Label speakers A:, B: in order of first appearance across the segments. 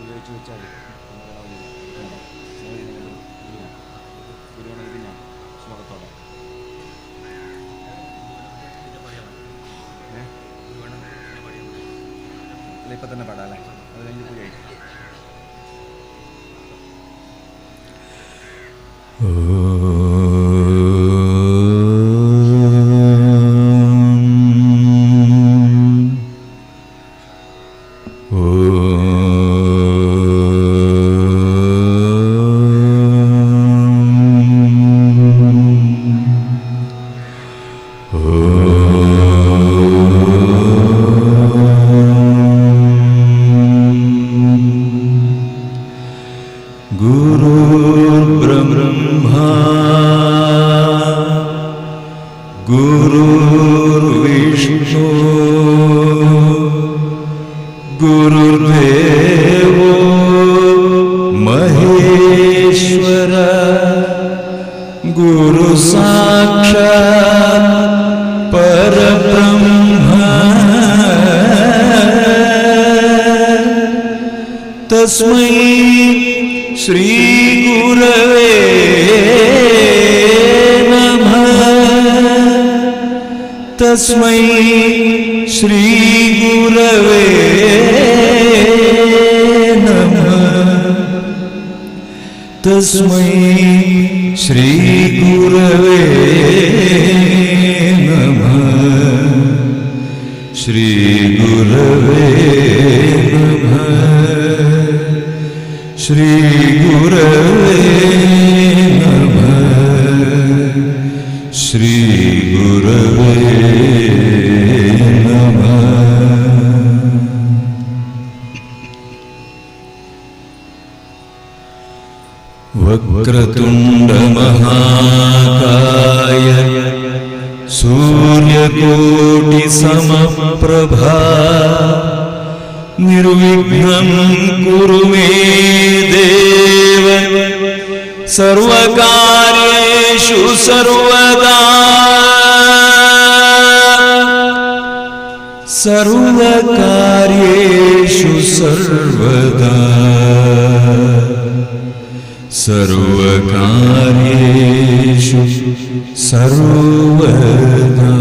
A: ഉപയോഗിച്ച് വെച്ചാൽ ഗുരുവണതിന് ശ്ലോകത്തോടെ അല്ല ഇപ്പം തന്നെ പാടാം അല്ലേ? അത് കഴിഞ്ഞ് പൂജ കഴിക്കും.
B: तस्मै श्री गुरवे नमः। तस्मै श्री गुरवे नमः। तस्मै श्री गुरवे नमः। श्री गुरवे नमः। श्री गुरवे नमः। श्री गुरवे नमः। वक्रतुंड महाकाय सूर्यकोटि समप्रभा निर्विघ्नं कुरु मे देव सर्वकार्येषु सर्वदा। सर्वकार्येषु सर्वदा। सर्वकार्येषु सर्वदा।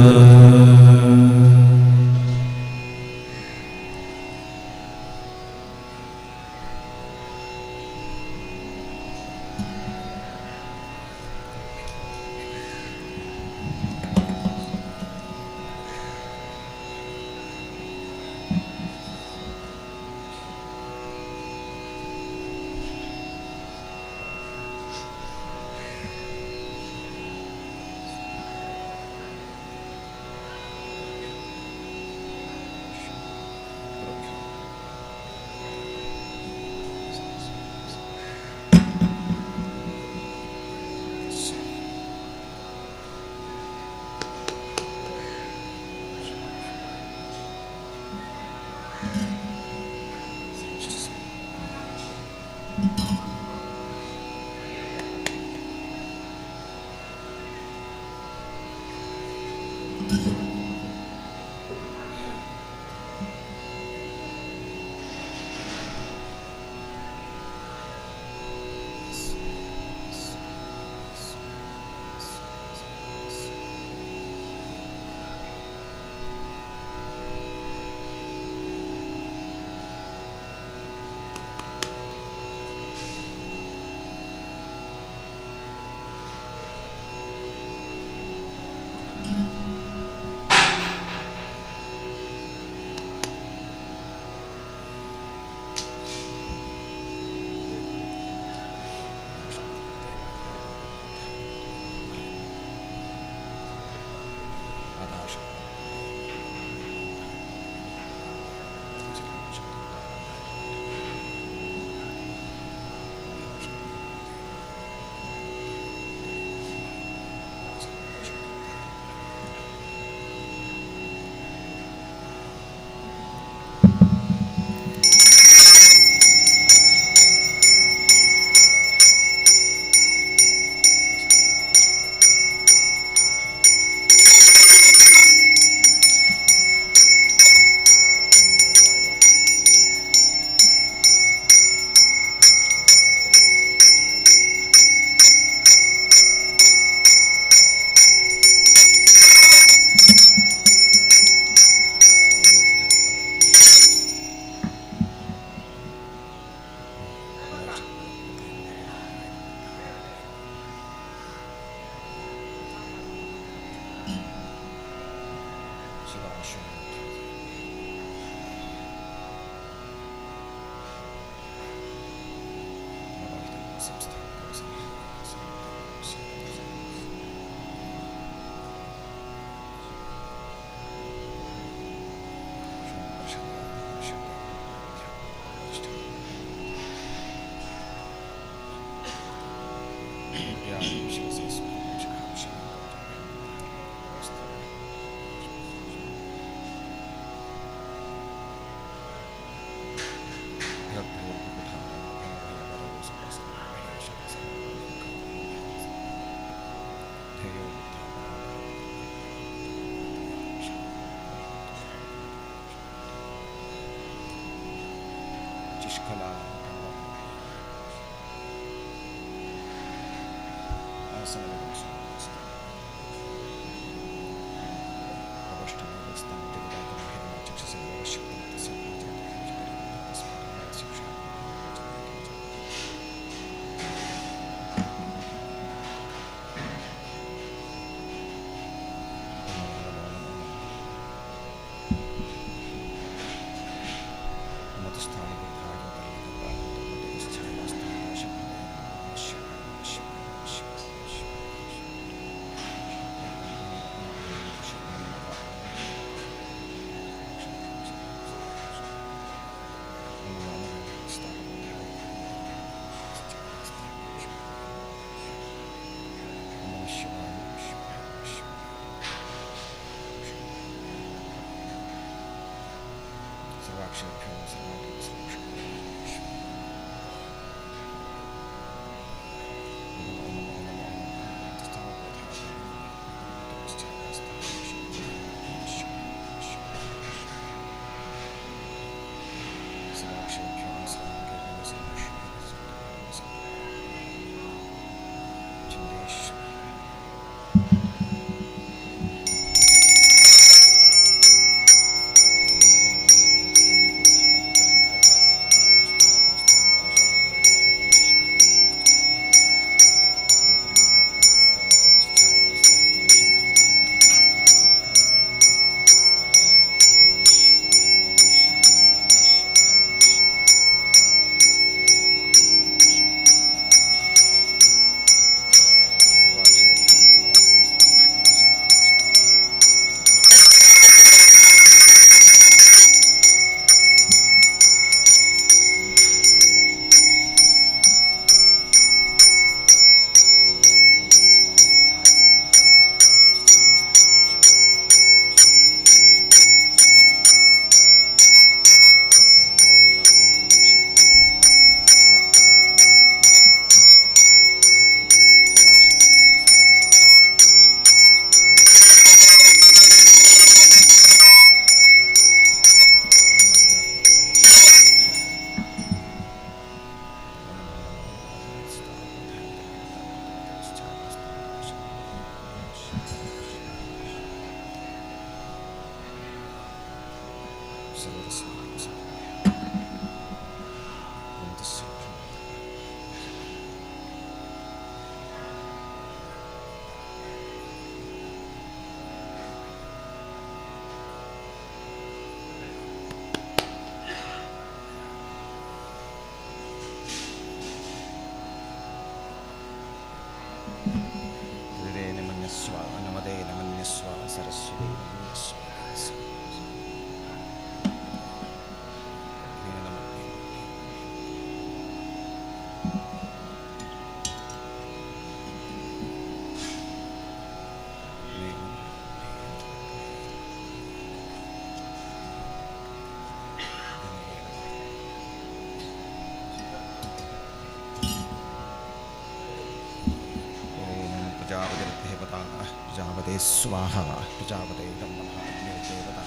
A: प्रजापते स्वाहा प्रजापते नमः अग्ने देवता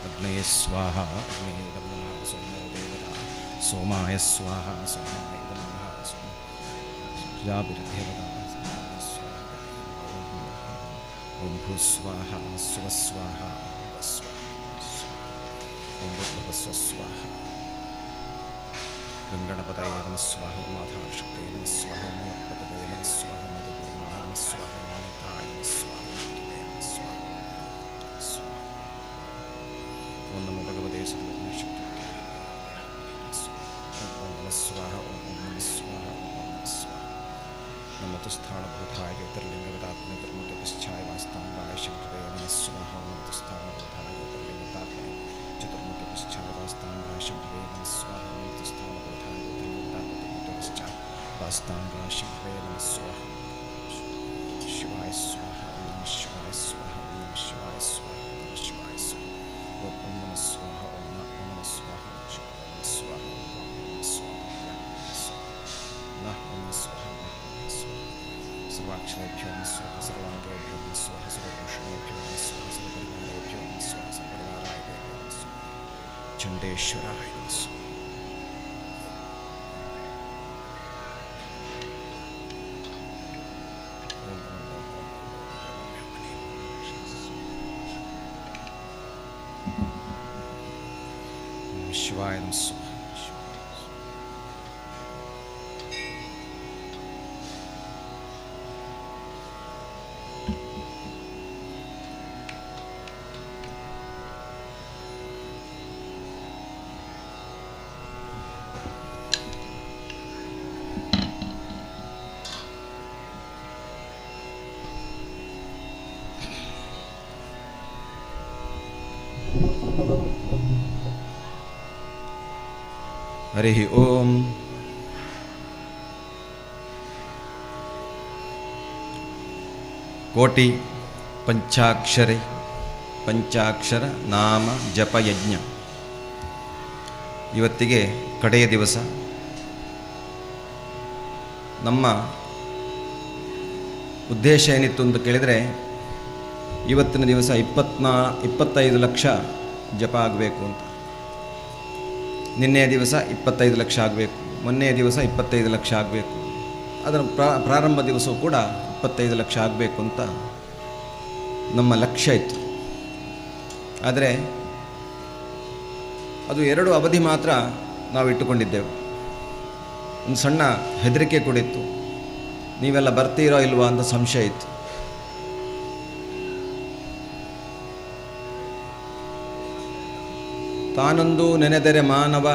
A: अग्ने स्वाहा अग्ने नमः सोमो देवता सोमाय स्वाहा सोमाय नमः प्रजापतिर्देवता ओम भूस्वाहा स्वस्वाहा ओम भूर्भुवस्व स्वाहा गंगणपतये नमः स्वाहा माताशक्तये नमः स्वाहा नमः नमः स्वाहा नमः स्वाहा नमः स्वाहा ओम नमो भगवते सर्वज्ञशक्तिये ओम नमः स्वाहा ओम नमः स्वाहा ओम नमः स्वाहा ನಮತಸ್ಥಾನಭೂತಾಯ ಜ್ಯೋತಿರ್ಲಿಂಗವದಾತ್ಮನೆ ಧರ್ಮೋದಪಿಶ್ಚಾಯ ವಾಸ್ತವಾಯ ಶಂಕರೇ ನಮಃ ಸ್ವಾಹ ನಮತಸ್ಥಾನಭೂತಾಯ ಜ್ಯೋತಿರ್ಲಿಂಗವದಾತ್ಮನೆ ಚತುರ್ಮುಖಪಿಶ್ಚಾಯ ವಾಸ್ತವಾಯ ಶಂಕರೇ ನಮಃ ಸ್ವಾಹ ನಮತಸ್ಥಾನಭೂತಾಯ ಜ್ಯೋತಿರ್ಲಿಂಗವದಾತ್ಮನೆ ವಾಸ್ತವಾಯ ಶಂಕರೇ ನಮಃ ಸ್ವಾಹ ಶಿವಾಯ ಸ್ವಾಹ ನಮಃ ಶಿವಾಯ ಸ್ವಾಹ ನಮಃ ಶಿವಾಯ ಸ್ವಾಹ ನಮಃ ಶಿವಾಯ ಸ್ವಾಹ ಓಂ ನಮಃ ಸ್ವಾಹ ಓಂ ನಮಃ ಸ್ವಾಹ ಓಂ ಸ್ವಾಹ ಓಂ ಸ್ವಾಹ ನಮಃ ಸ್ವಾಹ ಸರ್ವಾಕ್ಷರೇಭ್ಯೋ ಸ್ವಾಹ ಸರ್ವಾಂಗೇಭ್ಯೋ ಸ್ವಾಹ ಸರ್ವಭೂಷಣೇಭ್ಯೋ ಸ್ವಾಹ ಸರ್ವಪರಿವಾರೇಭ್ಯೋ ಸ್ವಾಹ ಸರ್ವಪರಿವಾರಾಯ ಸ್ವಾಹ ಚಂಡೇಶ್ವರಾಯ ಸ್ವಾಹ. ಶಿವಾಯ ನಮಃ ಸ್ವಾಹ. ಹರಿ ಓಂ. ಕೋಟಿ ಪಂಚಾಕ್ಷರ ನಾಮ ಜಪಯಜ್ಞ ಇವತ್ತಿಗೆ ಕಡೆಯ ದಿವಸ. ನಮ್ಮ ಉದ್ದೇಶ ಏನಿತ್ತು ಅಂತ ಕೇಳಿದರೆ, ಇವತ್ತಿನ ದಿವಸ 25 ಲಕ್ಷ ಜಪ ಆಗಬೇಕು ಅಂತ. ನಿನ್ನೆಯ ದಿವಸ 25 ಲಕ್ಷ ಆಗಬೇಕು, ಮೊನ್ನೆಯ ದಿವಸ 25 ಲಕ್ಷ ಆಗಬೇಕು, ಅದರ ಪ್ರಾರಂಭ ದಿವಸವೂ ಕೂಡ 25 ಲಕ್ಷ ಆಗಬೇಕು ಅಂತ ನಮ್ಮ ಲಕ್ಷ್ಯ ಇತ್ತು. ಆದರೆ ಅದು 2 ಅವಧಿ ಮಾತ್ರ ನಾವು ಇಟ್ಟುಕೊಂಡಿದ್ದೆವು. ಒಂದು ಸಣ್ಣ ಹೆದರಿಕೆ ಕೂಡ ಇತ್ತು, ನೀವೆಲ್ಲ ಬರ್ತೀರೋ ಇಲ್ವಾ ಅಂತ ಸಂಶಯ ಇತ್ತು. ತಾನೊಂದು ನೆನೆದರೆ ಮಾನವ,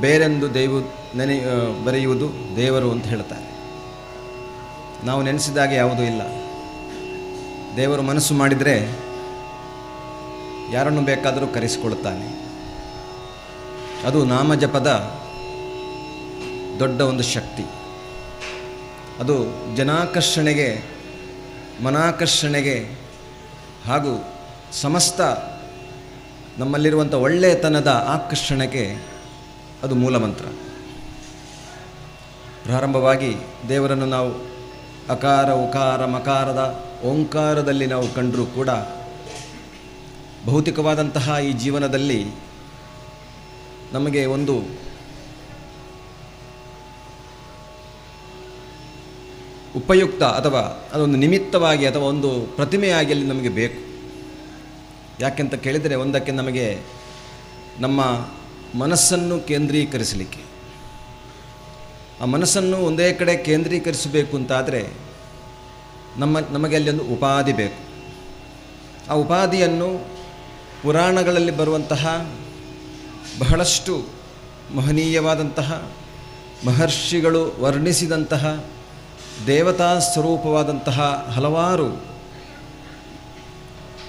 A: ಬೇರೆಂದು ಬರೆಯುವುದು ದೇವರು ಅಂತ ಹೇಳ್ತಾರೆ. ನಾವು ನೆನೆಸಿದಾಗ ಯಾವುದೂ ಇಲ್ಲ. ದೇವರು ಮನಸ್ಸು ಮಾಡಿದರೆ ಯಾರನ್ನು ಬೇಕಾದರೂ ಕರೆಸಿಕೊಳ್ತಾನೆ. ಅದು ನಾಮಜಪದ ದೊಡ್ಡ ಒಂದು ಶಕ್ತಿ. ಅದು ಜನಾಕರ್ಷಣೆಗೆ, ಮನಾಕರ್ಷಣೆಗೆ ಹಾಗೂ ಸಮಸ್ತ ನಮ್ಮಲ್ಲಿರುವಂಥ ಒಳ್ಳೆಯತನದ ಆಕರ್ಷಣೆಗೆ ಅದು ಮೂಲಮಂತ್ರ. ಪ್ರಾರಂಭವಾಗಿ ದೇವರನ್ನು ನಾವು ಅಕಾರ ಉಕಾರ ಮಕಾರದ ಓಂಕಾರದಲ್ಲಿ ನಾವು ಕಂಡರೂ ಕೂಡ, ಭೌತಿಕವಾದಂತಹ ಈ ಜೀವನದಲ್ಲಿ ನಮಗೆ ಒಂದು ಉಪಯುಕ್ತ ಅಥವಾ ಅದೊಂದು ನಿಮಿತ್ತವಾಗಿ ಅಥವಾ ಒಂದು ಪ್ರತಿಮೆಯಾಗಿ ಅಲ್ಲಿ ನಮಗೆ ಬೇಕು. ಯಾಕೆಂತ ಕೇಳಿದರೆ, ಒಂದಕ್ಕೆ ನಮಗೆ ನಮ್ಮ ಮನಸ್ಸನ್ನು ಕೇಂದ್ರೀಕರಿಸಲಿಕ್ಕೆ, ಆ ಮನಸ್ಸನ್ನು ಒಂದೇ ಕಡೆ ಕೇಂದ್ರೀಕರಿಸಬೇಕು ಅಂತಾದರೆ ನಮಗೆ ಅಲ್ಲಿ ಒಂದು ಉಪಾಧಿ ಬೇಕು. ಆ ಉಪಾಧಿಯನ್ನು ಪುರಾಣಗಳಲ್ಲಿ ಬರುವಂತಹ ಬಹಳಷ್ಟು ಮಹನೀಯವಾದಂತಹ ಮಹರ್ಷಿಗಳು ವರ್ಣಿಸಿದಂತಹ ದೇವತಾ ಸ್ವರೂಪವಾದಂತಹ ಹಲವಾರು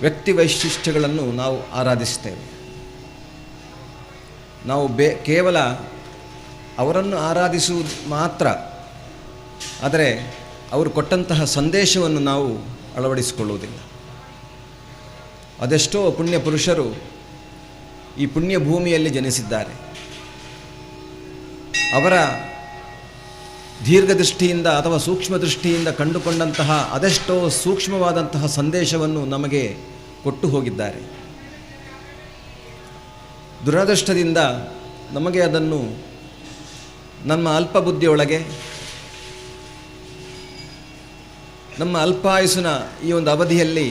A: ವ್ಯಕ್ತಿ ವೈಶಿಷ್ಟ್ಯಗಳನ್ನು ನಾವು ಆರಾಧಿಸ್ತೇವೆ. ನಾವು ಕೇವಲ ಅವರನ್ನು ಆರಾಧಿಸುವುದು ಮಾತ್ರ, ಆದರೆ ಅವರು ಕೊಟ್ಟಂತಹ ಸಂದೇಶವನ್ನು ನಾವು ಅಳವಡಿಸಿಕೊಳ್ಳುವುದಿಲ್ಲ. ಅದೆಷ್ಟೋ ಪುಣ್ಯ ಪುರುಷರು ಈ ಪುಣ್ಯ ಭೂಮಿಯಲ್ಲಿ ಜನಿಸಿದ್ದಾರೆ. ಅವರ ದೀರ್ಘದೃಷ್ಟಿಯಿಂದ ಅಥವಾ ಸೂಕ್ಷ್ಮ ದೃಷ್ಟಿಯಿಂದ ಕಂಡುಕೊಂಡಂತಹ ಅದೆಷ್ಟೋ ಸೂಕ್ಷ್ಮವಾದಂತಹ ಸಂದೇಶವನ್ನು ನಮಗೆ ಕೊಟ್ಟು ಹೋಗಿದ್ದಾರೆ. ದುರದೃಷ್ಟದಿಂದ ನಮಗೆ ಅದನ್ನು ನಮ್ಮ ಅಲ್ಪ ಬುದ್ಧಿಯೊಳಗೆ, ನಮ್ಮ ಅಲ್ಪಾಯುಸಿನ ಈ ಒಂದು ಅವಧಿಯಲ್ಲಿ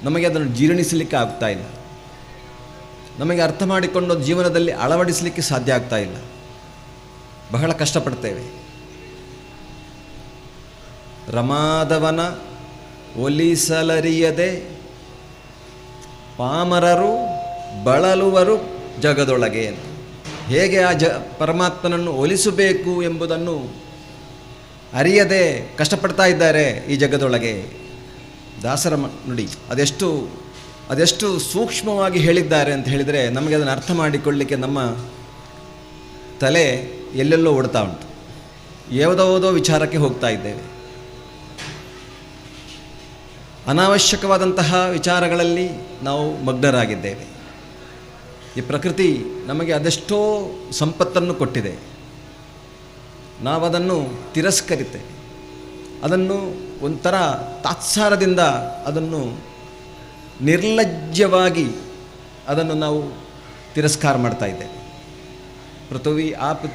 A: ನಮಗೆ ಅದನ್ನು ಜೀರ್ಣಿಸಲಿಕ್ಕೆ ಆಗ್ತಾ ಇಲ್ಲ. ನಮಗೆ ಅರ್ಥ ಮಾಡಿಕೊಂಡು ಜೀವನದಲ್ಲಿ ಅಳವಡಿಸಲಿಕ್ಕೆ ಸಾಧ್ಯ ಆಗ್ತಾ ಇಲ್ಲ. ಬಹಳ ಕಷ್ಟಪಡ್ತೇವೆ. ರಮಾದವನ ಒಲಿಸಲರಿಯದೆ ಪಾಮರರು ಬಳಲುವರು ಜಗದೊಳಗೆ. ಹೇಗೆ ಆ ಪರಮಾತ್ಮನನ್ನು ಒಲಿಸಬೇಕು ಎಂಬುದನ್ನು ಅರಿಯದೆ ಕಷ್ಟಪಡ್ತಾ ಇದ್ದಾರೆ ಈ ಜಗದೊಳಗೆ. ದಾಸರ ನುಡಿ ಅದೆಷ್ಟು ಸೂಕ್ಷ್ಮವಾಗಿ ಹೇಳಿದ್ದಾರೆ ಅಂತ ಹೇಳಿದರೆ ನಮಗೆ ಅದನ್ನು ಅರ್ಥ ಮಾಡಿಕೊಳ್ಳಲಿಕ್ಕೆ ನಮ್ಮ ತಲೆ ಎಲ್ಲೆಲ್ಲೋ ಓಡ್ತಾ ಉಂಟು. ಯಾವುದೋ ವಿಚಾರಕ್ಕೆ ಹೋಗ್ತಾ ಇದ್ದೇವೆ. ಅನಾವಶ್ಯಕವಾದಂತಹ ವಿಚಾರಗಳಲ್ಲಿ ನಾವು ಮಗ್ನರಾಗಿದ್ದೇವೆ. ಈ ಪ್ರಕೃತಿ ನಮಗೆ ಅದೆಷ್ಟೋ ಸಂಪತ್ತನ್ನು ಕೊಟ್ಟಿದೆ. ನಾವದನ್ನು ತಿರಸ್ಕರಿತೆ, ಅದನ್ನು ಒಂಥರ ತಾತ್ಸಾರದಿಂದ ಅದನ್ನು ನಿರ್ಲಜ್ಜವಾಗಿ ಅದನ್ನು ನಾವು ತಿರಸ್ಕಾರ ಮಾಡ್ತಾ ಇದ್ದೇವೆ. ಪೃಥ್ವಿ, ಆಪ್,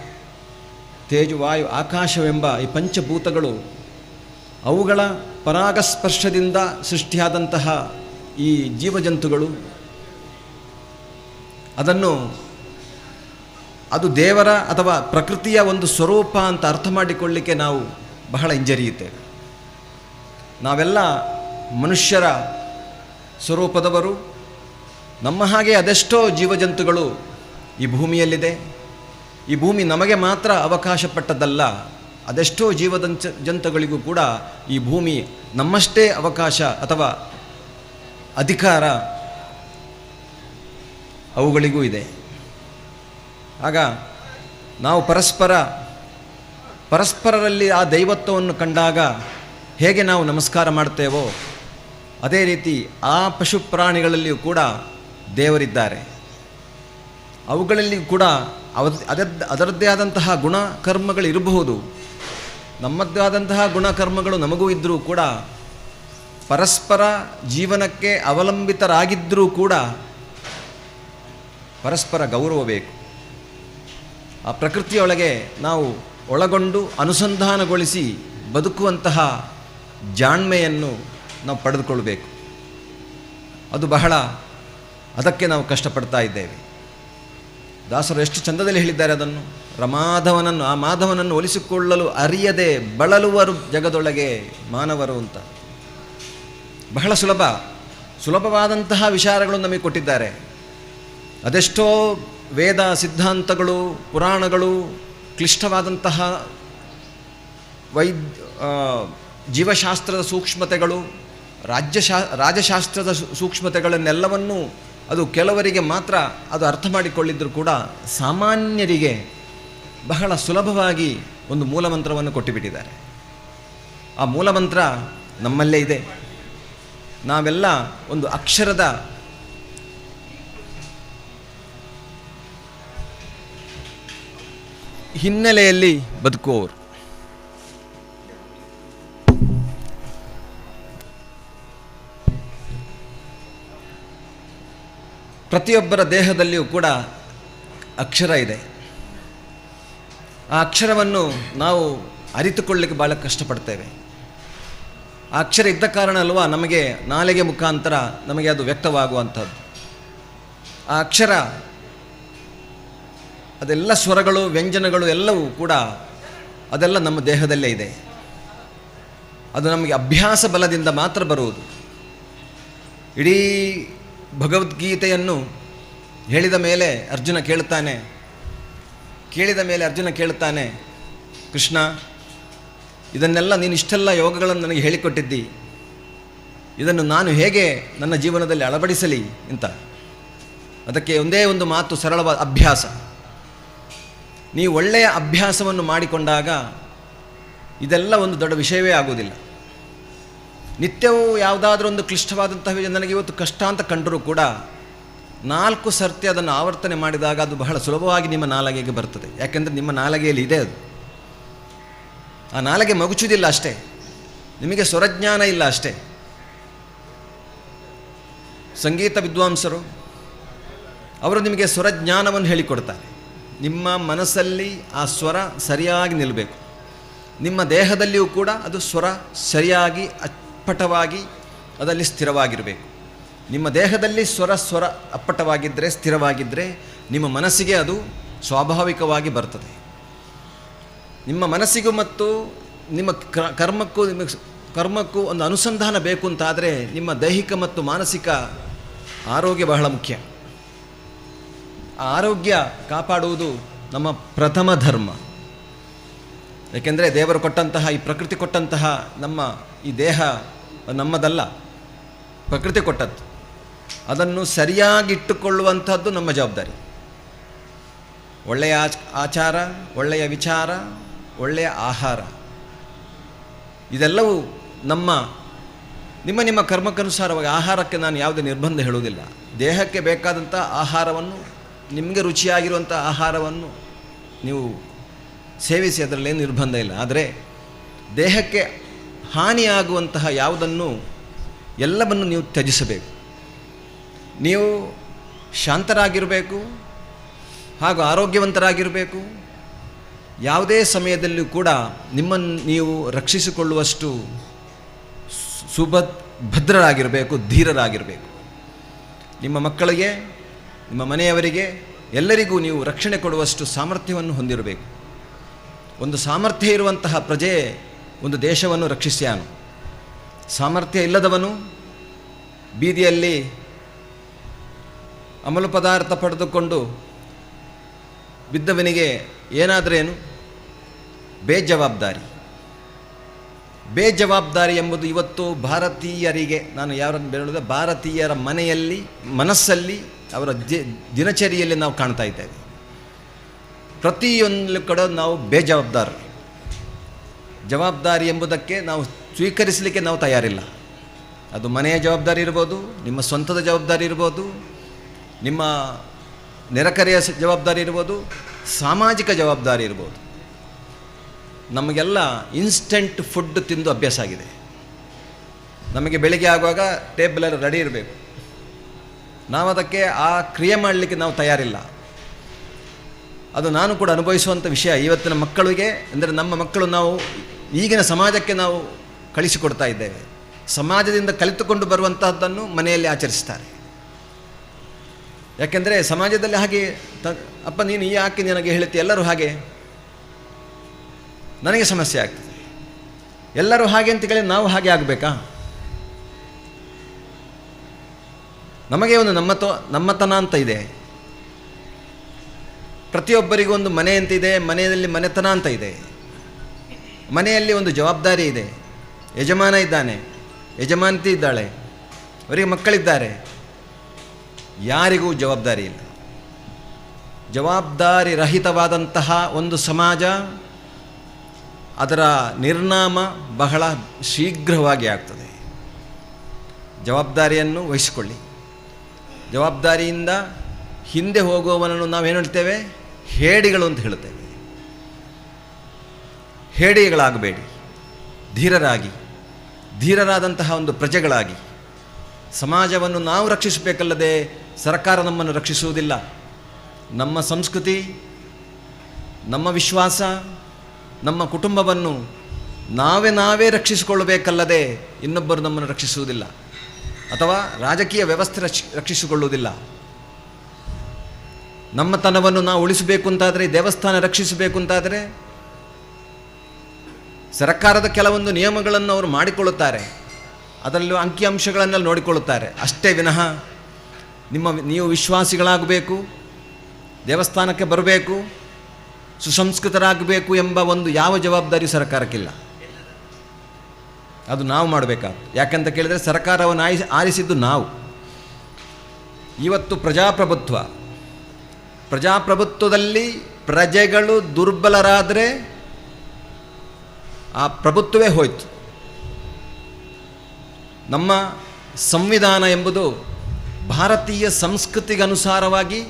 A: ತೇಜು, ವಾಯು, ಆಕಾಶವೆಂಬ ಈ ಪಂಚಭೂತಗಳು ಅವುಗಳ ಪರಾಗಸ್ಪರ್ಶದಿಂದ ಸೃಷ್ಟಿಯಾದಂತಹ ಈ ಜೀವಜಂತುಗಳು, ಅದು ದೇವರ ಅಥವಾ ಪ್ರಕೃತಿಯ ಒಂದು ಸ್ವರೂಪ ಅಂತ ಅರ್ಥ ಮಾಡಿಕೊಳ್ಳಲಿಕ್ಕೆ ನಾವು ಬಹಳ ಹಿಂಜರಿಯುತ್ತೇವೆ. ನಾವೆಲ್ಲ ಮನುಷ್ಯರ ಸ್ವರೂಪದವರು. ನಮ್ಮ ಹಾಗೆ ಅದೆಷ್ಟೋ ಜೀವಜಂತುಗಳು ಈ ಭೂಮಿಯಲ್ಲಿದೆ. ಈ ಭೂಮಿ ನಮಗೆ ಮಾತ್ರ ಅವಕಾಶಪಟ್ಟದ್ದಲ್ಲ. ಅದೆಷ್ಟೋ ಜಂತುಗಳಿಗೂ ಕೂಡ ಈ ಭೂಮಿ ನಮ್ಮಷ್ಟೇ ಅವಕಾಶ ಅಥವಾ ಅಧಿಕಾರ ಅವುಗಳಿಗೂ ಇದೆ. ಆಗ ನಾವು ಪರಸ್ಪರರಲ್ಲಿ ಆ ದೈವತ್ವವನ್ನು ಕಂಡಾಗ ಹೇಗೆ ನಾವು ನಮಸ್ಕಾರ ಮಾಡ್ತೇವೋ ಅದೇ ರೀತಿ ಆ ಪಶು ಪ್ರಾಣಿಗಳಲ್ಲಿಯೂ ಕೂಡ ದೇವರಿದ್ದಾರೆ. ಅವುಗಳಲ್ಲಿ ಕೂಡ ಅದರದ್ದೇ ಆದಂತಹ ಗುಣಕರ್ಮಗಳಿರಬಹುದು. ನಮ್ಮದೇ ಆದಂತಹ ಗುಣಕರ್ಮಗಳು ನಮಗೂ ಇದ್ದರೂ ಕೂಡ ಪರಸ್ಪರ ಜೀವನಕ್ಕೆ ಅವಲಂಬಿತರಾಗಿದ್ದರೂ ಕೂಡ ಪರಸ್ಪರ ಗೌರವ ಬೇಕು. ಆ ಪ್ರಕೃತಿಯೊಳಗೆ ನಾವು ಒಳಗೊಂಡು ಅನುಸಂಧಾನಗೊಳಿಸಿ ಬದುಕುವಂತಹ ಜಾಣ್ಮೆಯನ್ನು ನಾವು ಪಡೆದುಕೊಳ್ಬೇಕು. ಅದಕ್ಕೆ ನಾವು ಕಷ್ಟಪಡ್ತಾ ಇದ್ದೇವೆ. ದಾಸರು ಎಷ್ಟು ಚಂದದಲ್ಲಿ ಹೇಳಿದ್ದಾರೆ ಅದನ್ನು. ಆ ಮಾಧವನನ್ನು ಒಲಿಸಿಕೊಳ್ಳಲು ಅರಿಯದೆ ಬಳಲುವರು ಜಗದೊಳಗೆ ಮಾನವರು ಅಂತ. ಬಹಳ ಸುಲಭವಾದಂತಹ ವಿಚಾರಗಳನ್ನು ನಮಗೆ ಕೊಟ್ಟಿದ್ದಾರೆ. ಅದೆಷ್ಟೋ ವೇದ ಸಿದ್ಧಾಂತಗಳು, ಪುರಾಣಗಳು, ಕ್ಲಿಷ್ಟವಾದಂತಹ ಜೀವಶಾಸ್ತ್ರದ ಸೂಕ್ಷ್ಮತೆಗಳು, ರಾಜಶಾಸ್ತ್ರದ ಸೂಕ್ಷ್ಮತೆಗಳನ್ನೆಲ್ಲವನ್ನೂ ಅದು ಕೆಲವರಿಗೆ ಮಾತ್ರ ಅದು ಅರ್ಥ ಮಾಡಿಕೊಳ್ಳಿದ್ದರೂ ಕೂಡ ಸಾಮಾನ್ಯರಿಗೆ ಬಹಳ ಸುಲಭವಾಗಿ ಒಂದು ಮೂಲಮಂತ್ರವನ್ನು ಕೊಟ್ಟುಬಿಟ್ಟಿದ್ದಾರೆ. ಆ ಮೂಲಮಂತ್ರ ನಮ್ಮಲ್ಲೇ ಇದೆ. ನಾವೆಲ್ಲ ಒಂದು ಅಕ್ಷರದ ಹಿನ್ನೆಲೆಯಲ್ಲಿ ಬದುಕುವವರು. ಪ್ರತಿಯೊಬ್ಬರ ದೇಹದಲ್ಲಿಯೂ ಕೂಡ ಅಕ್ಷರ ಇದೆ. ಆ ಅಕ್ಷರವನ್ನು ನಾವು ಅರಿತುಕೊಳ್ಳಲಿಕ್ಕೆ ಭಾಳ ಕಷ್ಟಪಡ್ತೇವೆ. ಆ ಅಕ್ಷರ ಇದ್ದ ಕಾರಣ ಅಲ್ವಾ ನಮಗೆ ನಾಲಿಗೆ ಮುಖಾಂತರ ನಮಗೆ ಅದು ವ್ಯಕ್ತವಾಗುವಂಥದ್ದು. ಆ ಅಕ್ಷರ ಅದೆಲ್ಲ ಸ್ವರಗಳು, ವ್ಯಂಜನಗಳು ಎಲ್ಲವೂ ಕೂಡ ಅದೆಲ್ಲ ನಮ್ಮ ದೇಹದಲ್ಲೇ ಇದೆ. ಅದು ನಮಗೆ ಅಭ್ಯಾಸ ಬಲದಿಂದ ಮಾತ್ರ ಬರುವುದು. ಇಡೀ ಭಗವದ್ಗೀತೆಯನ್ನು ಹೇಳಿದ ಮೇಲೆ ಅರ್ಜುನ ಕೇಳುತ್ತಾನೆ, ಕೃಷ್ಣ, ಇದನ್ನೆಲ್ಲ ನೀನು ಇಷ್ಟೆಲ್ಲ ಯೋಗಗಳನ್ನು ನನಗೆ ಹೇಳಿಕೊಟ್ಟಿದ್ದಿ, ಇದನ್ನು ನಾನು ಹೇಗೆ ನನ್ನ ಜೀವನದಲ್ಲಿ ಅಳವಡಿಸಲಿ ಅಂತ. ಅದಕ್ಕೆ ಒಂದೇ ಒಂದು ಮಾತು, ಸರಳವಾದ ಅಭ್ಯಾಸ. ನೀವು ಒಳ್ಳೆಯ ಅಭ್ಯಾಸವನ್ನು ಮಾಡಿಕೊಂಡಾಗ ಇದೆಲ್ಲ ಒಂದು ದೊಡ್ಡ ವಿಷಯವೇ ಆಗುವುದಿಲ್ಲ. ನಿತ್ಯವೂ ಯಾವುದಾದ್ರೂ ಒಂದು ಕ್ಲಿಷ್ಟವಾದಂತಹ ನನಗೆ ಇವತ್ತು ಕಷ್ಟ ಅಂತ ಕಂಡರೂ ಕೂಡ 4 ಸರ್ತಿ ಅದನ್ನು ಆವರ್ತನೆ ಮಾಡಿದಾಗ ಅದು ಬಹಳ ಸುಲಭವಾಗಿ ನಿಮ್ಮ ನಾಲಿಗೆಗೆ ಬರ್ತದೆ. ಯಾಕೆಂದರೆ ನಿಮ್ಮ ನಾಲಿಗೆಯಲ್ಲಿ ಇದೆ ಅದು. ಆ ನಾಲಿಗೆ ಮಗುಚುವುದಿಲ್ಲ ಅಷ್ಟೇ, ನಿಮಗೆ ಸ್ವರಜ್ಞಾನ ಇಲ್ಲ ಅಷ್ಟೇ. ಸಂಗೀತ ವಿದ್ವಾಂಸರು ಅವರು ನಿಮಗೆ ಸ್ವರಜ್ಞಾನವನ್ನು ಹೇಳಿಕೊಡ್ತಾರೆ. ನಿಮ್ಮ ಮನಸ್ಸಲ್ಲಿ ಆ ಸ್ವರ ಸರಿಯಾಗಿ ನಿಲ್ಲಬೇಕು. ನಿಮ್ಮ ದೇಹದಲ್ಲಿಯೂ ಕೂಡ ಅದು ಸ್ವರ ಸರಿಯಾಗಿ ಅಪ್ಪಟವಾಗಿ ಅದರಲ್ಲಿ ಸ್ಥಿರವಾಗಿರಬೇಕು. ನಿಮ್ಮ ದೇಹದಲ್ಲಿ ಸ್ವರ ಅಪ್ಪಟವಾಗಿದ್ದರೆ, ಸ್ಥಿರವಾಗಿದ್ದರೆ ನಿಮ್ಮ ಮನಸ್ಸಿಗೆ ಅದು ಸ್ವಾಭಾವಿಕವಾಗಿ ಬರ್ತದೆ. ನಿಮ್ಮ ಮನಸ್ಸಿಗೂ ಮತ್ತು ನಿಮ್ಮ ಕರ್ಮಕ್ಕೂ ಒಂದು ಅನುಸಂಧಾನ ಬೇಕು ಅಂತಾದರೆ ನಿಮ್ಮ ದೈಹಿಕ ಮತ್ತು ಮಾನಸಿಕ ಆರೋಗ್ಯ ಬಹಳ ಮುಖ್ಯ. ಆ ಆರೋಗ್ಯ ಕಾಪಾಡುವುದು ನಮ್ಮ ಪ್ರಥಮ ಧರ್ಮ. ಏಕೆಂದರೆ ದೇವರು ಕೊಟ್ಟಂತಹ ಈ ಪ್ರಕೃತಿ ಕೊಟ್ಟಂತಹ ನಮ್ಮ ಈ ದೇಹ ನಮ್ಮದಲ್ಲ, ಪ್ರಕೃತಿ ಕೊಟ್ಟದ್ದು. ಅದನ್ನು ಸರಿಯಾಗಿಟ್ಟುಕೊಳ್ಳುವಂಥದ್ದು ನಮ್ಮ ಜವಾಬ್ದಾರಿ. ಒಳ್ಳೆಯ ಆಚಾರ, ಒಳ್ಳೆಯ ವಿಚಾರ, ಒಳ್ಳೆಯ ಆಹಾರ, ಇದೆಲ್ಲವೂ ನಿಮ್ಮ ಕರ್ಮಕ್ಕನುಸಾರವಾಗಿ. ಆಹಾರಕ್ಕೆ ನಾನು ಯಾವುದೇ ನಿರ್ಬಂಧ ಹೇಳುವುದಿಲ್ಲ. ದೇಹಕ್ಕೆ ಬೇಕಾದಂಥ ಆಹಾರವನ್ನು, ನಿಮಗೆ ರುಚಿಯಾಗಿರುವಂಥ ಆಹಾರವನ್ನು ನೀವು ಸೇವಿಸಿ, ಅದರಲ್ಲೇನು ನಿರ್ಬಂಧ ಇಲ್ಲ. ಆದರೆ ದೇಹಕ್ಕೆ ಹಾನಿಯಾಗುವಂತಹ ಯಾವುದನ್ನು ಎಲ್ಲವನ್ನು ನೀವು ತ್ಯಜಿಸಬೇಕು. ನೀವು ಶಾಂತರಾಗಿರಬೇಕು ಹಾಗೂ ಆರೋಗ್ಯವಂತರಾಗಿರಬೇಕು. ಯಾವುದೇ ಸಮಯದಲ್ಲೂ ಕೂಡ ನಿಮ್ಮನ್ನು ನೀವು ರಕ್ಷಿಸಿಕೊಳ್ಳುವಷ್ಟು ಭದ್ರರಾಗಿರಬೇಕು, ಧೀರರಾಗಿರಬೇಕು. ನಿಮ್ಮ ಮಕ್ಕಳಿಗೆ, ನಿಮ್ಮ ಮನೆಯವರಿಗೆ, ಎಲ್ಲರಿಗೂ ನೀವು ರಕ್ಷಣೆ ಕೊಡುವಷ್ಟು ಸಾಮರ್ಥ್ಯವನ್ನು ಹೊಂದಿರಬೇಕು. ಒಂದು ಸಾಮರ್ಥ್ಯ ಇರುವಂತಹ ಪ್ರಜೆ ಒಂದು ದೇಶವನ್ನು ರಕ್ಷಿಸ್ಯಾನು. ಸಾಮರ್ಥ್ಯ ಇಲ್ಲದವನು ಬೀದಿಯಲ್ಲಿ ಅಮಲು ಪದಾರ್ಥ ಪಡೆದುಕೊಂಡು ಬಿದ್ದವನಿಗೆ ಏನಾದರೇನು? ಬೇಜವಾಬ್ದಾರಿ ಎಂಬುದು ಇವತ್ತು ಭಾರತೀಯರಿಗೆ, ನಾನು ಯಾರನ್ನು ಹೇಳೋದು, ಭಾರತೀಯರ ಮನಸ್ಸಲ್ಲಿ, ಅವರ ದಿನಚರಿಯಲ್ಲಿ ನಾವು ಕಾಣ್ತಾ ಇದ್ದೇವೆ. ಪ್ರತಿಯೊಂದು ಕಡೆ ನಾವು ಜವಾಬ್ದಾರಿ ಎಂಬುದಕ್ಕೆ ನಾವು ಸ್ವೀಕರಿಸಲಿಕ್ಕೆ ನಾವು ತಯಾರಿಲ್ಲ. ಅದು ಮನೆಯ ಜವಾಬ್ದಾರಿ ಇರ್ಬೋದು, ನಿಮ್ಮ ಸ್ವಂತದ ಜವಾಬ್ದಾರಿ ಇರ್ಬೋದು, ನಿಮ್ಮ ನೆರೆಕರೆಯ ಜವಾಬ್ದಾರಿ ಇರ್ಬೋದು, ಸಾಮಾಜಿಕ ಜವಾಬ್ದಾರಿ ಇರ್ಬೋದು. ನಮಗೆಲ್ಲ ಇನ್ಸ್ಟೆಂಟ್ ಫುಡ್ ತಿಂದು ಅಭ್ಯಾಸ ಆಗಿದೆ. ನಮಗೆ ಬೆಳಿಗ್ಗೆ ಆಗುವಾಗ ಟೇಬಲಲ್ಲಿ ರೆಡಿ ಇರಬೇಕು. ನಾವು ಅದಕ್ಕೆ ಆ ಕ್ರಿಯೆ ಮಾಡಲಿಕ್ಕೆ ನಾವು ತಯಾರಿಲ್ಲ. ಅದು ನಾನು ಕೂಡ ಅನುಭವಿಸುವಂಥ ವಿಷಯ. ಇವತ್ತಿನ ಮಕ್ಕಳಿಗೆ, ಅಂದರೆ ನಮ್ಮ ಮಕ್ಕಳು, ನಾವು ಈಗಿನ ಸಮಾಜಕ್ಕೆ ನಾವು ಕಳಿಸಿಕೊಡ್ತಾ ಇದ್ದೇವೆ. ಸಮಾಜದಿಂದ ಕಲಿತುಕೊಂಡು ಬರುವಂತಹದ್ದನ್ನು ಮನೆಯಲ್ಲಿ ಆಚರಿಸ್ತಾರೆ. ಯಾಕೆಂದರೆ ಸಮಾಜದಲ್ಲಿ ಹಾಗೆ ಅಪ್ಪ ನೀನು ಯಾಕೆ ನನಗೆ ಹೇಳ್ತಿ, ಎಲ್ಲರೂ ಹಾಗೆ, ನನಗೆ ಸಮಸ್ಯೆ ಆಗ್ತದೆ. ಎಲ್ಲರೂ ಹಾಗೆ ಅಂತ ಕೇಳಿ ನಾವು ಹಾಗೆ ಆಗಬೇಕಾ? ನಮಗೆ ಒಂದು ನಮ್ಮತನ ಅಂತ ಇದೆ. ಪ್ರತಿಯೊಬ್ಬರಿಗೂ ಒಂದು ಮನೆ ಅಂತ ಇದೆ, ಮನೆಯಲ್ಲಿ ಮನೆತನ ಅಂತ ಇದೆ. ಮನೆಯಲ್ಲಿ ಒಂದು ಜವಾಬ್ದಾರಿ ಇದೆ. ಯಜಮಾನ ಇದ್ದಾನೆ, ಯಜಮಾನತಿ ಇದ್ದಾಳೆ, ಅವರಿಗೆ ಮಕ್ಕಳಿದ್ದಾರೆ. ಯಾರಿಗೂ ಜವಾಬ್ದಾರಿ ಇಲ್ಲ. ಜವಾಬ್ದಾರಿ ರಹಿತವಾದಂತಹ ಒಂದು ಸಮಾಜ, ಅದರ ನಿರ್ನಾಮ ಬಹಳ ಶೀಘ್ರವಾಗಿ ಆಗ್ತದೆ. ಜವಾಬ್ದಾರಿಯನ್ನು ವಹಿಸಿಕೊಳ್ಳಿ. ಜವಾಬ್ದಾರಿಯಿಂದ ಹಿಂದೆ ಹೋಗುವವನನ್ನು ನಾವೇನು ಹೇಳ್ತೇವೆ? ಹೇಡಿಗಳು ಅಂತ ಹೇಳುತ್ತೇವೆ. ಹೇಡಿಗಳಾಗಬೇಡಿ, ಧೀರರಾದಂತಹ ಒಂದು ಪ್ರಜೆಗಳಾಗಿ. ಸಮಾಜವನ್ನು ನಾವು ರಕ್ಷಿಸಬೇಕಲ್ಲದೆ ಸರ್ಕಾರ ನಮ್ಮನ್ನು ರಕ್ಷಿಸುವುದಿಲ್ಲ. ನಮ್ಮ ಸಂಸ್ಕೃತಿ, ನಮ್ಮ ವಿಶ್ವಾಸ, ನಮ್ಮ ಕುಟುಂಬವನ್ನು ನಾವೇ ರಕ್ಷಿಸಿಕೊಳ್ಳಬೇಕಲ್ಲದೆ ಇನ್ನೊಬ್ಬರು ನಮ್ಮನ್ನು ರಕ್ಷಿಸುವುದಿಲ್ಲ, ಅಥವಾ ರಾಜಕೀಯ ವ್ಯವಸ್ಥೆ ರಕ್ಷಿಸಿಕೊಳ್ಳುವುದಿಲ್ಲ. ನಮ್ಮತನವನ್ನು ನಾವು ಉಳಿಸಬೇಕು ಅಂತಾದರೆ, ದೇವಸ್ಥಾನ ರಕ್ಷಿಸಬೇಕು ಅಂತಾದರೆ ಸರ್ಕಾರದ ಕೆಲವೊಂದು ನಿಯಮಗಳನ್ನು ಅವರು ಮಾಡಿಕೊಳ್ಳುತ್ತಾರೆ. ಅದರಲ್ಲೂ ಅಂಕಿಅಂಶಗಳನ್ನೆಲ್ಲ ನೋಡಿಕೊಳ್ಳುತ್ತಾರೆ. ಅಷ್ಟೇ ವಿನಃ ನೀವು ವಿಶ್ವಾಸಿಗಳಾಗಬೇಕು, ದೇವಸ್ಥಾನಕ್ಕೆ ಬರಬೇಕು, ಸುಸಂಸ್ಕೃತರಾಗಬೇಕು ಎಂಬ ಒಂದು ಯಾವ ಜವಾಬ್ದಾರಿ ಸರ್ಕಾರಕ್ಕಿಲ್ಲ. ಅದು ನಾವು ಮಾಡಬೇಕಾಗ್ತದೆ. ಯಾಕಂತ ಕೇಳಿದರೆ ಸರ್ಕಾರವನ್ನು ಆರಿಸಿದ್ದು ನಾವು. ಇವತ್ತು ಪ್ರಜಾಪ್ರಭುತ್ವದಲ್ಲಿ ಪ್ರಜೆಗಳು ದುರ್ಬಲರಾದರೆ ಆ ಪ್ರಭುತ್ವವೇ ಹೋಯಿತು. ನಮ್ಮ ಸಂವಿಧಾನ ಎಂಬುದು ಭಾರತೀಯ ಸಂಸ್ಕೃತಿಗನುಸಾರವಾಗಿ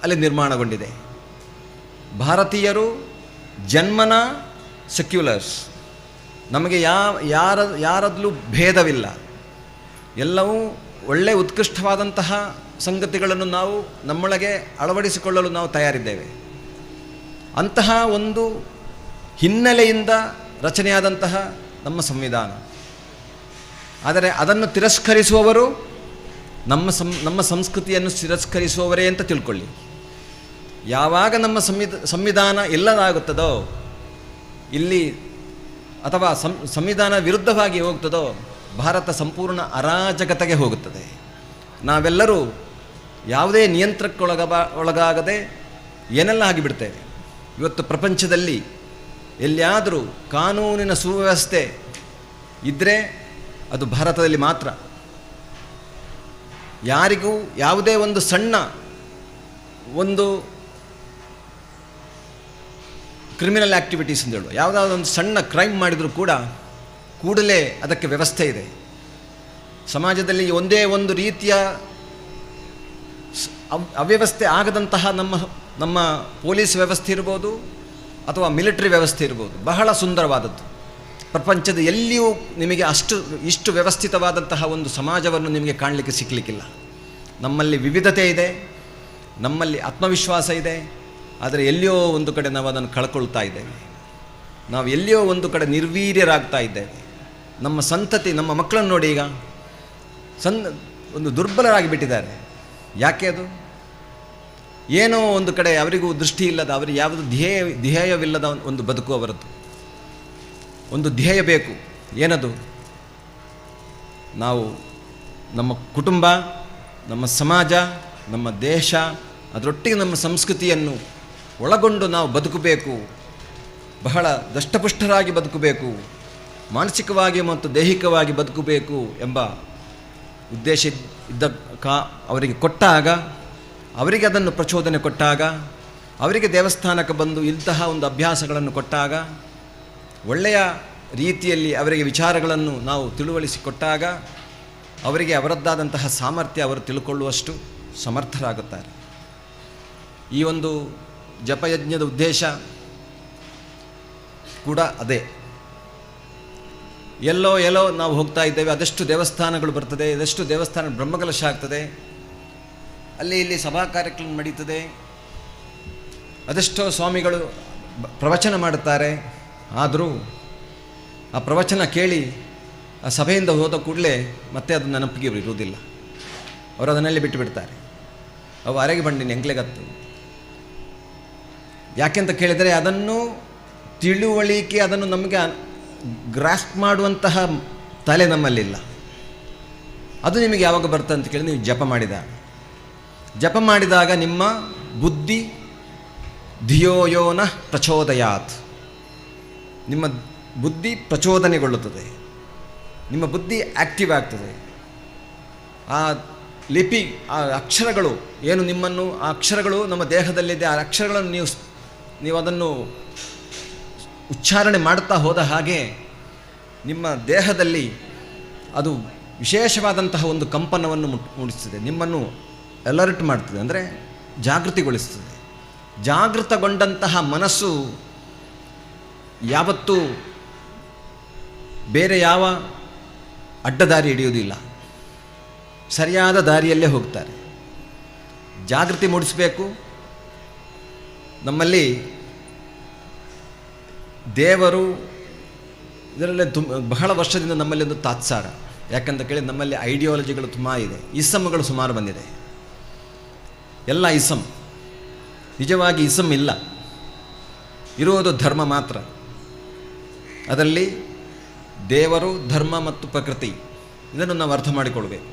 A: ಅಲ್ಲಿ ನಿರ್ಮಾಣಗೊಂಡಿದೆ. ಭಾರತೀಯರು ಜನ್ಮನ ಸೆಕ್ಯುಲರ್ಸ್. ನಮಗೆ ಯಾರದಲ್ಲೂ ಭೇದವಿಲ್ಲ. ಎಲ್ಲವೂ ಒಳ್ಳೆಯ ಉತ್ಕೃಷ್ಟವಾದಂತಹ ಸಂಗತಿಗಳನ್ನು ನಾವು ನಮ್ಮೊಳಗೆ ಅಳವಡಿಸಿಕೊಳ್ಳಲು ನಾವು ತಯಾರಿದ್ದೇವೆ. ಅಂತಹ ಒಂದು ಹಿನ್ನೆಲೆಯಿಂದ ರಚನೆಯಾದಂತಹ ನಮ್ಮ ಸಂವಿಧಾನ. ಆದರೆ ಅದನ್ನು ತಿರಸ್ಕರಿಸುವವರು ನಮ್ಮ ಸಂಸ್ಕೃತಿಯನ್ನು ತಿರಸ್ಕರಿಸುವವರೇ ಅಂತ ತಿಳ್ಕೊಳ್ಳಿ. ಯಾವಾಗ ನಮ್ಮ ಸಂವಿಧಾನ ಎಲ್ಲದಾಗುತ್ತದೋ ಇಲ್ಲಿ, ಅಥವಾ ಸಂವಿಧಾನ ವಿರುದ್ಧವಾಗಿ ಹೋಗ್ತದೋ, ಭಾರತ ಸಂಪೂರ್ಣ ಅರಾಜಕತೆಗೆ ಹೋಗುತ್ತದೆ. ನಾವೆಲ್ಲರೂ ಯಾವುದೇ ನಿಯಂತ್ರಣಕ್ಕೊಳಗಾಗದೆ ಏನೆಲ್ಲ ಆಗಿಬಿಡ್ತೇವೆ. ಇವತ್ತು ಪ್ರಪಂಚದಲ್ಲಿ ಎಲ್ಲಿಯಾದರೂ ಕಾನೂನಿನ ಸುವ್ಯವಸ್ಥೆ ಇದ್ದರೆ ಅದು ಭಾರತದಲ್ಲಿ ಮಾತ್ರ. ಯಾರಿಗೂ ಯಾವುದೇ ಒಂದು ಸಣ್ಣ ಒಂದು ಕ್ರಿಮಿನಲ್ ಆ್ಯಕ್ಟಿವಿಟೀಸ್ ಅಂತ ಹೇಳುವ ಯಾವುದಾದ್ರು ಒಂದು ಸಣ್ಣ ಕ್ರೈಮ್ ಮಾಡಿದರೂ ಕೂಡ ಕೂಡಲೇ ಅದಕ್ಕೆ ವ್ಯವಸ್ಥೆ ಇದೆ. ಸಮಾಜದಲ್ಲಿ ಒಂದೇ ಒಂದು ರೀತಿಯ ಅವ್ಯವಸ್ಥೆ ಆಗದಂತಹ ನಮ್ಮ ಪೊಲೀಸ್ ವ್ಯವಸ್ಥೆ ಇರ್ಬೋದು ಅಥವಾ ಮಿಲಿಟರಿ ವ್ಯವಸ್ಥೆ ಇರ್ಬೋದು, ಬಹಳ ಸುಂದರವಾದದ್ದು. ಪ್ರಪಂಚದ ಎಲ್ಲಿಯೂ ನಿಮಗೆ ಇಷ್ಟು ವ್ಯವಸ್ಥಿತವಾದಂತಹ ಒಂದು ಸಮಾಜವನ್ನು ನಿಮಗೆ ಕಾಣಲಿಕ್ಕೆ ಸಿಕ್ಕಲಿಕ್ಕಿಲ್ಲ. ನಮ್ಮಲ್ಲಿ ವಿವಿಧತೆ ಇದೆ, ನಮ್ಮಲ್ಲಿ ಆತ್ಮವಿಶ್ವಾಸ ಇದೆ, ಆದರೆ ಎಲ್ಲಿಯೋ ಒಂದು ಕಡೆ ನಾವು ಅದನ್ನು ಕಳ್ಕೊಳ್ತಾ ಇದ್ದೇವೆ. ನಾವು ಎಲ್ಲಿಯೋ ಒಂದು ಕಡೆ ನಿರ್ವೀರ್ಯರಾಗ್ತಾ ಇದ್ದೇವೆ. ನಮ್ಮ ಸಂತತಿ, ನಮ್ಮ ಮಕ್ಕಳನ್ನು ನೋಡಿ, ಈಗ ಒಂದು ದುರ್ಬಲರಾಗಿ ಬಿಟ್ಟಿದ್ದಾರೆ. ಯಾಕೆ ಅದು? ಏನೋ ಒಂದು ಕಡೆ ಅವರಿಗೂ ದೃಷ್ಟಿ ಇಲ್ಲದ, ಅವರಿಗೆ ಯಾವುದು ಧ್ಯೇಯವಿಲ್ಲದ ಒಂದು ಬದುಕು ಅವರದ್ದು. ಒಂದು ಧ್ಯೇಯ ಬೇಕು. ಏನದು? ನಾವು ನಮ್ಮ ಕುಟುಂಬ, ನಮ್ಮ ಸಮಾಜ, ನಮ್ಮ ದೇಶ, ಅದರೊಟ್ಟಿಗೆ ನಮ್ಮ ಸಂಸ್ಕೃತಿಯನ್ನು ಒಳಗೊಂಡು ನಾವು ಬದುಕಬೇಕು, ಬಹಳ ದಷ್ಟಪುಷ್ಟರಾಗಿ ಬದುಕಬೇಕು, ಮಾನಸಿಕವಾಗಿ ಮತ್ತು ದೈಹಿಕವಾಗಿ ಬದುಕಬೇಕು ಎಂಬ ಉದ್ದೇಶ ಅವರಿಗೆ ಕೊಟ್ಟಾಗ, ಅವರಿಗೆ ಅದನ್ನು ಪ್ರಚೋದನೆ ಕೊಟ್ಟಾಗ, ಅವರಿಗೆ ದೇವಸ್ಥಾನಕ್ಕೆ ಬಂದು ಇಂತಹ ಒಂದು ಅಭ್ಯಾಸಗಳನ್ನು ಕೊಟ್ಟಾಗ, ಒಳ್ಳೆಯ ರೀತಿಯಲ್ಲಿ ಅವರಿಗೆ ವಿಚಾರಗಳನ್ನು ನಾವು ತಿಳುವಳಿಸಿಕೊಟ್ಟಾಗ, ಅವರಿಗೆ ಅವರದ್ದಾದಂತಹ ಸಾಮರ್ಥ್ಯ ಅವರು ತಿಳ್ಕೊಳ್ಳುವಷ್ಟು ಸಮರ್ಥರಾಗುತ್ತಾರೆ. ಈ ಒಂದು ಜಪಯಜ್ಞದ ಉದ್ದೇಶ ಕೂಡ ಅದೇ. ಎಲ್ಲೋ ನಾವು ಹೋಗ್ತಾ ಇದ್ದೇವೆ, ಅದೆಷ್ಟು ದೇವಸ್ಥಾನಗಳು ಬರ್ತದೆ, ಅದೆಷ್ಟು ದೇವಸ್ಥಾನ ಬ್ರಹ್ಮಕಲಶ ಆಗ್ತದೆ, ಅಲ್ಲಿ ಇಲ್ಲಿ ಸಭಾ ಕಾರ್ಯಕ್ರಮ ನಡೀತದೆ, ಅದೆಷ್ಟೋ ಸ್ವಾಮಿಗಳು ಪ್ರವಚನ ಮಾಡುತ್ತಾರೆ. ಆದರೂ ಆ ಪ್ರವಚನ ಕೇಳಿ ಆ ಸಭೆಯಿಂದ ಹೋದ ಕೂಡಲೇ ಮತ್ತೆ ಅದು ನೆನಪಿಗೆ ಇರುವುದಿಲ್ಲ. ಅವರು ಅದನ್ನೆಲ್ಲ ಬಿಟ್ಟು ಬಿಡ್ತಾರೆ. ಅವು ಅರೆಗೆ ಬಂಡಿನ ಎಂಕ್ಲೆಗತ್ತು. ಯಾಕೆಂತ ಕೇಳಿದರೆ ಅದನ್ನು ತಿಳುವಳಿಕೆ, ಅದನ್ನು ನಮಗೆ ಗ್ರಾಸ್ಪ್ ಮಾಡುವಂತಹ ತಲೆ ನಮ್ಮಲ್ಲಿಲ್ಲ. ಅದು ನಿಮಗೆ ಯಾವಾಗ ಬರ್ತದೆ ಅಂತ ಕೇಳಿ, ನೀವು ಜಪ ಮಾಡಿದಾಗ ನಿಮ್ಮ ಬುದ್ಧಿ ಧಿಯೋಯೋನ ಪ್ರಚೋದಯಾತ್, ನಿಮ್ಮ ಬುದ್ಧಿ ಪ್ರಚೋದನೆಗೊಳ್ಳುತ್ತದೆ, ನಿಮ್ಮ ಬುದ್ಧಿ ಆ್ಯಕ್ಟಿವ್ ಆಗ್ತದೆ. ಆ ಲಿಪಿ, ಆ ಅಕ್ಷರಗಳು ಏನು ನಿಮ್ಮನ್ನು, ಆ ಅಕ್ಷರಗಳು ನಮ್ಮ ದೇಹದಲ್ಲಿದೆ, ಆ ಅಕ್ಷರಗಳನ್ನು ನೀವು ಅದನ್ನು ಉಚ್ಚಾರಣೆ ಮಾಡುತ್ತಾ ಹೋದ ಹಾಗೆ ನಿಮ್ಮ ದೇಹದಲ್ಲಿ ಅದು ವಿಶೇಷವಾದಂತಹ ಒಂದು ಕಂಪನವನ್ನು ಮೂಡಿಸ್ತದೆ, ನಿಮ್ಮನ್ನು ಅಲರ್ಟ್ ಮಾಡ್ತದೆ, ಅಂದರೆ ಜಾಗೃತಿಗೊಳಿಸ್ತದೆ. ಜಾಗೃತಗೊಂಡಂತಹ ಮನಸ್ಸು ಯಾವತ್ತೂ ಬೇರೆ ಯಾವ ಅಡ್ಡದಾರಿ ಹಿಡಿಯುವುದಿಲ್ಲ, ಸರಿಯಾದ ದಾರಿಯಲ್ಲೇ ಹೋಗ್ತಾರೆ. ಜಾಗೃತಿ ಮೂಡಿಸಬೇಕು. ನಮ್ಮಲ್ಲಿ ದೇವರು ಇದರಲ್ಲೇ ಬಹಳ ವರ್ಷದಿಂದ ನಮ್ಮಲ್ಲಿ ಒಂದು ತಾತ್ಸಾರ. ಯಾಕಂತ ಕೇಳಿ ನಮ್ಮಲ್ಲಿ ಐಡಿಯಾಲಜಿಗಳು ತುಂಬ ಇದೆ, ಇಸಮ್ಗಳು ಸುಮಾರು ಬಂದಿದೆ. ಎಲ್ಲ ಇಸಮ್, ನಿಜವಾಗಿ ಇಸಮ್ ಇಲ್ಲ, ಇರುವುದು ಧರ್ಮ ಮಾತ್ರ. ಅದರಲ್ಲಿ ದೇವರು, ಧರ್ಮ ಮತ್ತು ಪ್ರಕೃತಿ, ಇದನ್ನು ನಾವು ಅರ್ಥ ಮಾಡಿಕೊಳ್ಬೇಕು.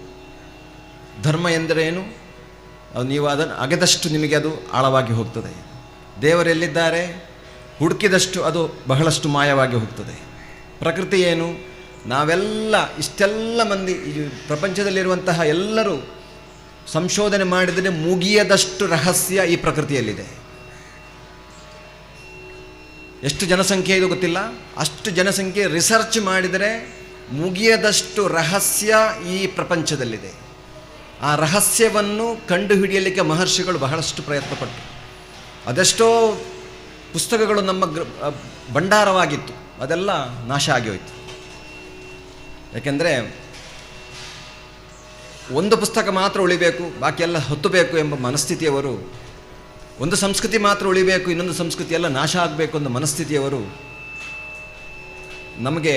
A: ಧರ್ಮ ಎಂದರೇನು? ನೀವು ಅದನ್ನು ಅಗೆದಷ್ಟು ನಿಮಗೆ ಅದು ಆಳವಾಗಿ ಹೋಗ್ತದೆ. ದೇವರೆಲ್ಲಿದ್ದಾರೆ ಹುಡುಕಿದಷ್ಟು ಅದು ಬಹಳಷ್ಟು ಮಾಯವಾಗಿ ಹೋಗ್ತದೆ. ಪ್ರಕೃತಿ ಏನು? ನಾವೆಲ್ಲ ಇಷ್ಟೆಲ್ಲ ಮಂದಿ ಈ ಪ್ರಪಂಚದಲ್ಲಿರುವಂತಹ ಎಲ್ಲರೂ ಸಂಶೋಧನೆ ಮಾಡಿದರೆ ಮುಗಿಯದಷ್ಟು ರಹಸ್ಯ ಈ ಪ್ರಕೃತಿಯಲ್ಲಿದೆ. ಎಷ್ಟು ಜನಸಂಖ್ಯೆ ಇದು ಗೊತ್ತಿಲ್ಲ, ಅಷ್ಟು ಜನಸಂಖ್ಯೆ ರಿಸರ್ಚ್ ಮಾಡಿದರೆ ಮುಗಿಯದಷ್ಟು ರಹಸ್ಯ ಈ ಪ್ರಪಂಚದಲ್ಲಿದೆ. ಆ ರಹಸ್ಯವನ್ನು ಕಂಡುಹಿಡಿಯಲಿಕ್ಕೆ ಮಹರ್ಷಿಗಳು ಬಹಳಷ್ಟು ಪ್ರಯತ್ನಪಟ್ಟರು. ಅದೆಷ್ಟೋ ಪುಸ್ತಕಗಳು ನಮ್ಮ ಭಂಡಾರವಾಗಿತ್ತು, ಅದೆಲ್ಲ ನಾಶ ಆಗಿ ಹೋಯಿತು. ಯಾಕೆಂದರೆ ಒಂದು ಪುಸ್ತಕ ಮಾತ್ರ ಉಳಿಬೇಕು, ಬಾಕಿ ಎಲ್ಲ ಹೊತ್ತಬೇಕು ಎಂಬ ಮನಸ್ಥಿತಿಯವರು, ಒಂದು ಸಂಸ್ಕೃತಿ ಮಾತ್ರ ಉಳಿಬೇಕು, ಇನ್ನೊಂದು ಸಂಸ್ಕೃತಿ ಎಲ್ಲ ನಾಶ ಆಗಬೇಕು ಅನ್ನೋ ಮನಸ್ಥಿತಿಯವರು ನಮಗೆ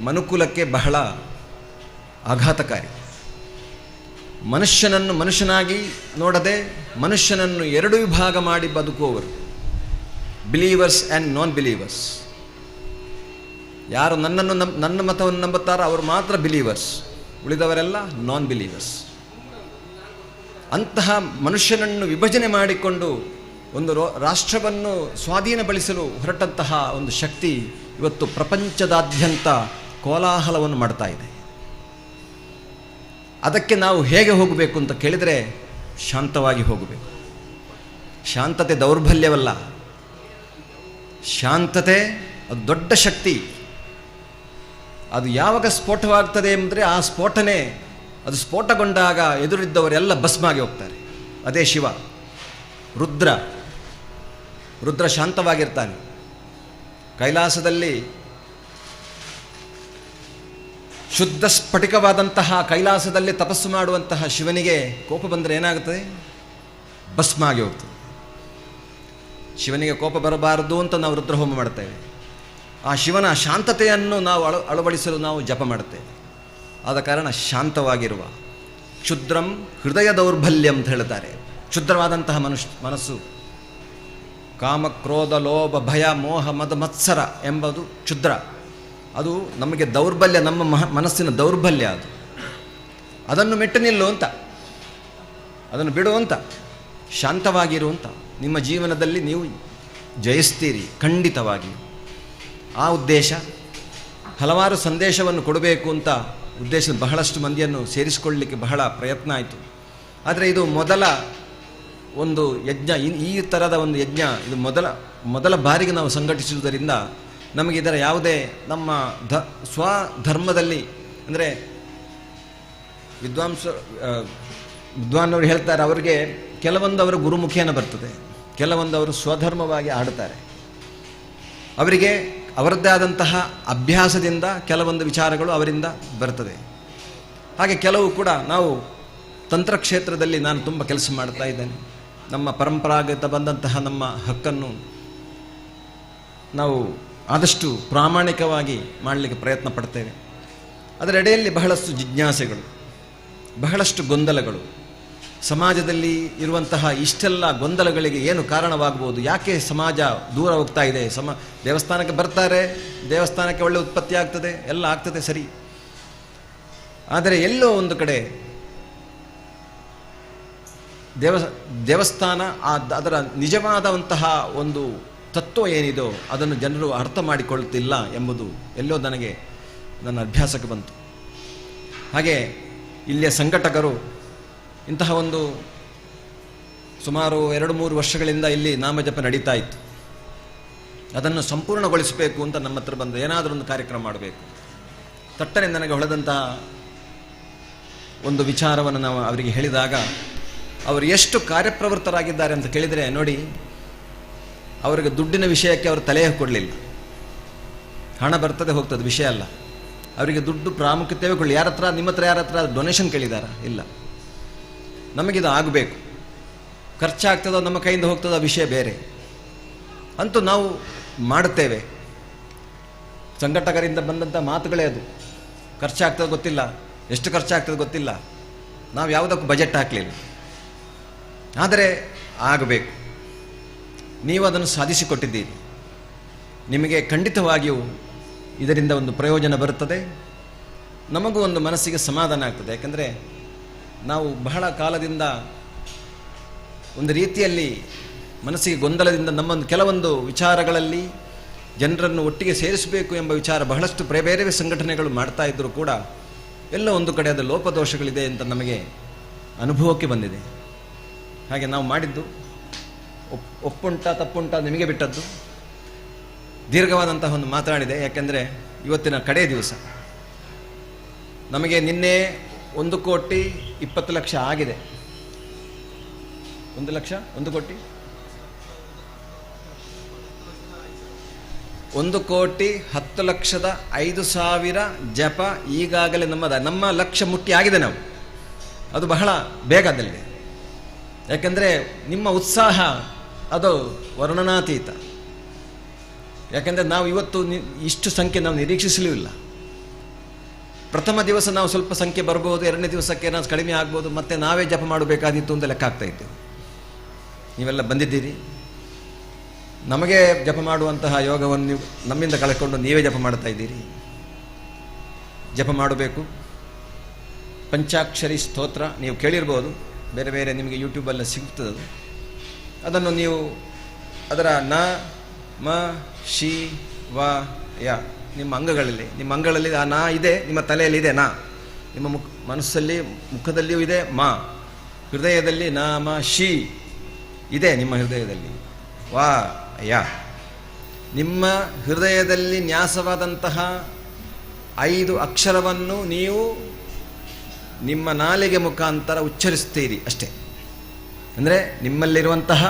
A: ಮನುಕುಲಕ್ಕೆ ಬಹಳ ಆಘಾತಕಾರಿ. ಮನುಷ್ಯನನ್ನು ಮನುಷ್ಯನಾಗಿ ನೋಡದೆ ಮನುಷ್ಯನನ್ನು ಎರಡು ವಿಭಾಗ ಮಾಡಿ ಬದುಕುವವರು, ಬಿಲೀವರ್ಸ್ ಆ್ಯಂಡ್ ನಾನ್ ಬಿಲೀವರ್ಸ್. ಯಾರು ನನ್ನ ಮತವನ್ನು ನಂಬುತ್ತಾರೋ ಅವರು ಮಾತ್ರ ಬಿಲೀವರ್ಸ್, ಉಳಿದವರೆಲ್ಲ ನಾನ್ ಬಿಲೀವರ್ಸ್. ಅಂತಹ ಮನುಷ್ಯನನ್ನು ವಿಭಜನೆ ಮಾಡಿಕೊಂಡು ಒಂದು ರಾಷ್ಟ್ರವನ್ನು ಸ್ವಾಧೀನಗೊಳಿಸಲು ಹೊರಟಂತಹ ಒಂದು ಶಕ್ತಿ ಇವತ್ತು ಪ್ರಪಂಚದಾದ್ಯಂತ ಕೋಲಾಹಲವನ್ನು ಮಾಡ್ತಾ ಇದೆ. ಅದಕ್ಕೆ ನಾವು ಹೇಗೆ ಹೋಗಬೇಕು ಅಂತ ಕೇಳಿದರೆ ಶಾಂತವಾಗಿ ಹೋಗಬೇಕು. ಶಾಂತತೆ ದೌರ್ಬಲ್ಯವಲ್ಲ, ಶಾಂತತೆ ಅದು ದೊಡ್ಡ ಶಕ್ತಿ. ಅದು ಯಾವಾಗ ಸ್ಫೋಟವಾಗ್ತದೆ ಎಂದರೆ ಆ ಸ್ಫೋಟನೆ, ಅದು ಸ್ಫೋಟಗೊಂಡಾಗ ಎದುರಿದ್ದವರೆಲ್ಲ ಭಸ್ಮಾಗಿ ಹೋಗ್ತಾರೆ. ಅದೇ ಶಿವ. ರುದ್ರ ಶಾಂತವಾಗಿರ್ತಾನೆ. ಕೈಲಾಸದಲ್ಲಿ ಶುದ್ಧ ಸ್ಫಟಿಕವಾದಂತಹ ಕೈಲಾಸದಲ್ಲಿ ತಪಸ್ಸು ಮಾಡುವಂತಹ ಶಿವನಿಗೆ ಕೋಪ ಬಂದರೆ ಏನಾಗುತ್ತದೆ? ಭಸ್ಮ ಆಗಿ ಹೋಗ್ತದೆ. ಶಿವನಿಗೆ ಕೋಪ ಬರಬಾರದು ಅಂತ ನಾವು ರುದ್ರಹೋಮ ಮಾಡ್ತೇವೆ. ಆ ಶಿವನ ಶಾಂತತೆಯನ್ನು ನಾವು ಅಳವಡಿಸಲು ನಾವು ಜಪ ಮಾಡುತ್ತೇವೆ. ಆದ ಕಾರಣ ಶಾಂತವಾಗಿರುವ, ಕ್ಷುದ್ರಂ ಹೃದಯ ದೌರ್ಬಲ್ಯಂ ಅಂತ ಹೇಳ್ತಾರೆ. ಕ್ಷುದ್ರವಾದಂತಹ ಮನಸ್ಸು, ಕಾಮ ಕ್ರೋಧ ಲೋಭ ಭಯ ಮೋಹ ಮದ ಮತ್ಸರ ಎಂಬುದು ಕ್ಷುದ್ರ. ಅದು ನಮಗೆ ದೌರ್ಬಲ್ಯ, ನಮ್ಮ ಮನಸ್ಸಿನ ದೌರ್ಬಲ್ಯ. ಅದನ್ನು ಮೆಟ್ಟು ನಿಲ್ಲು ಅಂತ, ಅದನ್ನು ಬಿಡುವಂತ, ಶಾಂತವಾಗಿರುವಂತ. ನಿಮ್ಮ ಜೀವನದಲ್ಲಿ ನೀವು ಜಯಿಸ್ತೀರಿ ಖಂಡಿತವಾಗಿ. ಆ ಉದ್ದೇಶ, ಹಲವಾರು ಸಂದೇಶವನ್ನು ಕೊಡಬೇಕು ಅಂತ ಉದ್ದೇಶ ಬಹಳಷ್ಟು ಮಂದಿಯನ್ನು ಸೇರಿಸಿಕೊಳ್ಳಲಿಕ್ಕೆ ಬಹಳ ಪ್ರಯತ್ನ ಆಯಿತು. ಆದರೆ ಇದು ಮೊದಲ ಒಂದು ಯಜ್ಞ, ಈ ಥರದ ಒಂದು ಯಜ್ಞ ಇದು ಮೊದಲ ಬಾರಿಗೆ ನಾವು ಸಂಘಟಿಸುವುದರಿಂದ ನಮಗೆ ಇದರ ಯಾವುದೇ ನಮ್ಮ ಸ್ವಧರ್ಮದಲ್ಲಿ, ಅಂದರೆ ವಿದ್ವಾನವರು ಹೇಳ್ತಾರೆ, ಅವರಿಗೆ ಕೆಲವೊಂದು ಅವರ ಗುರುಮುಖೇನ ಬರ್ತದೆ, ಕೆಲವೊಂದು ಅವರು ಸ್ವಧರ್ಮವಾಗಿ ಆಡುತ್ತಾರೆ. ಅವರಿಗೆ ಅವರದ್ದೇ ಆದಂತಹ ಅಭ್ಯಾಸದಿಂದ ಕೆಲವೊಂದು ವಿಚಾರಗಳು ಅವರಿಂದ ಬರ್ತದೆ. ಹಾಗೆ ಕೆಲವು ಕೂಡ ನಾವು ತಂತ್ರಕ್ಷೇತ್ರದಲ್ಲಿ ನಾನು ತುಂಬ ಕೆಲಸ ಮಾಡ್ತಾ ಇದ್ದೇನೆ. ನಮ್ಮ ಪರಂಪರಾಗತ ಬಂದಂತಹ ನಮ್ಮ ಹಕ್ಕನ್ನು ನಾವು ಆದಷ್ಟು ಪ್ರಾಮಾಣಿಕವಾಗಿ ಮಾಡಲಿಕ್ಕೆ ಪ್ರಯತ್ನ ಪಡ್ತೇವೆ. ಅದರ ಎಡೆಯಲ್ಲಿ ಬಹಳಷ್ಟು ಜಿಜ್ಞಾಸೆಗಳು, ಬಹಳಷ್ಟು ಗೊಂದಲಗಳು. ಸಮಾಜದಲ್ಲಿ ಇರುವಂತಹ ಇಷ್ಟೆಲ್ಲ ಗೊಂದಲಗಳಿಗೆ ಏನು ಕಾರಣವಾಗಬಹುದು? ಯಾಕೆ ಸಮಾಜ ದೂರ ಹೋಗ್ತಾ ಇದೆ? ದೇವಸ್ಥಾನಕ್ಕೆ ಬರ್ತಾರೆ, ದೇವಸ್ಥಾನಕ್ಕೆ ಒಳ್ಳೆ ಉತ್ಪತ್ತಿ ಆಗ್ತದೆ, ಎಲ್ಲ ಆಗ್ತದೆ ಸರಿ. ಆದರೆ ಎಲ್ಲೋ ಒಂದು ಕಡೆ ದೇವಸ್ಥಾನ ಅದರ ನಿಜವಾದಂತಹ ಒಂದು ತತ್ವ ಏನಿದೋ ಅದನ್ನು ಜನರು ಅರ್ಥ ಮಾಡಿಕೊಳ್ಳುತ್ತಿಲ್ಲ ಎಂಬುದು ಎಲ್ಲೋ ನನಗೆ ನನ್ನ ಅಭ್ಯಾಸಕ್ಕೆ ಬಂತು. ಹಾಗೆ ಇಲ್ಲಿಯ ಸಂಘಟಕರು ಇಂತಹ ಒಂದು ಸುಮಾರು 2-3 ವರ್ಷಗಳಿಂದ ಇಲ್ಲಿ ನಾಮಜಪ ನಡೀತಾ ಇತ್ತು. ಅದನ್ನು ಸಂಪೂರ್ಣಗೊಳಿಸಬೇಕು ಅಂತ ನಮ್ಮ ಹತ್ರ ಬಂದು ಏನಾದರೂ ಒಂದು ಕಾರ್ಯಕ್ರಮ ಮಾಡಬೇಕು. ತಟ್ಟನೆ ನನಗೆ ಹೊಳೆದಂತಹ ಒಂದು ವಿಚಾರವನ್ನು ನಾವು ಅವರಿಗೆ ಹೇಳಿದಾಗ ಅವರು ಎಷ್ಟು ಕಾರ್ಯಪ್ರವೃತ್ತರಾಗಿದ್ದಾರೆ ಅಂತ ಕೇಳಿದರೆ, ನೋಡಿ, ಅವರಿಗೆ ದುಡ್ಡಿನ ವಿಷಯಕ್ಕೆ ಅವರು ತಲೆಯೇ ಕೊಡಲಿಲ್ಲ. ಹಣ ಬರ್ತದೆ ಹೋಗ್ತದೆ ವಿಷಯ ಅಲ್ಲ. ಅವರಿಗೆ ದುಡ್ಡು ಪ್ರಾಮುಖ್ಯತೆ ಕೊಡಲಿ. ನಿಮ್ಮ ಹತ್ರ ಯಾರ ಹತ್ರ ಡೊನೇಷನ್ ಕೇಳಿದಾರ? ಇಲ್ಲ. ನಮಗಿದು ಆಗಬೇಕು. ಖರ್ಚಾಗ್ತದೋ ನಮ್ಮ ಕೈಯಿಂದ ಹೋಗ್ತದೋ ವಿಷಯ ಬೇರೆ. ಅಂತೂ ನಾವು ಮಾಡುತ್ತೇವೆ. ಸಂಘಟಕರಿಂದ ಬಂದಂಥ ಮಾತುಗಳೇ ಅದು. ಖರ್ಚಾಗ್ತದೆ ಗೊತ್ತಿಲ್ಲ, ಎಷ್ಟು ಖರ್ಚಾಗ್ತದೆ ಗೊತ್ತಿಲ್ಲ, ನಾವು ಯಾವುದಕ್ಕೂ ಬಜೆಟ್ ಹಾಕಲಿಲ್ಲ. ಆದರೆ ಆಗಬೇಕು. ನೀವು ಅದನ್ನು ಸಾಧಿಸಿಕೊಟ್ಟಿದ್ದೀರಿ. ನಿಮಗೆ ಖಂಡಿತವಾಗಿಯೂ ಇದರಿಂದ ಒಂದು ಪ್ರಯೋಜನ ಬರುತ್ತದೆ. ನಮಗೂ ಒಂದು ಮನಸ್ಸಿಗೆ ಸಮಾಧಾನ ಆಗ್ತದೆ. ಯಾಕಂದರೆ ನಾವು ಬಹಳ ಕಾಲದಿಂದ ಒಂದು ರೀತಿಯಲ್ಲಿ ಮನಸ್ಸಿಗೆ ಗೊಂದಲದಿಂದ ನಮ್ಮೊಂದು ಕೆಲವೊಂದು ವಿಚಾರಗಳಲ್ಲಿ ಜನರನ್ನು ಒಟ್ಟಿಗೆ ಸೇರಿಸಬೇಕು ಎಂಬ ವಿಚಾರ ಬಹಳಷ್ಟು ಬೇರೆ ಸಂಘಟನೆಗಳು ಮಾಡ್ತಾ ಇದ್ದರೂ ಕೂಡ ಎಲ್ಲೋ ಒಂದು ಕಡೆ ಅದು ಲೋಪದೋಷಗಳಿದೆ ಅಂತ ನಮಗೆ ಅನುಭವಕ್ಕೆ ಬಂದಿದೆ. ಹಾಗೆ ನಾವು ಮಾಡಿದ್ದು ಒಪ್ಪುಂಟ ತಪ್ಪುಂಟ ನಿಮಗೆ ಬಿಟ್ಟದ್ದು. ದೀರ್ಘವಾದಂತಹ ಒಂದು ಮಾತಾಡಿದೆ. ಯಾಕೆಂದರೆ ಇವತ್ತಿನ ಕಡೆ ದಿವಸ ನಮಗೆ ನಿನ್ನೆ 1,20,00,000 ಆಗಿದೆ. 1,10,05,000 ಜಪ ಈಗಾಗಲೇ ನಮ್ಮ ಲಕ್ಷ್ಯ ಮುಟ್ಟಿ ಆಗಿದೆ. ನಾವು ಅದು ಬಹಳ ಬೇಗದಲ್ಲಿದೆ. ಯಾಕೆಂದರೆ ನಿಮ್ಮ ಉತ್ಸಾಹ ಅದು ವರ್ಣನಾತೀತ. ಯಾಕೆಂದರೆ ನಾವು ಇವತ್ತು ಇಷ್ಟು ಸಂಖ್ಯೆ ನಾವು ನಿರೀಕ್ಷಿಸಲೂ ಇಲ್ಲ. ಪ್ರಥಮ ದಿವಸ ನಾವು ಸ್ವಲ್ಪ ಸಂಖ್ಯೆ ಬರ್ಬೋದು, 2ನೇ ದಿವಸಕ್ಕೆ ನಾವು ಕಡಿಮೆ ಆಗ್ಬೋದು, ಮತ್ತೆ ನಾವೇ ಜಪ ಮಾಡಬೇಕಾದಿತ್ತು ಅಂತ ಲೆಕ್ಕ ಆಗ್ತಾ ಇದ್ದೇವೆ. ನೀವೆಲ್ಲ ಬಂದಿದ್ದೀರಿ. ನಮಗೆ ಜಪ ಮಾಡುವಂತಹ ಯೋಗವನ್ನು ನೀವು ನಮ್ಮಿಂದ ಕಳ್ಕೊಂಡು ನೀವೇ ಜಪ ಮಾಡ್ತಾ ಇದ್ದೀರಿ. ಜಪ ಮಾಡಬೇಕು. ಪಂಚಾಕ್ಷರಿ ಸ್ತೋತ್ರ ನೀವು ಕೇಳಿರ್ಬೋದು, ಬೇರೆ ಬೇರೆ ನಿಮಗೆ ಯೂಟ್ಯೂಬಲ್ಲಿ ಸಿಗ್ತದೆ. ಅದನ್ನು ನೀವು ಅದರ ನ ಮ ಶಿ ವ ಯ ನಿಮ್ಮ ಅಂಗಗಳಲ್ಲಿ ಆ ನಾ ಇದೆ, ನಿಮ್ಮ ತಲೆಯಲ್ಲಿ ಇದೆ ನಾ, ನಿಮ್ಮ ಮನಸ್ಸಲ್ಲಿ ಮುಖದಲ್ಲಿಯೂ ಇದೆ ಮಾ, ಹೃದಯದಲ್ಲಿ ನ ಮ ಶಿ ಇದೆ ನಿಮ್ಮ ಹೃದಯದಲ್ಲಿ, ವಾ ಯ ನಿಮ್ಮ ಹೃದಯದಲ್ಲಿ ನ್ಯಾಸವಾದಂತಹ 5 ಅಕ್ಷರವನ್ನು ನೀವು ನಿಮ್ಮ ನಾಲಿಗೆ ಮುಖಾಂತರ ಉಚ್ಚರಿಸ್ತೀರಿ ಅಷ್ಟೇ. ಅಂದರೆ ನಿಮ್ಮಲ್ಲಿರುವಂತಹ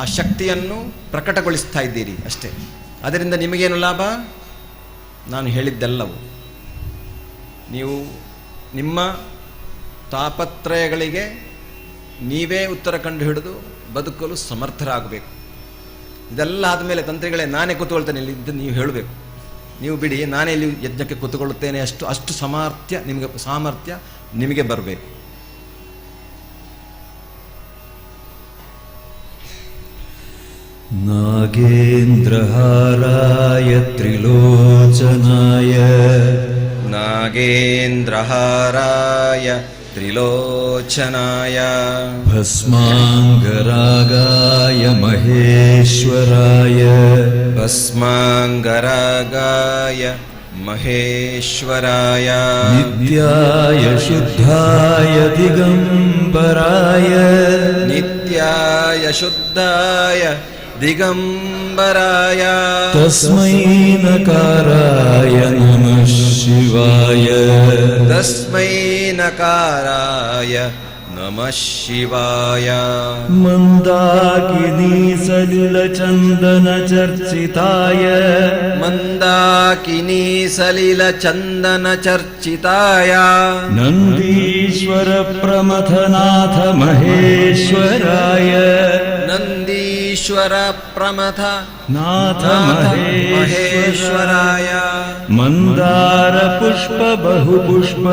A: ಆ ಶಕ್ತಿಯನ್ನು ಪ್ರಕಟಗೊಳಿಸ್ತಾ ಇದ್ದೀರಿ ಅಷ್ಟೇ. ಅದರಿಂದ ನಿಮಗೇನು ಲಾಭ? ನಾನು ಹೇಳಿದ್ದೆಲ್ಲವು ನೀವು ನಿಮ್ಮ ತಾಪತ್ರಯಗಳಿಗೆ ನೀವೇ ಉತ್ತರ ಕಂಡು ಹಿಡಿದು ಬದುಕಲು ಸಮರ್ಥರಾಗಬೇಕು. ಇದೆಲ್ಲ ಆದಮೇಲೆ ತಂತ್ರಿಗಳೇ ನಾನೇ ಕೂತ್ಕೊಳ್ತೇನೆ ಇಲ್ಲಿ ಇದನ್ನು ನೀವು ಹೇಳಬೇಕು. ನೀವು ಬಿಡಿ, ನಾನೇ ಇಲ್ಲಿ ಯಜ್ಞಕ್ಕೆ ಕೂತ್ಕೊಳ್ಳುತ್ತೇನೆ ಅಷ್ಟು ಸಾಮರ್ಥ್ಯ ನಿಮಗೆ ಬರಬೇಕು.
B: ನಾಗೇಂದ್ರಹಾರಾಯ ತ್ರಿಲೋಚನಾಯ
A: ತ್ರಿಲೋಚನಾಯ
B: ಭಸ್ಮಾಂಗರಾಗಾಯ ಮಹೇಶ್ವರಾಯ ನಿತ್ಯಾಯ ಶುದ್ಧಾಯ
A: ದಿಗಂಬರಾಯ
B: ತಸ್ಮೈ ನಕಾರಾಯ ನಮಃ ಶಿವಾಯ ಮಂದಾಕಿನಿ ಸಲಿಲ ಚಂದನ ಚರ್ಚಿತಾಯ ನಂದೀಶ್ವರ ಪ್ರಮಥನಾಥ ಮಹೇಶ್ವರಾಯ
A: ಮಹೇಶ್ವರಾಯ
B: ಮಂದಾರ ಪುಷ್ಪ ಬಹು ಪುಷ್ಪ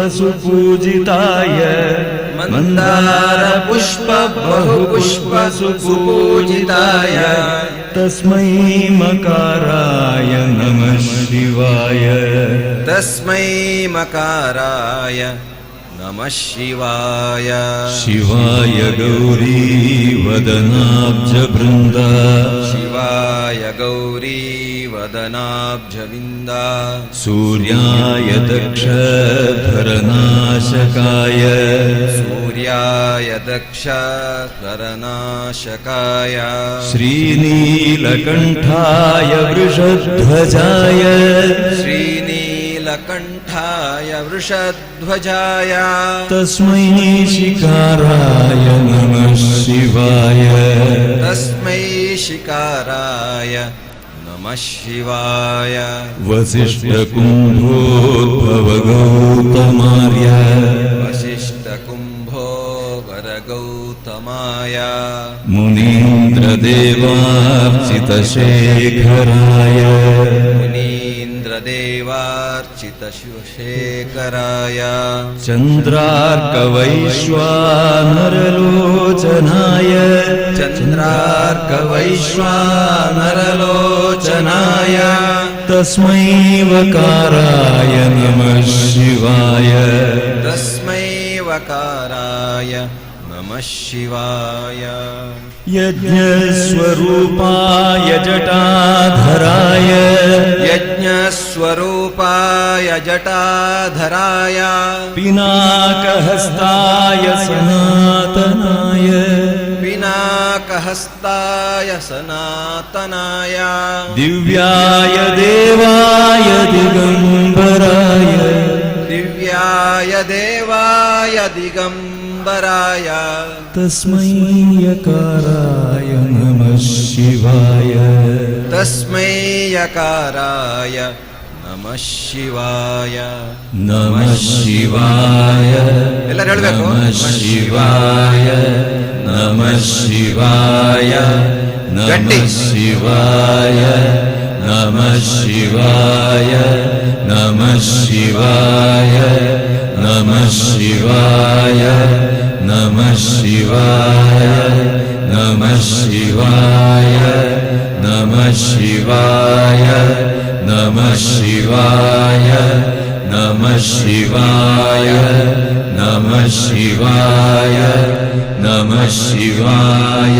B: ಸುಪೂಜಿತಾಯ ತಸ್ಮೈ ಮಕಾರಾಯ ನಮಃ ಶಿವಾಯ ಶಿವಾಯ ಗೌರಿ ವದನಾಬ್ಜ ಬೃಂದ ಸೂರ್ಯಾಯ ದಕ್ಷ ಭರನಾಶಕಾಯ ಶ್ರೀನೀಲಕಂಠಾಯ ವೃಷಧ್ವಜಾಯ ತಸ್ಮೈ ಶಿಕಾರಾಯ ನಮಃ ಶಿವಾಯ ವಸಿಷ್ಠ ಕುಂಭೋದ್ಭವ ಗೌತಮಾಯ ಮುನೀಂದ್ರ ದೇವಾರ್ಚಿತ ಶೇಖರಾಯ ಚಂದ್ರಾರ್ಕ ವೈಶ್ವಾನರಲೋಚನಾಯ ತಸ್ಮೈ ವಕಾರಾಯ ನಮಃ ಶಿವಾಯ ಯಜ್ಞಸ್ವರೂಪಾಯ ಜಟಾಧರಾಯ ಪಿನಾಕಹಸ್ತಾಯ ಸನಾತನಾಯ ದಿವ್ಯಾಯ ದೇವಾಯ ದಿಗಂಬರಾಯ ತಸ್ಮೈ ಯಕಾರಾಯ ನಮಃ ಶಿವಾಯ ನಮಃ ಶಿವಾಯ
A: ಎಲ್ಲರೂ ಹೇಳಬೇಕು.
B: ನಮಃ ಶಿವಾಯ ನಮಃ ಶಿವಾಯ ನಮಃ ಶಿವಾಯ ನಮಃ ಶಿವಾಯ ನಮಃ ಶಿವಾಯ ನಮಃ ಶಿವಾಯ ನಮಃ ಶಿವಾಯ ನಮಃ ಶಿವಾಯ ನಮಃ ಶಿವಾಯ ನಮಃ ಶಿವಾಯ ನಮಃ ಶಿವಾಯ ನಮಃ ಶಿವಾಯ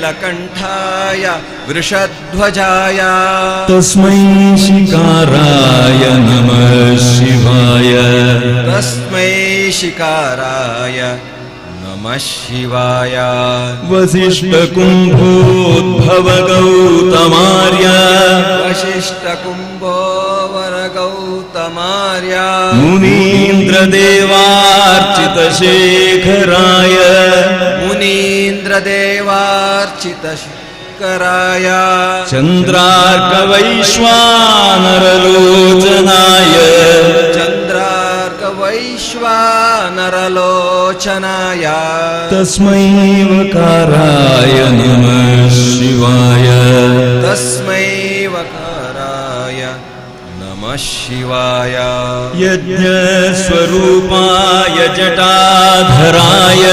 A: ನೀಲಕಂಠಾಯ ವೃಷಧ್ವಜಾಯ
B: ತಸ್ಮೈ ಶಿಕಾರಾಯ ನಮಃ ಶಿವಾಯ
A: ತಸ್ಮೈ ಶಿಕಾರಾಯ ನಮಃ ಶಿವಾಯ
B: ವಸಿಷ್ಠ ಕುಂಭೋದ್ಭವ ಗೌತಮಾರ್ಯ
A: ವಸಿಷ್ಠ ಕುಂಭೋವರ ಗೌತಮಾರ್ಯ
B: ಮುನೀಂದ್ರ ದೇವಾರ್ಚಿತ ಶೇಖರಾಯ
A: ಮುನೀಂದ್ರ ದೇವಾರ್ಚಿತ ಶೇಖರಾಯ
B: ಚಂದ್ರಾರ್ಕ ವೈಶ್ವಾನರಲೋಚನಾಯ
A: ಚಂದ್ರಾರ್ಕ ವೈಶ್ವಾನರಲೋಚನಾಯ
B: ತಸ್ಮೈ ವಕಾರಾಯ ನಮಃ ಶಿವಾಯ
A: ತಸ್ಮೈ ವಕಾರಾಯ ನಮಃ ಶಿವಾಯ
B: ಯಜ್ಞ ಸ್ವರೂಪಾಯ ಜಟಾಧರಾಯ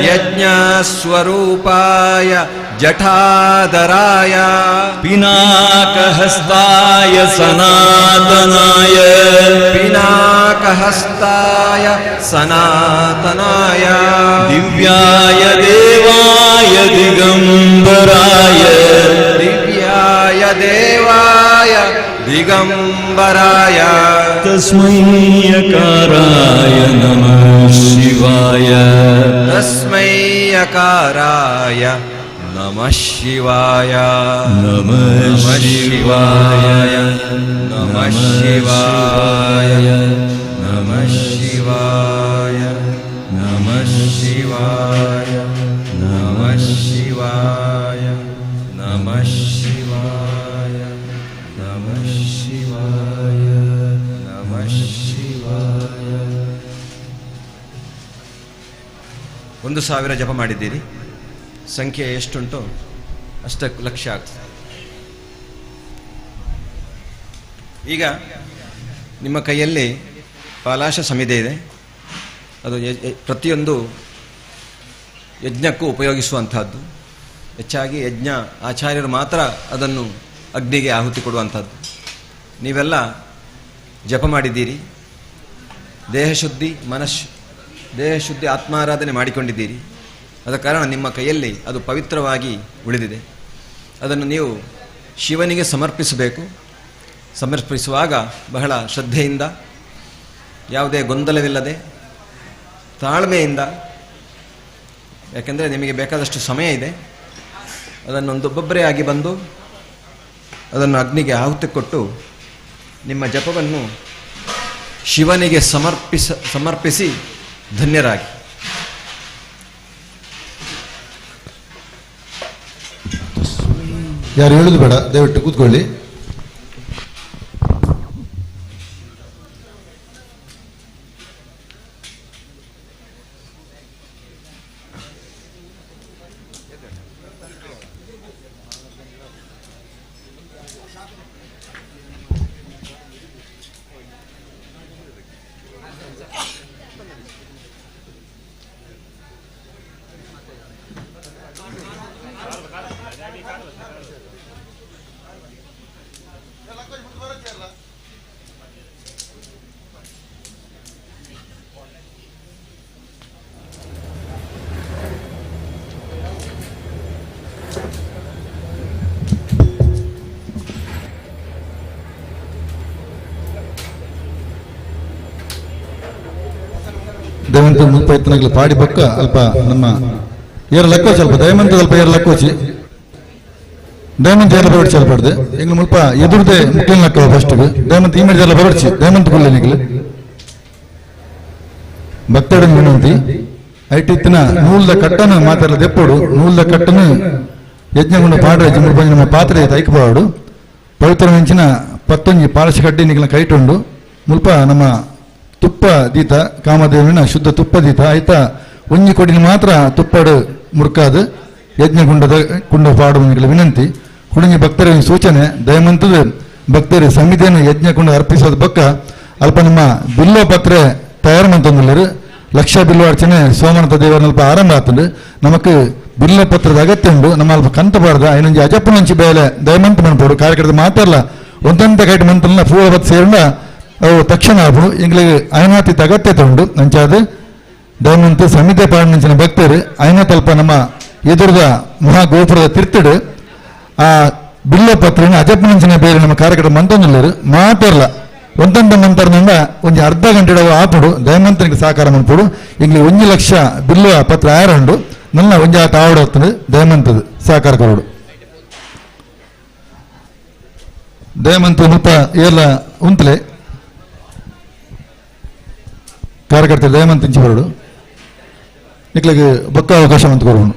A: ಯಜ್ಞ ಸ್ವರೂಪಾಯ ಜಠಾಧರಾಯ
B: ಪಿನಾಕಹಸ್ತಾಯ ಸನಾತನಾಯ
A: ಪಿನಾಕಹಸ್ತಾಯ ಸನಾತನಾಯ
B: ದಿವ್ಯಾಯ ದೇವಾಯ ದಿಗಂಬರಾಯ
A: ದಿವ್ಯಾಯ ದೇವಾಯ ದಿಗಂಬರಾಯ
B: ತಸ್ಮೈ ಯಕಾರಾಯ ನಮಃ ಶಿವಾಯ
A: ತಸ್ಮೈ ಯಕಾರಾಯ ನಮಃ ಶಿವಾಯ
B: ನಮಃ ಶಿವಾಯ
A: ನಮಃ ಶಿವಾಯ ನಮಃ ಶಿವಾಯ ನಮಃ ಶಿವಾಯ ನಮಃ ಶಿವಾಯ ನಮಃ ಶಿವಾಯ ನಮಃ ಶಿವಾಯ ನಮಃ ಶಿವಾಯ 1000 ಜಪ ಮಾಡಿದ್ದೀರಿ. ಸಂಖ್ಯೆ ಎಷ್ಟುಂಟೋ ಅಷ್ಟಕ್ಕೆ ಲಕ್ಷ್ಯ ಆಗ್ತದೆ. ಈಗ ನಿಮ್ಮ ಕೈಯಲ್ಲಿ ಪಾಲಾಶ ಸಮಿದೆ ಇದೆ. ಅದು ಪ್ರತಿಯೊಂದು ಯಜ್ಞಕ್ಕೂ ಉಪಯೋಗಿಸುವಂಥದ್ದು. ಹೆಚ್ಚಾಗಿ ಯಜ್ಞ ಆಚಾರ್ಯರು ಮಾತ್ರ ಅದನ್ನು ಅಗ್ನಿಗೆ ಆಹುತಿ ಕೊಡುವಂಥದ್ದು. ನೀವೆಲ್ಲ ಜಪ ಮಾಡಿದ್ದೀರಿ. ದೇಹಶುದ್ಧಿ ದೇಹಶುದ್ಧಿ ಆತ್ಮಾರಾಧನೆ ಮಾಡಿಕೊಂಡಿದ್ದೀರಿ. ಆದ ಕಾರಣ ನಿಮ್ಮ ಕೈಯಲ್ಲಿ ಅದು ಪವಿತ್ರವಾಗಿ ಉಳಿದಿದೆ. ಅದನ್ನು ನೀವು ಶಿವನಿಗೆ ಸಮರ್ಪಿಸಬೇಕು. ಸಮರ್ಪಿಸುವಾಗ ಬಹಳ ಶ್ರದ್ಧೆಯಿಂದ, ಯಾವುದೇ ಗೊಂದಲವಿಲ್ಲದೆ, ತಾಳ್ಮೆಯಿಂದ, ಯಾಕೆಂದರೆ ನಿಮಗೆ ಬೇಕಾದಷ್ಟು ಸಮಯ ಇದೆ. ಅದನ್ನೊಬ್ಬೊಬ್ಬರೇ ಆಗಿ ಬಂದು ಅದನ್ನು ಅಗ್ನಿಗೆ ಆಹುತಿ ಕೊಟ್ಟು ನಿಮ್ಮ ಜಪವನ್ನು ಶಿವನಿಗೆ ಸಮರ್ಪಿಸಿ ಧನ್ಯರಾಗಿ.
C: ಯಾರು ಹೇಳುದು ಬೇಡ, ದಯವಿಟ್ಟು ಕೂತ್ಕೊಳ್ಳಿ. ದಯವಂತ ಮುಲ್ಪ ಎತ್ತನಗಳು ಪಾಡಿ ಪಕ್ಕ ಅಲ್ಪ ನಮ್ಮ ಏರ ಲಕ್ಕೋಚಿ ಅಲ್ಪ ದಯವಂತ ಅಲ್ಪ ಏರ ಲಕ್ಕೋಚಿ ದಯವಂತ ಏರ ಬರಡ್ಸಿ ಅಲ್ಪ ಪಡ್ದೆ ಎಂಗ್ಲು ಮುಲ್ಪ ಎದುರ್ದೆ ಮುಖ್ಯ ಲಕ್ಕ ಫಸ್ಟ್ಗೆ ದಯವಂತ ಈ ಮೇಲೆ ಬರಡ್ಸಿ ದಯವಂತ ಕುಳ್ಳೆ ನಿಗ್ಲು ಭಕ್ತಡ ವಿನಂತಿ ಐಟಿತ್ತಿನ ನೂಲ್ದ ಕಟ್ಟನ ಮಾತಾಡಲ ದೆಪ್ಪೋಡು ನೂಲ್ದ ಕಟ್ಟನು ಯಜ್ಞಗುಂಡ ಪಾಡ್ರೆ ಮುಲ್ಪ ನಮ್ಮ ಪಾತ್ರೆ ತೈಕಪಾಡು ಪವಿತ್ರ ಮಿಂಚಿನ 11 ಪಾಲಸಿ ಕಡ್ಡಿ ನಿಗ್ಲ ಕೈಟುಂಡು ಮುಲ್ಪ ನಮ್ಮ ತುಪ್ಪ ದೀತ ಕಾಮದೇವಿನ ಶುದ್ಧ ತುಪ್ಪ ದೀತ ಆಯ್ತ ಒಂಜಿ ಕೊಡಿನ ಮಾತ್ರ ತುಪ್ಪಡು ಮುರ್ಕಾದು ಯಜ್ಞಗುಂಡದ ಕುಂಡ ಪಾಡುವ ವಿನಂತಿ ಹುಡುಗಿ ಭಕ್ತರ ಸೂಚನೆ ದಯಮಂತದ ಭಕ್ತರು ಸಮಿತಿಯನ್ನು ಯಜ್ಞಕುಂಡ ಅರ್ಪಿಸೋದು ಬಕ್ಕ ಅಲ್ಪ ನಮ್ಮ ಬಿಲ್ವ ಪತ್ರೆ ತಯಾರು ಮಂತಂದಿಲ್ಲರು ಲಕ್ಷ ಬಿಲ್ವ ಅರ್ಚನೆ ಸೋಮನಾಥ ದೇವರ ಅಲ್ಪ ಆರಂಭ ಆತಂಡು ನಮಕ್ ಬಿಲ್ವ ಪತ್ರದ ಅಗತ್ಯ ಉಂಡು ನಮ್ಮ ಅಲ್ಪ ಕಂತಬಾರ್ದ ಐನೊಂಜಿ ಅಜಪ್ಪ ನಂಚಿ ಬೇಲೆ ದಯಮಂತ ಮನ್ಪೋಡು ಕಾರ್ಯಕ್ರಮದ ಮಾತಾಡಲ್ಲ ಒಂದಂತ ಕೈಟ್ ಮಂತಲ್ಲ ಪೂರ ಬತ್ ಸೇರುಂಡ ಅವು ತಕ್ಷಣ ಆಪು ಇಂಗ್ಲಿಗೆ ಐನಾತಿ ಅಗತ್ಯತೆ ಉಂಡು ಅಂಚಾದ ದಯಮಂತ ಸಮಿತಿ ಪಾಡಿನ ಭಕ್ತರು ಐನಾತಲ್ಪ ನಮ್ಮ ಎದುರದ ಮಹಾಗೋಪುರದ ತಿರ್ತಡು ಆ ಬಿಲ್ಲ ಪತ್ರನ ಅಜಪ್ಪನಿಂಚಿನ ಬೇರೆ ನಮ್ಮ ಕಾರ್ಯಕ್ರಮ ಮಂತೊಂದುಲ್ಲೇರು ಮಾತಾಡಲ್ಲ ಒಂದೊಂದು ಮಂತರ್ನಿಂದ ಒಂದು ಅರ್ಧ ಗಂಟೆ ಆಪಡು ದಯಮಂತನಿಗೆ ಸಹಕಾರ ಮಾಡ್ಕೊಡು ಇಂಗ್ಲಿ 1 ಲಕ್ಷ ಬಿಲ್ಲು ಪತ್ರ ಆಯರಂಡು ನನ್ನ ಒಂಜಿ ಆಟ ಆವಡೋಗ್ತದೆ ದಯಮಂತದ ಸಹಕಾರ ಕೊರಡು ದಯಮಂತ ಮುತ್ತ ಏರ್ಲ ಉಂತಲೆ ಕಾರ್ಯಕರ್ತರು ದಯಮಂತ ಇಂಚಿ ಬರಡು ನಿಕ್ಲಿಗೆ ಬೊಕ್ಕ ಅವಕಾಶ ಅಂತ ಕೊರೋಣ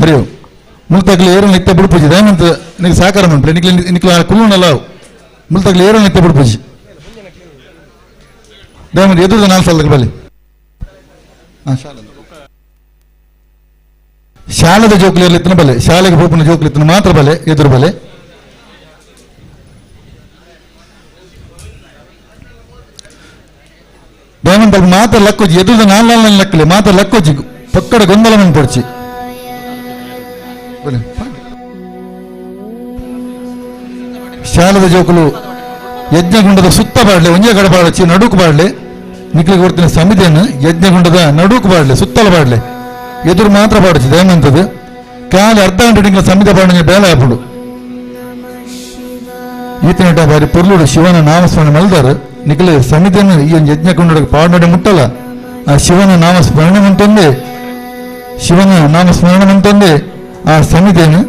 C: ಹರಿಯೋ ಮುಲ್ತಗ್ಲಿ ಏರೋ ನಿತ್ಯ ಬಿಡ್ಪೂಜಿ ದಯಮಂತ ನಿನಗೆ ಸಹಕಾರ ಮಾಡ್ಲಿ ನಿಕ್ಲ ಕುಲ್ಲುನಲ್ಲ ಮುಲ್ತಗ್ಲಿ ಏರೋ ನಿತ್ಯ ಬಿಡ್ಪೂಜಿ ದಯಮಂತ ಎದುರು 4 ಸಾಲದ ಬಲ್ಲಿ ಶಾಲದ ಜೋಕ್ಲಿಯಲ್ಲಿ ಇತ್ತನ ಬಲೆ ಶಾಲೆಗೆ ಹೋಪನ ಜೋಕ್ಲಿ ಇತ್ತನ ಮಾತ್ರ ಬಲೆ ಎದುರು ಬಲೆ ದಯಮಂತ ಮಾತ್ರ ಲಕ್ಕೋಜಿ ಎದುರು 4 ಲಕ್ಕಲೆ ಮಾತ್ರ ಲಕ್ಕೋಜಿ ಪಕ್ಕಡ ಗೊಂದಲ ಮನ್ ಪಡ್ಚಿ ಶಾಲದ ಜೋಕುಲು ಯಜ್ಞಗುಂಡದ ಸುತ್ತ ಬಾಡ್ಲೆ ಒಂಜೆ ಕಡೆ ಬಾಡಚ್ಚಿ ನಡುಕು ಬಾಡ್ಲೆ ನಿಕ್ಲಿಗೆ ಕೊಡ್ತೀನಿ ಸಮಿತಿಯನ್ನು ಯಜ್ಞಗುಂಡದ ನಡುಕು ಬಾಡ್ಲೆ ಸುತ್ತಲ ಬಾಡ್ಲೆ ಎದುರು ಮಾತ್ರ ಪಾಡಿಸಿ ದಯಮಂತದ್ದು ಕಾಲಿ ಅರ್ಧ ಗಂಟೆ ನಿಂಗಳ ಸಮಿತಿ ಪಾಡಿನ ಬೇಲೆ ಹಾಪುಡು ಈತನಟ ಬಾರಿ ಪೊರ್ಲುಡು ಶಿವನ ನಾಮಸ್ಮರಣೆ ಮಲ್ದಾರು ನಿಖಲೆ ಸಮಿತಿಯನ್ನು ಈ ಒಂದು ಯಜ್ಞಗುಂಡ ಪಾಡ್ನಡೆ ಮುಟ್ಟಲ್ಲ ಆ ಶಿವನ ನಾಮಸ್ಮರಣೆ ಮಂತಂದೆ ಶಿವನ ನಾಮಸ್ಮರಣೆ ಮಂತಂದೆ ಆ ಸಮಿತಿಯನ್ನು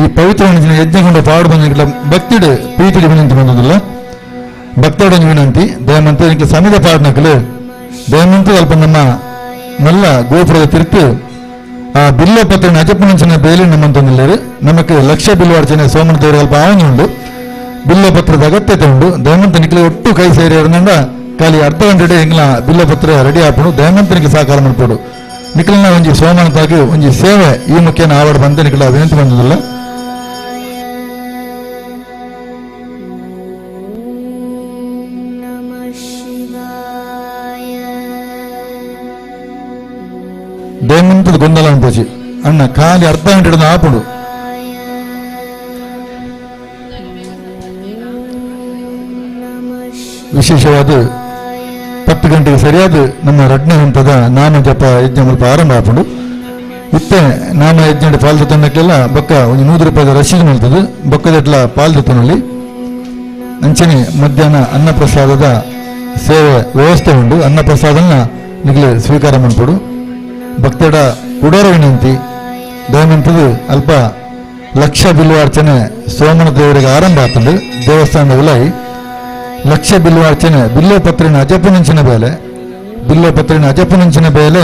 C: ಈ ಪವಿತ್ರ ಯಜ್ಞಗುಂಡ ಪಾಡು ಬಂದ ಭಕ್ತಿಡು ಪ್ರೀತಿಗೆ ವಿನಂತಿ ಬಂದದಲ್ಲ ಭಕ್ತೋಡಂಗೆ ವಿನಂತಿ ದಯಮಂತ ನಿಖಲೆ ಸಮಿತಿ ಪಾಡ್ನಕಲು ದಯಮಂತ ಸ್ವಲ್ಪ ನಮ್ಮ ಮಲ್ಲ ಗೋಪುರದ ತಿರ್ತು ಆ ಬಿಲ್ಲ ಪತ್ರ ಅಜಪ್ಪನಿಂಚಿನ ಬೇಲಿ ನಮ್ಮಂತಂದಿಲ್ಲೇರು ನಮಗೆ ಲಕ್ಷ ಬಿಲ್ವಾರ್ಚನೆ ಸೋಮನ ದೇವರ ಸ್ವಲ್ಪ ಆವನುಂಡು ಬಿಲ್ಲ ಪತ್ರದ ಅಗತ್ಯತೆ ಉಂಡು ದಯಮಂತ ನಿಖಲೆ ಒಟ್ಟು ಕೈ ಸೇರಿ ಇರೋದ್ರಿಂದ ಖಾಲಿ ಅರ್ಧ ಗಂಟೆ ಹಿಂಗ್ಲ ಬಿಲ್ಲ ಪತ್ರ ರೆಡಿ ಹಾಪುಡು ದಯಮಂತನಿಗೆ ಸಹಕಾರ ಮಾಡ್ಕೊಡು ನಿಖಲನ ಒಂಜಿ ಸೋಮನತಾಗಿ ಒಂಜಿ ಸೇವೆ ಈ ಮುಖ್ಯನ ಆವಡ ಬಂದ ನಿಖಲ ವಿನಂತಿ ಬಂದಿಲ್ಲ ದಯಮಂತದ ಗೊಂದಲ ಅನ್ಪೋಚಿ ಅಣ್ಣ ಖಾಲಿ ಅರ್ಧ ಗಂಟೆ ಆಪುಡು ವಿಶೇಷವಾದ 10 ಗಂಟೆಗೆ ಸರಿಯಾದ ನಮ್ಮ ರಡ್ನೆ ಹಂತದ ನಾಮ ಜಪ ಯಜ್ಞ ಮುಲ್ಪ ಆರಂಭ ಆಪುಡು ಇತ್ತೆ ನಾಮ ಯಜ್ಞ ಪಾಲ್ದು ತಂಡಕ್ಕೆಲ್ಲ ಬೊಕ್ಕ ಒಂದು 100 ರೂಪಾಯಿದ ರಸೀದು ನಿಲ್ತದೆ ಬೊಕ್ಕದೆಟ್ಲ ಪಾಲ್ದು ತನ್ನಲ್ಲಿ ಅಂಚನೆ ಮಧ್ಯಾಹ್ನ ಅನ್ನಪ್ರಸಾದದ ಸೇವೆ ವ್ಯವಸ್ಥೆ ಉಂಡು ಅನ್ನಪ್ರಸಾದನ ನಿಗಲೆ ಸ್ವೀಕಾರ ಮಾಡ್ಕೊಡು ಭಕ್ತಡ ಉಡೋರ ವಿನಂತಿ ದಯಮಂತದು ಅಲ್ಪ ಲಕ್ಷ ಬಿಲ್ವಾರ್ಚನೆ ಸೋಮನ ದೇವರಿಗೆ ಆರಂಭ ಆಗ್ತದೆ ದೇವಸ್ಥಾನದ ಉಲಾಯಿ ಲಕ್ಷ ಬಿಲ್ವಾರ್ಚನೆ ಬಿಲ್ಲೆ ಪತ್ರಿನ ಅಜಪ್ಪನಿಂಚಿನ ಬೇಲೆ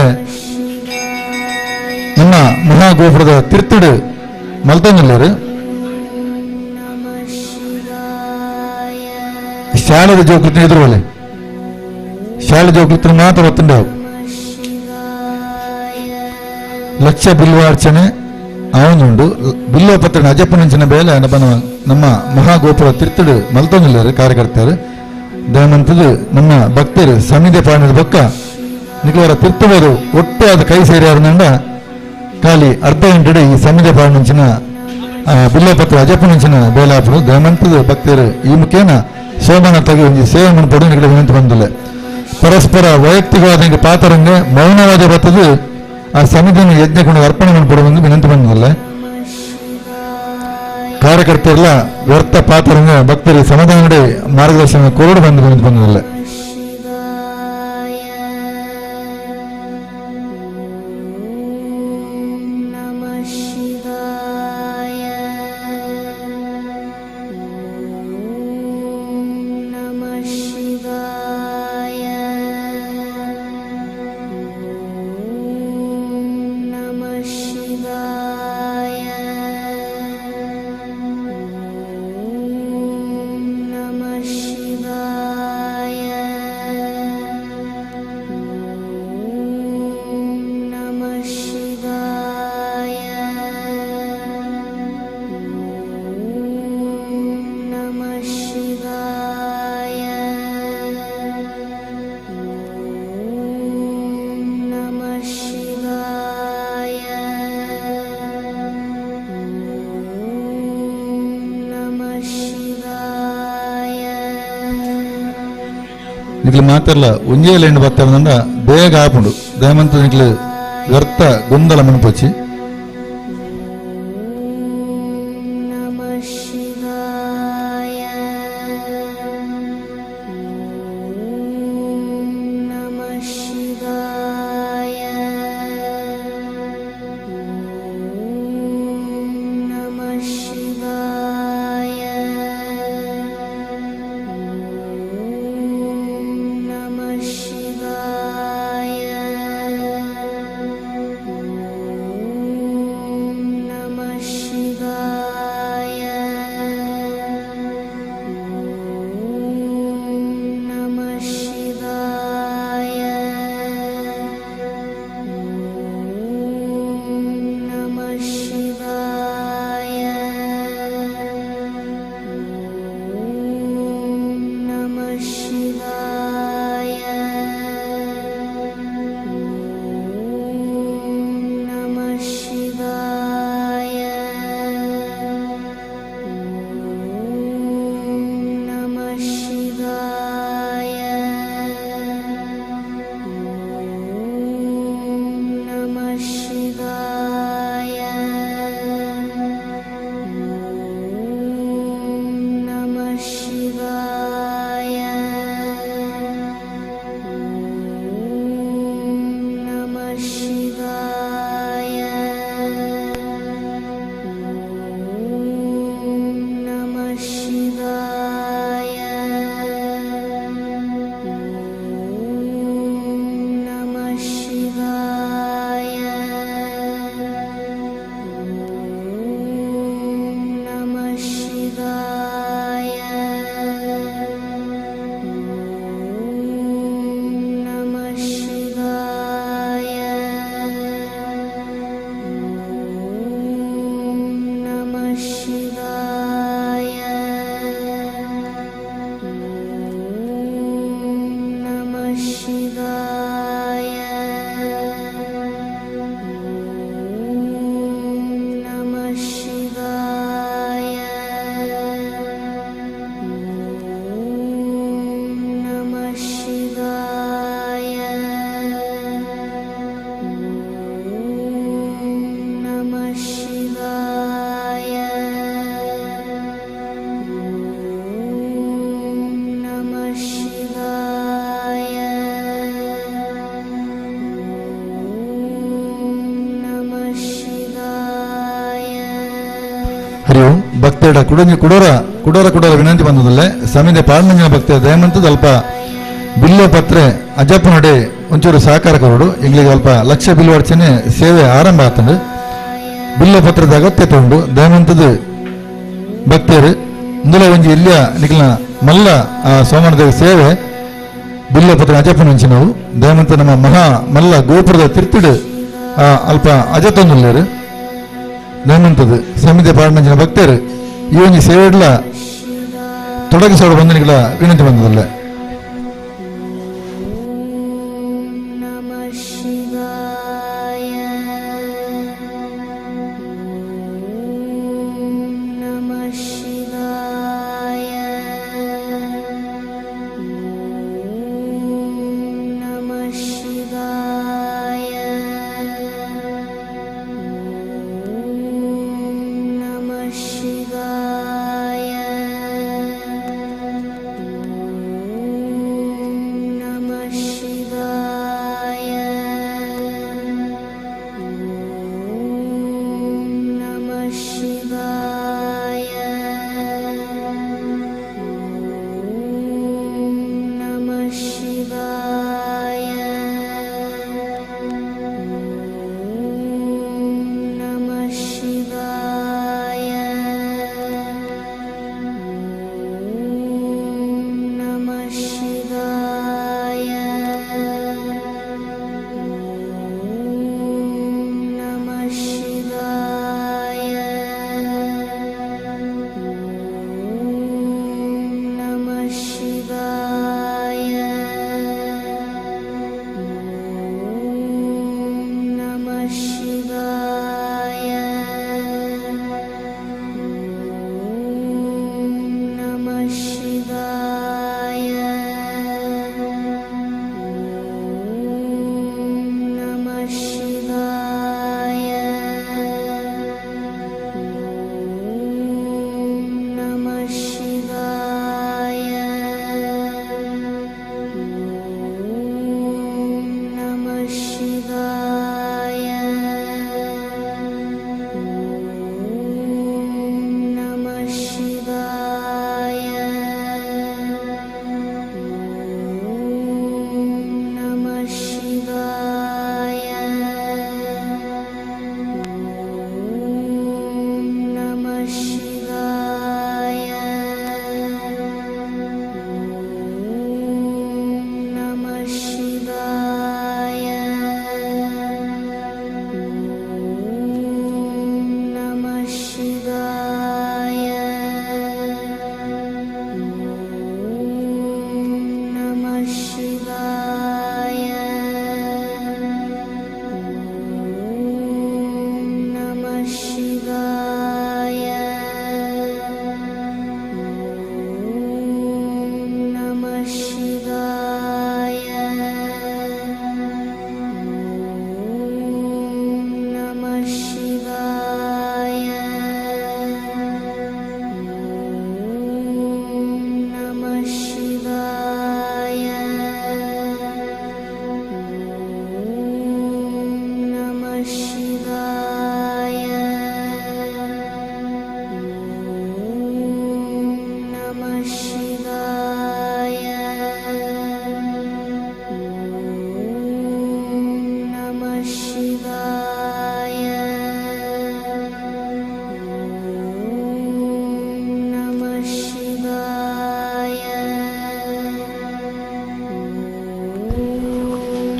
C: ನಮ್ಮ ಮಹಾಗೋಪುರದ ತಿರ್ತುಡು ಮಲ್ತಂಗಿಲ್ಲರು ಶಾಲೆದ ಜೋಕ್ಲಿನ ಎದುರುವಲೆ ಶಾಲೆ ಜೋಕ್ಲಿನ ಮಾತ್ರ ಒತ್ತುಂಡಾವು ಲಕ್ಷ ಬಿಲ್ವಾರ್ಚನೆ ಅವನುಂಡು ಬಿಲ್ವ ಪತ್ರ ಅಜಪ್ಪನಿಂಚಿನ ಬೇಲೆ ನಮ್ಮ ಮಹಾಗೋಪುರ ತಿರ್ತುಡು ಮಲ್ತೊಂದಿಲ್ಲರು ಕಾರ್ಯಕರ್ತರು ದಯಮಂತದು ನಮ್ಮ ಭಕ್ತರು ಸಮಿತಿ ಪಾಡಿದ ಬೊಕ್ಕ ನಿಖಲವರ ತಿರ್ತುವರು ಒಟ್ಟು ಅದು ಕೈ ಸೇರಿಯಾರನಂಡ ಖಾಲಿ ಅರ್ಧ ಗಂಟೆ ಈ ಸಮಿತಿ ಪಾಡಿನ ಬಿಲ್ವ ಪತ್ರ ಅಜಪ್ಪನಿಂಚಿನ ಬೇಲೆ ಹಾಪುಡು ದಯಮಂತದು ಭಕ್ತರು ಈ ಮುಖೇನ ಸೋಮನ ತಗಿ ಒಂದು ಸೇವೆ ಮಾಡ್ಕೊಡು ನಿಖಲ ವಿನಂತಿ ಬಂದಿಲ್ಲ ಪರಸ್ಪರ ವೈಯಕ್ತಿಕವಾದ ಪಾತರಂಗೆ ಮೌನವಾದ ಬರ್ತದು ಆ ಸಮಿತಿಯನ್ನು ಯಜ್ಞಕೊಂಡು ಅರ್ಪಣೆ ಮಾಡಿಕೊಡುವಂದು ವಿನಂತಿ ಬಂದಿಲ್ಲ ಕಾರ್ಯಕರ್ತರೆಲ್ಲ ವ್ಯರ್ಥ ಪಾತ್ರರಂಗ ಭಕ್ತರಿಗೆ ಸಮಾಧಾನ ಮಾರ್ಗದರ್ಶನ ಕೊರಡು ಬಂದು ವಿನಂತಿ ಬಂದಿಲ್ಲ ನಿಕ್ಲು ಮಾತೆಲ್ಲ ಒಂಜೇಲೆಂಡು ಬತ್ತಂಡ ಬೇಗ ಆಪುಂಡು ದಯಮಂತ ನಿಕ್ಲು ವ್ಯರ್ಥ ಗೊಂದಲ ಮನಪೊಚ್ಚಿ ಭಕ್ತರ ಕುಡೋರ ವಿನಂತಿ ಬಂದದಲ್ಲೇ ಸಮಿತಿ ಪಾಲ್ಮಂಜನ ಭಕ್ತರ ದಯಮಂತದ ಅಲ್ಪ ಬಿಲ್ಲು ಪತ್ರೆ ಅಜ್ಜಪ್ಪ ನಡೆ ಒಂಚೂರು ಸಹಕಾರ ಕೊರಡು ಇಂಗ್ಲಿಗೆ ಅಲ್ಪ ಲಕ್ಷ ಬಿಲ್ಲು ಅರ್ಚನೆ ಸೇವೆ ಆರಂಭ ಆತಂಡು ಬಿಲ್ಲು ಪತ್ರದ ಅಗತ್ಯತೆ ಉಂಡು ದಯಮಂತದ ಭಕ್ತರು ಇಂದುಲ ಒಂಜಿ ಇಲ್ಲಿಯ ನಿಖಿಲ್ನ ಮಲ್ಲ ಆ ಸೋಮಣ್ಣದೇವ ಸೇವೆ ಬಿಲ್ಲು ಪತ್ರ ಅಜ್ಜಪ್ಪನ ಹಂಚಿ ನಾವು ದಯಮಂತ ನಮ್ಮ ಮಹಾ ಮಲ್ಲ ಗೋಪುರದ ತಿರ್ತಿಡು ಅಲ್ಪ ಅಜತೊಂದುಲ್ಲೇರು ದಯಮಂತದ ಸಮಿತಿ ಪಾಲ್ಮಂಜನ ಭಕ್ತರು ಈ ಒಂದು ಸೇವೆಡ್ಲ ತೊಡಗಿಸೋಡು ಬಂದನಿಗಳ ವಿನಂತಿ ಬಂದದಲ್ಲ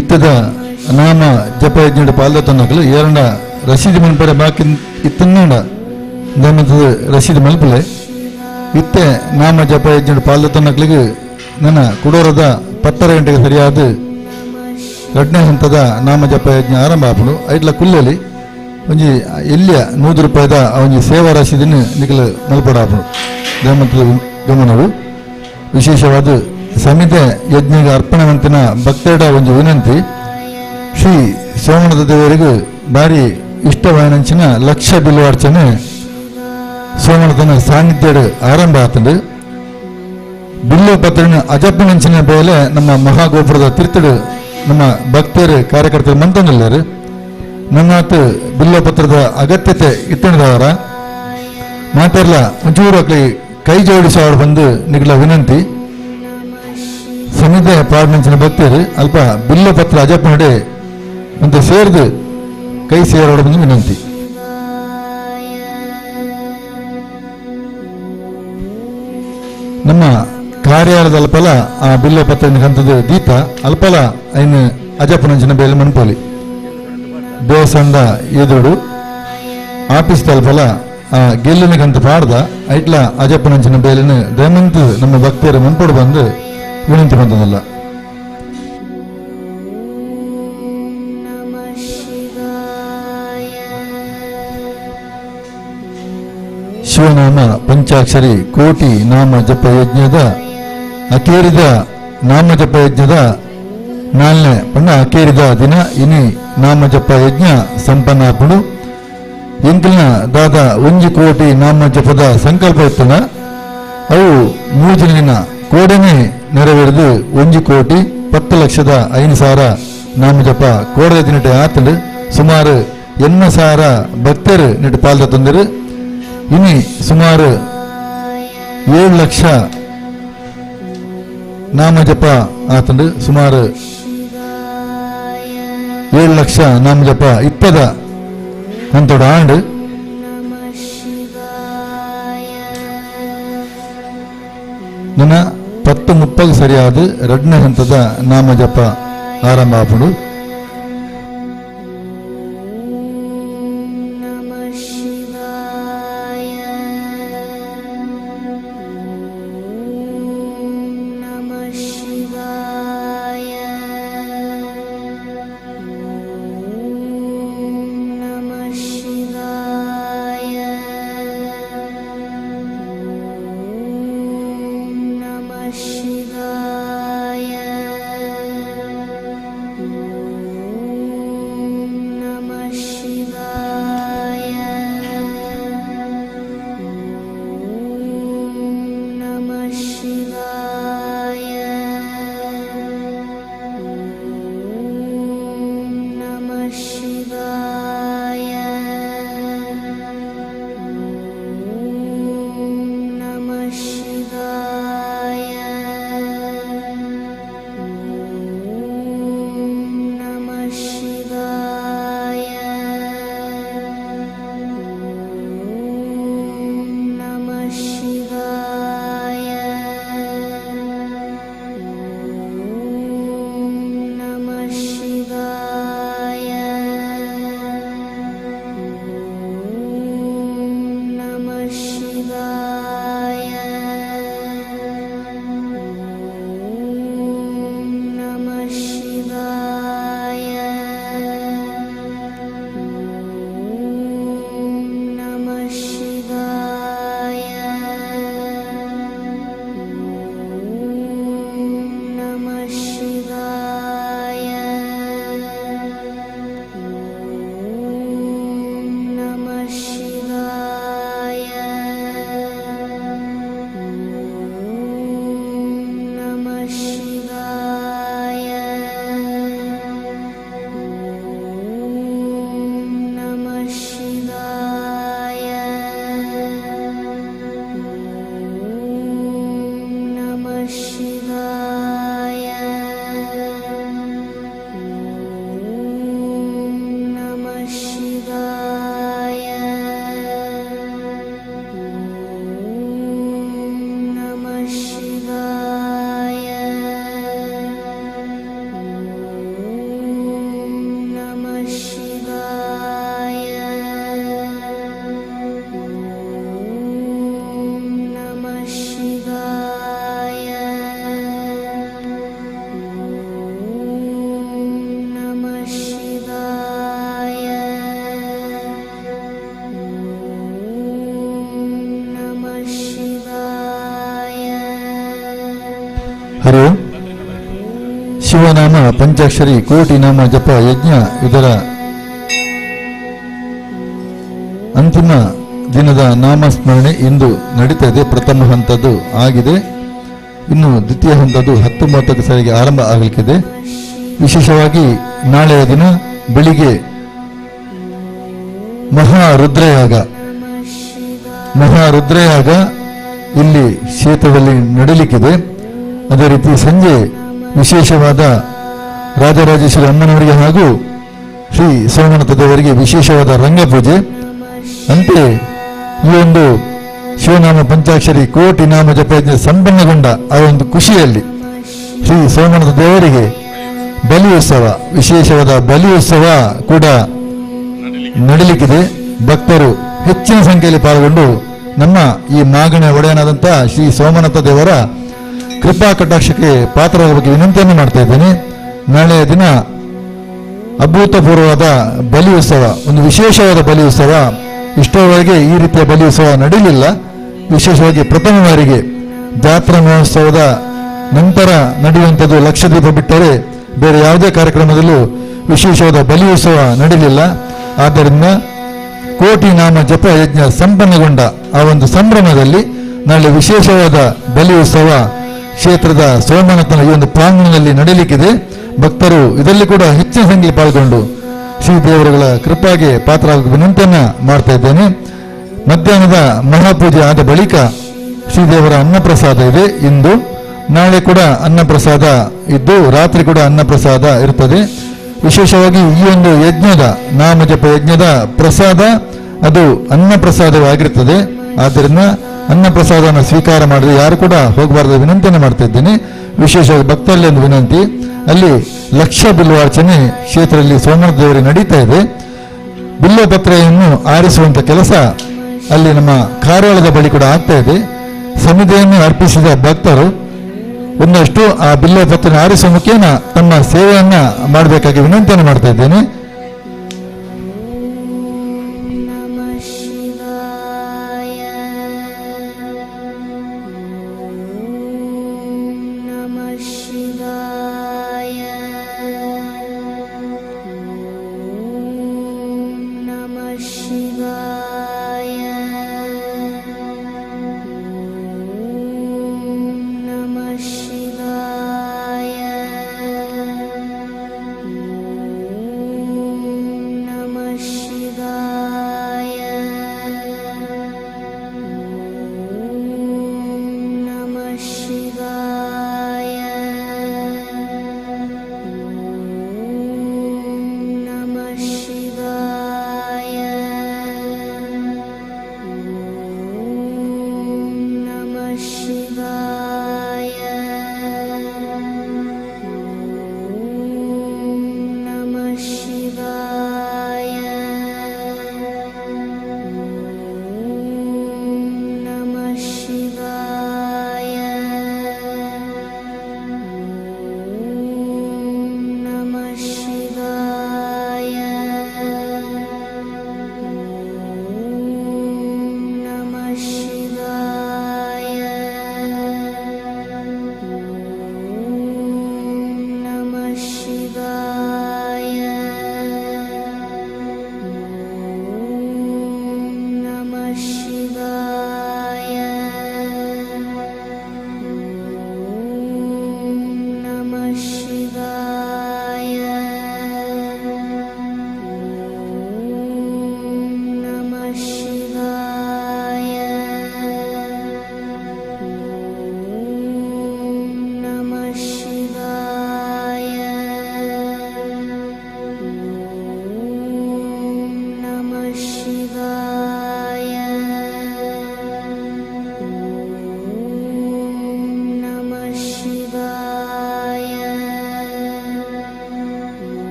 C: ಇತ್ತದ ನಾಮ ಜಪ ಯಜ್ಞ ಪಾಲ್ದೊನ್ನಕಲು ಏರಂಡ ರಸೀದಿ ಮಲ್ಪರೆ ಬಾಕಿ ಇತ್ತನ್ನಡ ಧರ್ಮದ ರಸೀದಿ ಮಲ್ಪಲೆ ಇತ್ತೆ ನಾಮ ಜಪ ಯಜ್ಞ ಪಾಲ್ದೊನ್ನಕ್ಲಿಗೆ ನನ್ನ ಕುಡೋರದ 10 ಗಂಟೆಗೆ ಸರಿಯಾದ 2ನೇ ಹಂತದ ನಾಮ ಜಪ ಯಜ್ಞ ಆರಂಭ ಆಪುಡು. ಐಟ್ಲ ಕುಲ್ಲಲಿ ಒಂಜಿ ಎಲ್ಲಿಯ 100 ರೂಪಾಯಿದ ಒಂಜಿ ಸೇವಾ ರಸೀದಿನ ನಿಖಲು ಮಲ್ಪಡಾಪುಡು. ಧರ್ಮದ ಗಮನವು ವಿಶೇಷವಾದ ಸಮಿತಿ ಯಜ್ಞಗೆ ಅರ್ಪಣೆವಂತಿನ ಭಕ್ತರ ಒಂದು ವಿನಂತಿ. ಶ್ರೀ ಸೋಮನಾಥ ದೇವರಿಗೆ ಭಾರಿ ಇಷ್ಟವಾಯಿನಂಚಿನ ಲಕ್ಷ ಬಿಲ್ವಾರ್ಚನೆ ಸೋಮನಾಥನ ಸಾನ್ನಿಧ್ಯ ಆರಂಭ ಆತಂಡು. ಬಿಲ್ಲು ಪತ್ರಿನ ಅಜಪ್ಪನಂಚಿನ ಬೇಲೆ ನಮ್ಮ ಮಹಾಗೋಪುರದ ತಿರ್ತಡು ನಮ್ಮ ಭಕ್ತರು ಕಾರ್ಯಕರ್ತರು ಮಂತನಲ್ಲರು ನನ್ನಾತ್ ಬಿಲ್ಲು ಪತ್ರದ ಅಗತ್ಯತೆ ಇತ್ತಣದವರ ಮಾತಾಡಲ ಒಂಚೂರು ಕೈ ಜೋಡಿಸೋರು ಬಂದು ನಿಗಲ ವಿನಂತಿ. ಸಮಿತಿ ಪಾಡ್ನಂಚಿನ ಭಕ್ತರು ಅಲ್ಪ ಬಿಲ್ಲು ಪತ್ರ ಅಜಪ್ಪನಡೆ ಅಂತ ಸೇರಿದು ಕೈ ಸೇರೋಡು ಬಂದು ವಿನಂತಿ. ನಮ್ಮ ಕಾರ್ಯಾಲಯದ ಅಲ್ಪಲ ಆ ಬಿಲ್ಲು ಪತ್ರ ಕಂತದ ದೀಪ ಅಲ್ಪಲ ಐನ್ ಅಜಪ್ಪನಂಚಿನ ಬೇಲೆ ಮನ್ಪೋಲಿ ದೇವಸ್ಥಾನದ ಎದುರು ಆಫೀಸ್ ತಲ್ಪಲ ಆ ಗೆಲ್ಲಿನಗಂತ ಪಾಡ್ದ ಐಟ್ಲ ಅಜಪ್ಪನಂಚಿನ ಬೇಲಿನ ದಯಮಂತ ನಮ್ಮ ಭಕ್ತರು ಮನ್ಪೋಡು ಬಂದು ವಿನಂತಿ ಬಂದದಲ್ಲ. ಶಿವನಾಮ ಪಂಚಾಕ್ಷರಿ ಕೋಟಿ ನಾಮ ಜಪ ಯಜ್ಞದ ಅಕೇರಿದ ನಾಮ ಜಪ ಯಜ್ಞದ 4ನೇ ಪಂಡ ಅಕೇರಿದ ದಿನ ಇನಿ ನಾಮ ಜಪ ಯಜ್ಞ ಸಂಪನ್ನ ಆಪುಡು. ಎಂಕಲ್ನ ದಾದ 1 ಕೋಟಿ ನಾಮ ಜಪದ ಸಂಕಲ್ಪ ಇತ್ತನ ಅವು 3 ದಿನ ಕೋಡನೆ ನೆರವೇರಿದು 1 ಕೋಟಿ 10 ಲಕ್ಷದ 5,000 ನಾಮ ಜಪ ಕೋಡದ ದಿನಟೆ ಆತಂಡು ಸುಮಾರು 80,000 ಭಕ್ತರು ನೆಟ್ಟು ಪಾಲ್ದ ತಂದರು. ಇನಿ ಸುಮಾರು 7 ಲಕ್ಷ ನಾಮ ಜಪ ಆತಂಡು ಸುಮಾರು 7 ಲಕ್ಷ ನಾಮ ಜಪ ಇಪ್ಪದ ಹಂತೋಡ ಆಂಡು ನನ್ನ 10:30 ಸರಿಯಾದ 2ನೇ ಹಂತದ ನಾಮ ಜಪ ಆರಂಭ ಆಪುಡು. ಹರಿ ಓಂ. ಶಿವನಾಮ ಪಂಚಾಕ್ಷರಿ ಕೋಟಿ ನಾಮ ಜಪ ಯಜ್ಞ ಇದರ ಅಂತಿಮ ದಿನದ ನಾಮಸ್ಮರಣೆ ಇಂದು ನಡೀತಾ ಇದೆ. ಪ್ರಥಮ ಹಂತದ್ದು ಆಗಿದೆ. ಇನ್ನು ದ್ವಿತೀಯ ಹಂತದ್ದು 10:30ಕ್ಕೆ ಸರಿಯಾಗಿ ಆರಂಭ ಆಗಲಿಕ್ಕಿದೆ. ವಿಶೇಷವಾಗಿ ನಾಳೆಯ ದಿನ ಬೆಳಿಗ್ಗೆ ಮಹಾರುದ್ರಯಾಗ ಇಲ್ಲಿ ಕ್ಷೇತ್ರದಲ್ಲಿ ನಡೀಲಿಕ್ಕಿದೆ. ಅದೇ ರೀತಿ ಸಂಜೆ ವಿಶೇಷವಾದ ರಾಜರಾಜೇಶ್ವರಿ ಅಮ್ಮನವರಿಗೆ ಹಾಗೂ ಶ್ರೀ ಸೋಮನಾಥ ದೇವರಿಗೆ ವಿಶೇಷವಾದ ರಂಗಪೂಜೆ. ಅಂತೆ ಈ ಒಂದು ಶಿವನಾಮ ಪಂಚಾಕ್ಷರಿ ಕೋಟಿ ನಾಮ ಜಪಯಜ್ಞ ಸಂಪನ್ನಗೊಂಡ ಆ ಒಂದು ಖುಷಿಯಲ್ಲಿ ಶ್ರೀ ಸೋಮನಾಥ ದೇವರಿಗೆ ಬಲಿ ಉತ್ಸವ, ವಿಶೇಷವಾದ ಬಲಿ ಉತ್ಸವ ಕೂಡ ನಡೀಲಿಕ್ಕಿದೆ. ಭಕ್ತರು ಹೆಚ್ಚಿನ ಸಂಖ್ಯೆಯಲ್ಲಿ ಪಾಲ್ಗೊಂಡು ನಮ್ಮ ಈ ಮಾಗಣ ಒಡೆಯನಾದಂತಹ ಶ್ರೀ ಸೋಮನಾಥ ದೇವರ ಕೃಪಾ ಕಟಾಕ್ಷಕ್ಕೆ ಪಾತ್ರರಾಗಬೇಕು ವಿನಂತಿಯನ್ನು ಮಾಡ್ತಾ ಇದ್ದೇನೆ. ನಾಳೆಯ ದಿನ ಅಭೂತಪೂರ್ವವಾದ ಬಲಿ ಉತ್ಸವ, ಒಂದು ವಿಶೇಷವಾದ ಬಲಿ ಉತ್ಸವ. ಇಷ್ಟರವರೆಗೆ ಈ ರೀತಿಯ ಬಲಿ ಉತ್ಸವ ನಡೆಯಲಿಲ್ಲ. ವಿಶೇಷವಾಗಿ ಪ್ರಥಮ ಬಾರಿಗೆ ಜಾತ್ರಾ ಮಹೋತ್ಸವದ ನಂತರ ನಡೆಯುವಂಥದ್ದು ಲಕ್ಷದೀಪ ಬಿಟ್ಟರೆ ಬೇರೆ ಯಾವುದೇ ಕಾರ್ಯಕ್ರಮದಲ್ಲೂ ವಿಶೇಷವಾದ ಬಲಿ ಉತ್ಸವ ನಡೆಯಲಿಲ್ಲ. ಆದ್ದರಿಂದ ಕೋಟಿ ನಾಮ ಜಪ ಯಜ್ಞ ಸಂಪನ್ನಗೊಂಡ ಆ ಒಂದು ಸಂಭ್ರಮದಲ್ಲಿ ನಾಳೆ ವಿಶೇಷವಾದ ಬಲಿ ಉತ್ಸವ ಕ್ಷೇತ್ರದ ಸೋಮನಾಥನ ಈ ಒಂದು ಪ್ರಾಂಗಣದಲ್ಲಿ ನಡೆಯಲಿಕ್ಕಿದೆ. ಭಕ್ತರು ಇದರಲ್ಲಿ ಕೂಡ ಹೆಚ್ಚಿನ ಸಂಖ್ಯೆಯಲ್ಲಿ ಪಾಲ್ಗೊಂಡು ಶ್ರೀದೇವರುಗಳ ಕೃಪಾಗೆ ಪಾತ್ರರಾಗಬೇಕು ವಿನಂತಿಯನ್ನ ಮಾಡ್ತಾ ಇದ್ದೇನೆ. ಮಧ್ಯಾಹ್ನದ ಮಹಾಪೂಜೆ ಆದ ಬಳಿಕ ಶ್ರೀದೇವರ ಅನ್ನಪ್ರಸಾದ ಇದೆ. ಇಂದು ನಾಳೆ ಕೂಡ ಅನ್ನಪ್ರಸಾದ ಇದ್ದು ರಾತ್ರಿ ಕೂಡ ಅನ್ನಪ್ರಸಾದ ಇರ್ತದೆ. ವಿಶೇಷವಾಗಿ ಈ ಒಂದು ಯಜ್ಞದ ನಾಮಜಪ ಯಜ್ಞದ ಪ್ರಸಾದ ಅದು ಅನ್ನಪ್ರಸಾದವಾಗಿರುತ್ತದೆ. ಆದ್ದರಿಂದ ಅನ್ನಪ್ರಸಾದವನ್ನು ಸ್ವೀಕಾರ ಮಾಡಿದ್ರೆ ಯಾರು ಕೂಡ ಹೋಗಬಾರದು ವಿನಂತಿಯನ್ನು ಮಾಡ್ತಾ ಇದ್ದೇನೆ. ವಿಶೇಷವಾಗಿ ಭಕ್ತರಲ್ಲಿ ಒಂದು ವಿನಂತಿ, ಅಲ್ಲಿ ಲಕ್ಷ ಬಿಲ್ವಾರ್ಚನೆ ಕ್ಷೇತ್ರದಲ್ಲಿ ಸೋಮನಾಥ ದೇವರಿಗೆ ನಡೀತಾ ಇದೆ. ಬಿಲ್ವಪತ್ರೆಯನ್ನು ಆರಿಸುವಂತ ಕೆಲಸ ಅಲ್ಲಿ ನಮ್ಮ ಕಾರ್ಯಾಲಯದ ಬಳಿ ಕೂಡ ಆಗ್ತಾ ಇದೆ. ಸಮಿತಿಯನ್ನು ಅರ್ಪಿಸಿದ ಭಕ್ತರು ಒಂದಷ್ಟು ಆ ಬಿಲ್ವಪತ್ರೆ ಆರಿಸುವ ಮುಖೇನ ತಮ್ಮ ಸೇವೆಯನ್ನ ಮಾಡಬೇಕಾಗಿ ವಿನಂತಿಯನ್ನು ಮಾಡ್ತಾ ಇದ್ದೇನೆ.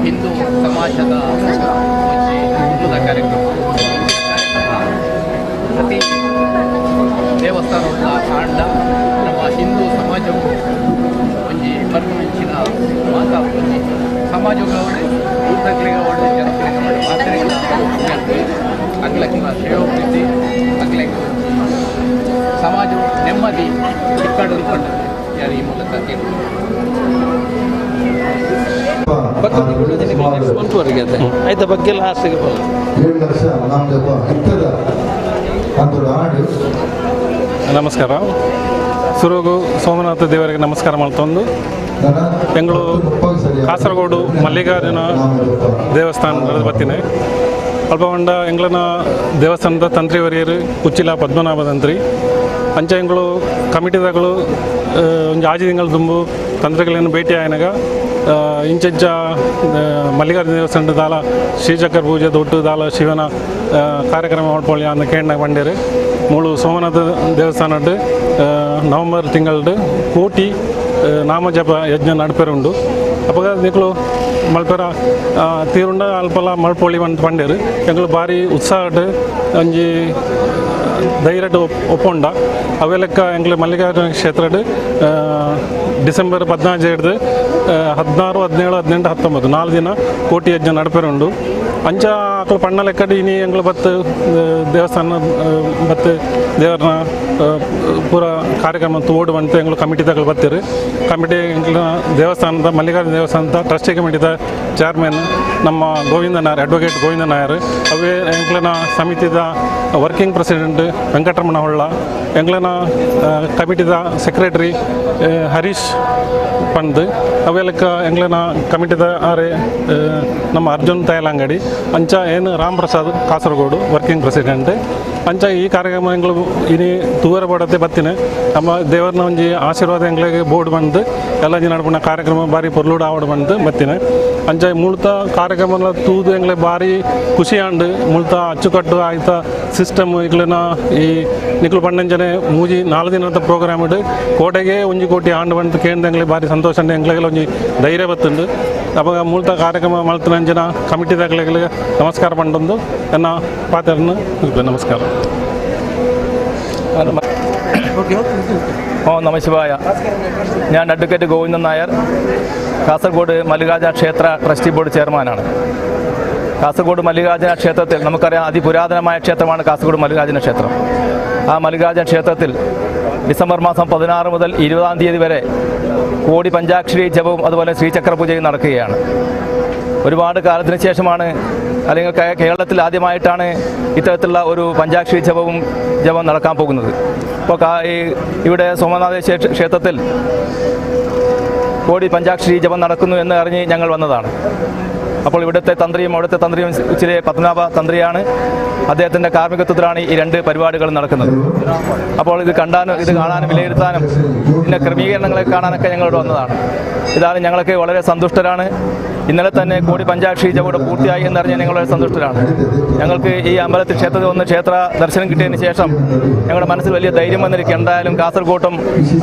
D: ಹಿಂದೂ ಸಮಾಜದ ಹಬ್ಬದ ಕಾರ್ಯಕ್ರಮ ಪ್ರತಿ ದೇವಸ್ಥಾನದ ಕಾಂಡ ನಮ್ಮ ಹಿಂದೂ ಸಮಾಜವು ಒಂಜಿ ಪರ್ಮನೆಂಚಿನ ಮಾತಾ ಒಂಜಿ ಸಮಾಜಗಳು ಊಟಗಳಿಗೆ ಒಳ್ಳೆ ಜನಗಳಿಗೆ ಮಾತ್ರೆ ಅಗ್ಲಕ್ಕಿನ ಸೇವೋಕ್ತಿ ಅಗ್ಲಕ್ಕೆ ಸಮಾಜ ನೆಮ್ಮದಿ ಚಿಕ್ಕಡು ಯಾರು ಈ ಮೂಲಕ ಆಯ್ತಾ ಬಗ್ಗೆ ಲಾಸ್ಟಿಗೆ
C: 7 ವರ್ಷ ನಮ್ದಪ್ಪ ಇತ್ತದ ಅಂತರು ಆಡು
E: ನಮಸ್ಕಾರ ಸುರುಗು ಸೋಮನಾಥ ದೇವರಿಗೆ ನಮಸ್ಕಾರ ಮಾಡ್ತೊಂದು ಎಂಗಳು ಕಾಸರಗೋಡು ಮಲ್ಲಿಕಾರ್ಜುನ ದೇವಸ್ಥಾನದ ಬತ್ತಿನ ಅಲ್ಪ ಹೊಂಡ ಎಂಗ್ಲನ ದೇವಸ್ಥಾನದ ತಂತ್ರಿ ವರಿಯರು ಉಚ್ಚಿಲ ಪದ್ಮನಾಭ ತಂತ್ರಿ ಅಂಚ ಎಂಗಳು ಕಮಿಟಿದಗಳು ಒಂದು ಆಜಿ ತಿಂಗಳು ತುಂಬು ತಂತ್ರಿಗಳನ್ನು ಭೇಟಿ ಆಯ್ನಾಗ ಇಂಚೆಂಚ ಮಲ್ಲಿಕಾರ್ಜುನ ದೇವಸ್ಥಾನದ ದಾಲ ಶ್ರೀಚಕ್ರ ಪೂಜೆ ದೊಡ್ಡ ದಾಲ ಶಿವನ ಕಾರ್ಯಕ್ರಮ ಮಾಡ್ಕೊಳ್ಳಿ ಅಂದ ಕೇಂದ್ರ ಬಂಡೇರು ಮೂಳು ಸೋಮನಾಥ ದೇವಸ್ಥಾನದ ನವಂಬರ್ ತಿಂಗಳದು ಕೋಟಿ ನಾಮಜಪ ಯಜ್ಞ ನಡಪೆರುಂಡು ಅವಾಗ ನಿಕ್ಲು ಮಲ್ಪೆರ ತೀರುಂಡ ಅಲ್ಪಲ ಮಳ್ಪೊಳಿ ಅಂತ ಪಂಡೇರು ಎಂಗಳು ಭಾರಿ ಉತ್ಸಾಹ ಒಂಜಿ ಧೈರ್ಯ ಒಪ್ಪೊಂಡ ಅವೆಲೆಕ್ಕ ಎಂಗ್ಲು ಮಲ್ಲಿಕಾರ್ಜುನ ಕ್ಷೇತ್ರದ ಡಿಸೆಂಬರ್ 15 ಹಿಡಿದು 16, 17, 18, 19 4 ದಿನ ಕೋಟಿ ಯಜ್ಞ ನಡಪೆರುಂಡು ಅಂಚ ಅಕ್ಲು ಪಣ್ಣ ಲೆಕ್ಕಡಿ ಇನಿ ಎಂಗ್ಲು ಬತ್ತು ದೇವಸ್ಥಾನ ಬತ್ತು ದೇವರನ್ನ ಪೂರ ಕಾರ್ಯಕ್ರಮ ಓಡು ಅಂತ ಎಂಗ್ಲು ಕಮಿಟಿ ತಗೊಳ್ಳಿ ಬರ್ತೀರಿ ಕಮಿಟಿ ಎಂಗ್ಲ ದೇವಸ್ಥಾನದ ಮಲ್ಲಿಕಾರ್ಜುನ ದೇವಸ್ಥಾನದ ಟ್ರಸ್ಟಿ ಕಮಿಟಿದ ಚೇರ್ಮನ್ ನಮ್ಮ ಗೋವಿಂದ ನಾಯರ್ ಅಡ್ವೊಕೇಟ್ ಗೋವಿಂದ ನಾಯರ್ ಅವೇ ಎಂಗ್ಲನ ಸಮಿತಿದ ವರ್ಕಿಂಗ್ ಪ್ರೆಸಿಡೆಂಟ್ ವೆಂಕಟರಮಣ ಹೊಳ್ಳ ಎಂಗ್ಲನ ಕಮಿಟಿದ ಸೆಕ್ರೆಟರಿ ಹರೀಶ್ ಪಂದ್ ಅವೆಲ್ಲಕ್ಕ ಎಂಗ್ಲನ ಕಮಿಟಿದ ಆರೆ ನಮ್ಮ ಅರ್ಜುನ್ ತೈಲಂಗಡಿ ಅಂಚ ಏನು ರಾಮ್ ಪ್ರಸಾದ್ ಕಾಸರಗೋಡು ವರ್ಕಿಂಗ್ ಪ್ರೆಸಿಡೆಂಟ್ ಅಂಚ ಈ ಕಾರ್ಯಕ್ರಮ ಎಂಗ್ಲು ಇನಿ ತೂವರ ಬೋಡತ್ತೆ ಬತ್ತಿನ ನಮ್ಮ ದೇವರನ್ನ ಒಂಜಿ ಆಶೀರ್ವಾದ ಎಂಗ್ಲಿಗೆ ಬೋರ್ಡ್ ಬಂದು ಎಲ್ಲ ಜಿ ನಡ್ಪುಣ ಕಾರ್ಯಕ್ರಮ ಬಾರಿ ಪೊರ್ಲೂಡು ಆವಡ್ ಬಂದು ಬತ್ತಿನ ಅಂಚ ಮುಳ್ತ ಕಾರ್ಯಕ್ರಮ ತೂದು ಎಂಗ್ಲೆ ಬಾರಿ ಖುಷಿ ಆಂಡು ಮುಳ್ತ ಅಚ್ಚುಕಟ್ಟು ಆಯ್ತ ಸಿಸ್ಟಮ್ ಇಗ್ಲನ ಈ ನಿಕ್ಲು ಪಂಡಂಜನೆ ಮೂಜಿ 4 ದಿನದ ಪ್ರೋಗ್ರಾಮ್ ಇಡು ಕೋಟೆಗೆ 1 ಕೋಟಿ ಆಂಡು ಬಂದು ಕೇಂದ್ರ ಎಂಗ್ಲೆ ಬಾರಿ ಸಂತೋಷ ಎಂಗ್ಲೆಗೆಲ್ಲ ಒಂಜಿ ಧೈರ್ಯ ಬತ್ತುಂಡು ಅವಾಗ ಮುಳ್ತ ಕಾರ್ಯಕ್ರಮ ಮಲ್ತನಂಜನ ಕಮಿಟಿದಾಗ್ಲಿಗೆ ನಮಸ್ಕಾರ ಪಂಡೊಂದು ನನ್ನ ಪಾತ್ರನ ನಮಸ್ಕಾರ.
F: ഓം നമഃ ശിവായ. ഞാൻ അഡ്വക്കേറ്റ് ഗോവിന്ദൻ നായർ, കാസർഗോഡ് മല്ലികാർജുന ക്ഷേത്ര ട്രസ്റ്റി ബോർഡ് ചെയർമാനാണ്. കാസർഗോഡ് മല്ലികാർജുന ക്ഷേത്രത്തിൽ നമുക്കറിയാം അതിപുരാതനമായ ക്ഷേത്രമാണ് കാസർഗോഡ് മല്ലികാർജുന ക്ഷേത്രം. ആ മല്ലികാർജുന ക്ഷേത്രത്തിൽ ഡിസംബർ മാസം 16 മുതൽ 20 തീയതി വരെ കോടി പഞ്ചാക്ഷരി ജപവും അതുപോലെ ശ്രീചക്ര പൂജയും നടക്കുകയാണ്. ഒരുപാട് കാലത്തിന് ശേഷമാണ്, അല്ലെങ്കിൽ കേരളത്തിൽ ആദ്യമായിട്ടാണ് ഇത്തരത്തിലുള്ള ഒരു പഞ്ചാക്ഷരി ജപം നടക്കാൻ പോകുന്നത്. ഇപ്പോൾ ഇവിടെ സോമനാഥ ക്ഷേത്രത്തിൽ കോടി പഞ്ചാക്ഷരി ജപം നടക്കുന്നു എന്ന് അറിഞ്ഞ് ഞങ്ങൾ വന്നതാണ്. അപ്പോൾ അവിടുത്തെ തന്ത്രിയും ഇച്ചിരി പത്മനാഭ തന്ത്രിയാണ്. അദ്ദേഹത്തിൻ്റെ കാർമ്മികത്വത്തിലാണ് ഈ 2 പരിപാടികൾ നടക്കുന്നത്. അപ്പോൾ ഇത് കാണാനും വിലയിരുത്താനും ഇതിൻ്റെ ക്രമീകരണങ്ങളെ കാണാനൊക്കെ ഞങ്ങളോട് വന്നതാണ്. ഇതാണ് ഞങ്ങളൊക്കെ വളരെ സന്തുഷ്ടരാണ്. ഇന്നലെ തന്നെ കോടി പഞ്ചാക്ഷരി ജപം പൂർത്തിയായി എന്നറിഞ്ഞ് ഞങ്ങൾ വളരെ സന്തുഷ്ടരാണ്. ഞങ്ങൾക്ക് ഈ അമ്പലത്തിൽ ക്ഷേത്രത്തിൽ വന്ന് ക്ഷേത്ര ദർശനം കിട്ടിയതിന് ശേഷം ഞങ്ങളുടെ മനസ്സിൽ വലിയ ധൈര്യം വന്നിരിക്കും. എന്തായാലും കാസർഗോട്ടും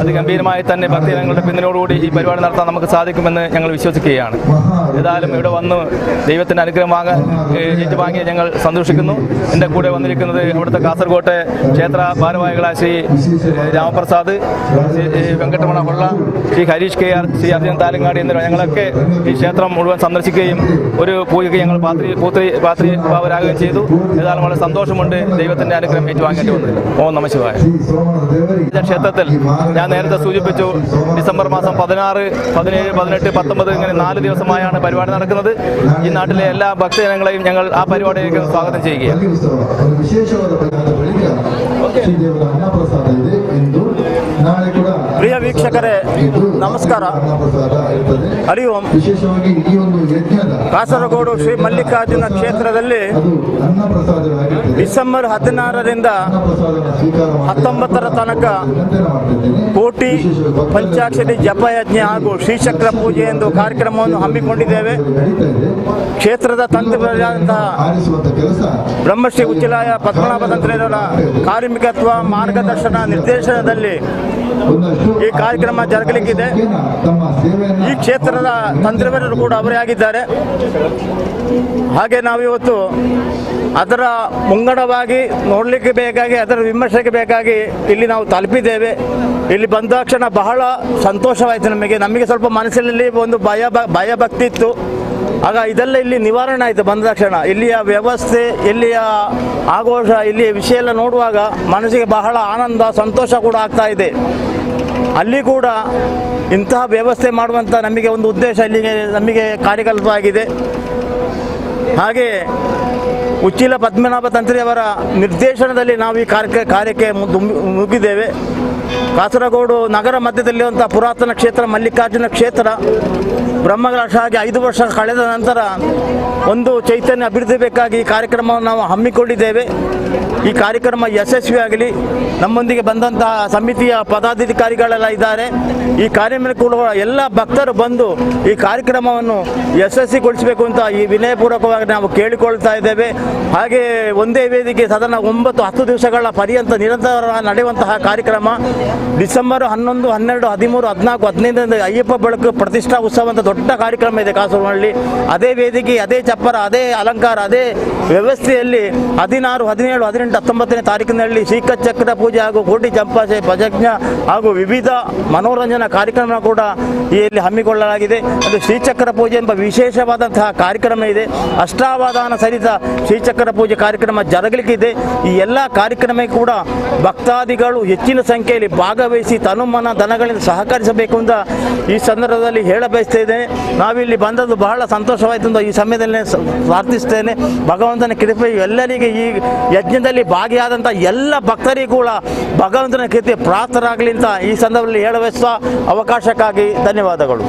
F: അതിഗംഭീരമായി തന്നെ ഭക്തജനങ്ങളുടെ പിന്തുണയോടുകൂടി ഈ പരിപാടി നടത്താൻ നമുക്ക് സാധിക്കുമെന്ന് ഞങ്ങൾ വിശ്വസിക്കുകയാണ്. ഏതായാലും ഇവിടെ വന്ന് ദൈവത്തിൻ്റെ അനുഗ്രഹം ഏറ്റുവാങ്ങി ഞങ്ങൾ സന്തോഷിക്കുന്നു. എൻ്റെ കൂടെ വന്നിരിക്കുന്നത് അവിടുത്തെ കാസർഗോട്ടെ ക്ഷേത്ര ഭാരവാഹികളായ ശ്രീ രാമപ്രസാദ്, ശ്രീ വെങ്കട്ടമണ കൊള്ള, ശ്രീ ഹരീഷ് KR, ശ്രീ അർജുൻ താലങ്ങാടി എന്നിവർ ഞങ്ങളൊക്കെ ഈ ക്ഷേത്രം മുഴുവൻ സന്ദർശിക്കുകയും ഒരു പൂജയ്ക്ക് ഞങ്ങൾ പാത്രീഭാവരാകുകയും ചെയ്തു. ഏതായാലും വളരെ സന്തോഷമുണ്ട്. ദൈവത്തിൻ്റെ അനുഗ്രഹം ഏറ്റുവാങ്ങേണ്ടി വന്നത്. ഓം നമഃ ശിവായ. ക്ഷേത്രത്തിൽ ഞാൻ നേരത്തെ സൂചിപ്പിച്ചു, ഡിസംബർ മാസം 16, 17, 18, 19 ഇങ്ങനെ 4 ദിവസമായാണ് പരിപാടി നടക്കുന്നത്. ഈ നാട്ടിലെ എല്ലാ ഭക്തജനങ്ങളെയും ഞങ്ങൾ ആ പരിപാടിയിലേക്ക് സ്വാഗതം ചെയ്യുകയാണ്.
G: ಪ್ರಿಯ ವೀಕ್ಷಕರೇ ನಮಸ್ಕಾರ. ಹರಿ ಓಂ. ಕಾಸರಗೋಡು ಶ್ರೀ ಮಲ್ಲಿಕಾರ್ಜುನ ಕ್ಷೇತ್ರದಲ್ಲಿ ಡಿಸೆಂಬರ್ 16ರಿಂದ 19 ತನಕ ಕೋಟಿ ಪಂಚಾಕ್ಷರಿ ಜಪಯಜ್ಞ ಹಾಗೂ ಶ್ರೀಚಕ್ರ ಪೂಜೆ ಎಂದು ಕಾರ್ಯಕ್ರಮವನ್ನು ಹಮ್ಮಿಕೊಂಡಿದ್ದೇವೆ. ಕ್ಷೇತ್ರದ ತಂತ್ರಿಗಳಾದಂತಹ ಬ್ರಹ್ಮಶ್ರೀ ಉಚ್ಚಿಲಾಯ ಪದ್ಮನಾಭ ತಂತ್ರಿಯವರ ಕಾರ್ಮಿಕತ್ವ ಮಾರ್ಗದರ್ಶನ ನಿರ್ದೇಶನದಲ್ಲಿ ಈ ಕಾರ್ಯಕ್ರಮ ಜರುಗಲಿಕ್ಕಿದೆ. ಈ ಕ್ಷೇತ್ರದ ತಂತ್ರಿವರರು ಕೂಡ ಅವರೇ ಆಗಿದ್ದಾರೆ. ಹಾಗೆ ನಾವಿವತ್ತು ಅದರ ಮುಂಗಡವಾಗಿ ನೋಡಲಿಕ್ಕೆ ಬೇಕಾಗಿ, ಅದರ ವಿಮರ್ಶೆಗೆ ಬೇಕಾಗಿ ಇಲ್ಲಿ ನಾವು ತಲುಪಿದ್ದೇವೆ. ಇಲ್ಲಿ ಬಂದಾಕ್ಷಣ ಬಹಳ ಸಂತೋಷವಾಯಿತು. ನಮಗೆ ಸ್ವಲ್ಪ ಮನಸ್ಸಿನಲ್ಲಿ ಒಂದು ಭಯ ಭಕ್ತಿ ಇತ್ತು. ಆಗ ಇದೆಲ್ಲ ಇಲ್ಲಿ ನಿವಾರಣೆ ಆಯಿತು. ಬಂದ ತಕ್ಷಣ ಇಲ್ಲಿಯ ವ್ಯವಸ್ಥೆ, ಇಲ್ಲಿಯ ಆಘೋಷ, ಇಲ್ಲಿಯ ವಿಷಯ ಎಲ್ಲ ನೋಡುವಾಗ ಮನಸ್ಸಿಗೆ ಬಹಳ ಆನಂದ, ಸಂತೋಷ ಕೂಡ ಆಗ್ತಾ ಇದೆ. ಅಲ್ಲಿ ಕೂಡ ಇಂತಹ ವ್ಯವಸ್ಥೆ ಮಾಡುವಂಥ ನಮಗೆ ಒಂದು ಉದ್ದೇಶ ಇಲ್ಲಿಗೆ ನಮಗೆ ಕಾರ್ಯಕಲ್ಪವಾಗಿದೆ. ಹಾಗೆ ಉಚ್ಚಿಲ ಪದ್ಮನಾಭ ತಂತ್ರಿಯವರ ನಿರ್ದೇಶನದಲ್ಲಿ ನಾವು ಈ ಕಾರ್ಯಕ್ಕೆ ಮುಗಿದ್ದೇವೆ. ಕಾಸರಗೋಡು ನಗರ ಮಧ್ಯದಲ್ಲಿರುವಂಥ ಪುರಾತನ ಕ್ಷೇತ್ರ ಮಲ್ಲಿಕಾರ್ಜುನ ಕ್ಷೇತ್ರ ಬ್ರಹ್ಮಕಲಶ ಆಗಿ 5 ವರ್ಷ ಕಳೆದ ನಂತರ ಒಂದು ಚೈತನ್ಯ ಅಭಿವೃದ್ಧಿ ಬೇಕಾಗಿ ಈ ಕಾರ್ಯಕ್ರಮವನ್ನು ನಾವು ಹಮ್ಮಿಕೊಂಡಿದ್ದೇವೆ. ಈ ಕಾರ್ಯಕ್ರಮ ಯಶಸ್ವಿಯಾಗಲಿ. ನಮ್ಮೊಂದಿಗೆ ಬಂದಂತಹ ಸಮಿತಿಯ ಪದಾಧಿಕಾರಿಗಳೆಲ್ಲ ಇದ್ದಾರೆ. ಈ ಕಾರ್ಯಕ್ರಮಕ್ಕೆ ಎಲ್ಲ ಭಕ್ತರು ಬಂದು ಈ ಕಾರ್ಯಕ್ರಮವನ್ನು ಯಶಸ್ವಿಗೊಳಿಸಬೇಕು ಅಂತ ಈ ವಿನಯಪೂರ್ವಕವಾಗಿ ನಾವು ಕೇಳಿಕೊಳ್ತಾ ಇದ್ದೇವೆ. ಹಾಗೆ ಒಂದೇ ವೇದಿಕೆ ಸಾಧಾರಣ 9-10 ದಿವಸಗಳ ಪರ್ಯಂತ ನಿರಂತರ ನಡೆಯುವಂತಹ ಕಾರ್ಯಕ್ರಮ ಡಿಸೆಂಬರ್ 11, 12, 13, 14, 15 ಅಯ್ಯಪ್ಪ ಬೆಳಕು ಪ್ರತಿಷ್ಠಾ ಉತ್ಸವ ಅಂತ ದೊಡ್ಡ ಕಾರ್ಯಕ್ರಮ ಇದೆ ಕಾಸರಗೋಡಿನಲ್ಲಿ. ಅದೇ ವೇದಿಕೆ, ಅದೇ ಚಪ್ಪರ, ಅದೇ ಅಲಂಕಾರ, ಅದೇ ವ್ಯವಸ್ಥೆಯಲ್ಲಿ 16, 17, 18, 19ನೇ ತಾರೀಕಿನಲ್ಲಿ ಶ್ರೀಚಕ್ರ ಪೂಜೆ ಹಾಗೂ ಕೋಟಿ ಚಂಪಾಶೆ ಭಜಜ್ಞ ಹಾಗೂ ವಿವಿಧ ಮನೋರಂಜನಾ ಕಾರ್ಯಕ್ರಮ ಕೂಡ ಇಲ್ಲಿ ಹಮ್ಮಿಕೊಳ್ಳಲಾಗಿದೆ. ಅದು ಶ್ರೀಚಕ್ರ ಪೂಜೆ ಎಂಬ ವಿಶೇಷವಾದಂತಹ ಕಾರ್ಯಕ್ರಮ ಇದೆ. ಅಷ್ಟಾವಧಾನ ಸಹಿತ ಶ್ರೀಚಕ್ರ ಪೂಜೆ ಕಾರ್ಯಕ್ರಮ ಜರುಗಲಿಕ್ಕಿದೆ. ಈ ಎಲ್ಲ ಕಾರ್ಯಕ್ರಮಕ್ಕೆ ಕೂಡ ಭಕ್ತಾದಿಗಳು ಹೆಚ್ಚಿನ ಸಂಖ್ಯೆಯಲ್ಲಿ ಭಾಗವಹಿಸಿ ತನುಮನ ಧನಗಳಿಂದ ಸಹಕರಿಸಬೇಕು ಅಂತ ಈ ಸಂದರ್ಭದಲ್ಲಿ ಹೇಳ ಬಯಸ್ತಾ ಇದ್ದೇನೆ. ನಾವಿಲ್ಲಿ ಬಂದದ್ದು ಬಹಳ ಸಂತೋಷವಾಯಿತು ಅಂತ ಈ ಸಮಯದಲ್ಲಿ ಪ್ರಾರ್ಥಿಸ್ತೇನೆ. ಭಗವಂತನ ಕೃಪೆ ಎಲ್ಲರಿಗೆ ಈ ಯಜ್ಞದಲ್ಲಿ ಭಾಗಿಯಾದಂಥ ಎಲ್ಲ ಭಕ್ತರಿಗೂ ಕೂಡ ಭಗವಂತನ ಕೃಪೆ ಪ್ರಾಪ್ತರಾಗಲಿ ಅಂತ ಈ ಸಂದರ್ಭದಲ್ಲಿ ಹೇಳ ಬಯಸುವ ಅವಕಾಶಕ್ಕಾಗಿ ಧನ್ಯವಾದಗಳು.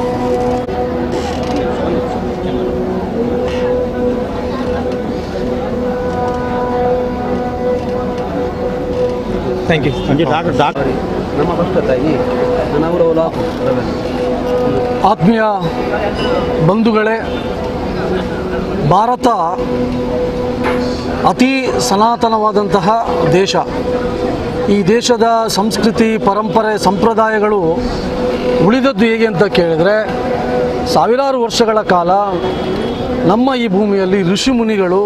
F: Thank you.
H: ಆತ್ಮೀಯ ಬಂಧುಗಳೇ, ಭಾರತ ಅತಿ ಸನಾತನವಾದಂತಹ ದೇಶ. ಈ ದೇಶದ ಸಂಸ್ಕೃತಿ, ಪರಂಪರೆ, ಸಂಪ್ರದಾಯಗಳು ಉಳಿದದ್ದು ಹೇಗೆ ಅಂತ ಕೇಳಿದರೆ, ಸಾವಿರಾರು ವರ್ಷಗಳ ಕಾಲ ನಮ್ಮ ಈ ಭೂಮಿಯಲ್ಲಿ ಋಷಿಮುನಿಗಳು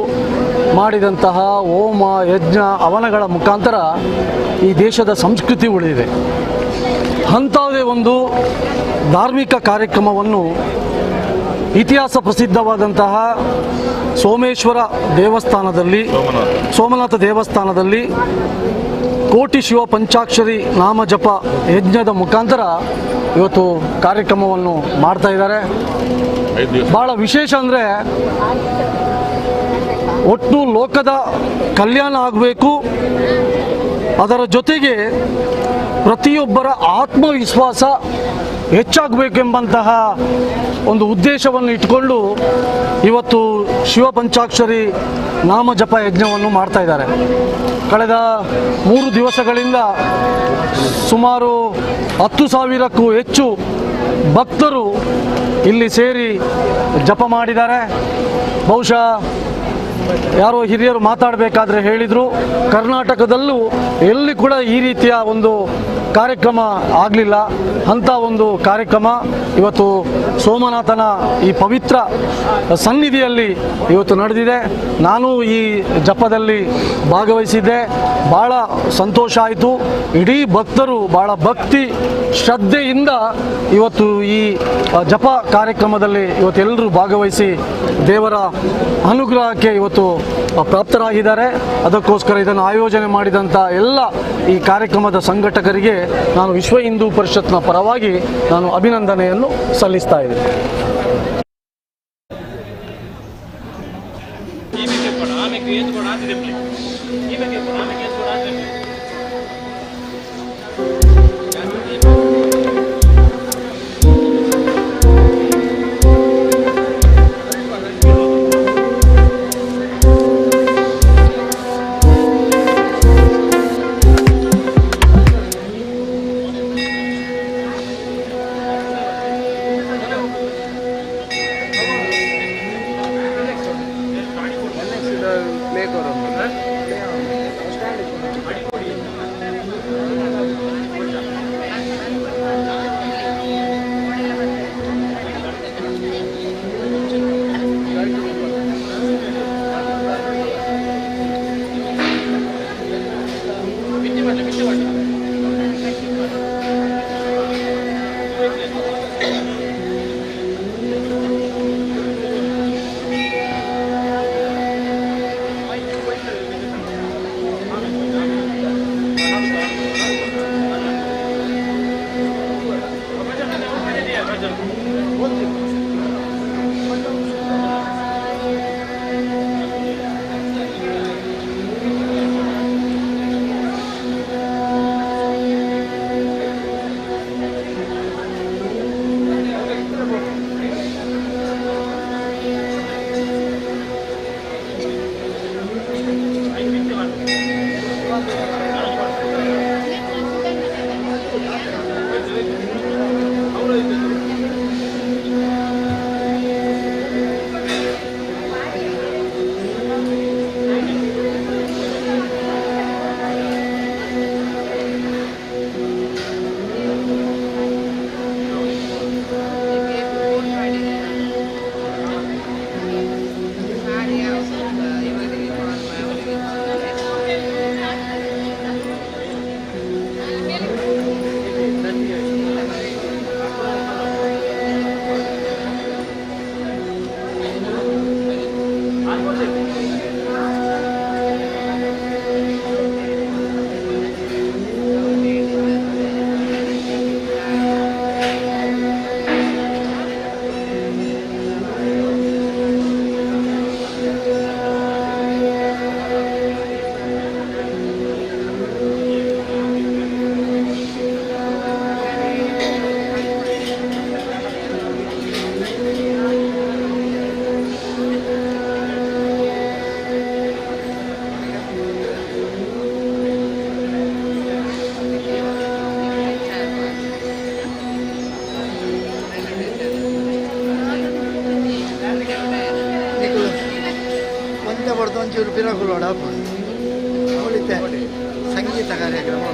H: ಮಾಡಿದಂತಹ ಹೋಮ, ಯಜ್ಞ, ಹವನಗಳ ಮುಖಾಂತರ ಈ ದೇಶದ ಸಂಸ್ಕೃತಿ ಉಳಿದಿದೆ. ಅಂಥದೇ ಒಂದು ಧಾರ್ಮಿಕ ಕಾರ್ಯಕ್ರಮವನ್ನು ಇತಿಹಾಸ ಪ್ರಸಿದ್ಧವಾದಂತಹ ಸೋಮನಾಥ ದೇವಸ್ಥಾನದಲ್ಲಿ ಕೋಟಿ ಶಿವ ಪಂಚಾಕ್ಷರಿ ನಾಮ ಜಪ ಯಜ್ಞದ ಮುಖಾಂತರ ಇವತ್ತು ಕಾರ್ಯಕ್ರಮವನ್ನು ಮಾಡ್ತಾ ಇದ್ದಾರೆ. ಭಾಳ ವಿಶೇಷ ಅಂದರೆ ಒಟ್ಟು ಲೋಕದ ಕಲ್ಯಾಣ ಆಗಬೇಕು, ಅದರ ಜೊತೆಗೆ ಪ್ರತಿಯೊಬ್ಬರ ಆತ್ಮವಿಶ್ವಾಸ ಹೆಚ್ಚಾಗಬೇಕೆಂಬಂತಹ ಒಂದು ಉದ್ದೇಶವನ್ನು ಇಟ್ಕೊಂಡು ಇವತ್ತು ಶಿವ ಪಂಚಾಕ್ಷರಿ ನಾಮ ಜಪ ಯಜ್ಞವನ್ನು ಮಾಡ್ತಾ ಇದ್ದಾರೆ. ಕಳೆದ 3 ದಿವಸಗಳಿಂದ ಸುಮಾರು 10,000ಕ್ಕೂ ಹೆಚ್ಚು ಭಕ್ತರು ಇಲ್ಲಿ ಸೇರಿ ಜಪ ಮಾಡಿದ್ದಾರೆ. ಬಹುಶಃ ಯಾರೋ ಹಿರಿಯರು ಮಾತಾಡಬೇಕಾದ್ರೆ ಹೇಳಿದರು, ಕರ್ನಾಟಕದಲ್ಲೂ ಎಲ್ಲಿ ಕೂಡ ಈ ರೀತಿಯ ಒಂದು ಕಾರ್ಯಕ್ರಮ ಆಗಲಿಲ್ಲ. ಅಂಥ ಒಂದು ಕಾರ್ಯಕ್ರಮ ಇವತ್ತು ಸೋಮನಾಥನ ಈ ಪವಿತ್ರ ಸನ್ನಿಧಿಯಲ್ಲಿ ಇವತ್ತು ನಡೆದಿದೆ. ನಾನು ಈ ಜಪದಲ್ಲಿ ಭಾಗವಹಿಸಿದ್ದೆ, ಭಾಳ ಸಂತೋಷ ಆಯಿತು. ಇಡೀ ಭಕ್ತರು ಭಾಳ ಭಕ್ತಿ ಶ್ರದ್ಧೆಯಿಂದ ಇವತ್ತು ಈ ಜಪ ಕಾರ್ಯಕ್ರಮದಲ್ಲಿ ಇವತ್ತೆಲ್ಲರೂ ಭಾಗವಹಿಸಿ ದೇವರ ಅನುಗ್ರಹಕ್ಕೆ ಇವತ್ತು ಪ್ರಾಪ್ತರಾಗಿದ್ದಾರೆ. ಅದಕ್ಕೋಸ್ಕರ ಇದನ್ನು ಆಯೋಜನೆ ಮಾಡಿದಂಥ ಎಲ್ಲ ಈ ಕಾರ್ಯಕ್ರಮದ ಸಂಘಟಕರಿಗೆ ನಾನು ವಿಶ್ವ ಹಿಂದೂ ಪರಿಷತ್ನ ಪರವಾಗಿ ನಾನು ಅಭಿನಂದನೆಯನ್ನು ಸಲ್ಲಿಸ್ತಾ ಇದ್ದೇನೆ.
I: ಒಂಚೂರು ಬಿರಗುಲೋಡ ಉಳಿತೆ ಸಂಗೀತ ಕಾರ್ಯಕ್ರಮ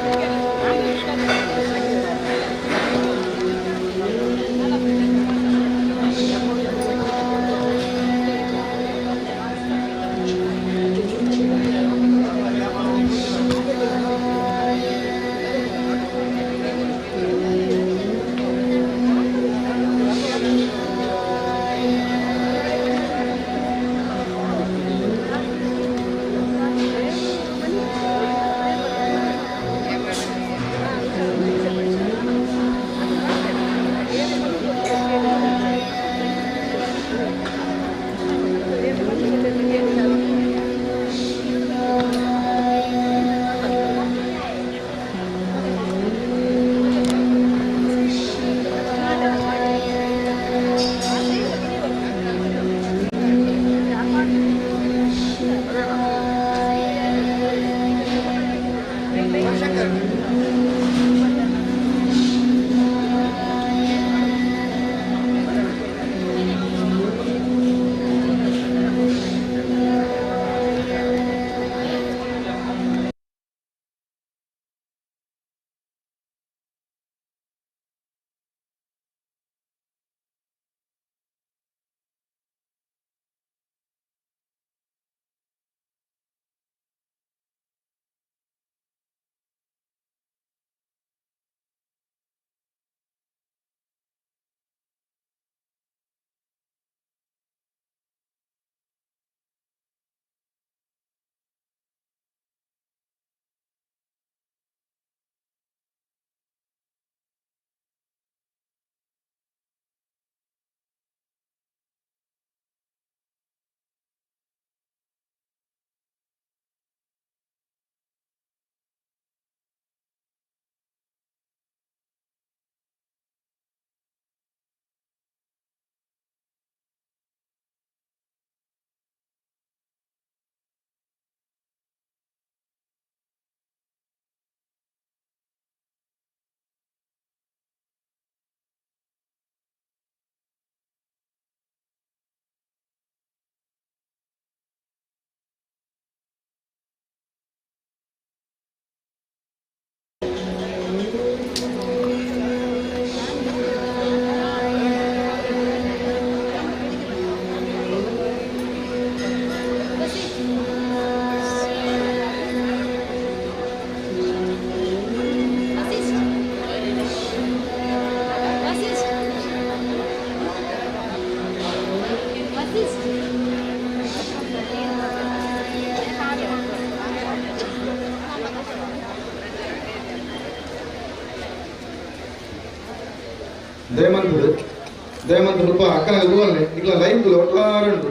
C: ದಯಮಂತ ರೂಪ ಅಕ್ಕನ ರೂವಲ್ಲೆ ಇಲ್ಲ ಲೈನ್ ಒಟ್ಟಾರೆ ಉಂಟು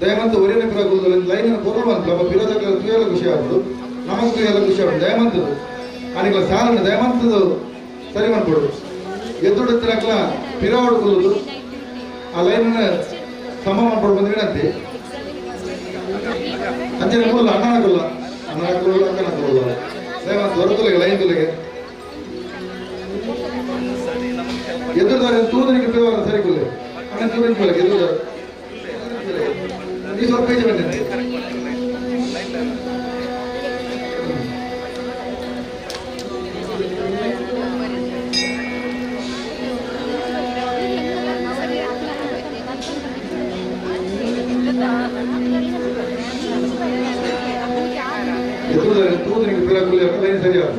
C: ದಯಮಂತ ಒರಿನ ಪಿರಗುದು ಲೈನ್ ಪೂರ್ವವಂತ ನಮ್ಮ ಪಿರೋದಕ್ಕೆ ತುಯಲ ಖುಷಿ ಆಗುದು ನಮಗೂ ತುಯಲ ಖುಷಿ ಆಗುದು ದಯಮಂತದು ಅನಿಗಳ ಸಾಲನ್ನ ದಯಮಂತದು ಸರಿ ಮಾಡ್ಕೊಡು ಎದ್ದುಡತ್ತಿರಕ್ಲ ಪಿರ ಹೊಡ್ಕೊಳ್ಳುದು ಆ ಲೈನ್ ಸಮ ಮಾಡ್ಕೊಡು ಬಂದು ವಿನಂತಿ ಅಂಚನೆ ಮೂಲ ಅಣ್ಣನಕ್ಕಲ್ಲ ಅಕ್ಕನಕ್ಕಲ್ಲ ದಯಮಂತ ಹೊರತುಲೆಗೆ ಲೈನ್ ತುಲೆಗೆ ಎದುರುದಾರೆ ತೂದನಿಗೆ ಪಿರವಾರ ಸರಿ ಕೊಲ್ಲೆ ಅಣ್ಣ ತೂದನಿಗೆ ಕೊಲ್ಲೆ ಎದುರುದಾರೆ ಈ ಸ್ವಲ್ಪ ಪೇಜ್ ಬಂದಿದೆ ಎದುರುದಾರೆ ತೂದನಿಗೆ ಪಿರ ಕೊಲ್ಲೆ ಲೈನ್ ಸರಿಯಾದ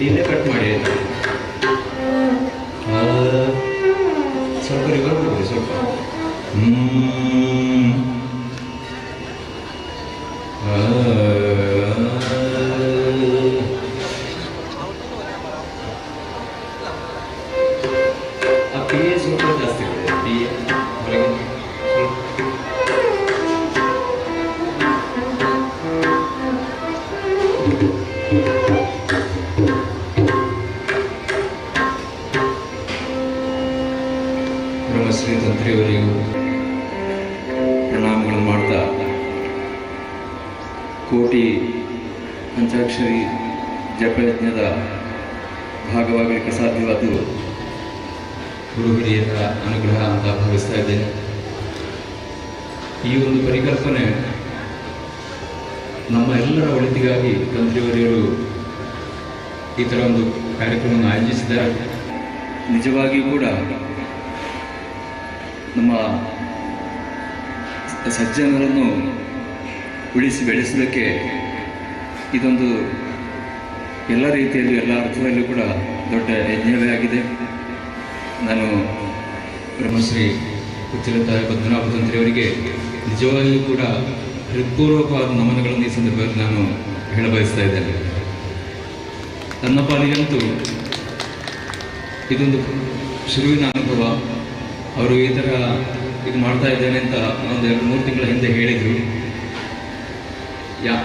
B: ಇಲ್ಲೇ ಕಟ್ ಮಾಡಿ ಸ್ವಲ್ಪ ರಿವರ್ಬ್ ಕೊಡಿ ಸ್ವಲ್ಪ. ಆ ಪಿ ಎ ಸ್ವಲ್ಪ ಜಾಸ್ತಿ ಕೊಡಿ. ಪಿ ಎ ಹೊರಗೆ ಬ್ರಹ್ಮಶ್ರೀ ತಂತ್ರಿಯವರಿಗೂ ಪ್ರಣಾಮಗಳನ್ನು ಮಾಡ್ತಾ, ಕೋಟಿ ಪಂಚಾಕ್ಷರಿ ಜಪಯಜ್ಞದ ಭಾಗವಾಗಲಿಕ್ಕೆ ಸಾಧ್ಯವಾದ್ದು ಗುರು ಹಿರಿಯರ ಅನುಗ್ರಹ ಅಂತ ಭಾವಿಸ್ತಾ ಇದ್ದೇನೆ. ಈ ಒಂದು ಪರಿಕಲ್ಪನೆ ನಮ್ಮ ಎಲ್ಲರ ಒಳಿತಿಗಾಗಿ ತಂತ್ರಿಯವರಿಯರು ಈ ಥರ ಒಂದು ಕಾರ್ಯಕ್ರಮವನ್ನು ಆಯೋಜಿಸಿದ್ದಾರೆ. ನಿಜವಾಗಿಯೂ ಕೂಡ ನಮ್ಮ ಸಜ್ಜನರನ್ನು ಉಳಿಸಿ ಬೆಳೆಸಲಿಕ್ಕೆ ಇದೊಂದು ಎಲ್ಲ ರೀತಿಯಲ್ಲೂ ಎಲ್ಲ ಅರ್ಥದಲ್ಲೂ ಕೂಡ ದೊಡ್ಡ ಯಜ್ಞವೇ ಆಗಿದೆ. ನಾನು ಬ್ರಹ್ಮಶ್ರೀ ಉಚ್ಚಿಲತಾಯ ಪದ್ಮನಾಭ ತಂತ್ರಿಯವರಿಗೆ ನಿಜವಾಗಿಯೂ ಕೂಡ ಹೃತ್ಪೂರ್ವಕವಾದ ನಮನಗಳನ್ನು ಈ ಸಂದರ್ಭದಲ್ಲಿ ನಾನು ಹೇಳಬಯಸ್ತಾ ಇದ್ದೇನೆ. ನನ್ನ ಪಾಲಿಗಂತೂ ಇದೊಂದು ಶುರುವಿನ ಅನುಭವ. ಅವರು ಈ ಥರ ಇದು ಮಾಡ್ತಾ ಇದ್ದೇನೆ ಅಂತ ಒಂದು 2-3 ತಿಂಗಳ ಹಿಂದೆ ಹೇಳಿದರು.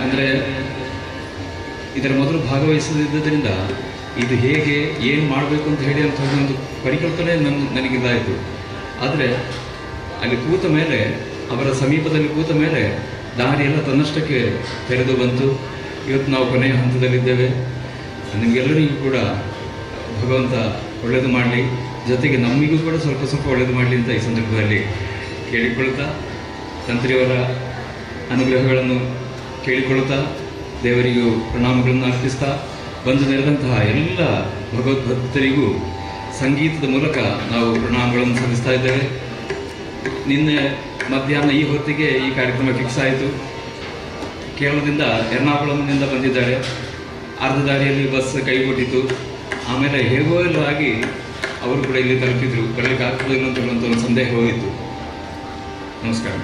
B: ಅಂದರೆ ಇದರ ಮೊದಲು ಭಾಗವಹಿಸದಿದ್ದರಿಂದ ಇದು ಹೇಗೆ ಏನು ಮಾಡಬೇಕು ಅಂತ ಹೇಳಿ ಅಂತ ಒಂದು ಪರಿಕಲ್ಪನೆ ನನಗಿದಾಯಿತು. ಆದರೆ ಅಲ್ಲಿ ಕೂತ ಮೇಲೆ, ಅವರ ಸಮೀಪದಲ್ಲಿ ಕೂತ ಮೇಲೆ ದಾರಿಯೆಲ್ಲ ತನ್ನಷ್ಟಕ್ಕೆ ತೆರೆದು ಬಂತು. ಇವತ್ತು ನಾವು ಕೊನೆಯ ಹಂತದಲ್ಲಿದ್ದೇವೆ. ನಿಮಗೆಲ್ಲರಿಗೂ ಕೂಡ ಭಗವಂತ ಒಳ್ಳೆಯದು ಮಾಡಲಿ, ಜೊತೆಗೆ ನಮಗೂ ಕೂಡ ಸ್ವಲ್ಪ ಸ್ವಲ್ಪ ಒಳ್ಳೆಯದು ಮಾಡಲಿ ಅಂತ ಈ ಸಂದರ್ಭದಲ್ಲಿ ಕೇಳಿಕೊಳ್ತಾ, ತಂತ್ರಿಯವರ ಅನುಗ್ರಹಗಳನ್ನು ಕೇಳಿಕೊಳ್ಳುತ್ತಾ, ದೇವರಿಗೂ ಪ್ರಣಾಮಗಳನ್ನು ಅರ್ಪಿಸ್ತಾ, ಬಂದು ನೆರೆದಂತಹ ಎಲ್ಲ ಭಗವದ್ಭಕ್ತರಿಗೂ ಸಂಗೀತದ ಮೂಲಕ ನಾವು ಪ್ರಣಾಮಗಳನ್ನು ಸಲ್ಲಿಸ್ತಾ ಇದ್ದೇವೆ. ನಿನ್ನೆ ಮಧ್ಯಾಹ್ನ ಈ ಹೊತ್ತಿಗೆ ಈ ಕಾರ್ಯಕ್ರಮ ಫಿಕ್ಸ್ ಆಯಿತು. ಕೇರಳದಿಂದ ಎರ್ನಾಕುಳಂನಿಂದ ಬಂದಿದ್ದಾರೆ. ಅರ್ಧ ದಾರಿಯಲ್ಲಿ ಬಸ್ ಕೈಗೊಟ್ಟಿತು. ಆಮೇಲೆ ಹೇಗೋ ಎಲ್ಲ ಆಗಿ ಅವರು ಕೂಡ ಇಲ್ಲಿ ತಲುಪಿದ್ರು. ಬರಲಿಕ್ಕೆ ಆಗ್ತದೆ ಅಂತ ಹೇಳುವಂಥ ಒಂದು ಸಂದೇಹ ಹೋಗಿತ್ತು. ನಮಸ್ಕಾರ.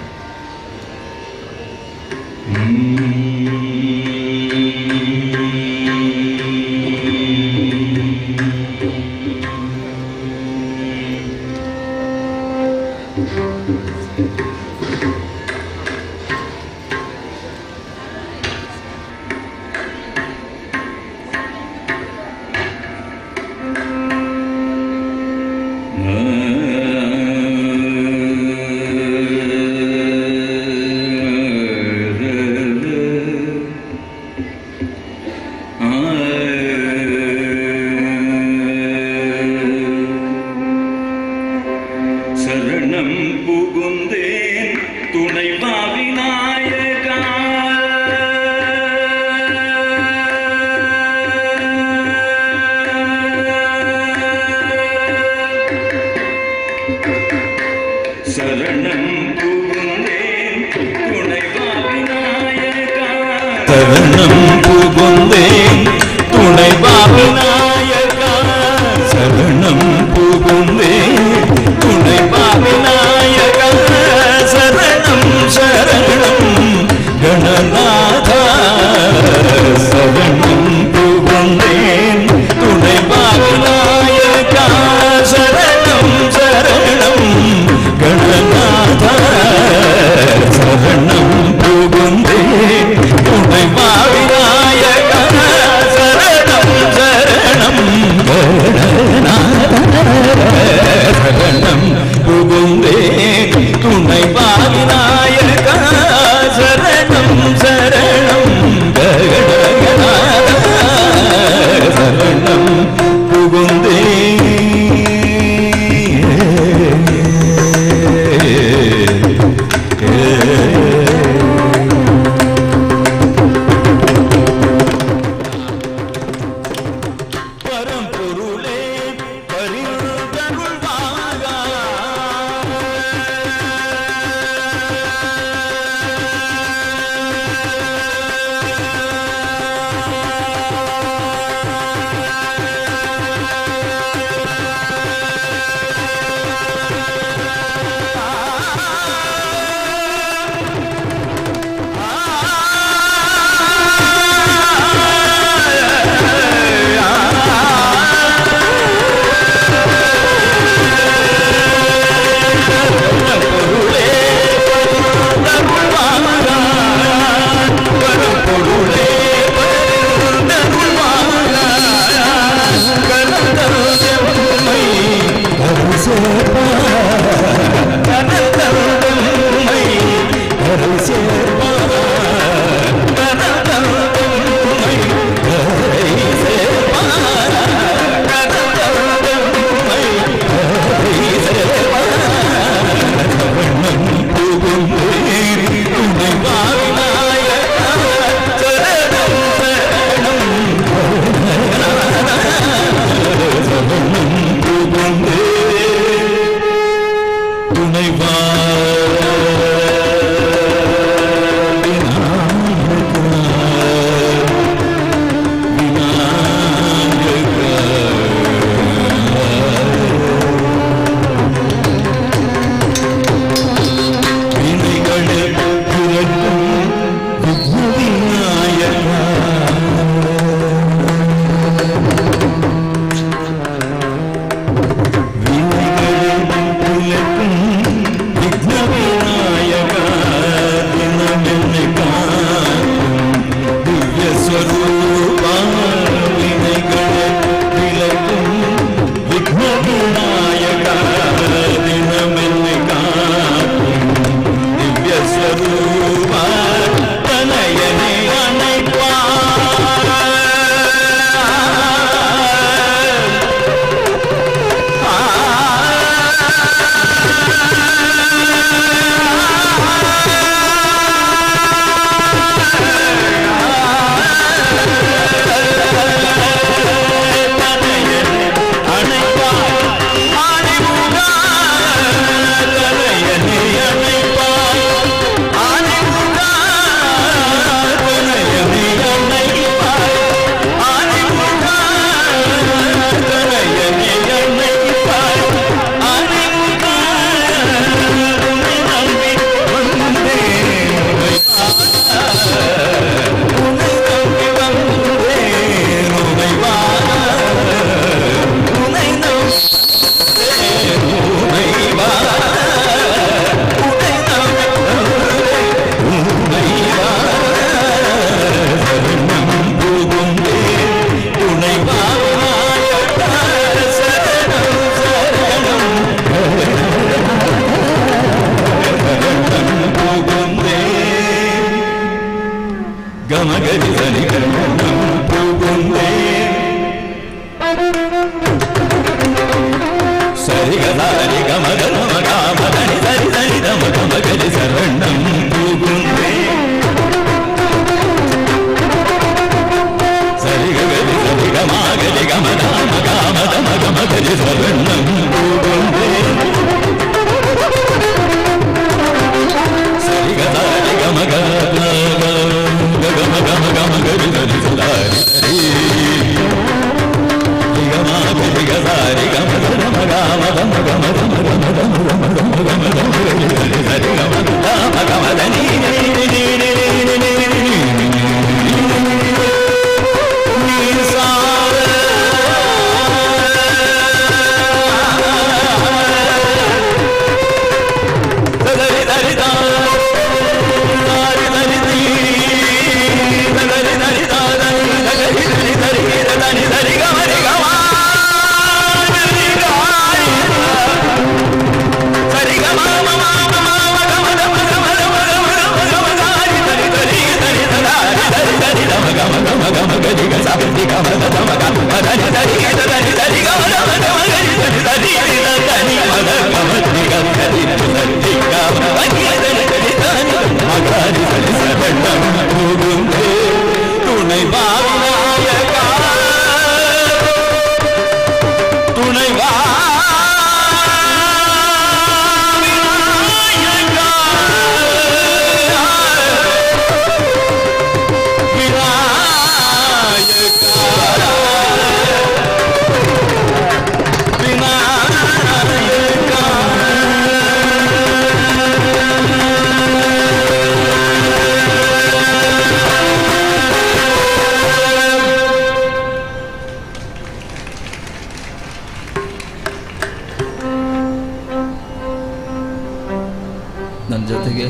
J: ನನ್ನ ಜೊತೆಗೆ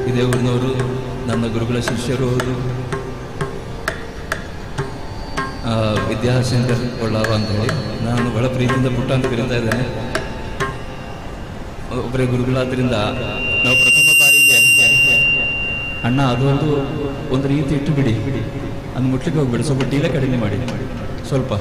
J: ಇದೇ ಊರಿನವರು ನನ್ನ ಗುರುಗಳ ಶಿಷ್ಯರು ವಿದ್ಯಾಶಂಕರ್ ಕೊಳ್ಳಾವ ಅಂತ ಹೇಳಿ ನಾನು ಬಹಳ ಪ್ರೀತಿಯಿಂದ ಪುಟ್ಟ ಅಂತ ಕರೀತಾ ಇದ್ದೇನೆ. ಒಬ್ಬರೇ ಗುರುಗಳಾದ್ರಿಂದ ನಾವು ಪ್ರಥಮ ಬಾರಿಗೆ ಅಣ್ಣ ಅದೊಂದು ಒಂದು ರೀತಿ ಇಟ್ಟು ಬಿಡಿ, ಅದು ಮುಟ್ಲಿಕ್ಕೆ ಹೋಗ್ಬಿಡಿ, ಸ್ವಲ್ಪ ಟೀಲೆ ಕಡಿಮೆ ಮಾಡಿ ಸ್ವಲ್ಪ.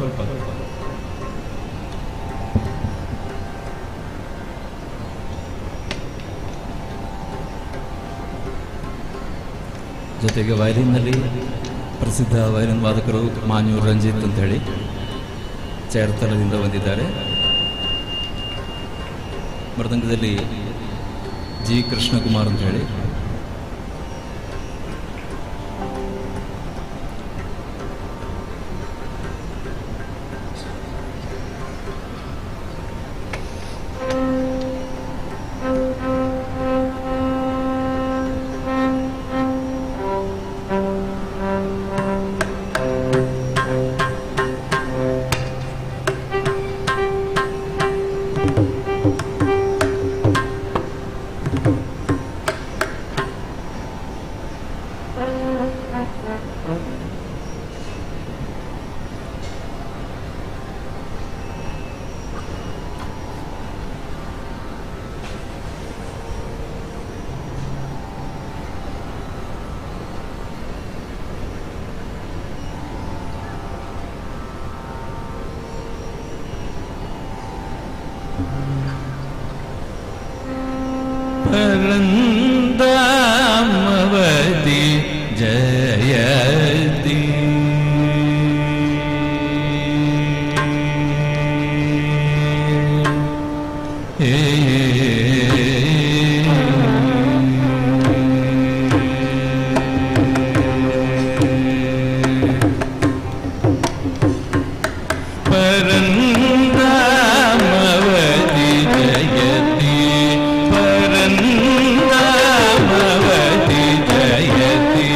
J: ಜೊತೆಗೆ ವಯಲಿನ್ನಲ್ಲಿ ಪ್ರಸಿದ್ಧ ವಯಲಿನ್ ವಾದಕರು ಮಾನ್ಯೂರ್ ರಂಜಿತ್ ಅಂತ ಹೇಳಿ ಚೇರ್ತಲದಿಂದ ಬಂದಿದ್ದಾರೆ. ಮೃದಂಗದಲ್ಲಿ ಜಿ ಕೃಷ್ಣಕುಮಾರ್ ಅಂತ ಹೇಳಿ,
K: ಪರಂದಾಮವತಿ ಜಯತಿ ಪರಂದಾಮವತಿ ಜಯತಿ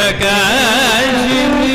K: ಪ್ರಕಾಶಿನಿ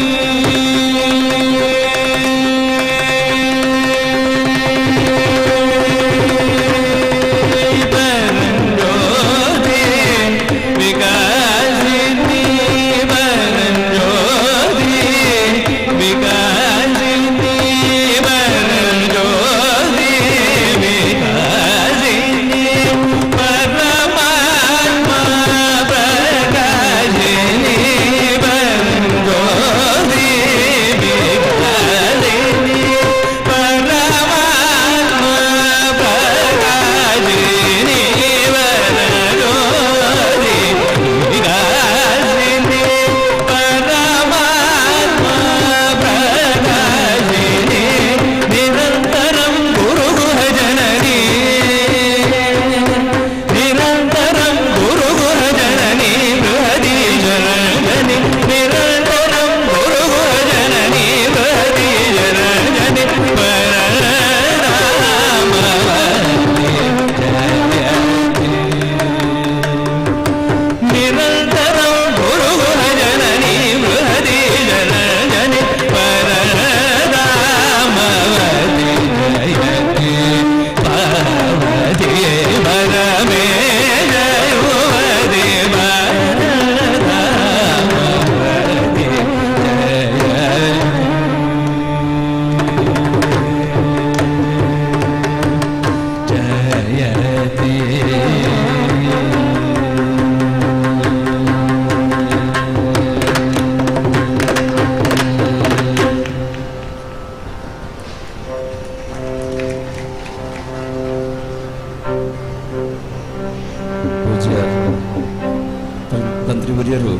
J: ತಂತ್ರಿವರ್ಯರು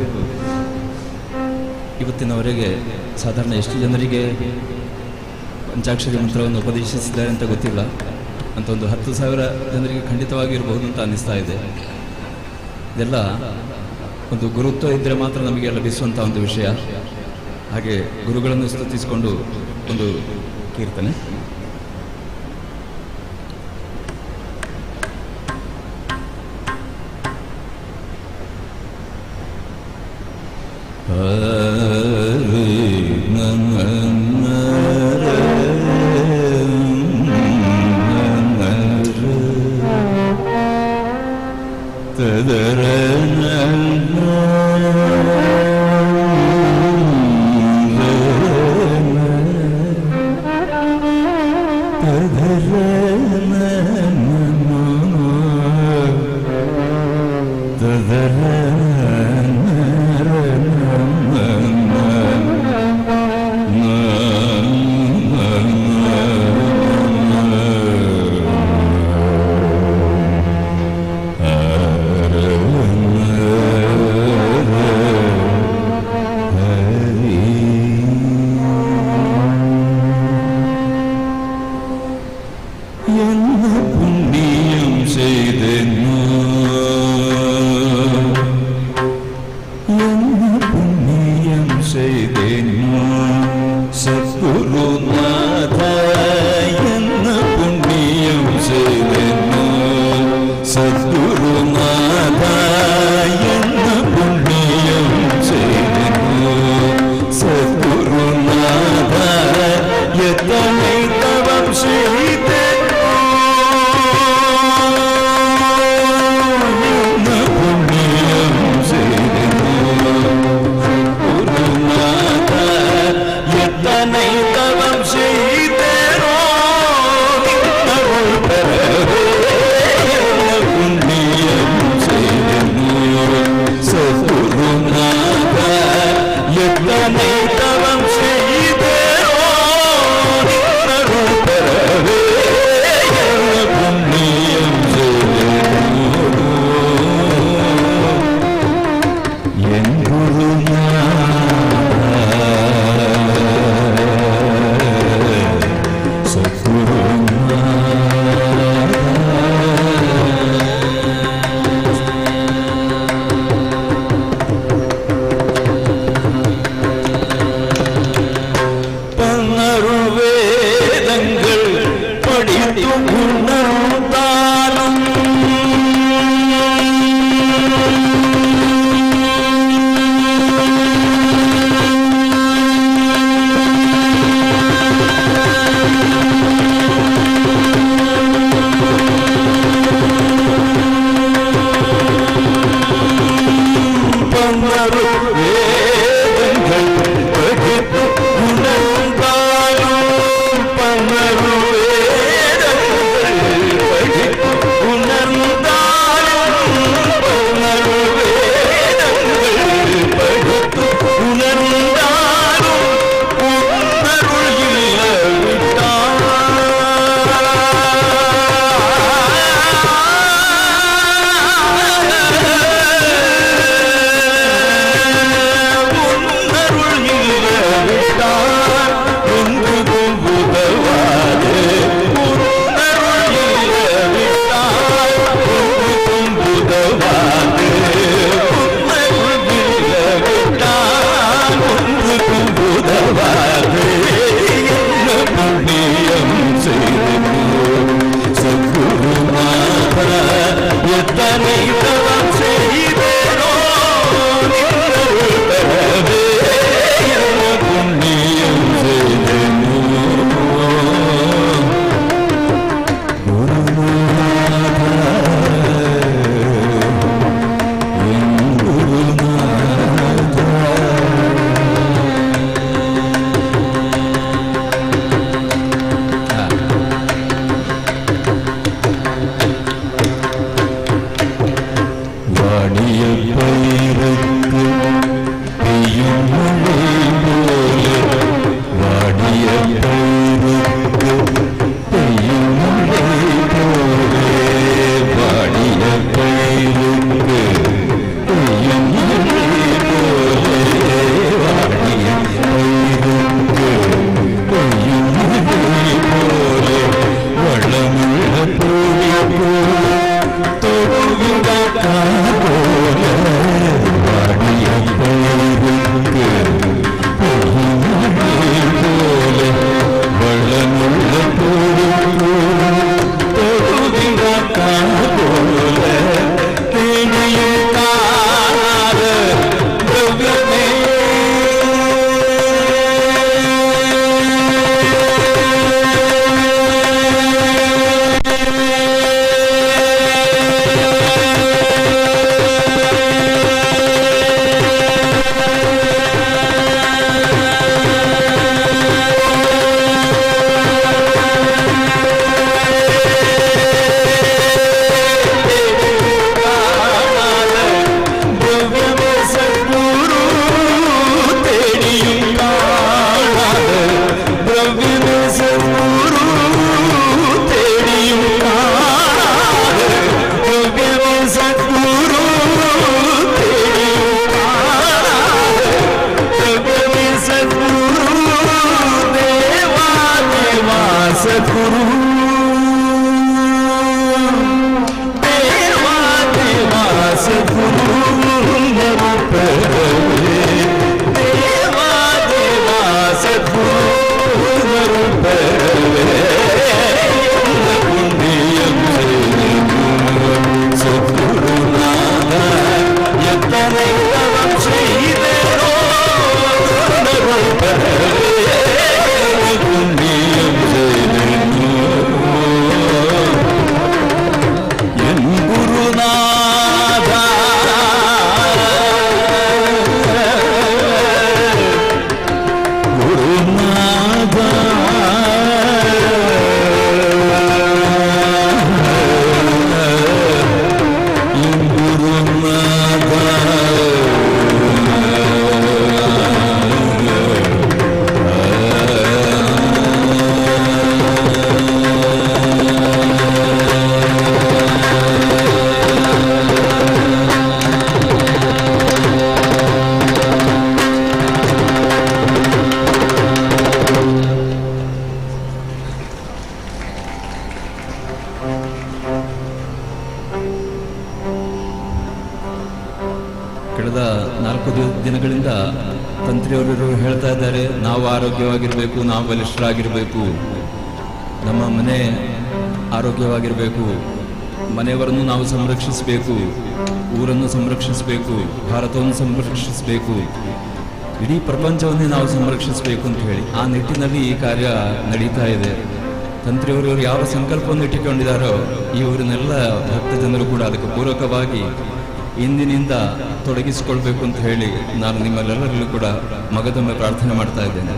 J: ಇವತ್ತಿನವರೆಗೆ ಸಾಧಾರಣ ಎಷ್ಟು ಜನರಿಗೆ ಪಂಚಾಕ್ಷರಿ ಮಂತ್ರವನ್ನು ಉಪದೇಶಿಸಿದ್ದಾರೆ ಅಂತ ಗೊತ್ತಿಲ್ಲ, ಅಂತ ಒಂದು 10,000 ಜನರಿಗೆ ಖಂಡಿತವಾಗಿರಬಹುದು ಅಂತ ಅನ್ನಿಸ್ತಾ ಇದೆ. ಇದೆಲ್ಲ ಒಂದು ಗುರುತ್ವ ಇದ್ದರೆ ಮಾತ್ರ ನಮಗೆ ಲಭಿಸುವಂಥ ಒಂದು ವಿಷಯ. ಹಾಗೆ ಗುರುಗಳನ್ನು ಸ್ತುತಿಸಿಕೊಂಡು ಒಂದು ಕೀರ್ತನೆ.
K: ಶಹೀದ
J: ತಂತ್ರಿಯವರು ಹೇಳ್ತಾ ಇದ್ದಾರೆ, ನಾವು ಆರೋಗ್ಯವಾಗಿರಬೇಕು, ನಾವು ಬಲಿಷ್ಠರಾಗಿರಬೇಕು, ನಮ್ಮ ಮನೆ ಆರೋಗ್ಯವಾಗಿರಬೇಕು, ಮನೆಯವರನ್ನು ನಾವು ಸಂರಕ್ಷಿಸಬೇಕು, ಊರನ್ನು ಸಂರಕ್ಷಿಸಬೇಕು, ಭಾರತವನ್ನು ಸಂರಕ್ಷಿಸಬೇಕು, ಇಡೀ ಪ್ರಪಂಚವನ್ನೇ ನಾವು ಸಂರಕ್ಷಿಸಬೇಕು ಅಂತ ಹೇಳಿ ಆ ನಿಟ್ಟಿನಲ್ಲಿ ಈ ಕಾರ್ಯ ನಡೀತಾ ಇದೆ. ತಂತ್ರಿಯವರು ಯಾವ ಸಂಕಲ್ಪವನ್ನು ಇಟ್ಟುಕೊಂಡಿದ್ದಾರೋ ಈ ಊರಿನೆಲ್ಲ ಭಕ್ತ ಜನರು ಕೂಡ ಅದಕ್ಕೆ ಪೂರಕವಾಗಿ ಇಂದಿನಿಂದ ತೊಡಗಿಸಿಕೊಳ್ಬೇಕು ಅಂತ ಹೇಳಿ ನಾನು ನಿಮ್ಮೆಲ್ಲರಲ್ಲೂ ಕೂಡ ಮಗದೊಮ್ಮೆ ಪ್ರಾರ್ಥನೆ ಮಾಡ್ತಾ ಇದ್ದೇನೆ.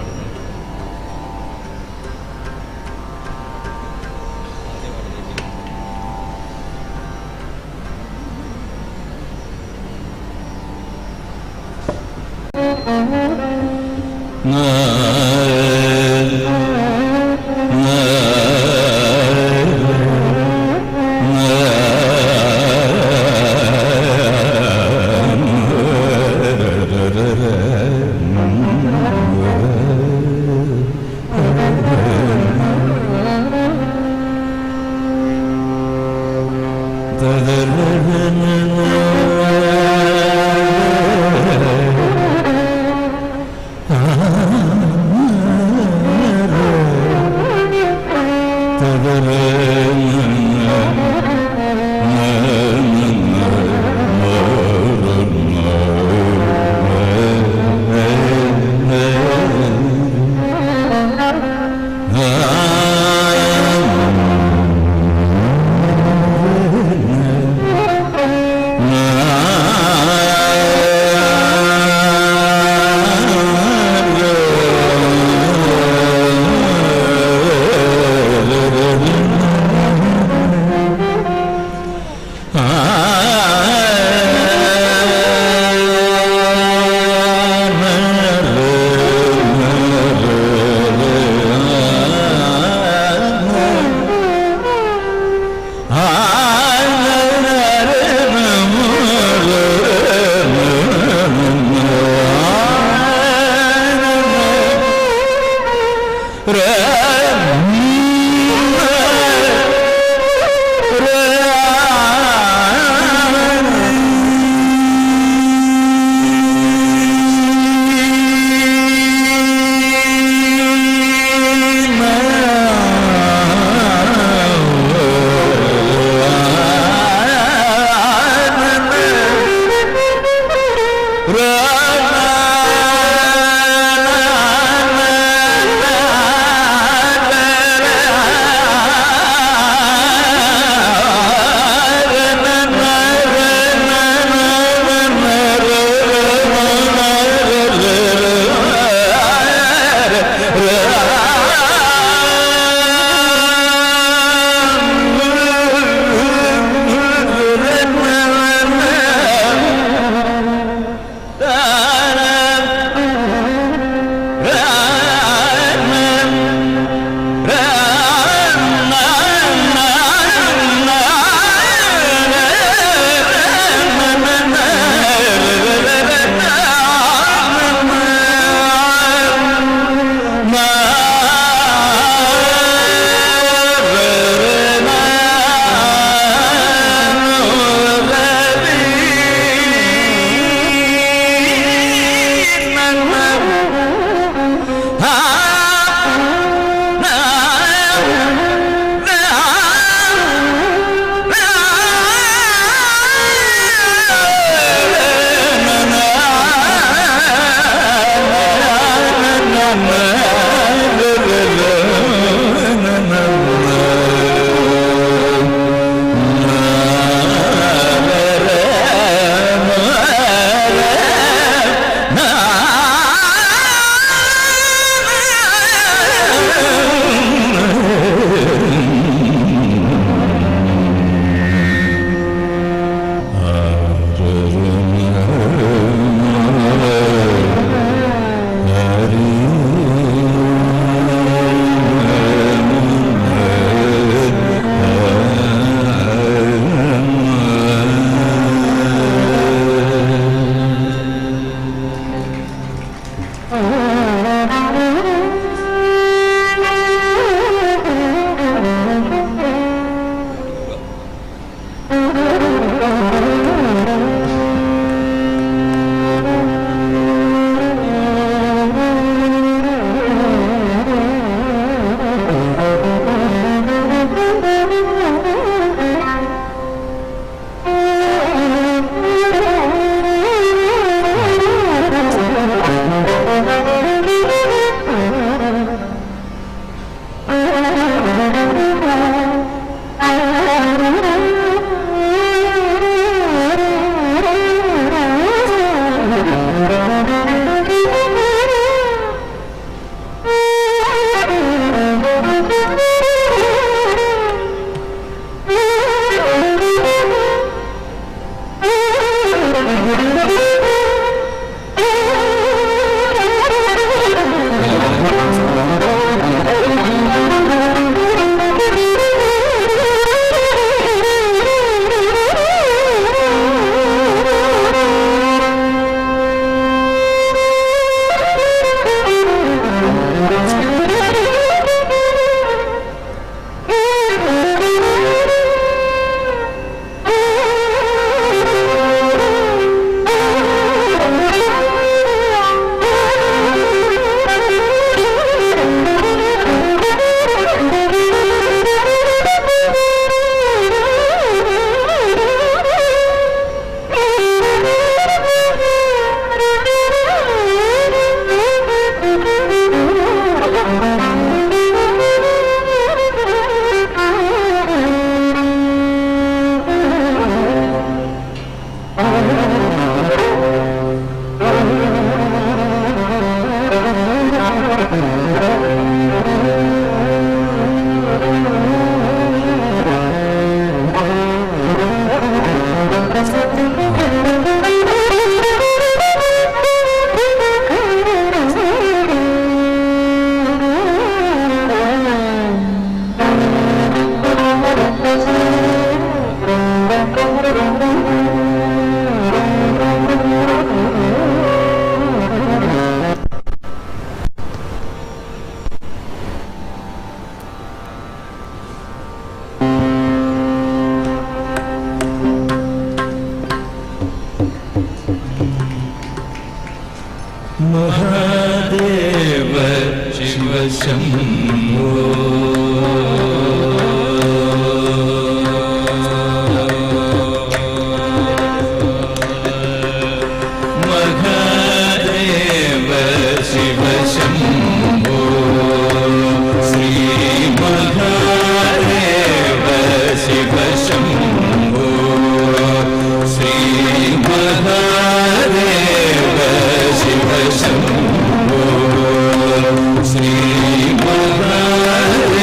K: महादेव शिव शंभो महादेव शिव शंभो श्री महादेव शिव शंभो श्री महादेव शिव शंभो श्री महादेव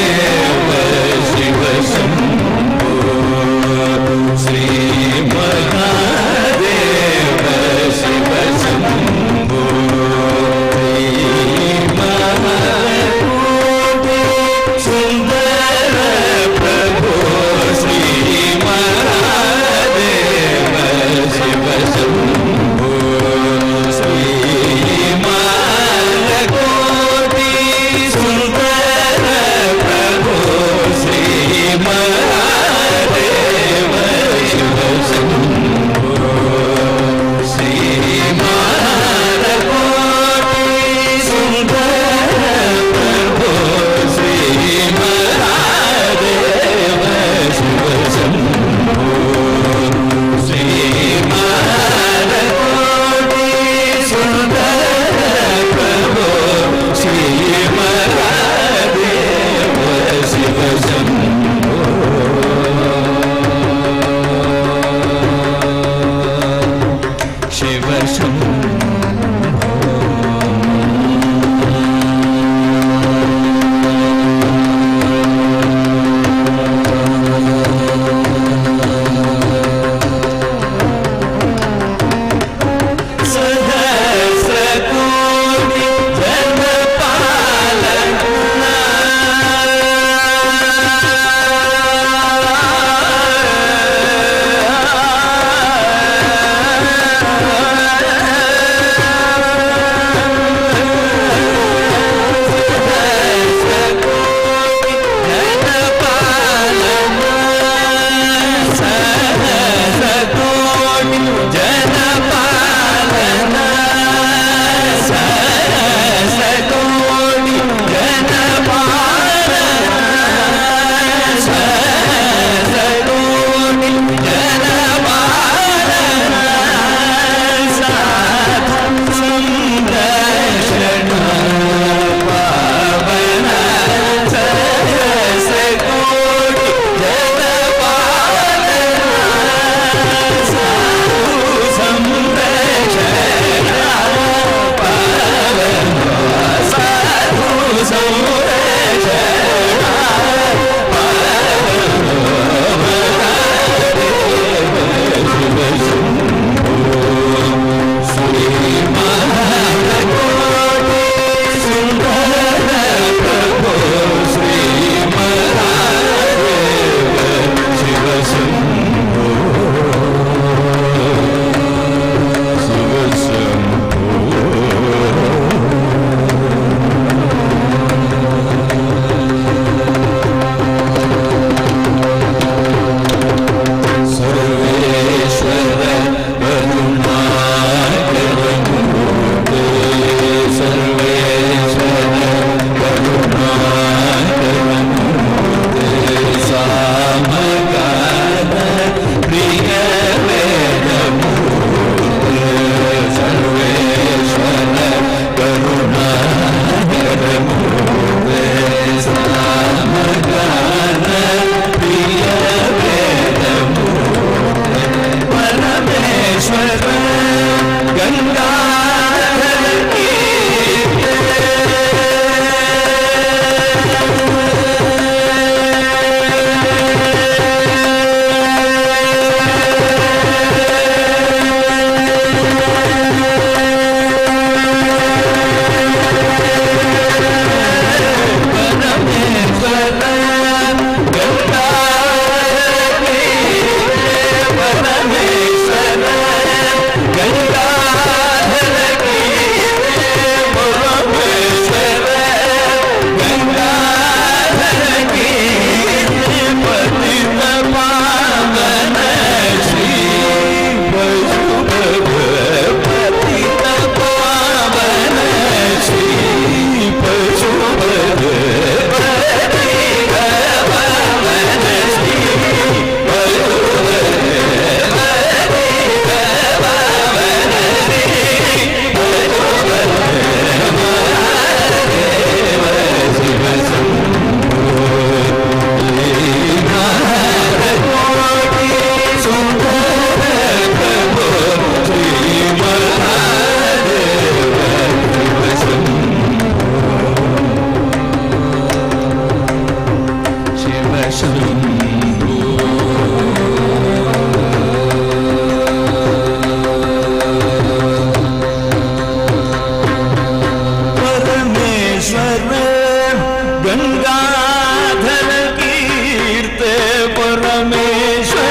K: गंगाधर कीर्ते परमेश्वर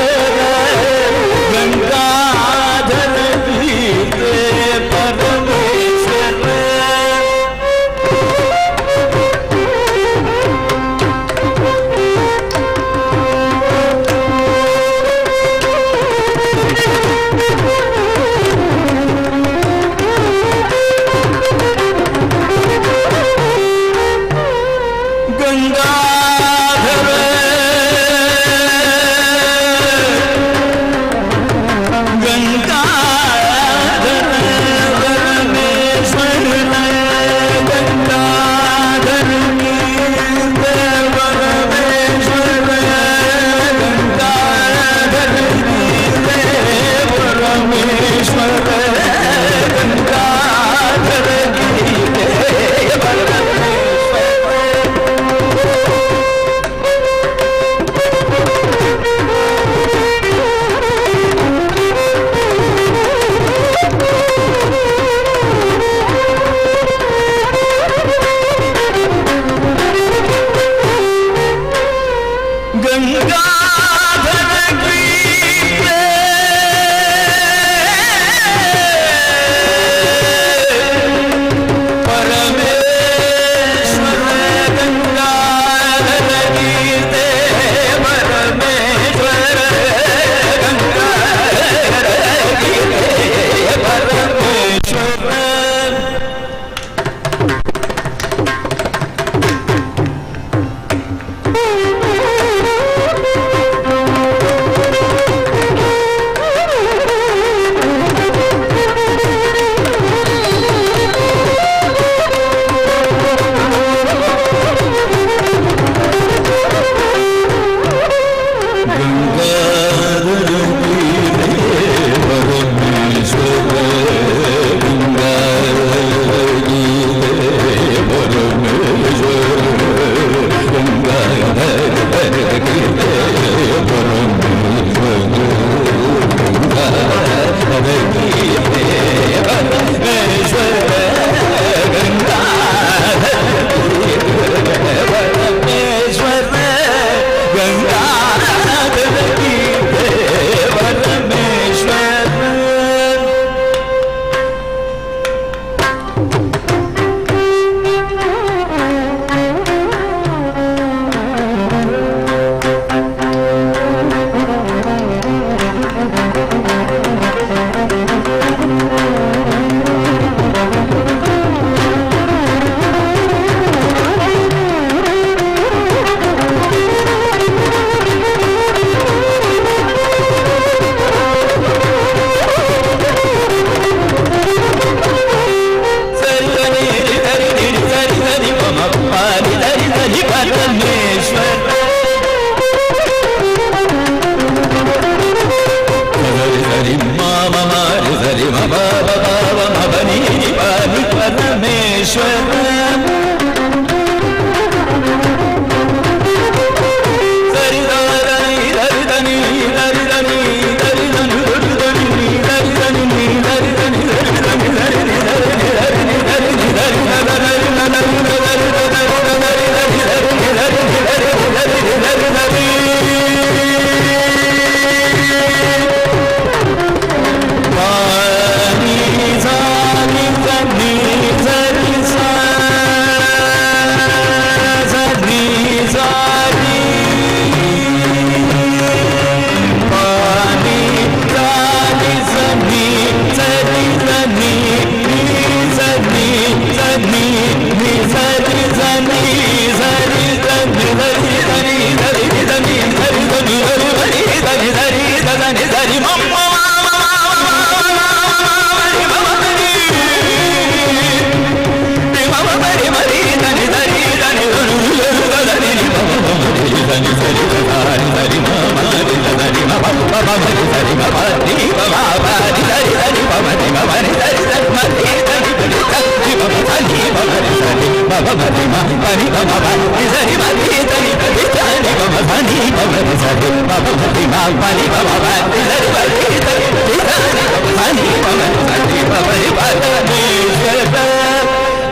K: गंगाधर कीर्ते परमेश्वर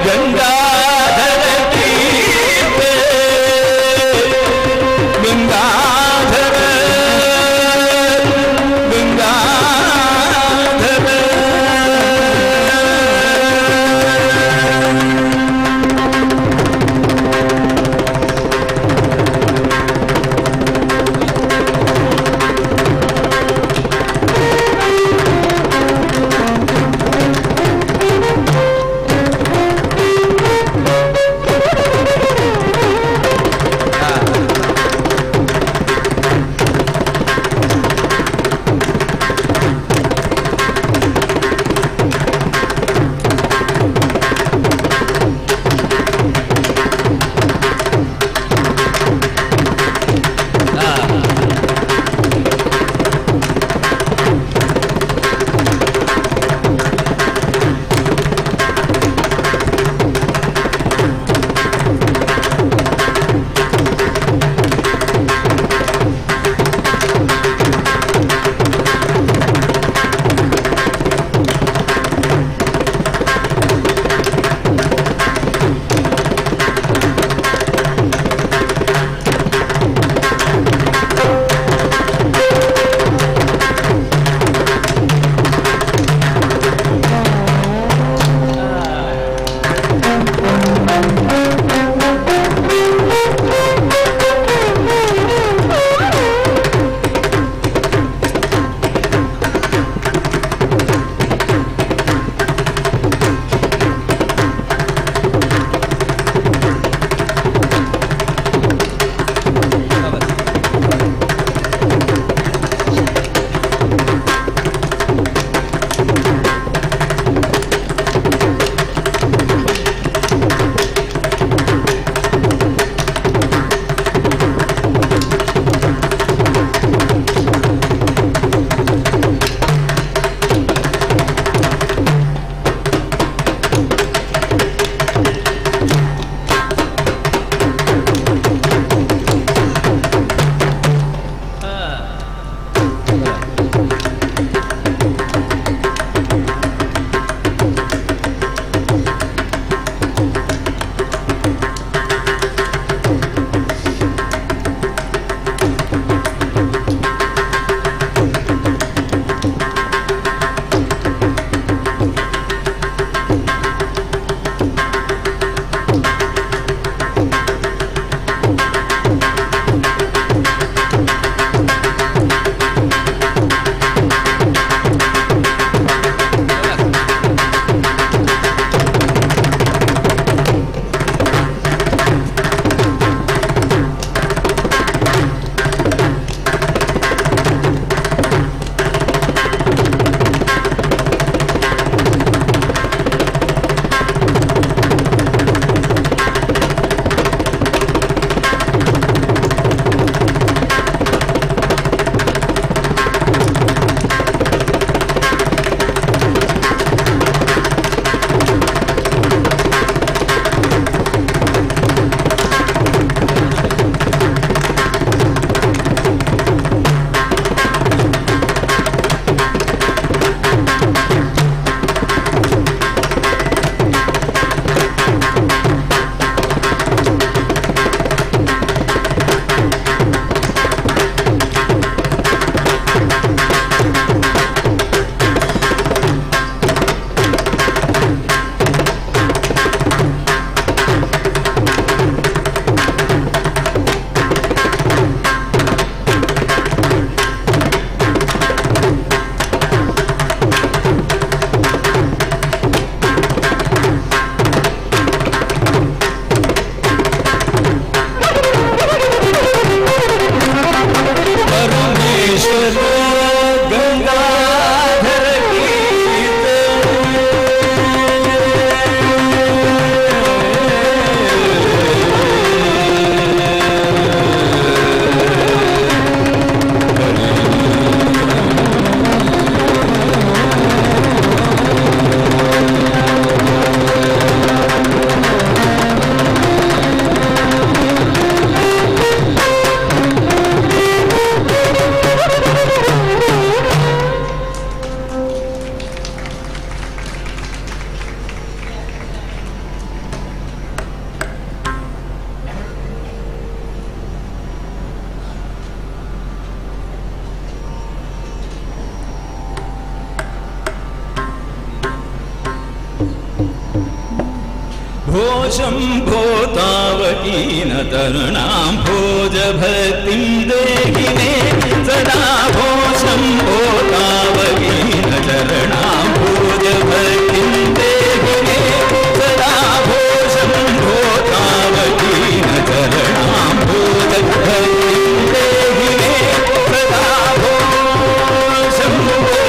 K: गंगाधर की भो शम्भो तावकीन तरुणां भोजभक्तिं देहि मे सदा भो शम्भो तावकीन चरणां भोजभक्तिं देहि मे सदा भो शम्भो तावकीन चरणां भोजभक्तिं देहि मे सदा भो शम्भो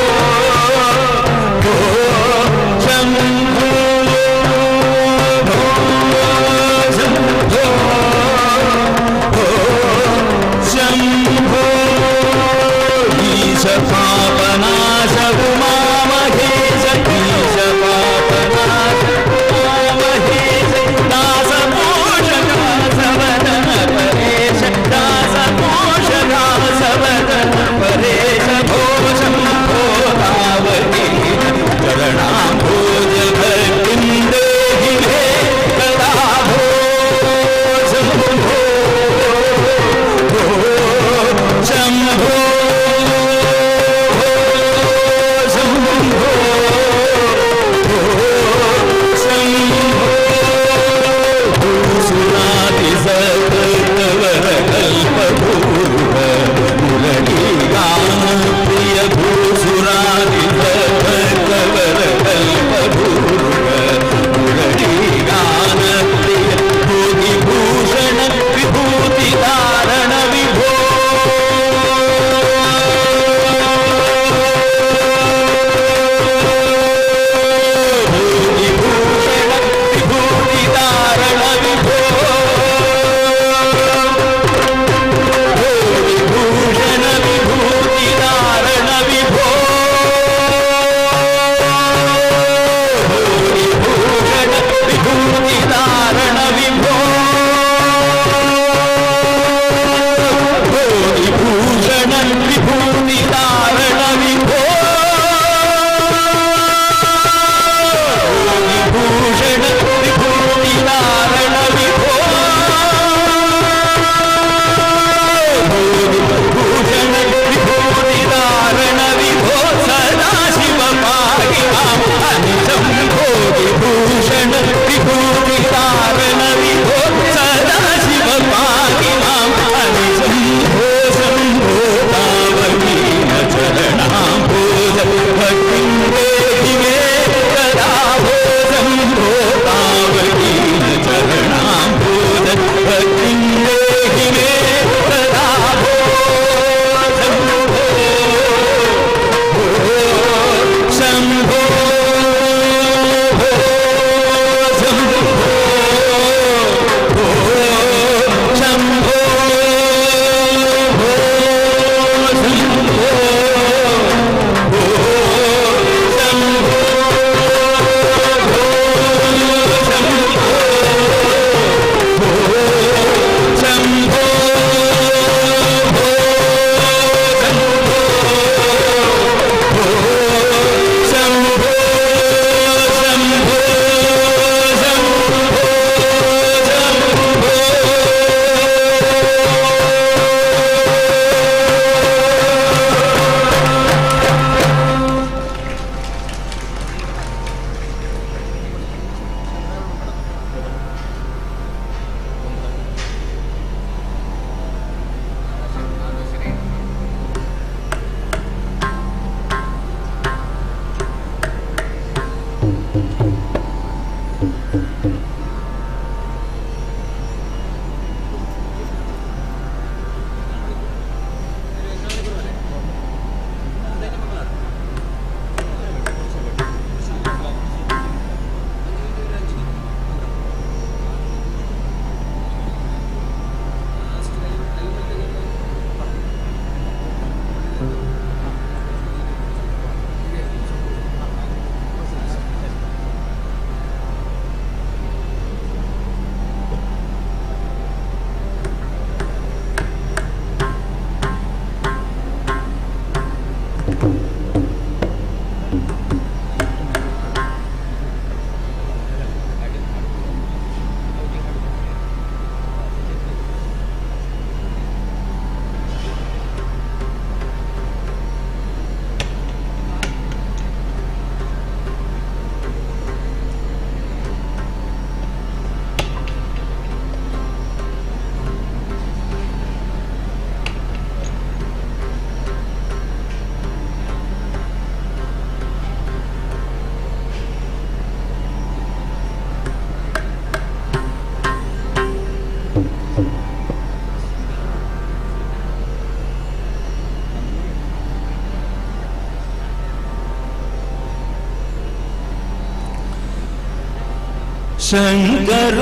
K: ಶಂಕರ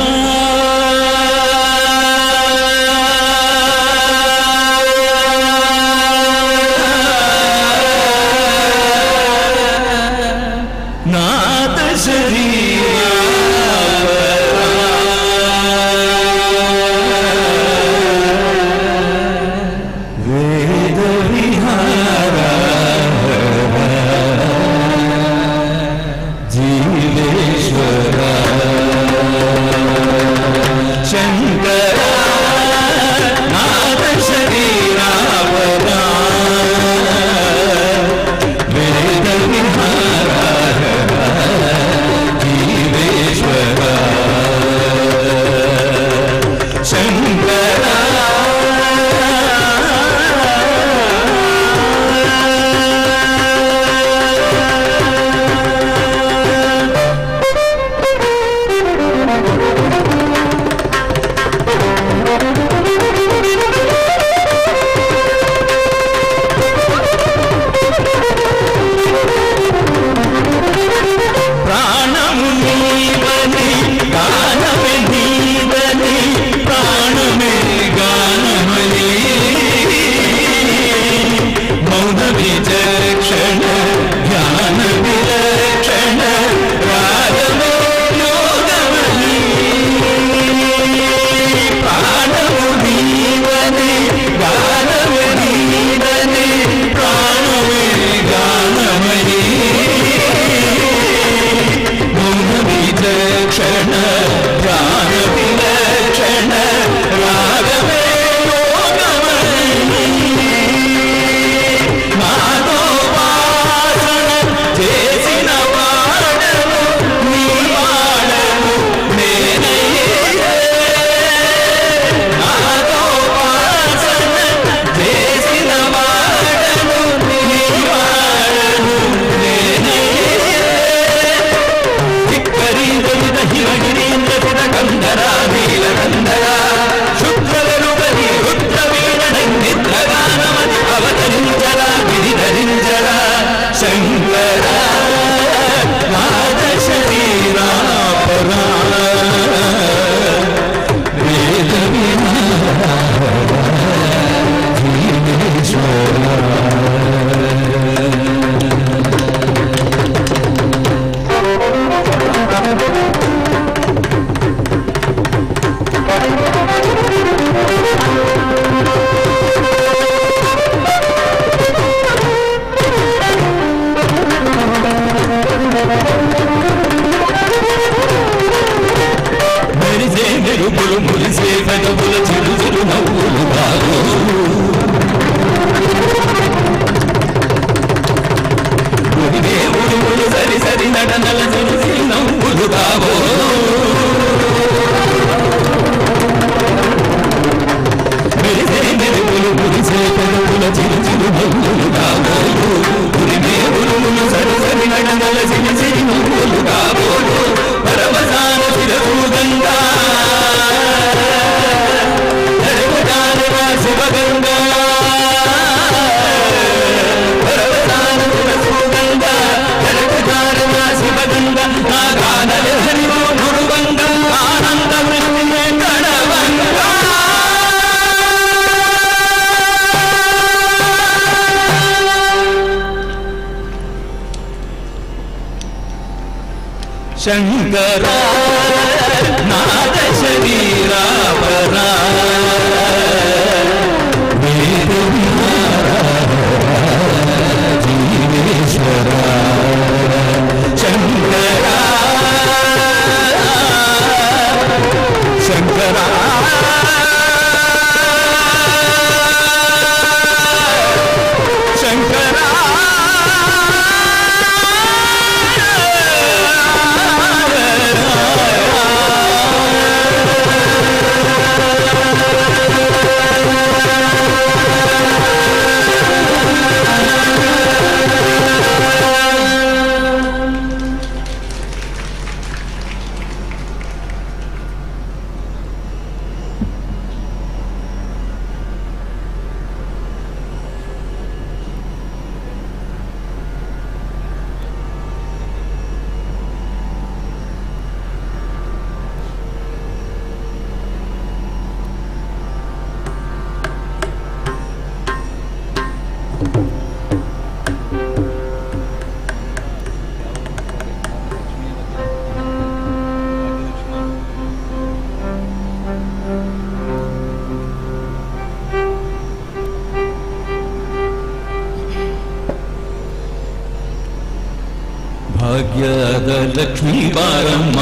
K: ನಾಥ ಶರೀರ ವೇದ ವಿಹಾರ ಜೀವೇಶ್ವರ ಶಂಕರ ನಾಥ ಶರೀರಾವರ ವೇದ ವಿಹಾರ ಜೀವೇಶ್ವರ ಶಂಕರ ప్రాణము నీవని గానమే నీవని ప్రాణమే గానమని మౌన విచక్షణ జ్ఞాన విలక్షణ రాగమే యోగమని ప్రాణము నీవని గానమే నీవని ప్రాణమే గానమని విచక్షణ జ్ఞాన విలక్షణ రాగమే యోగమని నాదోపాసన చేసిన వాడను నీ వాడను నేనయ్యే నాదోపాసన చేసిన వాడను నీ వాడను నేనయ్యే ಧಿಕ್ಕರೀಂದ್ರ ಹಿಮಗಿರೀಂದ್ರ ಗಂಧರ ನೀಲಗಂಧರ ಶುಕ್ರಗರುಗಲಿ ರುದ್ರವೀಣನಿದ್ರಗಾನಮತಿ ಅವತರಿಂಚರ ಗಿರಿಧರಿಂಚರ ಶಂಕರ ನಾದ ಶರೀರಾಪರ ವೇದ మెరిసే మెరుగులు మురిసే పెదవుల చిరు చిరు నవ్వులు బాగు మురిగే ఉడుములు సరి సరి నడనల చిరు చిరు నవ్వులు బాగు మెరిసే మెరుగులు మురిసే పెదవుల చిరు చిరు నవ్వులు బాగు మురిగే ఉడుములు సరి సరి నడనల చిరు చిరు నవ్వులు బాగు పరమసాన శిరసు గంగా శివగంగా పరమసాన శిరసు గంగా శివగంగా నా గానల హరివో గురువంగా ఆనంద వృష్ణి కడవంగా ಶಂಕರ ನಾದ ಶರೀರಾಪರ ವೇದ ವಿಹಾರ ಜೀವೇಶ್ವರ ಶಂಕರ ಶಂಕರ ಶಂಕರ ಭಾಗ್ಯದ ಲಕ್ಷ್ಮೀ ಬಾರಮ್ಮ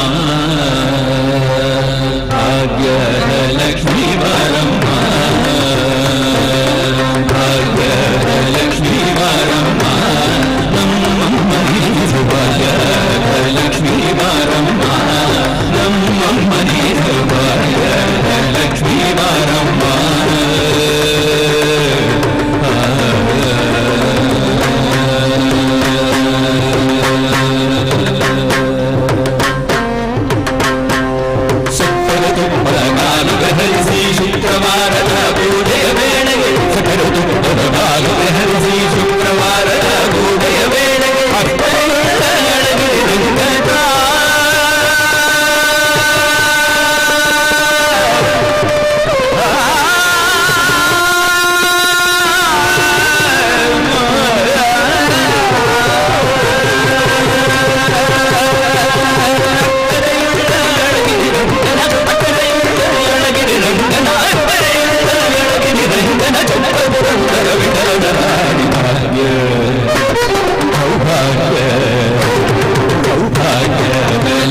K: ಭಾಗ್ಯದ ಲಕ್ಷ್ಮೀ ಬಾರಮ್ಮ ಭಾಗ್ಯದ ಲಕ್ಷ್ಮೀ ಬಾರಮ್ಮ ನಮ್ಮಮ್ಮನಿ ಭಾಗ್ಯದ ಲಕ್ಷ್ಮೀ ಬಾರಮ್ಮ ನಮ್ಮಮ್ಮನಿ ಭಾಗ್ಯದ ಲಕ್ಷ್ಮೀ ಬಾರಮ್ಮ ಶುಕ್ರವಾರದ ಗೋಡೆಯ ವೇಳೆಗೆ ಸಕಲ ತುಪ್ಪದ ಬಾಲು ಹರಿಸಿ ಶುಕ್ರವಾರದ ಗೋಡೆಯ ವೇಳೆಗೆ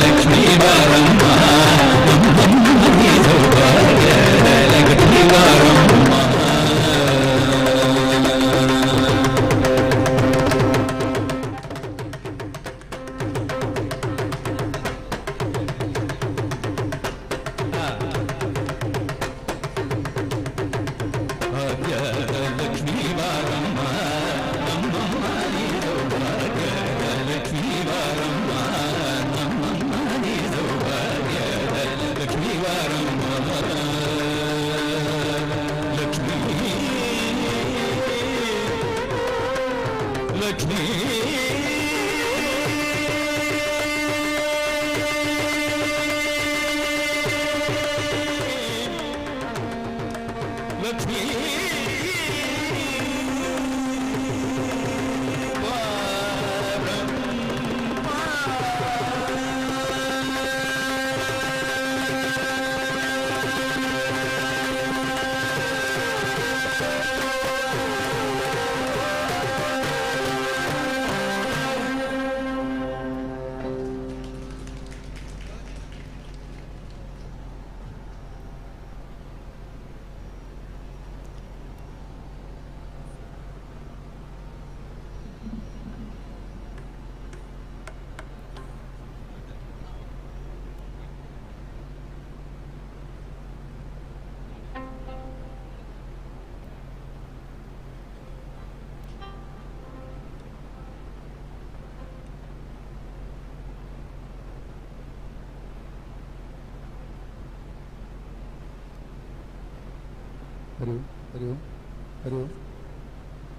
K: ಲಕ್ಷ್ಮೀ ಬಾರಮ್ಮ ಲಕ್ಷ್ಮೀ ಬಾರಮ್ಮ ಲಕ್ಷ್ಮೀ ಬಾರಮ್ಮ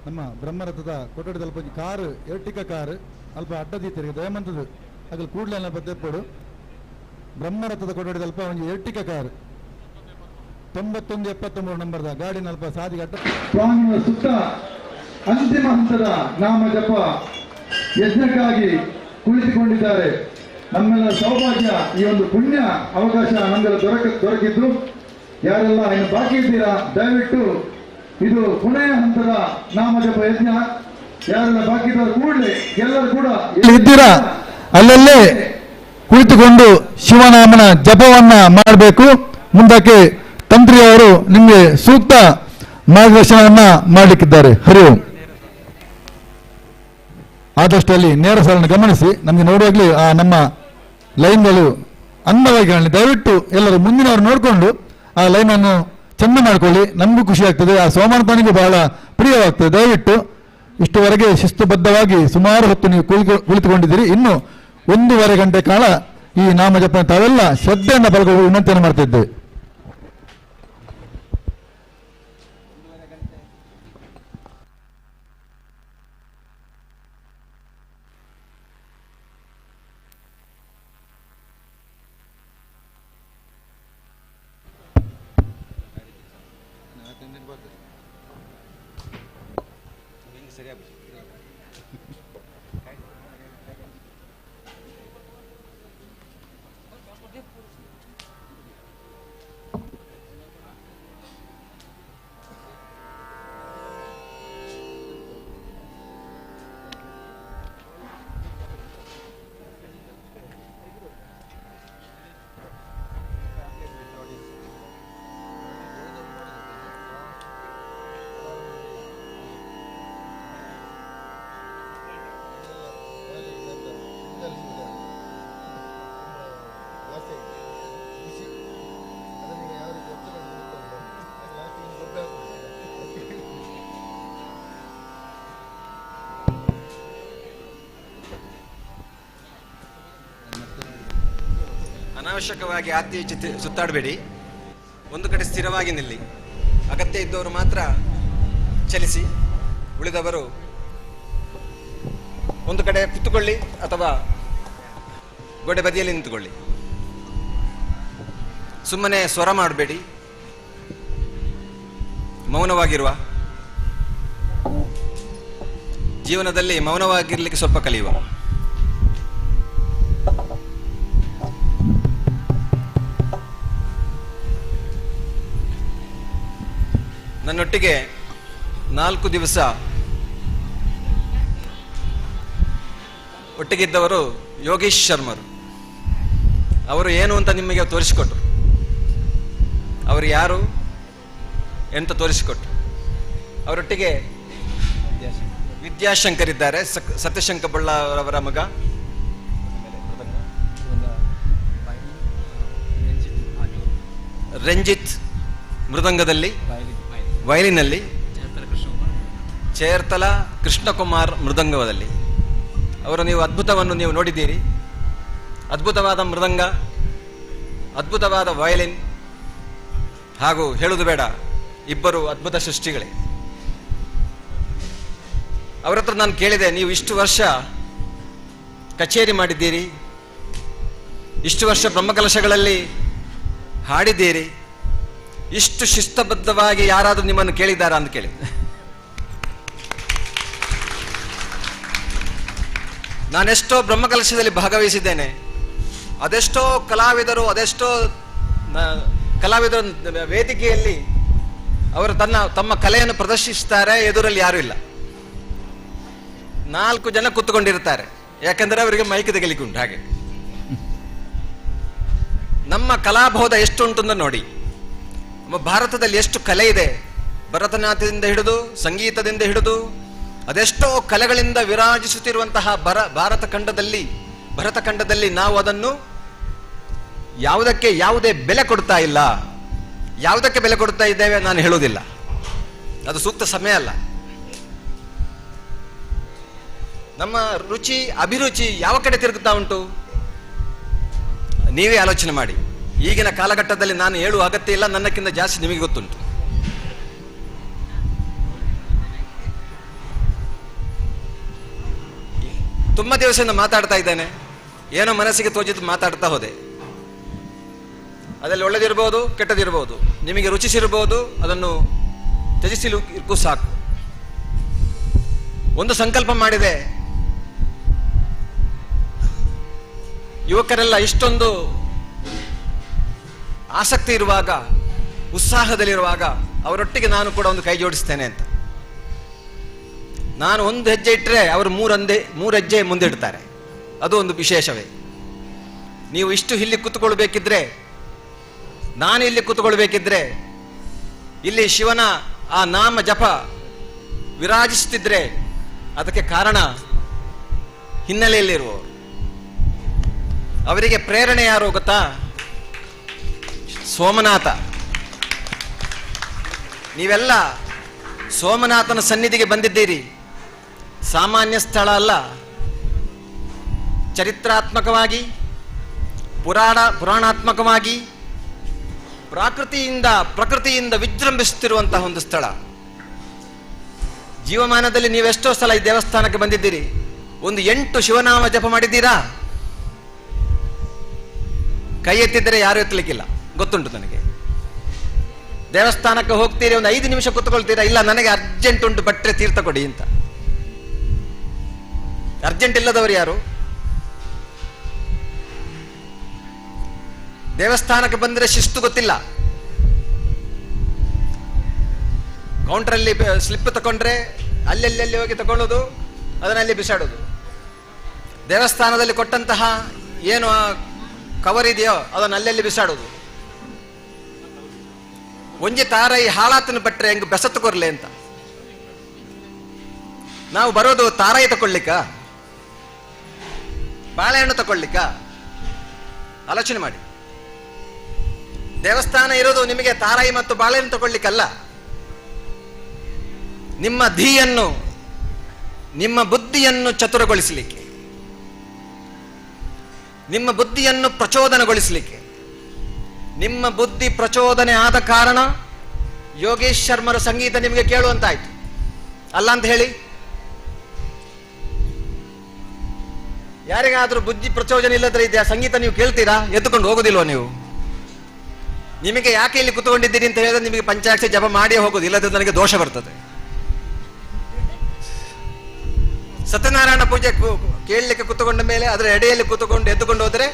C: ನಮ್ಮ ಬ್ರಹ್ಮರಥದ ಕೊಠಡಿ ಅಲ್ಪ ಕಾರು ಎರ್ಟಿಕಾ ಕಾರು ಅಲ್ಪ ಅಡ್ಡದೀತಿರಿಗೆ ದಯಮಂತದ್ದು ಅದ್ರ ಕೂಡಲೇ ಅಲ್ಪ ತೆಪ್ಪಡು ಬ್ರಹ್ಮರಥದ ಕೊಠಡಿ ಅಲ್ಪ ಒಂದು ಎರ್ಟಿಕಾ ಕಾರು 9173 ನಂಬರ್ದ ಗಾಡಿನ ಅಲ್ಪ ಸಾದಿಗೆ ಅಡ್ಡ
L: ಸ್ವಾಮಿಯ ಸುತ್ತ ಅಂತಿಮ ಹಂತದ ನಾಮ ಜಪ ಯಜ್ಞಕ್ಕಾಗಿ ಕುಳಿತುಕೊಂಡಿದ್ದಾರೆ. ನಮ್ಮೆಲ್ಲ ಸೌಭಾಗ್ಯ ಈ ಒಂದು ಪುಣ್ಯ ಅವಕಾಶ ನಮ್ಮೆಲ್ಲ ದೊರಕಿದ್ದು ಯಾರೆಲ್ಲ ಇನ್ನು ಬಾಕಿ ಇದ್ದೀರಾ ದಯವಿಟ್ಟು ಇದು ಕೊನೆಯ ಹಂತದ ನಾಮ ಜಪ ಯಜ್ಞ. ಯಾರೆಲ್ಲ ಬಾಕಿ ಇದ್ದವರು ಕೂಡಲೇ ಎಲ್ಲರೂ ಕೂಡ
C: ಇದ್ದೀರಾ ಅಲ್ಲಲ್ಲೇ ಕುಳಿತುಕೊಂಡು ಶಿವನಾಮನ ಜಪವನ್ನ ಮಾಡಬೇಕು. ಮುಂದಕ್ಕೆ ತಂತ್ರಿಯವರು ನಿಮಗೆ ಸೂಕ್ತ ಮಾರ್ಗದರ್ಶನವನ್ನ ಮಾಡಲಿಕ್ಕಿದ್ದಾರೆ. ಹರಿ ಓಂ. ಆದಷ್ಟು ಅಲ್ಲಿ ನೇರ ಸಾಲನ್ನು ಗಮನಿಸಿ ನಮಗೆ ನೋಡುವಾಗಲೇ ಆ ನಮ್ಮ ಲೈನ್ಗಳು ಅಂದವಾಗಿ ಕಾಣಲಿ. ದಯವಿಟ್ಟು ಎಲ್ಲರೂ ಮುಂದಿನವರು ನೋಡಿಕೊಂಡು ಆ ಲೈನನ್ನು ಚೆಂದ ಮಾಡ್ಕೊಳ್ಳಿ. ನಮಗೂ ಖುಷಿ ಆಗ್ತದೆ, ಆ ಸೋಮನಾಥನಿಗೂ ಬಹಳ ಪ್ರಿಯವಾಗ್ತದೆ. ದಯವಿಟ್ಟು ಇಷ್ಟುವರೆಗೆ ಶಿಸ್ತುಬದ್ಧವಾಗಿ ಸುಮಾರು ಹೊತ್ತು ನೀವು ಕುಳಿತುಕೊಂಡಿದ್ದೀರಿ. ಇನ್ನು 1.5 ಗಂಟೆ ಕಾಲ ಈ ನಾಮ ಜಪ ತಾವೆಲ್ಲ ಶ್ರದ್ಧೆಯಿಂದ ಪಾಲ್ಗೊಳ್ಳುವ ವಿನಂತಿಯನ್ನು ಮಾಡ್ತಿದ್ದೇವೆ.
M: ಅನಾವಶ್ಯಕವಾಗಿ ಆಚೆ ಈಚೆ ಸುತ್ತಾಡಬೇಡಿ. ಒಂದು ಕಡೆ ಸ್ಥಿರವಾಗಿ ನಿಲ್ಲಿ. ಅಗತ್ಯ ಇದ್ದವರು ಮಾತ್ರ ಚಲಿಸಿ, ಉಳಿದವರು ಒಂದು ಕಡೆ ಕುತ್ತುಕೊಳ್ಳಿ ಅಥವಾ ಗೋಡೆ ಬದಿಯಲ್ಲಿ ನಿಂತುಕೊಳ್ಳಿ. ಸುಮ್ಮನೆ ಸ್ವರ ಮಾಡಬೇಡಿ, ಮೌನವಾಗಿರುವ. ಜೀವನದಲ್ಲಿ ಮೌನವಾಗಿರ್ಲಿಕ್ಕೆ ಸ್ವಲ್ಪ ಕಲಿಯುವ. ನನ್ನೊಟ್ಟಿಗೆ 4 ದಿವಸ ಒಟ್ಟಿಗಿದ್ದವರು ಯೋಗೀಶ್ ಶರ್ಮರು. ಅವರು ಏನು ಅಂತ ನಿಮಗೆ ತೋರಿಸಿಕೊಟ್ರು. ಅವರು ಯಾರು ಎಂತ ತೋರಿಸಿಕೊಟ್ರು. ಅವರೊಟ್ಟಿಗೆ ವಿದ್ಯಾಶಂಕರ್ ಇದ್ದಾರೆ, ಸತ್ಯಶಂಕರ್ ಬಳ್ಳಾರವರ ಮಗ. ರಂಜಿತ್ ಮೃದಂಗದಲ್ಲಿ, ವಯಲಿನಲ್ಲಿ, ಚೇರ್ತಲ ಕೃಷ್ಣಕುಮಾರ್ ಮೃದಂಗದಲ್ಲಿ. ಅವರು ನೀವು ಅದ್ಭುತವನ್ನು ನೀವು ನೋಡಿದ್ದೀರಿ. ಅದ್ಭುತವಾದ ಮೃದಂಗ, ಅದ್ಭುತವಾದ ವಯಲಿನ್, ಹಾಗೂ ಹೇಳುವುದು ಬೇಡ, ಇಬ್ಬರು ಅದ್ಭುತ ಸೃಷ್ಟಿಗಳೇ. ಅವರ ಹತ್ರ ನಾನು ಕೇಳಿದೆ, ನೀವು ಇಷ್ಟು ವರ್ಷ ಕಚೇರಿ ಮಾಡಿದ್ದೀರಿ, ಇಷ್ಟು ವರ್ಷ ಬ್ರಹ್ಮಕಲಶಗಳಲ್ಲಿ ಹಾಡಿದ್ದೀರಿ, ಇಷ್ಟು ಶಿಸ್ತಬದ್ಧವಾಗಿ ಯಾರಾದರೂ ನಿಮ್ಮನ್ನು ಕೇಳಿದ್ದಾರಾ ಅಂತ ಕೇಳಿ. ನಾನೆಷ್ಟೋ ಬ್ರಹ್ಮಕಲಶದಲ್ಲಿ ಭಾಗವಹಿಸಿದ್ದೇನೆ. ಅದೆಷ್ಟೋ ಕಲಾವಿದರು ವೇದಿಕೆಯಲ್ಲಿ ಅವರು ತಮ್ಮ ಕಲೆಯನ್ನು ಪ್ರದರ್ಶಿಸ್ತಾರೆ, ಎದುರಲ್ಲಿ ಯಾರೂ ಇಲ್ಲ. 4 ಜನ ಕೂತ್ಕೊಂಡಿರ್ತಾರೆ, ಯಾಕಂದ್ರೆ ಅವರಿಗೆ ಮೈಕ್ ತೆಗಿಲಿಕ್ಕೆ ಉಂಟು. ಹಾಗೆ ನಮ್ಮ ಕಲಾಬೋಧ ಎಷ್ಟು ಉಂಟು ನೋಡಿ. ನಮ್ಮ ಭಾರತದಲ್ಲಿ ಎಷ್ಟು ಕಲೆ ಇದೆ. ಭರತನಾಟ್ಯದಿಂದ ಹಿಡಿದು, ಸಂಗೀತದಿಂದ ಹಿಡಿದು, ಅದೆಷ್ಟೋ ಕಲೆಗಳಿಂದ ವಿರಾಜಿಸುತ್ತಿರುವಂತಹ ಭರತ ಖಂಡದಲ್ಲಿ ನಾವು ಅದನ್ನು ಯಾವುದೇ ಬೆಲೆ ಕೊಡ್ತಾ ಇಲ್ಲ. ಯಾವುದಕ್ಕೆ ಬೆಲೆ ಕೊಡ್ತಾ ಇದ್ದೇವೆ ನಾನು ಹೇಳುವುದಿಲ್ಲ, ಅದು ಸೂಕ್ತ ಸಮಯ ಅಲ್ಲ. ನಮ್ಮ ರುಚಿ ಅಭಿರುಚಿ ಯಾವ ಕಡೆ ತಿರುಗುತ್ತಾ ಉಂಟು ನೀವೇ ಆಲೋಚನೆ ಮಾಡಿ. ಈಗಿನ ಕಾಲಘಟ್ಟದಲ್ಲಿ ನಾನು ಹೇಳುವ ಅಗತ್ಯ ಇಲ್ಲ, ನನ್ನಕ್ಕಿಂತ ಜಾಸ್ತಿ ನಿಮಗೆ ಗೊತ್ತುಂಟು. ತುಂಬ ದಿವಸದಿಂದ ಮಾತಾಡ್ತಾ ಇದ್ದೇನೆ, ಏನೋ ಮನಸ್ಸಿಗೆ ತೋಚಿದ್ದು ಮಾತಾಡ್ತಾ ಹೋದೆ. ಅದರಲ್ಲಿ ಒಳ್ಳೆದಿರ್ಬೋದು, ಕೆಟ್ಟದಿರ್ಬೋದು, ನಿಮಗೆ ರುಚಿಸಿರ್ಬೋದು, ಅದನ್ನು ತ್ಯಜಿಸಲಿಕ್ಕೂ ಸಾಕು. ಒಂದು ಸಂಕಲ್ಪ ಮಾಡಿದೆ, ಯುವಕರೆಲ್ಲ ಇಷ್ಟೊಂದು ಆಸಕ್ತಿ ಇರುವಾಗ, ಉತ್ಸಾಹದಲ್ಲಿರುವಾಗ ಅವರೊಟ್ಟಿಗೆ ನಾನು ಕೂಡ ಒಂದು ಕೈ ಜೋಡಿಸ್ತೇನೆ ಅಂತ. ನಾನು ಒಂದು ಹೆಜ್ಜೆ ಇಟ್ಟರೆ ಅವರು 3 ಹೆಜ್ಜೆ ಮುಂದೆ ಇಡ್ತಾರೆ. ಅದು ಒಂದು ವಿಶೇಷವೇ. ನೀವು ಇಷ್ಟು ಇಲ್ಲಿ ಕೂತ್ಕೊಳ್ಬೇಕಿದ್ರೆ, ನಾನು ಇಲ್ಲಿ ಕೂತ್ಕೊಳ್ಬೇಕಿದ್ರೆ, ಇಲ್ಲಿ ಶಿವನ ಆ ನಾಮ ಜಪ ವಿರಾಜಿಸುತ್ತಿದ್ರೆ ಅದಕ್ಕೆ ಕಾರಣ ಹಿನ್ನೆಲೆಯಲ್ಲಿರುವವರು. ಅವರಿಗೆ ಪ್ರೇರಣೆ ಯಾರು ಗೊತ್ತಾ? ಸೋಮನಾಥ. ನೀವೆಲ್ಲ ಸೋಮನಾಥನ ಸನ್ನಿಧಿಗೆ ಬಂದಿದ್ದೀರಿ. ಸಾಮಾನ್ಯ ಸ್ಥಳ ಅಲ್ಲ, ಚರಿತ್ರಾತ್ಮಕವಾಗಿ, ಪುರಾಣಾತ್ಮಕವಾಗಿ, ಪ್ರಕೃತಿಯಿಂದ ವಿಜೃಂಭಿಸುತ್ತಿರುವಂತಹ ಒಂದು ಸ್ಥಳ. ಜೀವಮಾನದಲ್ಲಿ ನೀವೆಷ್ಟೋ ಸಲ ಈ ದೇವಸ್ಥಾನಕ್ಕೆ ಬಂದಿದ್ದೀರಿ. ಒಂದು 8 ಶಿವನಾಮ ಜಪ ಮಾಡಿದ್ದೀರಾ? ಕೈ ಎತ್ತಿದ್ದರೆ ಯಾರು ಎತ್ತಲಿಕ್ಕಿಲ್ಲ, ಗೊತ್ತುಂಟು ನನಗೆ. ದೇವಸ್ಥಾನಕ್ಕೆ ಹೋಗ್ತೀರಿ, ಒಂದು 5 ನಿಮಿಷ ಕೂತ್ಕೊಳ್ತೀರಾ, ಇಲ್ಲ ನನಗೆ ಅರ್ಜೆಂಟ್ ಉಂಟು, ಬಟ್ಟೆ ತೀರ್ಥ ಕೊಡಿ ಅಂತ. ಅರ್ಜೆಂಟ್ ಇಲ್ಲದವರು ಯಾರು? ದೇವಸ್ಥಾನಕ್ಕೆ ಬಂದರೆ ಶಿಸ್ತು ಗೊತ್ತಿಲ್ಲ. ಕೌಂಟರಲ್ಲಿ ಸ್ಲಿಪ್ ತಗೊಂಡ್ರೆ ಅಲ್ಲೆಲ್ಲಿ ಹೋಗಿ ತಗೊಳ್ಳೋದು, ಅದನ್ನಲ್ಲಿ ಬಿಸಾಡೋದು. ದೇವಸ್ಥಾನದಲ್ಲಿ ಕೊಟ್ಟಂತಹ ಏನು ಕವರ್ ಇದೆಯೋ ಅದನ್ನು ಅಲ್ಲೆಲ್ಲಿ ಬಿಸಾಡೋದು. ಒಂಜಿ ತಾರಾಯಿ ಹಾಳಾತನ ಬಟ್ರೆ ಹೆಂಗೆ ಬೆಸತ್ತು ಕೊರ್ಲೆ ಅಂತ. ನಾವು ಬರೋದು ತಾರಾಯಿ ತಗೊಳ್ಳಿಕ್ಕ, ಬಾಳೆಹಣ್ಣು ತಗೊಳ್ಳಿಕ್ಕ? ಆಲೋಚನೆ ಮಾಡಿ. ದೇವಸ್ಥಾನ ಇರೋದು ನಿಮಗೆ ತಾರಾಯಿ ಮತ್ತು ಬಾಳೆಹಣ್ಣು ತಗೊಳ್ಳಿಕ್ಕಲ್ಲ. ನಿಮ್ಮ ಧೀಯನ್ನು, ನಿಮ್ಮ ಬುದ್ಧಿಯನ್ನು ಚತುರಗೊಳಿಸಲಿಕ್ಕೆ, ನಿಮ್ಮ ಬುದ್ಧಿಯನ್ನು ಪ್ರಚೋದನಗೊಳಿಸಲಿಕ್ಕೆ. ನಿಮ್ಮ ಬುದ್ಧಿ ಪ್ರಚೋದನೆ ಆದ ಕಾರಣ ಯೋಗೇಶ್ ಶರ್ಮರ ಸಂಗೀತ ನಿಮಗೆ ಕೇಳುವಂತಾಯ್ತು ಅಲ್ಲ ಅಂತ ಹೇಳಿ. ಯಾರಿಗಾದ್ರೂ ಬುದ್ಧಿ ಪ್ರಚೋದನೆ ಇಲ್ಲದ್ರೆ ಇದೆಯಾ ಸಂಗೀತ ನೀವು ಕೇಳ್ತೀರಾ? ಎದ್ದುಕೊಂಡು ಹೋಗುದಿಲ್ವ ನೀವು? ನಿಮಗೆ ಯಾಕೆ ಇಲ್ಲಿ ಕುತ್ಕೊಂಡಿದ್ದೀರಿ ಅಂತ ಹೇಳಿದ್ರೆ ನಿಮಗೆ ಪಂಚಾಕ್ಷರಿ ಜಪ ಮಾಡಿಯೇ ಹೋಗುದು, ಇಲ್ಲದ್ರೆ ನನಗೆ ದೋಷ ಬರ್ತದೆ. ಸತ್ಯನಾರಾಯಣ ಪೂಜೆ ಕೇಳಲಿಕ್ಕೆ ಕೂತ್ಕೊಂಡ ಮೇಲೆ ಅದರ ಎಡೆಯಲ್ಲಿ ಕೂತ್ಕೊಂಡು ಎದ್ದುಕೊಂಡು ಹೋದರೆ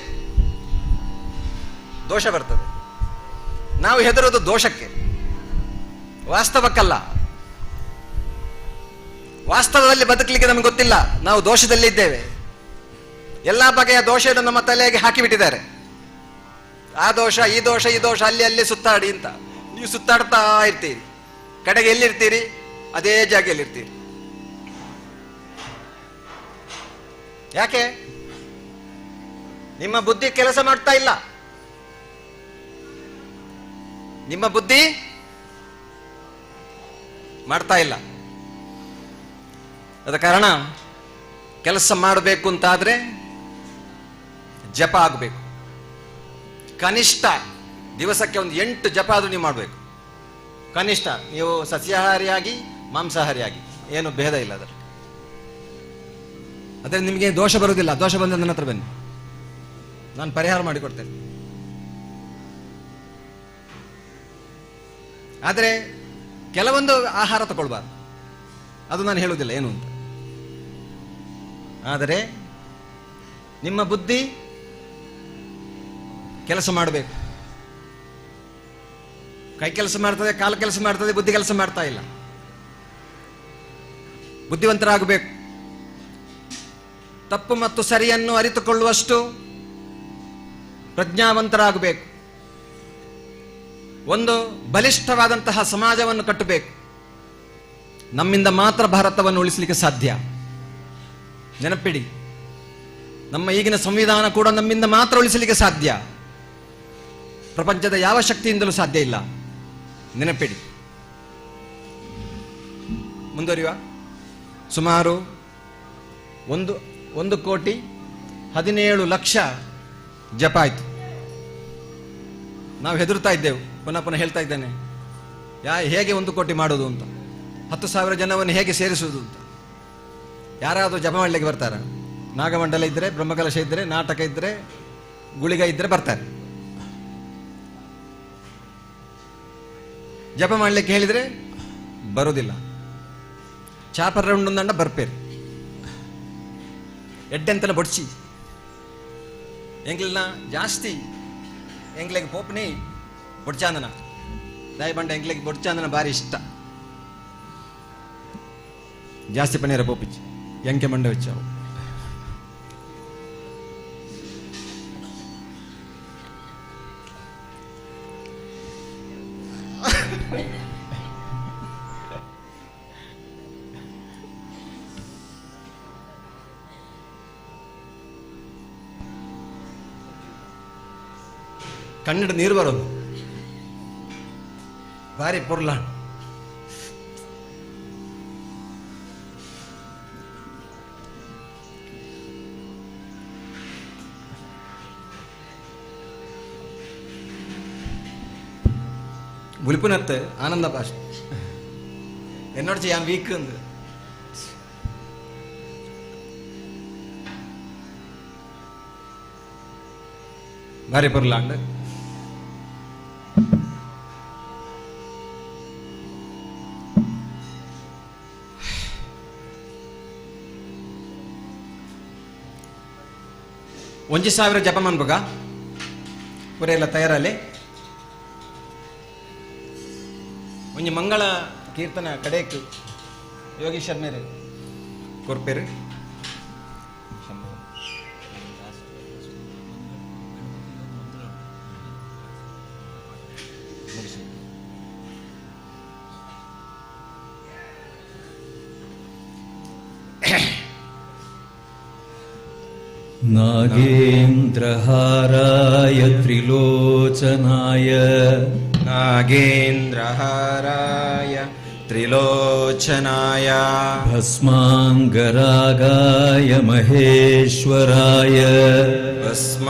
M: ದೋಷ ಬರ್ತದೆ. ನಾವು ಹೆದರೋದು ದೋಷಕ್ಕೆ, ವಾಸ್ತವಕ್ಕಲ್ಲ. ವಾಸ್ತವದಲ್ಲಿ ಬದುಕಲಿಕ್ಕೆ ನಮ್ಗೆ ಗೊತ್ತಿಲ್ಲ, ನಾವು ದೋಷದಲ್ಲಿ ಇದ್ದೇವೆ. ಎಲ್ಲಾ ಬಗೆಯ ದೋಷವನ್ನು ನಮ್ಮ ತಲೆಗೆ ಹಾಕಿಬಿಟ್ಟಿದ್ದಾರೆ. ಆ ದೋಷ, ಈ ದೋಷ, ಈ ದೋಷ, ಅಲ್ಲಿ ಅಲ್ಲಿ ಸುತ್ತಾಡಿ ಅಂತ. ನೀವು ಸುತ್ತಾಡ್ತಾ ಇರ್ತೀರಿ, ಕಡೆಗೆ ಎಲ್ಲಿರ್ತೀರಿ? ಅದೇ ಜಾಗೆಯಲ್ಲಿರ್ತೀರಿ. ಯಾಕೆ? ನಿಮ್ಮ ಬುದ್ಧಿ ಕೆಲಸ ಮಾಡ್ತಾ ಇಲ್ಲ. ನಿಮ್ಮ ಬುದ್ಧಿ ಮಾಡ್ತಾ ಇಲ್ಲ. ಅದ ಕಾರಣ ಕೆಲಸ ಮಾಡಬೇಕು ಅಂತಾದ್ರೆ ಜಪ ಆಗಬೇಕು. ಕನಿಷ್ಠ ದಿವಸಕ್ಕೆ ಒಂದು 8 ಜಪ ಆದ್ರೂ ನೀವು ಮಾಡಬೇಕು. ಕನಿಷ್ಠ. ನೀವು ಸಸ್ಯಾಹಾರಿಯಾಗಿ ಮಾಂಸಾಹಾರಿಯಾಗಿ ಏನು ಭೇದ ಇಲ್ಲ ಅದರಲ್ಲಿ. ಅದೇ ನಿಮಗೆ ದೋಷ ಬರುವುದಿಲ್ಲ. ದೋಷ ಬಂದ ನನ್ನ ಹತ್ರ ಬನ್ನಿ, ನಾನು ಪರಿಹಾರ ಮಾಡಿಕೊಡ್ತೇನೆ. ಆದರೆ ಕೆಲವೊಂದು ಆಹಾರ ತಗೊಳ್ಬಾರ್ದು, ಅದು ನಾನು ಹೇಳುವುದಿಲ್ಲ ಏನು ಅಂತ. ಆದರೆ ನಿಮ್ಮ ಬುದ್ಧಿ ಕೆಲಸ ಮಾಡಬೇಕು. ಕೈ ಕೆಲಸ ಮಾಡ್ತದೆ, ಕಾಲು ಕೆಲಸ ಮಾಡ್ತದೆ, ಬುದ್ಧಿ ಕೆಲಸ ಮಾಡ್ತಾ ಇಲ್ಲ. ಬುದ್ಧಿವಂತರಾಗಬೇಕು. ತಪ್ಪು ಮತ್ತು ಸರಿಯನ್ನು ಅರಿತುಕೊಳ್ಳುವಷ್ಟು ಪ್ರಜ್ಞಾವಂತರಾಗಬೇಕು. ಒಂದು ಬಲಿಷ್ಠವಾದಂತಹ ಸಮಾಜವನ್ನು ಕಟ್ಟಬೇಕು. ನಮ್ಮಿಂದ ಮಾತ್ರ ಭಾರತವನ್ನು ಉಳಿಸಲಿಕ್ಕೆ ಸಾಧ್ಯ. ನೆನಪಿಡಿ, ನಮ್ಮ ಈಗಿನ ಸಂವಿಧಾನ ಕೂಡ ನಮ್ಮಿಂದ ಮಾತ್ರ ಉಳಿಸಲಿಕ್ಕೆ ಸಾಧ್ಯ. ಪ್ರಪಂಚದ ಯಾವ ಶಕ್ತಿಯಿಂದಲೂ ಸಾಧ್ಯ ಇಲ್ಲ. ನೆನಪಿಡಿ. ಮುಂದುವರಿಯುವ. ಸುಮಾರು 1,17,00,000 ಜಪ ಆಯ್ತು. ನಾವು ಹೆದರ್ತಾ ಇದ್ದೆವು. ಪುನಃ ಪುನಃ ಹೇಳ್ತಾ ಇದ್ದೇನೆ, ಹೇಗೆ 1 ಕೋಟಿ ಮಾಡೋದು ಅಂತ, 10,000 ಜನವನ್ನು ಹೇಗೆ ಸೇರಿಸುವುದು ಅಂತ. ಯಾರಾದರೂ ಜಪ ಮಾಡಲಿಕ್ಕೆ ಬರ್ತಾರ? ನಾಗಮಂಡಲ ಇದ್ದರೆ, ಬ್ರಹ್ಮಕಲಶ ಇದ್ದರೆ, ನಾಟಕ ಇದ್ದರೆ, ಗುಳಿಗ ಇದ್ದರೆ ಬರ್ತಾರೆ. ಜಪ ಮಾಡಲಿಕ್ಕೆ ಹೇಳಿದರೆ ಬರುವುದಿಲ್ಲ. ಚಾಪರ್ ರೌಂಡ್ ಒಂದಂಡ ಬರ್ಪೇರು ಎಡ್ಡೆಂತನ ಬಡ್ಸಿ ಎಂಗ್ಲನ್ನ ಜಾಸ್ತಿ ಎಂಗ್ಲಿಗೆ ಪೋಪ್ನಿ ಬೊಡ್ಚಾಂದನ ದಯಬಂಡ ಎಂಗ್ಲಿಗೆ ಬೊಡ್ಚಾಂದನ ಭಾರಿ ಇಷ್ಟ. ಜಾಸ್ತಿ ಪನ್ನೀರ ಪೋಪಿಚ್ಚಿ ಎಂಕೆ ಮಂಡ വെച്ചാവും. ಕಣ್ಣಿಡ ನೀರು ಬರೋದು ಭಾರಿ ಪೊರ್ಲ. വിളിപ്പിനകത്ത് ആനന്ദ ഭാഷ എന്നോട് ചെയ്യാൻ വീക്ക് ഉണ്ട്. ഭാര്യ പൊരുളാണ്ട് ಒಂಜಿ ಸಾವಿರ ಜಪ ಮಾಡ್ಬೇಕ ಪೂರ ಎಲ್ಲ ತಯಾರಲ್ಲಿ. ಒಂಜಿ ಮಂಗಳ ಕೀರ್ತನ ಕಡೆಕ್ ಯೋಗೀಶ್ ಶರ್ಮೇರು ಕೊರ್ಪೇರು.
J: ನಾಗೇಂದ್ರಹಾರಾಯ ತ್ರಿಲೋಚನಾಯ
M: ನಾಗೇಂದ್ರಹಾರಾಯ ತ್ರಿಲೋಚನಾಯ
J: ಭಸ್ಮಾಂಗರಾಗಾಯ ಮಹೇಶ್ವರಾಯ
M: ಭಸ್ಮಾಂಗರಾಗಾಯ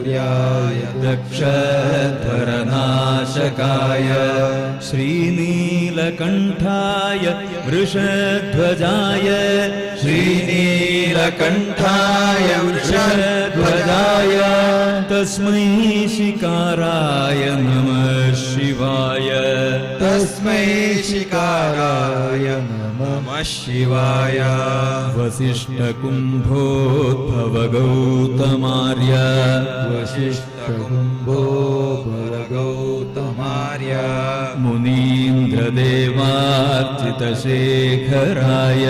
K: सूर्याय दक्षध्वरनाशकाय श्रीनीलकण्ठाय वृषध्वजाय श्रीनीलकण्ठाय वृषध्वजाय तस्मै शिकाराय नमः शिवाय तस्मै शिकाराय नमः शिवाय वसिष्ठकुम्भोद्भव गौतमार्य वसिष्ठकुम्भोद्भव गौतमार्य मुनीन्द्रदेवार्चितशेखराय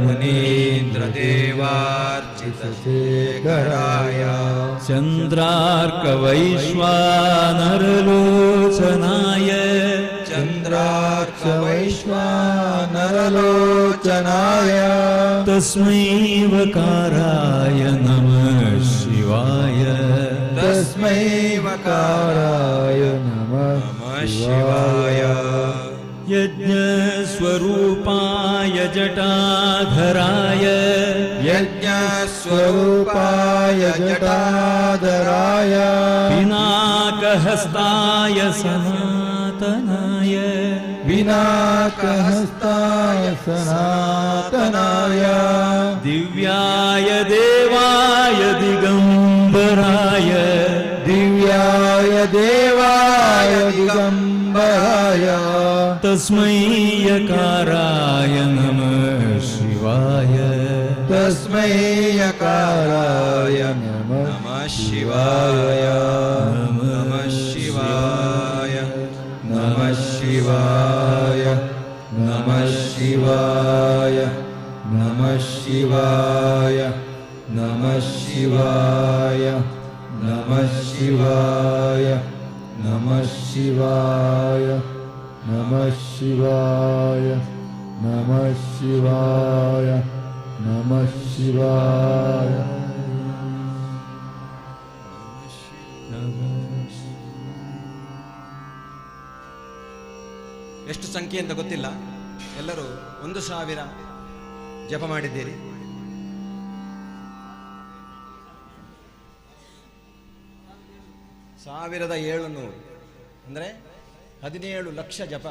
K: मुनीन्द्रदेवार्चितशेखराय चन्द्रार्कवैश्वानरलोचनाय चन्द्रार्कवैश्वानरलोचनाय तस्मै वकाराय नमः शिवाय तस्मै वकाराय नमः शिवाय यज्ञस्वरूपाय जटाधराय यज्ञस्वरूपाय जटाधराय पिनाकहस्ताय सनातनाय पिनाकहस्ताय सनातनाय दिव्याय देवाय दिगम्बराय दिव्याय देवाय दिगम्बराय तस्मै यकाराय नमः शिवाय तस्मै यकाराय नमः शिवाय नमः शिवाय नमः शिवाय नमः शिवाय नमः शिवाय नमः शिवाय नमः शिवाय नमः शिवाय नमः शिवाय नमः शिवाय नमः शिवाय
M: ಎಷ್ಟು ಸಂಖ್ಯೆ ಅಂತ ಗೊತ್ತಿಲ್ಲ. ಎಲ್ಲರೂ 1000 ಜಪ ಮಾಡಿದ್ದೀರಿ. ಸಾವಿರದ 700 ಅಂದರೆ 17 ಲಕ್ಷ ಜಪ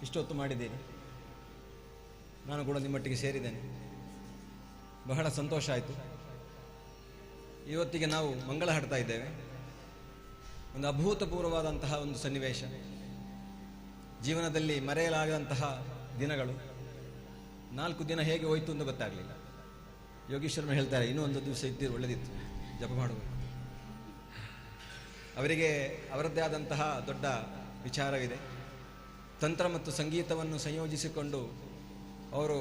M: ಇಷ್ಟೊತ್ತು ಮಾಡಿದ್ದೀರಿ. ನಾನು ಕೂಡ ನಿಮ್ಮೊಟ್ಟಿಗೆ ಸೇರಿದ್ದೇನೆ. ಬಹಳ ಸಂತೋಷ ಆಯಿತು. ಇವತ್ತಿಗೆ ನಾವು ಮಂಗಳ ಹಾಡ್ತಾ ಇದ್ದೇವೆ. ಒಂದು ಅಭೂತಪೂರ್ವವಾದಂತಹ ಒಂದು ಸನ್ನಿವೇಶ, ಜೀವನದಲ್ಲಿ ಮರೆಯಲಾಗದಂತಹ ದಿನಗಳು. 4 ದಿನ ಹೇಗೆ ಹೋಯಿತು ಅಂತ ಗೊತ್ತಾಗಲಿಲ್ಲ. ಯೋಗೀಶ್ವರನು ಹೇಳ್ತಾರೆ, ಇನ್ನೂ ಒಂದು ದಿವಸ ಇದ್ದಿದ್ದು ಒಳ್ಳೆದಿತ್ತು, ಜಪ ಮಾಡಬೇಕು. ಅವರಿಗೆ ಅವರದ್ದೇ ಆದಂತಹ ದೊಡ್ಡ ವಿಚಾರವಿದೆ. ತಂತ್ರ ಮತ್ತು ಸಂಗೀತವನ್ನು ಸಂಯೋಜಿಸಿಕೊಂಡು ಅವರು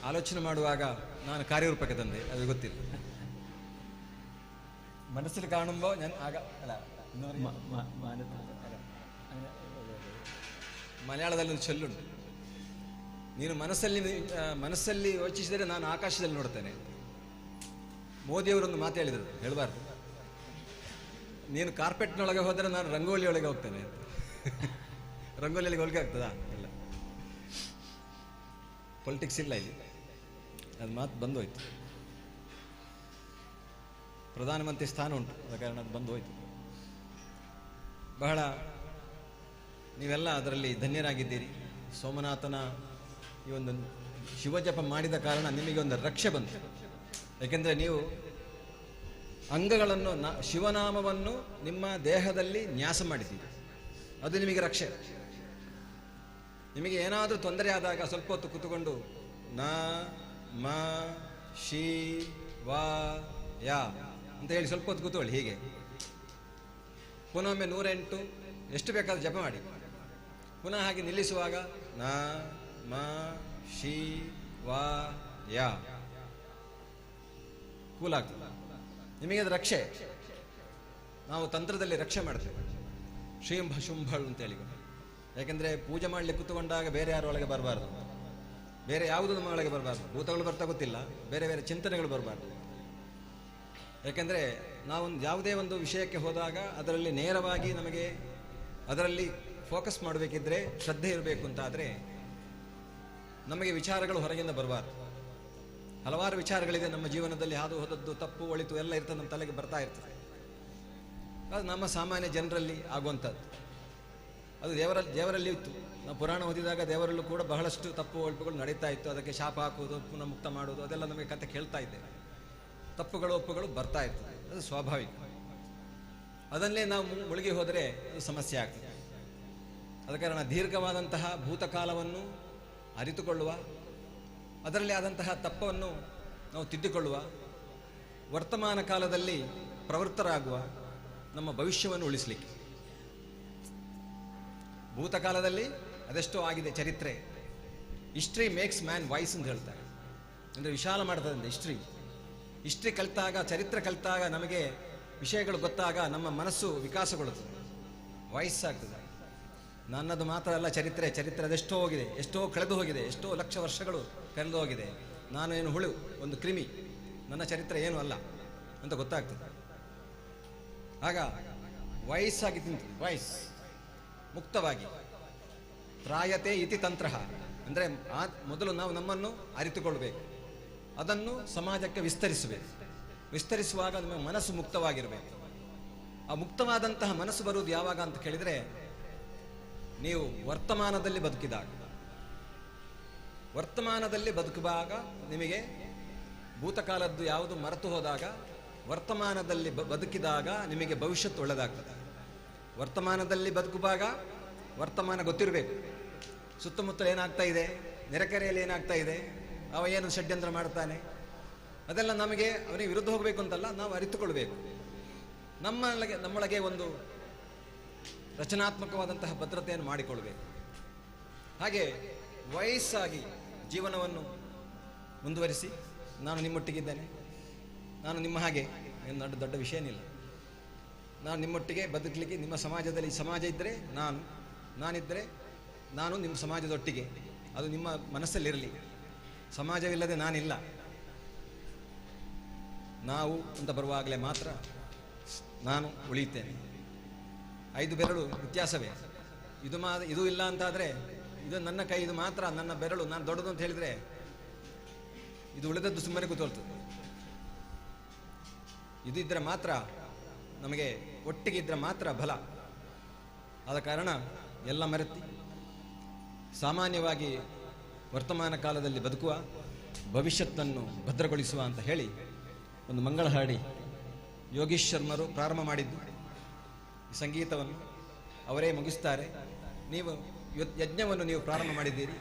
M: ಆಲೋಚನೆ ಮಾಡುವಾಗ ನಾನು ಕಾರ್ಯರೂಪಕ್ಕೆ ತಂದೆ, ಅದು ಗೊತ್ತಿಲ್ಲ. ಮನಸ್ಸಲ್ಲಿ ಕಾಣುಂಬೋ ನಾನು ಆಗ ಅಲ್ಲ, ಮಲಯಾಳದಲ್ಲಿ ಒಂದು ಚೊಲ್ಲುಂಟು, ನೀನು ಮನಸ್ಸಲ್ಲಿ ಯೋಚಿಸಿದರೆ ನಾನು ಆಕಾಶದಲ್ಲಿ ನೋಡ್ತೇನೆ. ಮೋದಿಯವರೊಂದು ಮಾತು ಹೇಳಿದರು, ಹೇಳಬಾರ್ದು. ನೀನು ಕಾರ್ಪೆಟ್ನೊಳಗೆ ಹೋದರೆ ನಾನು ರಂಗೋಲಿ ಒಳಗೆ ಹೋಗ್ತೇನೆ. ರಂಗೋಲಿಯೊಳಗೆ ಹೋಲಿಕೆ ಆಗ್ತದಾ? ಇಲ್ಲ, ಪೊಲಿಟಿಕ್ಸ್ ಇಲ್ಲ ಇಲ್ಲಿ. ಅದು ಮಾತು ಬಂದೋಯ್ತು. ಪ್ರಧಾನಮಂತ್ರಿ ಸ್ಥಾನ ಉಂಟು, ಆದ ಕಾರಣ ಅದು ಬಂದು ಹೋಯ್ತು. ಬಹಳ ನೀವೆಲ್ಲ ಅದರಲ್ಲಿ ಧನ್ಯರಾಗಿದ್ದೀರಿ. ಸೋಮನಾಥನ ಈ ಒಂದು ಶಿವಜಪ ಮಾಡಿದ ಕಾರಣ ನಿಮಗೆ ಒಂದು ರಕ್ಷೆ ಬಂತು. ಏಕೆಂದರೆ ನೀವು ಅಂಗಗಳನ್ನು ಶಿವನಾಮವನ್ನು ನಿಮ್ಮ ದೇಹದಲ್ಲಿ ನ್ಯಾಸ ಮಾಡಿದ್ದೀರಿ, ಅದು ನಿಮಗೆ ರಕ್ಷೆ. ನಿಮಗೆ ಏನಾದರೂ ತೊಂದರೆ ಆದಾಗ ಸ್ವಲ್ಪ ಹೊತ್ತು ಕೂತ್ಕೊಂಡು ನ ಮ ಶಿ ವ ಯ ಅಂತ ಹೇಳಿ ಸ್ವಲ್ಪ ಹೊತ್ತು ಕೂತ್ಕೊಳ್ಳಿ. ಹೀಗೆ ಪುನೊಮ್ಮೆ 108 ಎಷ್ಟು ಬೇಕಾದ್ರೂ ಜಪ ಮಾಡಿ. ಪುನಃ ಹಾಗೆ ನಿಲ್ಲಿಸುವಾಗ ನ ಮ ಶಿ ವ ಯ ಕೂಲಾಗ್ತದೆ. ನಿಮಗೆ ಅದು ರಕ್ಷೆ. ನಾವು ತಂತ್ರದಲ್ಲಿ ರಕ್ಷೆ ಮಾಡ್ತೇವೆ, ಶ್ರೀಂಭ ಶುಂಭಳ್ ಅಂತೇಳಿ. ಯಾಕೆಂದರೆ ಪೂಜೆ ಮಾಡಲಿಕ್ಕೆ ಕೂತ್ಕೊಂಡಾಗ ಬೇರೆ ಯಾರು ಒಳಗೆ ಬರಬಾರ್ದು, ಬೇರೆ ಯಾವುದು ನಮ್ಮ ಒಳಗೆ ಬರಬಾರ್ದು. ಭೂತಗಳು ಬರ್ತಾ ಗೊತ್ತಿಲ್ಲ, ಬೇರೆ ಬೇರೆ ಚಿಂತನೆಗಳು ಬರಬಾರ್ದು. ಯಾಕೆಂದರೆ ನಾವೊಂದು ಯಾವುದೇ ಒಂದು ವಿಷಯಕ್ಕೆ ಹೋದಾಗ ಅದರಲ್ಲಿ ನೇರವಾಗಿ ನಮಗೆ ಅದರಲ್ಲಿ ಫೋಕಸ್ ಮಾಡಬೇಕಿದ್ರೆ ಶ್ರದ್ಧೆ ಇರಬೇಕು ಅಂತ ಆದರೆ ನಮಗೆ ವಿಚಾರಗಳು ಹೊರಗಿಂದ ಬರಬಾರ್ದು. ಹಲವಾರು ವಿಚಾರಗಳಿದೆ ನಮ್ಮ ಜೀವನದಲ್ಲಿ, ಹಾದು ಹೋದದ್ದು, ತಪ್ಪು ಒಳಿತು ಎಲ್ಲ ಇರ್ತದೆ, ನಮ್ಮ ತಲೆಗೆ ಬರ್ತಾ ಇರ್ತದೆ. ಅದು ನಮ್ಮ ಸಾಮಾನ್ಯ ಜನರಲ್ಲಿ ಆಗುವಂಥದ್ದು. ಅದು ದೇವರಲ್ಲಿ ಇತ್ತು. ನಾವು ಪುರಾಣ ಓದಿದಾಗ ದೇವರಲ್ಲೂ ಕೂಡ ಬಹಳಷ್ಟು ತಪ್ಪು ಒಪ್ಪುಗಳು ನಡೀತಾ ಇತ್ತು. ಅದಕ್ಕೆ ಶಾಪ ಹಾಕುವುದು, ಪುನಃ ಮುಕ್ತ ಮಾಡುವುದು, ಅದೆಲ್ಲ ನಮಗೆ ಕತೆ ಕೇಳ್ತಾ ಇದ್ದೇವೆ. ತಪ್ಪುಗಳು ಒಪ್ಪುಗಳು ಬರ್ತಾ ಇರ್ತದೆ, ಅದು ಸ್ವಾಭಾವಿಕ. ಅದನ್ನೇ ನಾವು ಮುಳುಗಿ ಹೋದರೆ ಅದು ಸಮಸ್ಯೆ ಆಗ್ತದೆ. ಆದ ಕಾರಣ ದೀರ್ಘವಾದಂತಹ ಭೂತಕಾಲವನ್ನು ಅರಿತುಕೊಳ್ಳುವ, ಅದರಲ್ಲಿ ಆದಂತಹ ತಪ್ಪನ್ನು ನಾವು ತಿದ್ದಿಕೊಳ್ಳುವ, ವರ್ತಮಾನ ಕಾಲದಲ್ಲಿ ಪ್ರವೃತ್ತರಾಗುವ, ನಮ್ಮ ಭವಿಷ್ಯವನ್ನು ಉಳಿಸಲಿಕ್ಕೆ. ಭೂತಕಾಲದಲ್ಲಿ ಅದೆಷ್ಟೋ ಆಗಿದೆ ಚರಿತ್ರೆ. ಹಿಸ್ಟ್ರಿ ಮೇಕ್ಸ್ ಮ್ಯಾನ್ ವಾಯ್ಸ್ ಅಂತ ಹೇಳ್ತಾರೆ. ಅಂದರೆ ವಿಶಾಲ ಮಾಡ್ತದೆ ಹಿಸ್ಟ್ರಿ ಕಲಿತಾಗ, ಚರಿತ್ರೆ ಕಲಿತಾಗ ನಮಗೆ ವಿಷಯಗಳು ಗೊತ್ತಾಗ ನಮ್ಮ ಮನಸ್ಸು ವಿಕಾಸಗೊಳ್ಳುತ್ತದೆ, ವಯಸ್ಸಾಗ್ತದೆ. ನನ್ನದು ಮಾತ್ರ ಅಲ್ಲ ಚರಿತ್ರೆ ಅದೆಷ್ಟೋ ಹೋಗಿದೆ, ಎಷ್ಟೋ ಕಳೆದು ಹೋಗಿದೆ, ಎಷ್ಟೋ ಲಕ್ಷ ವರ್ಷಗಳು ಕಳೆದು ಹೋಗಿದೆ. ನಾನು ಏನು ಹುಳು, ಒಂದು ಕ್ರಿಮಿ, ನನ್ನ ಚರಿತ್ರೆ ಏನು ಅಲ್ಲ ಅಂತ ಗೊತ್ತಾಗ್ತದೆ. ಆಗ ವಯಸ್ಸಾಗಿ ತಿಂತದೆ, ವಯಸ್ಸು ಮುಕ್ತವಾಗಿ. ತ್ರಾಯತೆ ಇತಿ ತಂತ್ರ ಅಂದರೆ ಮೊದಲು ನಾವು ನಮ್ಮನ್ನು ಅರಿತುಕೊಳ್ಬೇಕು, ಅದನ್ನು ಸಮಾಜಕ್ಕೆ ವಿಸ್ತರಿಸುವಾಗ ನಮ್ಮ ಮನಸ್ಸು ಮುಕ್ತವಾಗಿರಬೇಕು. ಆ ಮುಕ್ತವಾದಂತಹ ಮನಸ್ಸು ಬರುವುದು ಯಾವಾಗ ಅಂತ ಕೇಳಿದರೆ, ನೀವು ವರ್ತಮಾನದಲ್ಲಿ ಬದುಕುವಾಗ ನಿಮಗೆ ಭೂತಕಾಲದ್ದು ಯಾವುದು ಮರೆತು ಹೋದಾಗ, ವರ್ತಮಾನದಲ್ಲಿ ಬದುಕಿದಾಗ ನಿಮಗೆ ಭವಿಷ್ಯತ್ತು ಒಳ್ಳೆದಾಗ್ತದೆ. ವರ್ತಮಾನದಲ್ಲಿ ಬದುಕುವಾಗ ವರ್ತಮಾನ ಗೊತ್ತಿರಬೇಕು. ಸುತ್ತಮುತ್ತಲು ಏನಾಗ್ತಾ ಇದೆ, ನೆರೆಕೆರೆಯಲ್ಲಿ ಏನಾಗ್ತಾ ಇದೆ, ಅವ ಏನು ಷಡ್ಯಂತ್ರ ಮಾಡ್ತಾನೆ, ಅದೆಲ್ಲ ನಮಗೆ ಅವನಿಗೆ ವಿರುದ್ಧ ಹೋಗಬೇಕು ಅಂತಲ್ಲ, ನಾವು ಅರಿತುಕೊಳ್ಬೇಕು. ನಮ್ಮೊಳಗೆ ಒಂದು ರಚನಾತ್ಮಕವಾದಂತಹ ಭದ್ರತೆಯನ್ನು ಮಾಡಿಕೊಳ್ಬೇಕು. ಹಾಗೆ ವಯಸ್ಸಾಗಿ ಜೀವನವನ್ನು ಮುಂದುವರಿಸಿ, ನಾನು ನಿಮ್ಮೊಟ್ಟಿಗಿದ್ದೇನೆ, ನಾನು ನಿಮ್ಮ ಹಾಗೆ ಏನು ದೊಡ್ಡ ವಿಷಯನಿಲ್ಲ, ನಾನು ನಿಮ್ಮೊಟ್ಟಿಗೆ ಬದುಕಲಿಕ್ಕೆ, ನಿಮ್ಮ ಸಮಾಜದಲ್ಲಿ ಸಮಾಜ ಇದ್ದರೆ ನಾನಿದ್ದರೆ ನಾನು ನಿಮ್ಮ ಸಮಾಜದೊಟ್ಟಿಗೆ, ಅದು ನಿಮ್ಮ ಮನಸ್ಸಲ್ಲಿರಲಿ. ಸಮಾಜವಿಲ್ಲದೆ ನಾನಿಲ್ಲ. ನಾವು ಅಂತ ಬರುವಾಗಲೇ ಮಾತ್ರ ನಾನು ಉಳಿಯುತ್ತೇನೆ. 5 ಬೆರಳು ವ್ಯತ್ಯಾಸವೇ. ಇದು ಇಲ್ಲ ಅಂತಾದರೆ, ಇದು ನನ್ನ ಕೈ, ಇದು ಮಾತ್ರ ನನ್ನ ಬೆರಳು, ನಾನು ದೊಡ್ಡದು ಅಂತ ಹೇಳಿದರೆ ಇದು ಉಳಿದದ್ದು ಸುಮ್ಮನೆ ಕೂತ್ಕೊಳ್ತದೆ. ಇದು ಇದ್ದರೆ ಮಾತ್ರ ನಮಗೆ, ಒಟ್ಟಿಗೆ ಇದ್ದರೆ ಮಾತ್ರ ಬಲ. ಆದ ಕಾರಣ ಎಲ್ಲ ಮರೆತಿ ಸಾಮಾನ್ಯವಾಗಿ ವರ್ತಮಾನ ಕಾಲದಲ್ಲಿ ಬದುಕುವ, ಭವಿಷ್ಯತ್ತನ್ನು ಭದ್ರಗೊಳಿಸುವ ಅಂತ ಹೇಳಿ ಒಂದು ಮಂಗಳ ಹಾಡಿ ಯೋಗೀಶ್ ಶರ್ಮರು ಪ್ರಾರಂಭ ಮಾಡಿದ್ದು. ಈ ಸಂಗೀತವನ್ನು ಅವರೇ ಮುಗಿಸ್ತಾರೆ. ನೀವು ಯಜ್ಞವನ್ನು ನೀವು ಪ್ರಾರಂಭ ಮಾಡಿದ್ದೀರಿ,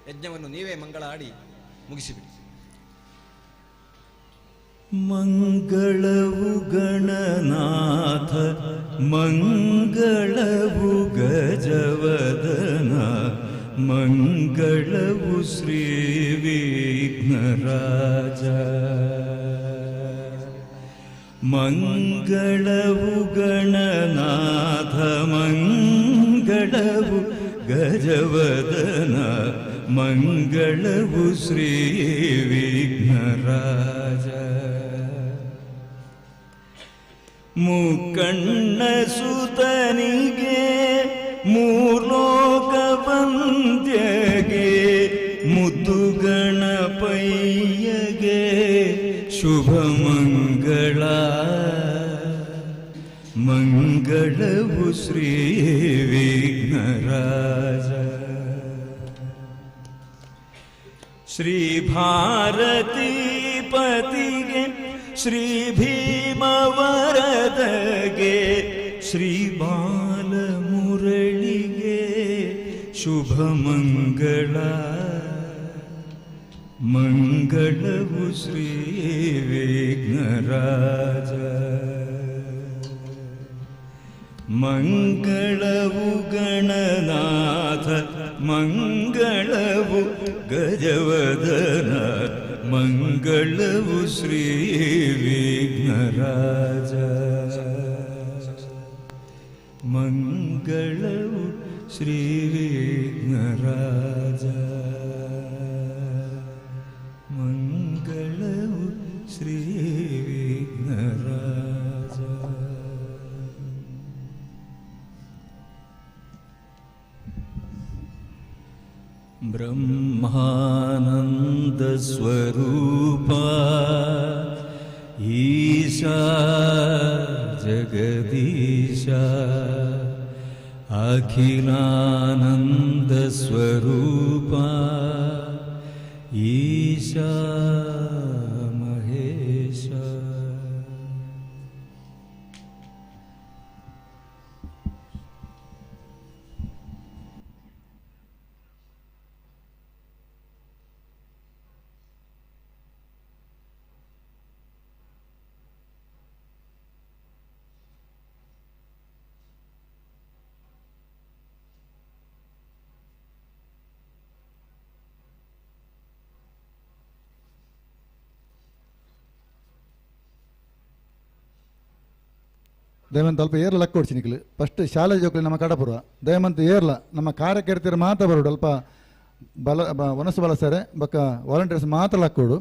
M: ಯಜ್ಞವನ್ನು ನೀವೇ ಮಂಗಳ ಹಾಡಿ ಮುಗಿಸಿಬಿಡಿ.
K: ಮಂಗಳವು ಗಣನಾಥ, ಮಂಗಳವು ಗಜವದನ, ಮಂಗಳವು ಶ್ರೀ ವಿಘ್ನರಾಜ. ಮಂಗಳವು ಗಣನಾಥ, ಮಂಗಳವು ಗಜವದನ, ಮಂಗಳವು ಶ್ರೀ ವಿಘ್ನರಾಜ. ಮುಕ್ಕಣ್ಣ ಸುತನಿಗೆ, ಮೂರ್ಲೋಕ ವಂದ್ಯಗೆ, ಮುದ್ದು ಗಣಪಯ್ಯಗೆ ಶುಭ ಮಂಗಳ. ಮಂಗಳವು ಶ್ರೀ ವಿಘ್ನರಾಜ. ಶ್ರೀ ಭಾರತೀ ಪತಿಗೆ, ಶ್ರೀ ಭೀಮವರದಗೆ, ಶ್ರೀ ಬಾಲಮುರಳಿಗೆ ಶುಭ ಮಂಗಳ. ಮಂಗಳವು ಶ್ರೀ ವಿಘ್ನರಾಜ. ಮಂಗಳವು ಗಣನಾಥ, ಮಂಗಳವು ಗಜವದನ, ಮಂಗಳವು ಶ್ರೀ ವಿಘ್ನರಾಜ. ಮಂಗಳವು ಶ್ರೀ ವಿಘ್ನರಾಜ. ಮಂಗಳವು ಶ್ರೀ ವಿಘ್ನರಾಜ. ಬ್ರಹ್ಮಾನಂದ ಸ್ವರೂಪ ಈಶಾ ಜಗದೀಶ ಅಖಿಲಾನಂದ ಸ್ವರೂಪ ಈಶಾ ಮಹೇಶ.
C: ದಯಮಂತ ಅಲ್ಪ ಏರ್ಲ ಲಕ್ಕ ಕೊಡ್ಸಿ ನಿಕ್ಲು ಫಸ್ಟ್ ಶಾಲೆ ಜೋಕ್ಲಿ ನಮ್ಮ ಕಡಪುರ ದಯಮಂತ ಏರ್ಲ ನಮ್ಮ ಕಾರ್ಯಕರ್ತರ ಮಾತ್ರ ಬರೋಡು ಅಲ್ಪ ವನಸ್ಸು ಬಳಸ್ತಾರೆ ಬೊಕ್ಕ ವಾಲಂಟಿಯರ್ಸ್ ಮಾತ್ರ ಲಕ್ಕೋಡು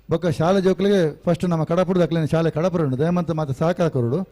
C: ಬೊಕ್ಕ ಶಾಲೆ ಜೋಕ್ಲಿಗೆ ಫಸ್ಟ್ ನಮ್ಮ ಕಡಪುರದ ಅಕ್ಲಿನ ಶಾಲೆ ಕಡಪುರ ಉಂಟು ದಯಮಂತ ಮಾತ್ರ ಸಹಕಾರ ಕೊರೋಡು.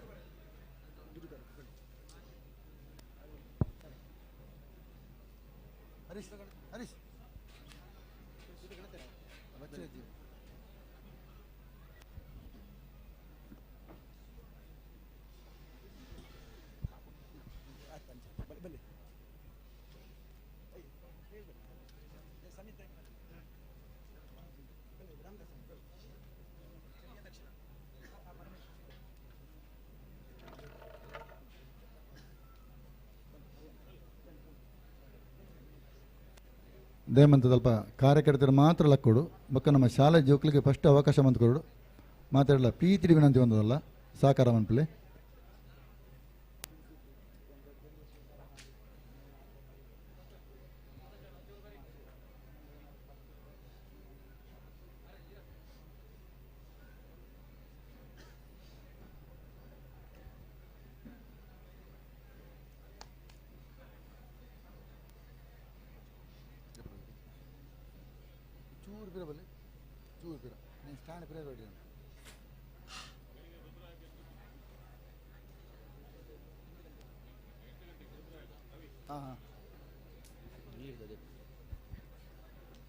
C: ದಯಮಂತ ಸ್ವಲ್ಪ ಕಾರ್ಯಕರ್ತರು ಮಾತ್ರ ಲಕ್ಕೊಡು ಬೊಕ್ಕ ನಮ್ಮ ಶಾಲೆ ಜೋಕ್ಲಿಗೆ ಫಸ್ಟ್ ಅವಕಾಶ ಮಂತ್ ಕೊಡು ಮಾತಾಡಲ್ಲ ಪ್ರೀತಿ ವಿನಂತಿ ಒಂದಲ್ಲ ಸಹಕಾರ ಮನ್ಪಲೆ.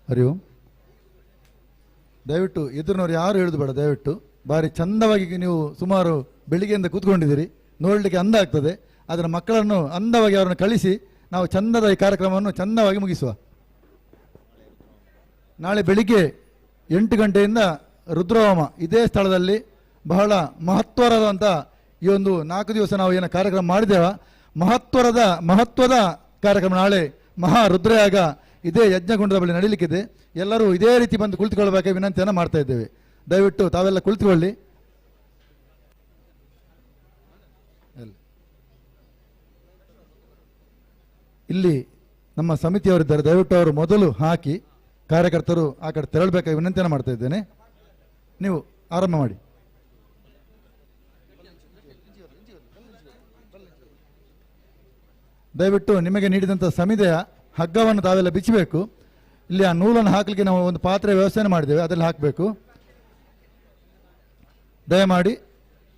C: ಹರಿ ಓಂ. ದಯವಿಟ್ಟು ಎದುರಿನವ್ರು ಯಾರು ಹೇಳುದು ಬೇಡ, ದಯವಿಟ್ಟು ಭಾರಿ ಚಂದವಾಗಿ ನೀವು ಸುಮಾರು ಬೆಳಿಗ್ಗೆಯಿಂದ ಕೂತ್ಕೊಂಡಿದ್ದೀರಿ, ನೋಡಲಿಕ್ಕೆ ಅಂದ ಆಗ್ತದೆ. ಅದರ ಮಕ್ಕಳನ್ನು ಅಂದವಾಗಿ ಅವರನ್ನು ಕಳಿಸಿ ನಾವು ಚಂದದ ಈ ಕಾರ್ಯಕ್ರಮವನ್ನು ಚಂದವಾಗಿ ಮುಗಿಸುವ. ನಾಳೆ ಬೆಳಿಗ್ಗೆ 8 ಗಂಟೆಯಿಂದ ರುದ್ರಹೋಮ ಇದೇ ಸ್ಥಳದಲ್ಲಿ ಬಹಳ ಮಹತ್ವವಾದಂಥ ಈ ಒಂದು 4 ದಿವಸ ನಾವು ಏನು ಕಾರ್ಯಕ್ರಮ ಮಾಡಿದ್ದೇವೆ, ಮಹತ್ವದ ಕಾರ್ಯಕ್ರಮ ನಾಳೆ ಮಹಾ ರುದ್ರಯಾಗ ಇದೇ ಯಜ್ಞಗುಂಡದ ಬಳಿ ನಡೀಲಿಕ್ಕಿದೆ. ಎಲ್ಲರೂ ಇದೇ ರೀತಿ ಬಂದು ಕುಳಿತುಕೊಳ್ಳಬೇಕಾಗಿ ವಿನಂತಿಯನ್ನು ಮಾಡ್ತಾ ಇದ್ದೇವೆ. ದಯವಿಟ್ಟು ತಾವೆಲ್ಲ ಕುಳಿತುಕೊಳ್ಳಿ. ಇಲ್ಲಿ ನಮ್ಮ ಸಮಿತಿಯವರಿದ್ದಾರೆ, ದಯವಿಟ್ಟು ಅವರು ಮೊದಲು ಹಾಕಿ ಕಾರ್ಯಕರ್ತರು ಆ ಕಡೆ ತೆರಳಬೇಕಾಗಿ ವಿನಂತಿಯನ್ನು ಮಾಡ್ತಾ ಇದ್ದೇನೆ. ನೀವು ಆರಂಭ ಮಾಡಿ. ದಯವಿಟ್ಟು ನಿಮಗೆ ನೀಡಿದಂಥ ಸಮಿತಿಯ ಹಗ್ಗವನ್ನು ತಾವೆಲ್ಲ ಬಿಚ್ಚಬೇಕು. ಇಲ್ಲಿ ಆ ನೂಲನ್ನು ಹಾಕಲಿಕ್ಕೆ ನಾವು ಒಂದು ಪಾತ್ರೆ ವ್ಯವಸ್ಥೆಯನ್ನು ಮಾಡಿದ್ದೇವೆ, ಅದರಲ್ಲಿ ಹಾಕಬೇಕು. ದಯಮಾಡಿ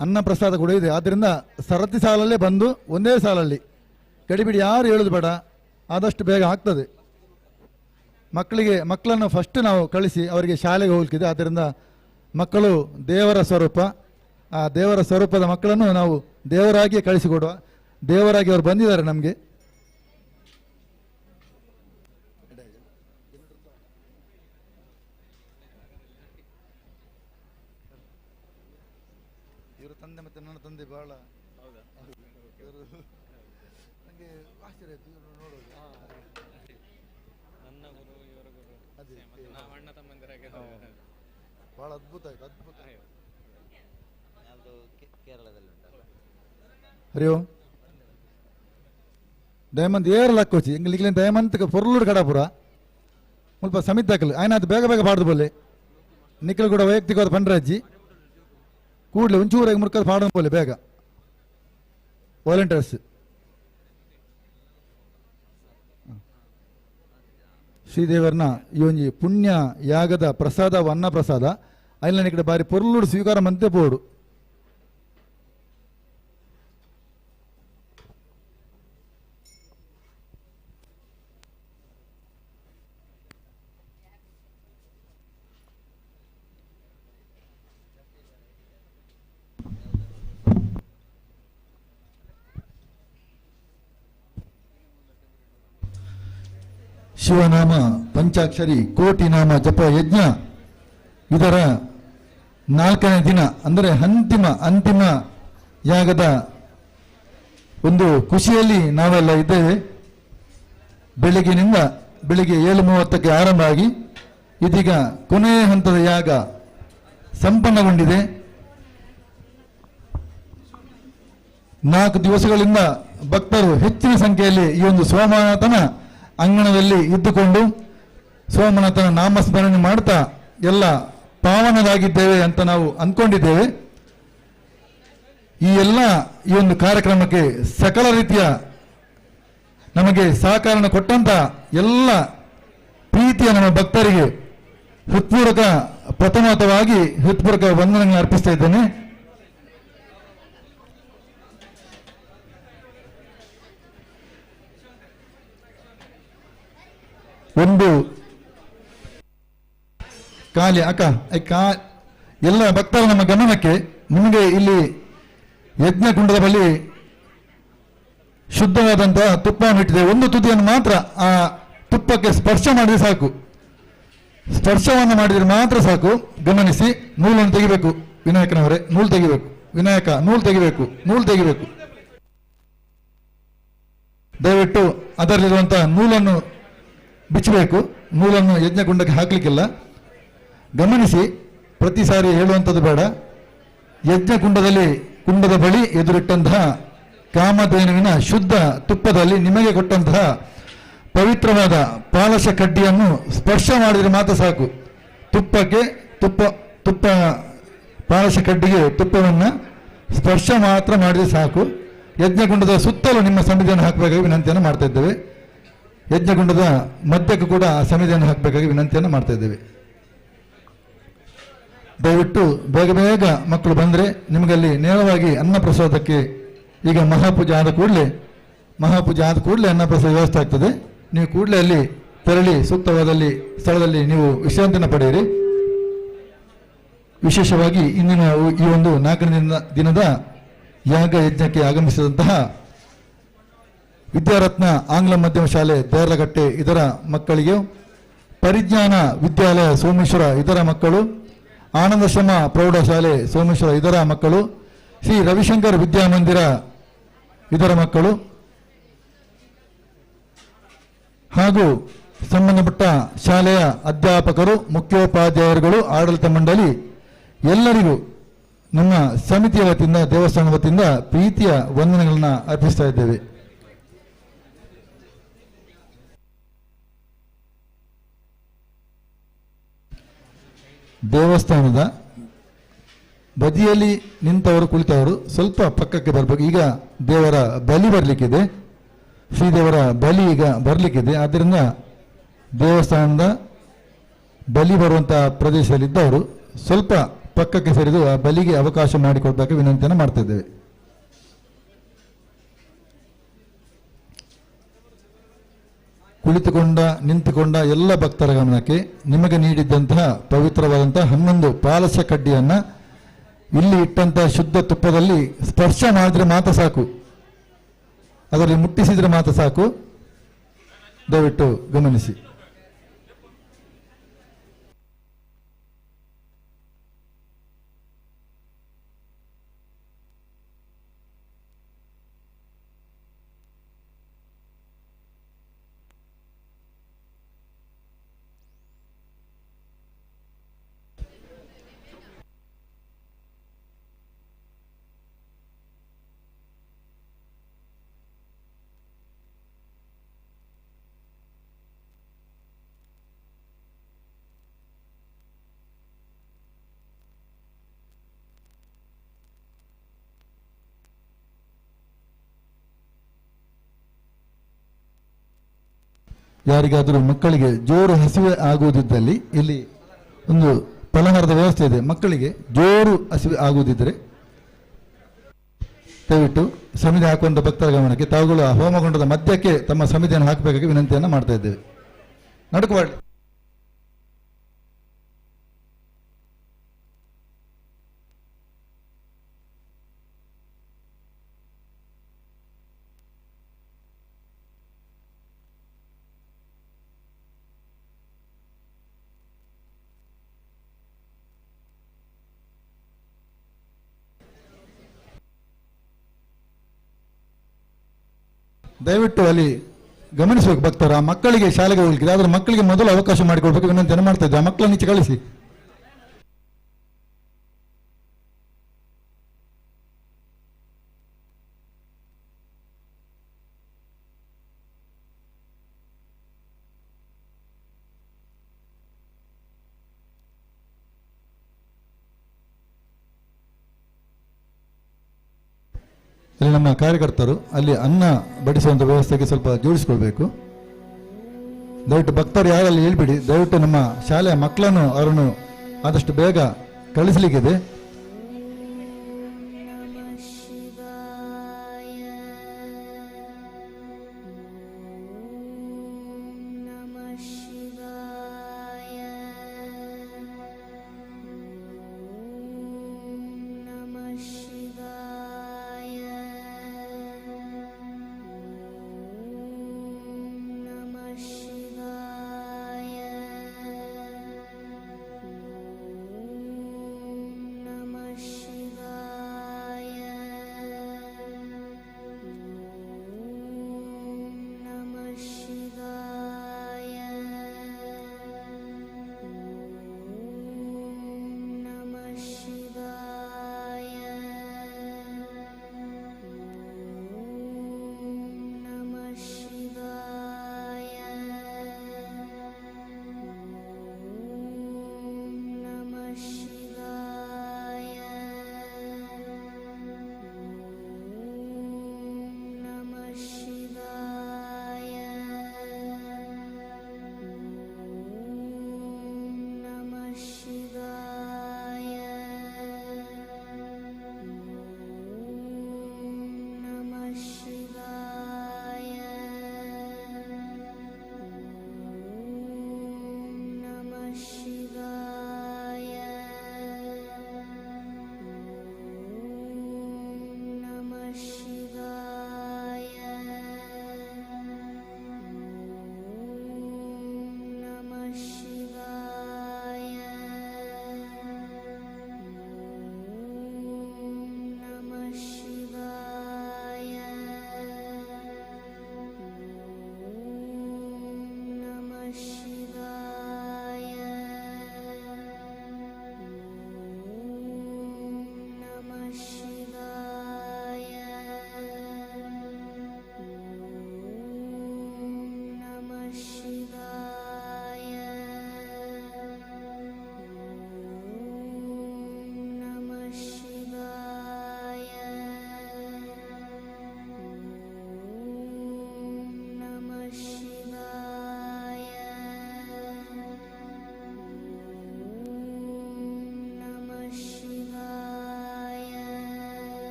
C: ಅನ್ನ ಪ್ರಸಾದ ಕೂಡ ಇದೆ, ಆದ್ದರಿಂದ ಸರತಿ ಸಾಲಲ್ಲೇ ಬಂದು ಒಂದೇ ಸಾಲಲ್ಲಿ ಗಡಿಬಿಡಿ ಯಾರು ಹೇಳೋದು ಬೇಡ, ಆದಷ್ಟು ಬೇಗ ಆಗ್ತದೆ. ಮಕ್ಕಳನ್ನು ಫಸ್ಟ್ ನಾವು ಕಳಿಸಿ ಅವರಿಗೆ ಶಾಲೆಗೆ ಹೋಗ್ಲಿಕ್ಕಿದೆ. ಆದ್ದರಿಂದ ಮಕ್ಕಳು ದೇವರ ಸ್ವರೂಪ, ಆ ದೇವರ ಸ್ವರೂಪದ ಮಕ್ಕಳನ್ನು ನಾವು ದೇವರಾಗಿಯೇ ಕಳಿಸಿಕೊಡುವ. ದೇವರಾಗಿ ಅವರು ಬಂದಿದ್ದಾರೆ ನಮಗೆ. ಇವರು ತಂದೆ ಮತ್ತು ನನ್ನ ತಂದೆ ಬಹಳ ನನಗೆ ಆಶ್ಚರ್ಯ ಆಯ್ತು ಇವರು ನೋಡೋದು.
N: ನನ್ನ ಗುರು ಇವರ ಗುರು
C: ಅದೇ
N: ನಾವು ಅಣ್ಣ ತಮ್ಮಂದಿರಾಗಿ
C: ಬಹಳ ಅದ್ಭುತ ಆಯ್ತು, ಅದ್ಭುತ.
N: ಕೇರಳದಲ್ಲಿ ಉಂಟಲ್ಲ.
C: ಹರಿ ಓಂ. ದಯಮಂತ್ ಏರ್ ಲಕ್ಕೋಚಿ ಇಂಗ್ಲಿಕ್ಲಿನ ದಯಮಂತ್ ಪೊರ್ಲೂರು ಕಡಾಪುರ ಮುಲ್ಪ ಸಮಿತಿ ಹಾಕಲು ಆಯ್ನ ಅದು ಬೇಗ ಬೇಗ ಪಾಡ್ದು ಬೋಲೆ ನಿಖಲ್ ಕೂಡ ವೈಯಕ್ತಿಕವಾದ ಪಂಡ್ರಾಜಿ ಕೂಡಲೇ ಒಂಚೂರಾಗಿ ಮುರ್ಕದ ಪಾಡೋದು ಬೋಲೆ ಬೇಗ ವಾಲಂಟಿಯರ್ಸ್. ಶ್ರೀದೇವರನ ಈ ಒಂಜಿ ಪುಣ್ಯ ಯಾಗದ ಪ್ರಸಾದ ಅನ್ನ ಪ್ರಸಾದ ಅಲ್ಲ ಈ ಕಡೆ ಬಾರಿ ಪೊರ್ಲೂರು ಸ್ವೀಕಾರ ಮಂತೆ ಪೋಡು. ಶಿವನಾಮ ಪಂಚಾಕ್ಷರಿ ಕೋಟಿ ನಾಮ ಜಪ ಯಜ್ಞ ಇದರ 4ನೇ ದಿನ ಅಂದರೆ ಅಂತಿಮ ಯಾಗದ ಒಂದು ಖುಷಿಯಲ್ಲಿ ನಾವೆಲ್ಲ ಇದ್ದೇವೆ. ಬೆಳಿಗ್ಗೆ 7:30ಕ್ಕೆ ಆರಂಭ ಆಗಿ ಇದೀಗ ಕೊನೆಯ ಹಂತದ ಯಾಗ ಸಂಪನ್ನಗೊಂಡಿದೆ. 4 ದಿವಸಗಳಿಂದ ಭಕ್ತರು ಹೆಚ್ಚಿನ ಸಂಖ್ಯೆಯಲ್ಲಿ ಈ ಒಂದು ಸೋಮನಾಥನ ಅಂಗಣದಲ್ಲಿ ಇದ್ದುಕೊಂಡು ಸೋಮನಾಥನ ನಾಮಸ್ಮರಣೆ ಮಾಡ್ತಾ ಎಲ್ಲ ಪಾವನರಾಗಿದ್ದೇವೆ ಅಂತ ನಾವು ಅಂದ್ಕೊಂಡಿದ್ದೇವೆ. ಈ ಒಂದು ಕಾರ್ಯಕ್ರಮಕ್ಕೆ ಸಕಲ ರೀತಿಯ ನಮಗೆ ಸಹಕಾರವನ್ನು ಕೊಟ್ಟಂತ ಎಲ್ಲ ಪ್ರೀತಿಯ ನಮ್ಮ ಭಕ್ತರಿಗೆ ಪ್ರಥಮವಾಗಿ ಹೃತ್ಪೂರ್ವಕ ವಂದನೆಗಳನ್ನು ಅರ್ಪಿಸ್ತಾ ಇದ್ದೇನೆ. ಒಂದು ಎಲ್ಲ ಭಕ್ತರ ನಮ್ಮ ಗಮನಕ್ಕೆ, ನಿಮಗೆ ಇಲ್ಲಿ ಯಜ್ಞಕುಂಡದ ಬಳಿ ಶುದ್ಧವಾದಂತಹ ತುಪ್ಪವನ್ನು ಇಟ್ಟಿದೆ. ಒಂದು ತುದಿಯನ್ನು ಮಾತ್ರ ಆ ತುಪ್ಪಕ್ಕೆ ಸ್ಪರ್ಶ ಮಾಡಿದ್ರೆ ಸಾಕು. ಸ್ಪರ್ಶವನ್ನು ಮಾಡಿದರೆ ಮಾತ್ರ ಸಾಕು. ಗಮನಿಸಿ, ನೂಲನ್ನು ತೆಗಿಬೇಕು. ವಿನಾಯಕನವರೇ, ನೂಲು ತೆಗಿಬೇಕು. ವಿನಾಯಕ, ನೂಲು ತೆಗಿಬೇಕು. ದಯವಿಟ್ಟು ಅದರಲ್ಲಿರುವಂತಹ ನೂಲನ್ನು ಬಿಚ್ಚಬೇಕು. ನೂಲನ್ನು ಯಜ್ಞಕುಂಡಕ್ಕೆ ಹಾಕ್ಲಿಕ್ಕಿಲ್ಲ. ಗಮನಿಸಿ, ಪ್ರತಿ ಸಾರಿ ಹೇಳುವಂಥದ್ದು ಬೇಡ. ಕುಂಡದ ಬಳಿ ಎದುರಿಟ್ಟಂತಹ ಕಾಮಧೇನುವಿನ ಶುದ್ಧ ತುಪ್ಪದಲ್ಲಿ ನಿಮಗೆ ಕೊಟ್ಟಂತಹ ಪವಿತ್ರವಾದ ಪಾಲಶ ಕಡ್ಡಿಯನ್ನು ಸ್ಪರ್ಶ ಮಾಡಿದರೆ ಮಾತ್ರ ಸಾಕು. ಪಾಲಶ ಕಡ್ಡಿಗೆ ತುಪ್ಪವನ್ನು ಸ್ಪರ್ಶ ಮಾತ್ರ ಮಾಡಿದರೆ ಸಾಕು. ಯಜ್ಞಕುಂಡದ ಸುತ್ತಲೂ ನಿಮ್ಮ ಸಮಿತಿಯನ್ನು ಹಾಕಬೇಕಾಗಿ ವಿನಂತಿಯನ್ನು ಮಾಡ್ತಾ ಇದ್ದೇವೆ. ಯಜ್ಞಕುಂಡದ ಮಧ್ಯಕ್ಕೂ ಕೂಡ ಆ ಸಮಿತಿಯನ್ನು ಹಾಕಬೇಕಾಗಿ ವಿನಂತಿಯನ್ನು ಮಾಡ್ತಾ ಇದ್ದೇವೆ. ದಯವಿಟ್ಟು ಬೇಗ ಮಕ್ಕಳು ಬಂದರೆ ನಿಮಗಲ್ಲಿ ನೇರವಾಗಿ ಅನ್ನಪ್ರಸಾದಕ್ಕೆ ಈಗ ಮಹಾಪೂಜೆ ಆದ ಕೂಡಲೇ ಅನ್ನಪ್ರಸಾದ ವ್ಯವಸ್ಥೆ ಆಗ್ತದೆ. ನೀವು ಕೂಡಲೇ ಅಲ್ಲಿ ತೆರಳಿ ಸೂಕ್ತವಾದಲ್ಲಿ ಸ್ಥಳದಲ್ಲಿ ನೀವು ವಿಶ್ರಾಂತಿಯನ್ನು ಪಡೆಯಿರಿ. ವಿಶೇಷವಾಗಿ ಇಂದಿನ ಈ ಒಂದು 4ನೇ ದಿನದ ಯಾಗ ಯಜ್ಞಕ್ಕೆ ಆಗಮಿಸಿದಂತಹ ವಿದ್ಯಾರತ್ನ ಆಂಗ್ಲ ಮಾಧ್ಯಮ ಶಾಲೆ ದೇರ್ಲಗಟ್ಟೆ ಇದರ ಮಕ್ಕಳಿಗೆ, ಪರಿಜ್ಞಾನ ವಿದ್ಯಾಲಯ ಸೋಮೇಶ್ವರ ಇದರ ಮಕ್ಕಳು, ಆನಂದಶ್ರಮ ಪ್ರೌಢಶಾಲೆ ಸೋಮೇಶ್ವರ ಇದರ ಮಕ್ಕಳು, ಶ್ರೀ ರವಿಶಂಕರ್ ವಿದ್ಯಾಮಂದಿರ ಇದರ ಮಕ್ಕಳು ಹಾಗೂ ಸಂಬಂಧಪಟ್ಟ ಶಾಲೆಯ ಅಧ್ಯಾಪಕರು, ಮುಖ್ಯೋಪಾಧ್ಯಾಯರುಗಳು, ಆಡಳಿತ ಮಂಡಳಿ ಎಲ್ಲರಿಗೂ ನಮ್ಮ ಸಮಿತಿಯ ವತಿಯಿಂದ, ದೇವಸ್ಥಾನದ ವತಿಯಿಂದ ಪ್ರೀತಿಯ ವಂದನೆಗಳನ್ನು ಅರ್ಪಿಸ್ತಾ ಇದ್ದೇವೆ. ದೇವಸ್ಥಾನದ ಬದಿಯಲ್ಲಿ ನಿಂತವರು ಕುಳಿತವರು ಸ್ವಲ್ಪ ಪಕ್ಕಕ್ಕೆ ಬರಬೇಕು. ಈಗ ದೇವರ ಬಲಿ ಬರಲಿಕ್ಕಿದೆ, ಶ್ರೀದೇವರ ಬಲಿ ಈಗ ಬರಲಿಕ್ಕಿದೆ. ಆದ್ದರಿಂದ ದೇವಸ್ಥಾನದ ಬಲಿ ಬರುವಂತಹ ಪ್ರದೇಶದಲ್ಲಿದ್ದವರು ಸ್ವಲ್ಪ ಪಕ್ಕಕ್ಕೆ ಸರಿದು ಆ ಬಲಿಗೆ ಅವಕಾಶ ಮಾಡಿಕೊಡ್ಬೇಕು ವಿನಂತಿಯನ್ನು ಮಾಡ್ತಾ ಇದ್ದೇವೆ. ನಿಂತುಕೊಂಡ ಎಲ್ಲ ಭಕ್ತರ ಗಮನಕ್ಕೆ, ನಿಮಗೆ ನೀಡಿದ್ದಂತಹ ಪವಿತ್ರವಾದಂತಹ 11 ಪಾಲಸ ಕಡ್ಡಿಯನ್ನ ಇಲ್ಲಿ ಇಟ್ಟಂತಹ ಶುದ್ಧ ತುಪ್ಪದಲ್ಲಿ ಸ್ಪರ್ಶ ಮಾಡಿದ್ರೆ ಮಾತ್ರ ಸಾಕು, ಅದರಲ್ಲಿ ಮುಟ್ಟಿಸಿದ್ರೆ ಮಾತ್ರ ಸಾಕು. ದಯವಿಟ್ಟು ಗಮನಿಸಿ. ಯಾರಿಗಾದರೂ ಮಕ್ಕಳಿಗೆ ಜೋರು ಹಸಿವೆ ಆಗುವುದಿದ್ದಲ್ಲಿ ಇಲ್ಲಿ ಒಂದು ಫಲಹಾರದ ವ್ಯವಸ್ಥೆ ಇದೆ. ಮಕ್ಕಳಿಗೆ ಜೋರು ಹಸಿವೆ ಆಗುವುದಿದ್ದರೆ ದಯವಿಟ್ಟು ಸಮಿತಿ ಹಾಕುವಂಥ ಭಕ್ತರ ಗಮನಕ್ಕೆ, ತಾವುಗಳು ಹೋಮಗುಂಡದ ಮಧ್ಯಕ್ಕೆ ತಮ್ಮ ಸಮಿತಿಯನ್ನು ಹಾಕಬೇಕಾಗಿ ವಿನಂತಿಯನ್ನು ಮಾಡ್ತಾ ಇದ್ದೇವೆ. ನಡುಕುವಾಡಿ ದಯವಿಟ್ಟು ಅಲ್ಲಿ ಗಮನಿಸಬೇಕು ಭಕ್ತರು. ಆ ಮಕ್ಕಳಿಗೆ ಶಾಲೆಗೆ ಹೋಗ್ಲಿಕ್ಕೆ ಆದರೆ ಮಕ್ಕಳಿಗೆ ಮೊದಲು ಅವಕಾಶ ಮಾಡಿಕೊಡ್ಬೇಕು ವಿನಂತಿಯನ್ನು ಮಾಡ್ತಾ ಇದ್ದೆ. ಆ ಮಕ್ಕಳನ್ನ ಈಚೆ ಕಳಿಸಿ. ಇಲ್ಲಿ ನಮ್ಮ ಕಾರ್ಯಕರ್ತರು ಅಲ್ಲಿ ಅನ್ನ ಬಡಿಸುವಂಥ ವ್ಯವಸ್ಥೆಗೆ ಸ್ವಲ್ಪ ಜೋಡಿಸ್ಕೊಳ್ಬೇಕು. ದಯವಿಟ್ಟು ಭಕ್ತರು ಯಾರಲ್ಲಿ ಹೇಳ್ಬಿಡಿ. ದಯವಿಟ್ಟು ನಮ್ಮ ಶಾಲೆಯ ಮಕ್ಕಳನ್ನು ಅವರನ್ನು ಆದಷ್ಟು ಬೇಗ ಕಳಿಸಲಿಕ್ಕಿದೆ.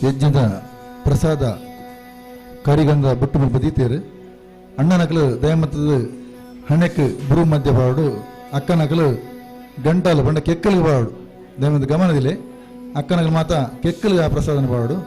C: ಯಜ್ಞದ ಪ್ರಸಾದ ಕರಿಗಂಧ ಬುಟ್ಟು ಬದೀತೇರು ಅಣ್ಣನಕಲು ದಯಮತ್ತದ ಹಣೆಕ್ ಬುರು ಮಧ್ಯ ಬಾಡು ಅಕ್ಕನಕಲು ಗಂಟಾಲು ಬಂಡ ಕೆಕ್ಕಲಿಗೆ ಬಾಡು ದಯಮದ ಗಮನದಿಲ್ಲ ಅಕ್ಕನಕಲು ಮಾತ ಕೆಕ್ಕಲಿಗೆ ಆ ಪ್ರಸಾದನ ಬಾಡು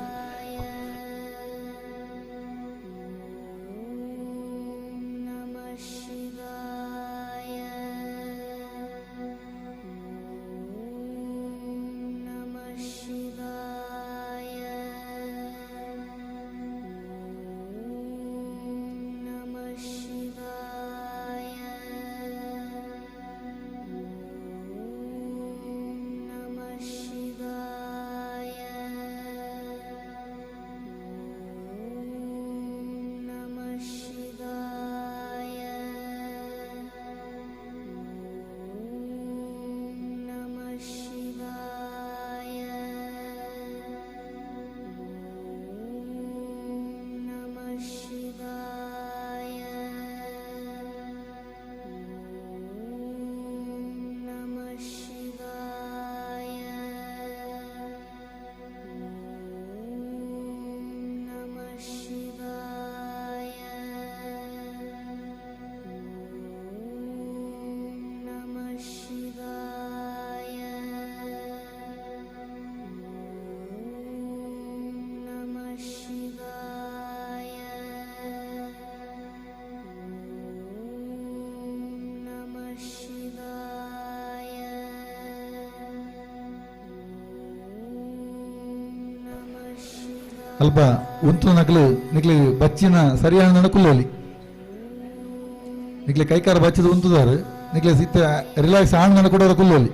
C: ಅಲ್ಪ ಉಂತು ನಕಲು ನಿಕ್ಲಿ ಬಚ್ಚಿನ ಸರಿಯಾದ ನಡಕುಲ್ಲೋಲಿ ನಿಕ್ಲಿ ಕೈಕಾರ ಬಚ್ಚದು ಉಂತುದಾರು ನಿಕ್ಲಿ ಸಿತ್ತ ರಿಲ್ಯಾಕ್ಸ್ ಆಣ್ ನಡ ಕೂಡ ಕುಲ್ಲೋಲಿ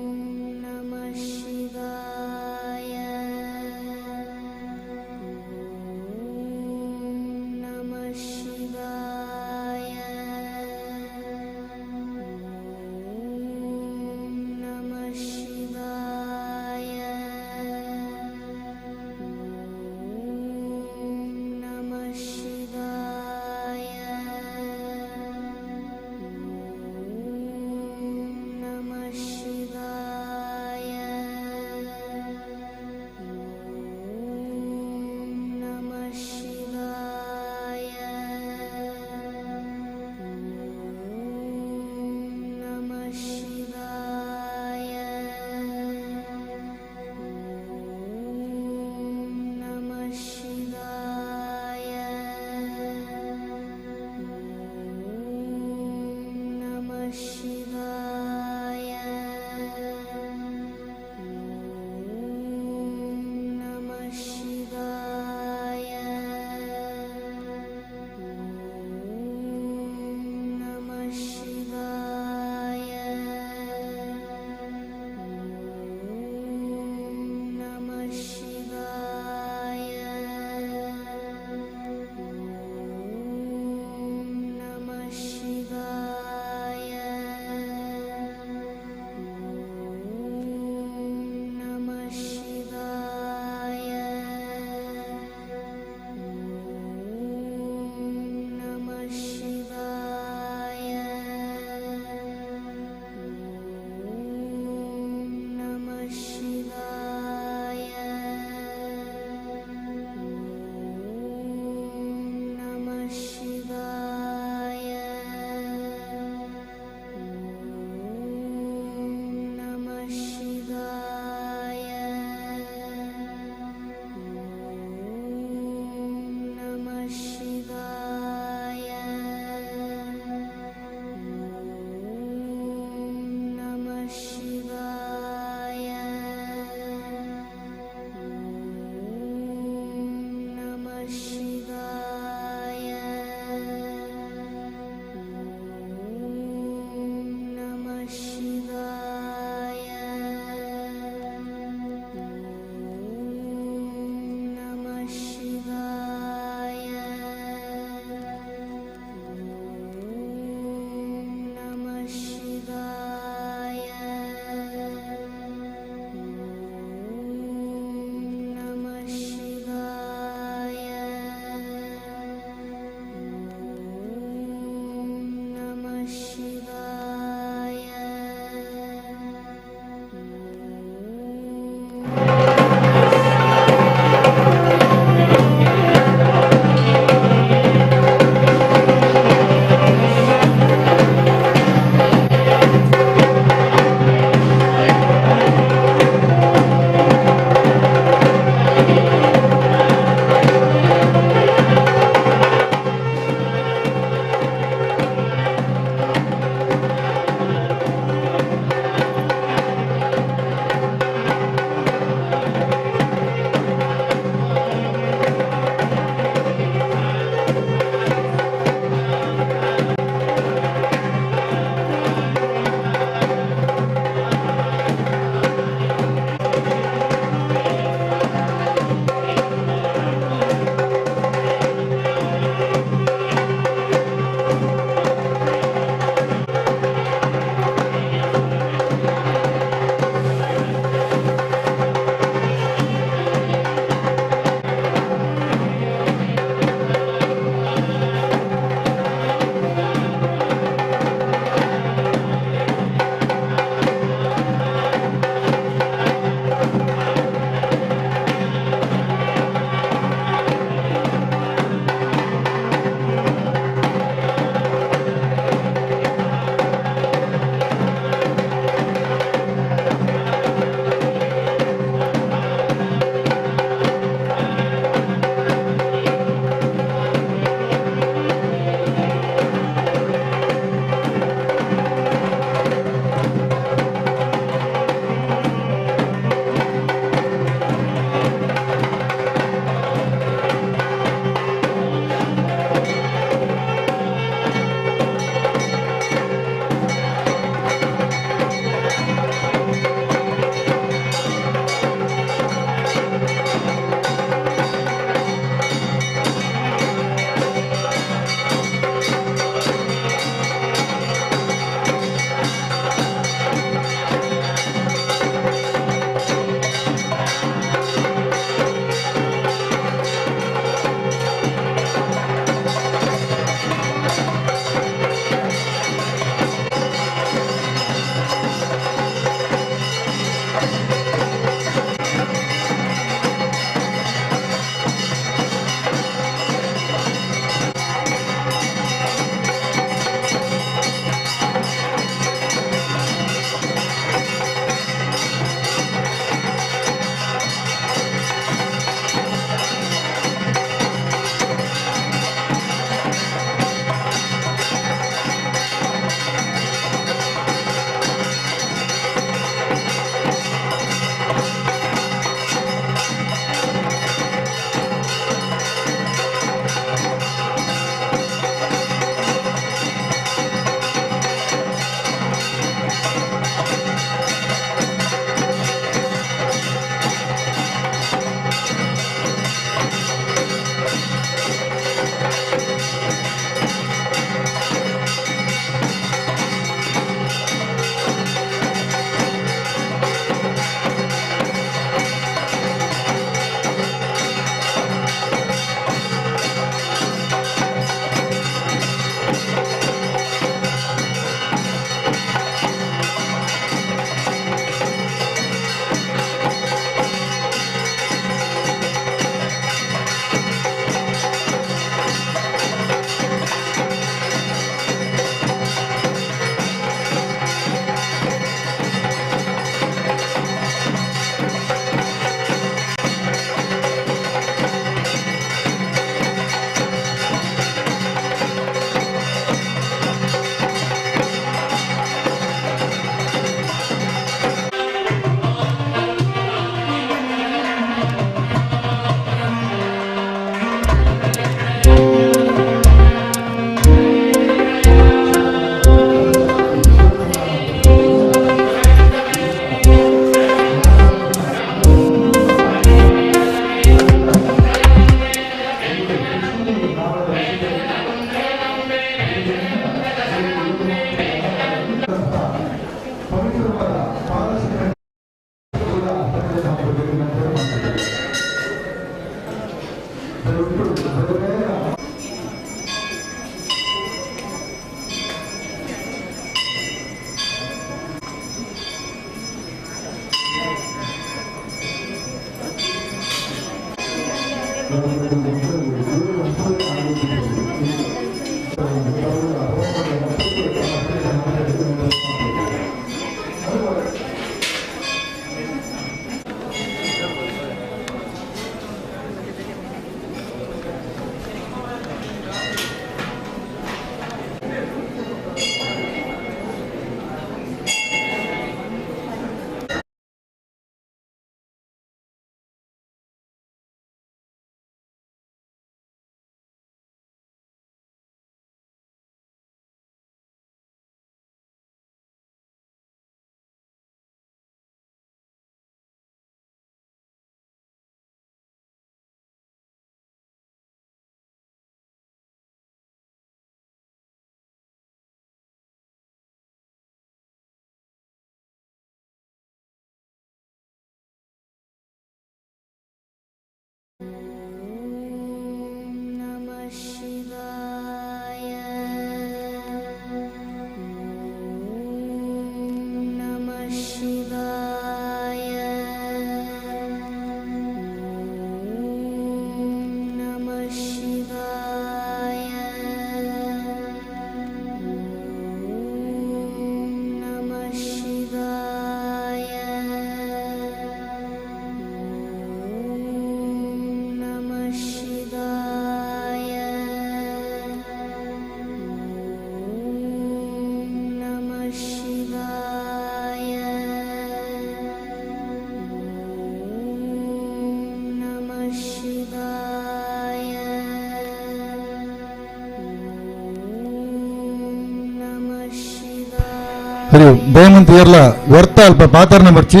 C: ಹರಿ ದಯಮಂತ ಏರ್ಲ ವ್ಯರ್ಥ ಅಲ್ಪ ಪಾತರನ ಬರ್ಚಿ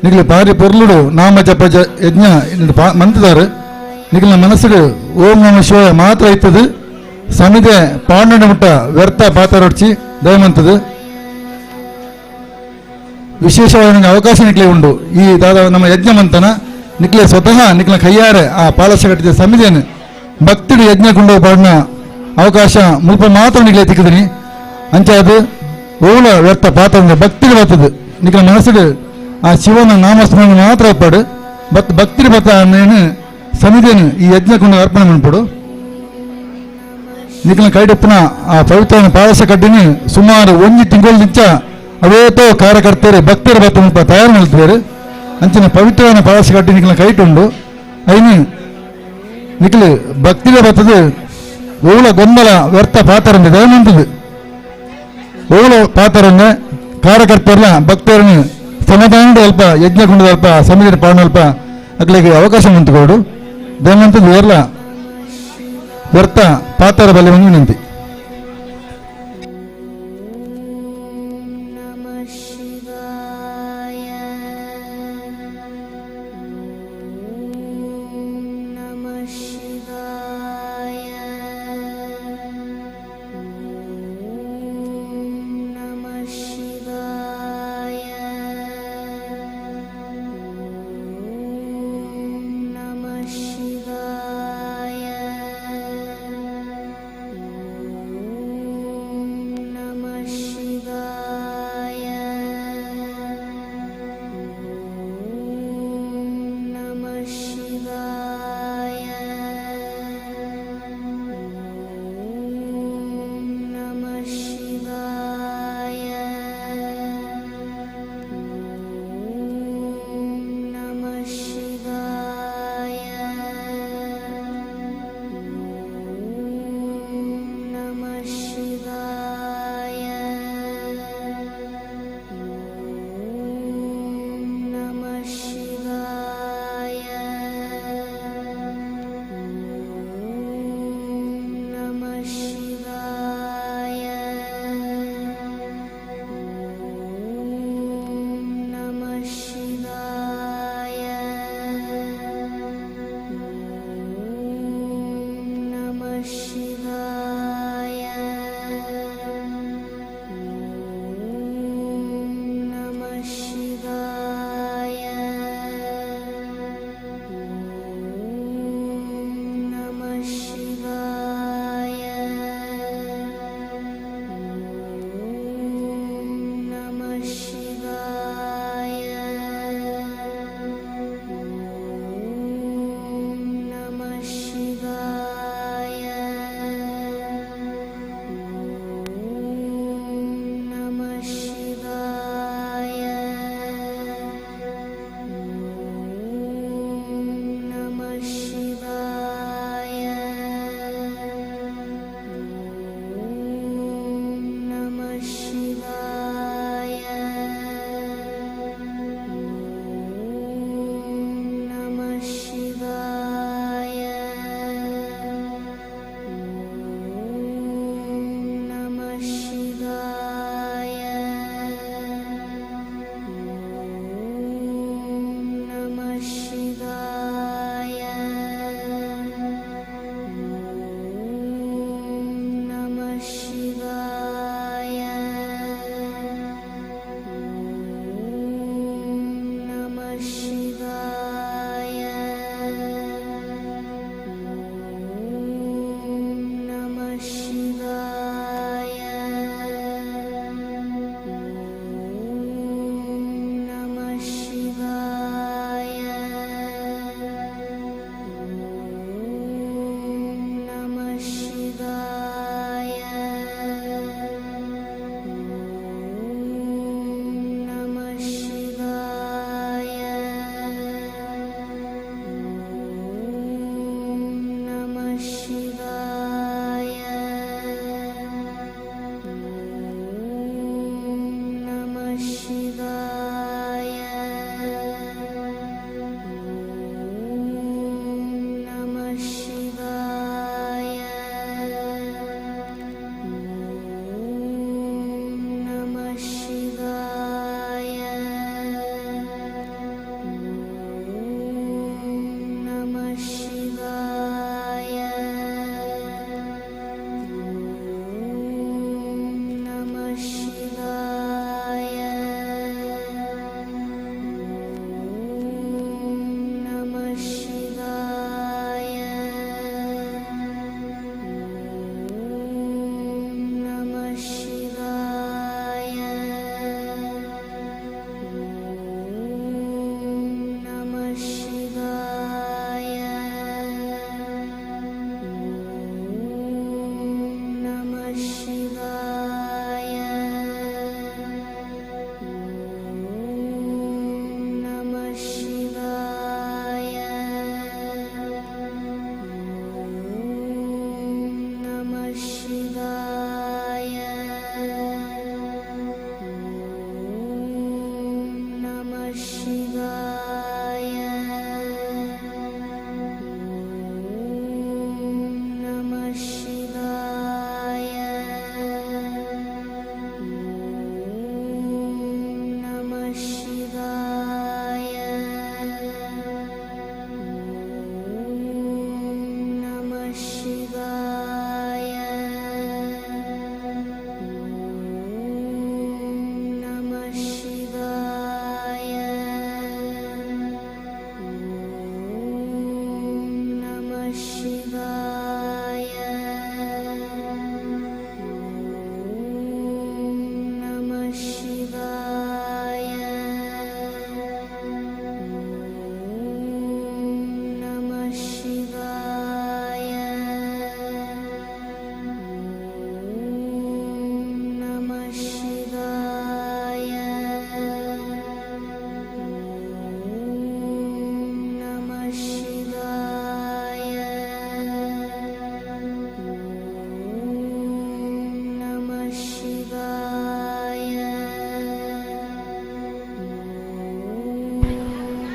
C: ನಿಗಲು ಭಾರಿ ಪೊರ್ಲುಡು ನಾಮ ಜಪ ಯಜ್ಞ ಮಂತಿದಾರು ನಿಗಲ ಮನಸ್ಸಿಗೆ ಓಂ ನಮ ಶಿವಾಯ ಮಾತ್ರ ಇತ್ತದು ಸಮಿದೆ ಪಾಂಡನ ಮುಟ್ಟ ವ್ಯರ್ಥ ಪಾತ್ರ ಹೊಡ್ಚಿ ದಯಮಂತದು ವಿಶೇಷವಾಗಿ ನನಗೆ ಅವಕಾಶ ನಿಕ್ಲೆ ಉಂಡು ಈ ದಾದ ನಮ್ಮ ಯಜ್ಞ ಮಂತನ ನಿಕ್ಲೆ ಸ್ವತಃ ನಿಕ್ಲ ಕೈಯಾರೆ ಆ ಪಾಲಸ ಕಟ್ಟಿದ ಸಮಿತಿಯನ್ನು ಭಕ್ತಿಡು ಯಜ್ಞ ಕೊಂಡು ಪಾಡಿನ ಅವಕಾಶ ಮುಲ್ಪ ಮಾತ್ರ ನಿಕ್ಲೆ ತಿಕ್ಕಿದೀನಿ ಅಂಚೆ ಅದು ಓಲ ವ್ಯರ್ಥ ಪಾತ್ರ ಭಕ್ತಿಗೆ ಬರ್ತದೆ ನಿಕ್ಲ ಮನಸ್ಸಿಗೆ ಆ ಶಿವನ ನಾಮಸ್ಮರಣೆ ಮಾತ್ರ ಒಪ್ಪಾಡು ಭಕ್ತಿಗೆ ಬತ್ತ ಅನ್ನೇನು ಸಮಿತಿಯನ್ನು ಈ ಯಜ್ಞ ಕೊಂಡು ಅರ್ಪಣೆ ಮಾಡ್ಬಿಡು ನಿಕ್ಲ ಕೈಡಪ್ಪನ ಆ ಪವಿತ್ರ ಪಾಲಸ ಕಡ್ಡಿನಿ ಸುಮಾರು 1 ತಿಂಗಳಿಂಚ ಅವೇತೋ ಕಾರ್ಯಕರ್ತರು ಭಕ್ತರು ಬತ್ತ ತಯಾರು ಮಾಡ್ತಿದ್ದಾರೆ ಅಂಚಿನ ಪವಿತ್ರವಾದ ಪಾಲಸ ಕಡ್ಡಿ ನಿಕ್ಲ ಕೈಟುಂಡು ಐನು ನಿಕ್ಲು ಭಕ್ತಿಗೆ ಬರ್ತದೆ ಓಲ ಗೊಂದಲ ವ್ಯರ್ಥ ಪಾತ್ರ ದಯಮಂತದು ಓಲ ಪಾತ್ರನ್ನ ಕಾರ್ಯಕರ್ತರನ್ನ ಭಕ್ತರನ್ನು ಸಮಾಧಾನ ಅಲ್ಪ ಯಜ್ಞ ಕೊಂಡು ಅಲ್ಪ ಸಮಿತಿ ಪಾಡನ ಅಲ್ಪ ಅಗ್ಲಿಗೆ ಅವಕಾಶ ಮುಂತುಕೋಡು ದಯಮಂತದ್ದು ಏರ್ಲ ವ್ಯರ್ಥ ಪಾತ್ರ ಬಲೆ ಒಂದು ವಿನಂತಿ.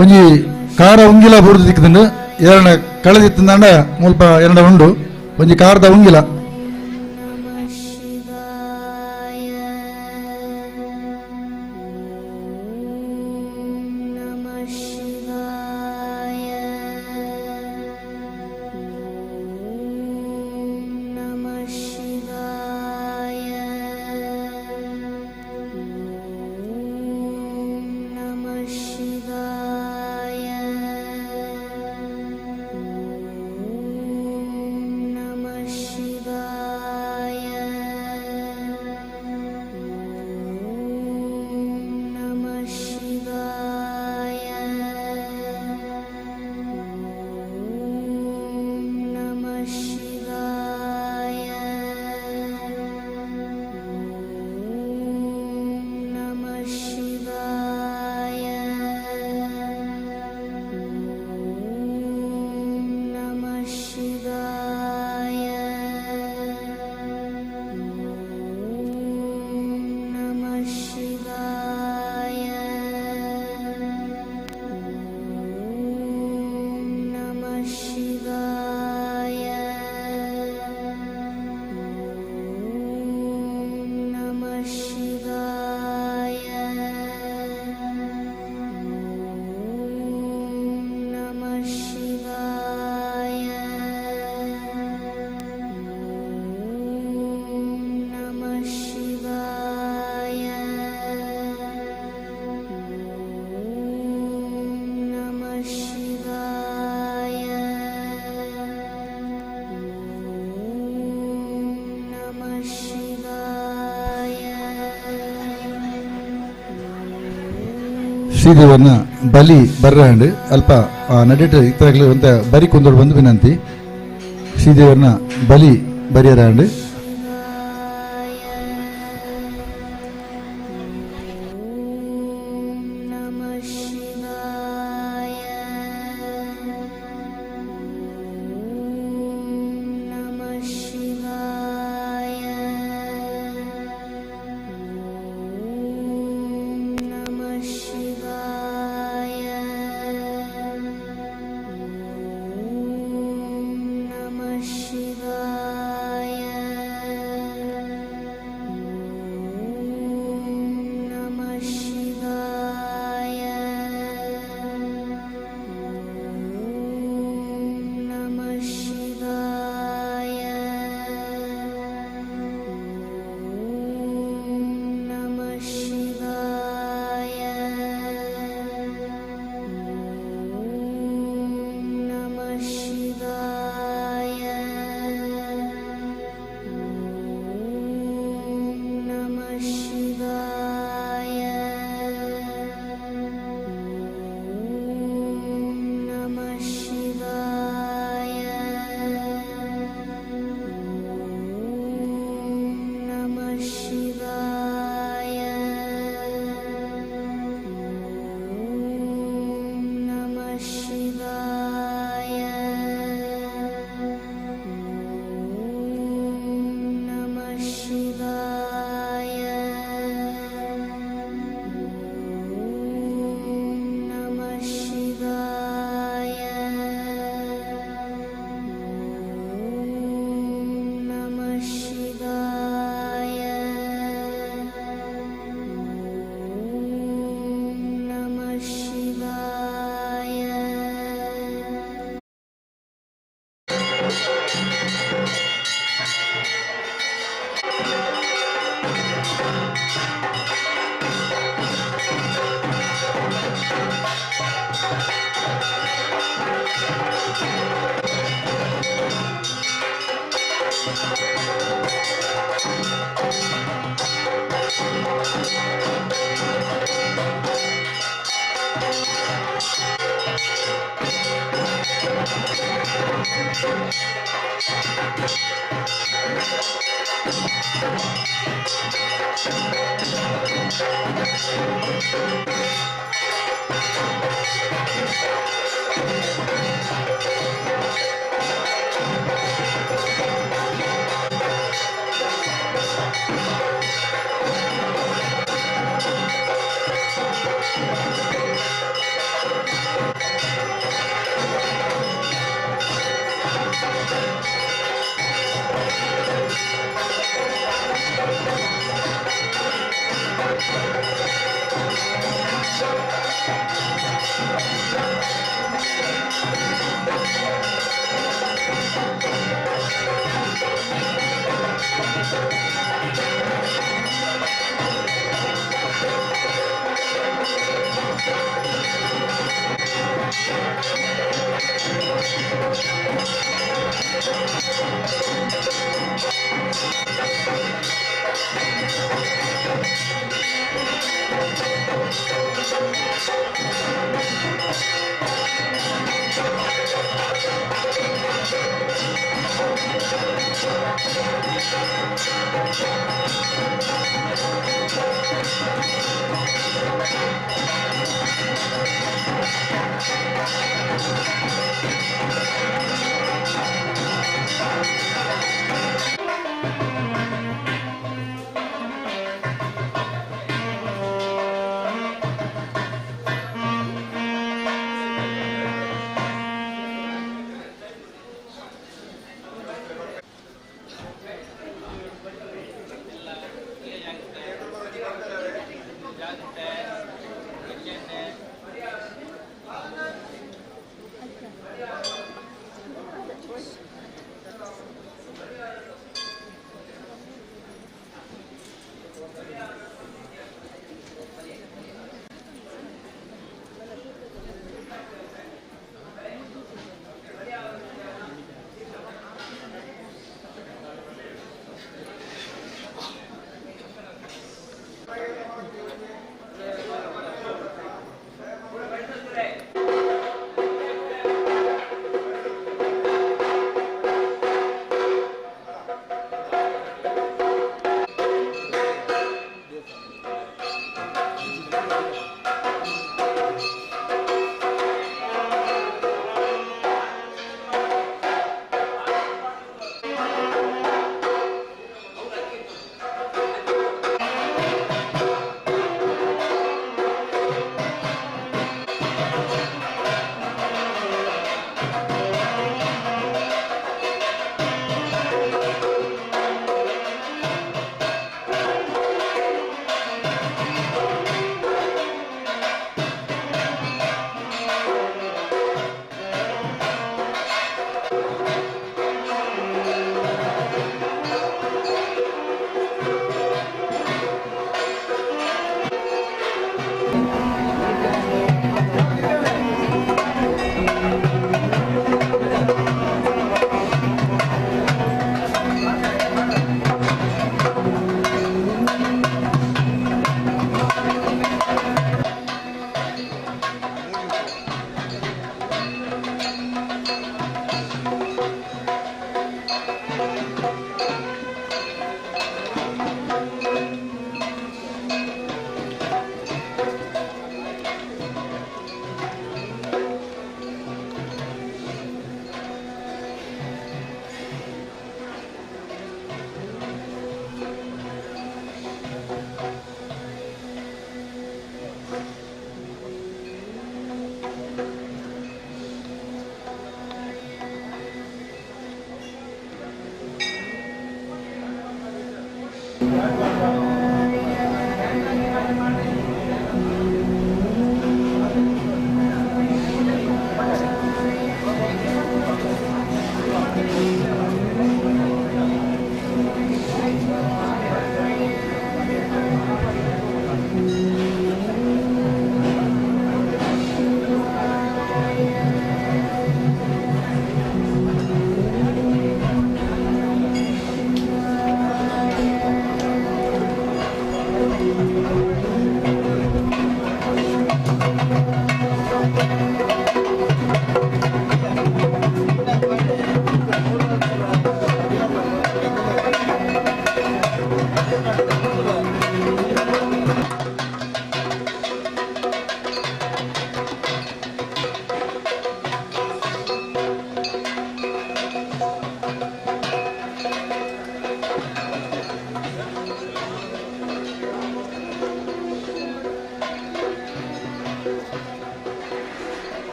C: ಒಂಜಿ ಕಾರ ಉಂಗಿಲ ಬುಡ್ದು ದಿಕ್ಕುಂಡು ಎರಡ ಕಳೆದಿತ್ತಂದಾಂಡ ಮುಲ್ಪ ಎರಡ ಉಂಡು ಒಂಜಿ ಕಾರದ ಉಂಗಿಲ ಶ್ರೀದೇವರನ್ನ ಬಲಿ ಬರ್ರಾಂಡ್ ಅಲ್ಪ ನಡೇಟ ಇತರಗಳು ಅಂತ ಬರಿ ಕೊಂದೋಡು ಬಂದು ವಿನಂತಿ ಶ್ರೀದೇವರನ್ನ ಬಲಿ ಬರಿಯರಾಂಡ್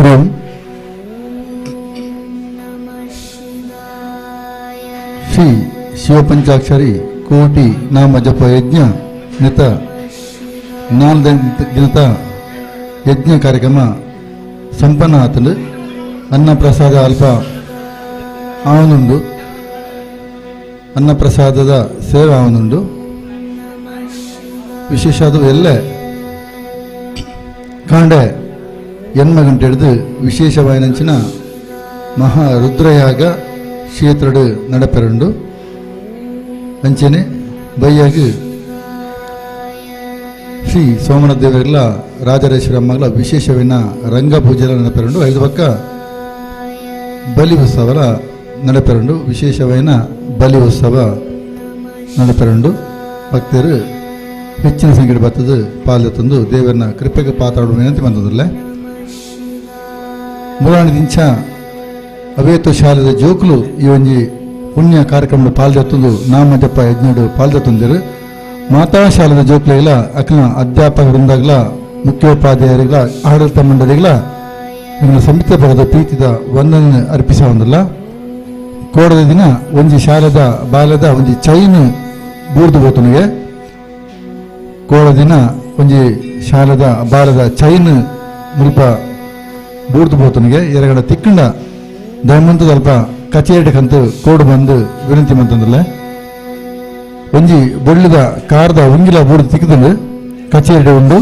C: ಹರಿ ಓಂ. ಶ್ರೀ ಶಿವಪಂಚಾಕ್ಷರಿ ಕೋಟಿ ನಾಮ ಜಪ ಯಜ್ಞ ನಿತ 4 ದಿನದ ಯಜ್ಞ ಕಾರ್ಯಕ್ರಮ ಸಂಪನ್ನ ಆತಂದು ಅನ್ನ ಪ್ರಸಾದ ಅಲ್ಪ ಆವನುಂಡು, ಅನ್ನ ಪ್ರಸಾದದ ಸೇವೆ ಆವನುಂಡು. ವಿಶೇಷ ಅದು ಎಲ್ಲ ಕಾಂಡೆ ಎನ್ಮ ಗಂಟೆ ಹಿಡಿದು ವಿಶೇಷವಾಯಿನಂಚಿನ ಮಹಾ ರುದ್ರಯಾಗ ಕ್ಷೇತ್ರಡು ನಡಪೆರುಂಡು. ಅಂಚನೆ ಬೈಯಾಗಿ ಶ್ರೀ ಸೋಮನಾಥ ದೇವರೆಲ್ಲ ರಾಜರೇಶ್ವರಮ್ಮಗಳ ವಿಶೇಷವಿನ ರಂಗಪೂಜೆಲ ನಡಪೆರುಂಡು. 5 ಪಕ್ಕ ಬಲಿ ಉತ್ಸವ ನಡಪೆರುಂಡು. ವಿಶೇಷವೈನ ಬಲಿ ಉತ್ಸವ ನಡಪೆರುಂಡು. ಭಕ್ತರು ಹೆಚ್ಚಿನ ಸಂಖ್ಯೆ ಬರ್ತದೆ ಪಾಲ್ಯ ತಂದು ದೇವರನ್ನ ಕೃಪೆಗೆ ಪಾತಾಡುವ ವಿನಂತಿ ಬಂದದಲ್ಲ. ಮೂರಾಣಿ ದಿಂಚ ಅವೇತು ಶಾಲೆದ ಜೋಕುಲು ಈ ಒಂಜಿ ಪುಣ್ಯ ಕಾರ್ಯಕ್ರಮ ಪಾಲ್ಜತ್ತುಂದು ನಾಮ ಜಪ ಯಜ್ಞಡು ಪಾಲ್ಜತ್ತುಂದಿರು. ಮಾತಾ ಶಾಲೆದ ಜೋಕ್ಲೆಗಳ ಅಕ್ಲ ಅಧ್ಯಾಪಕ ವೃಂದಗಳ ಮುಖ್ಯೋಪಾಧ್ಯಾಯರಿಗಳ ಆಡಳಿತ ಮಂಡಳಿಗಳ ಇನ್ನು ಸಮಿತಿ ಪಡೆದ ಪ್ರೀತಿದ ವಂದನೆ ಅರ್ಪಿಸ ಹೊಂದಲ್ಲ. ಕೋಡದ ದಿನ ಒಂಜಿ ಶಾಲೆದ ಬಾಲ್ಯದ ಒಂಜಿ ಚೈನ್ ಬೂರ್ದು ಬೋತನಿಗೆ, ಕೋಡ ದಿನ ಒಂಜಿ ಶಾಲೆದ ಬಾಲದ ಚೈನ್ ಮುಲ್ಪ ಬೂರ್ದು ಬೋತನಿಗೆ ಎರಗಡ ತಿಕ್ಕಂಡ ದಯಮಂತದ ಅಲ್ಪ ಕಚೇರಿಕಂತ ಕೋಡು ಬಂದು ವಿನಂತಿ ಮಂತಂದಲ್ಲ. ಒಂಜಿ ಬೊಳ್ಳಿದ ಕಾರದ ಉಂಗಿಲ ಬೂರ್ದು ತಿಕ್ಕದಂಡು ಕಚೇರಿ ಉಂಡು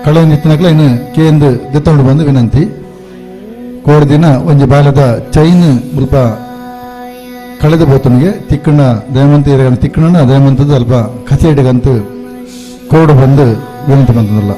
C: ಕಳೆದ ನಿತ್ತಿನಕ್ಲ ಇನ್ನು ಕೇಂದ್ರ ದೆತ್ತೊಂಡು ಬಂದು ವಿನಂತಿ. ಕೋಡ ದಿನ ಒಂಜಿ ಬಾಲದ ಚೈನ್ ಮುಲ್ಪ ಕಳೆದ ಬೋತನಿಗೆ ತಿಕ್ಕಣ್ಣ ದಯಮಂತ ಎರಗಣ ತಿಕ್ಕಣ್ಣ ದಯಮಂತದ ಅಲ್ಪ ಕಚೇರಿಗಂತ ಕೋಡು ಬಂದು ವಿನಂತಿ ಬಂತದಲ್ಲ.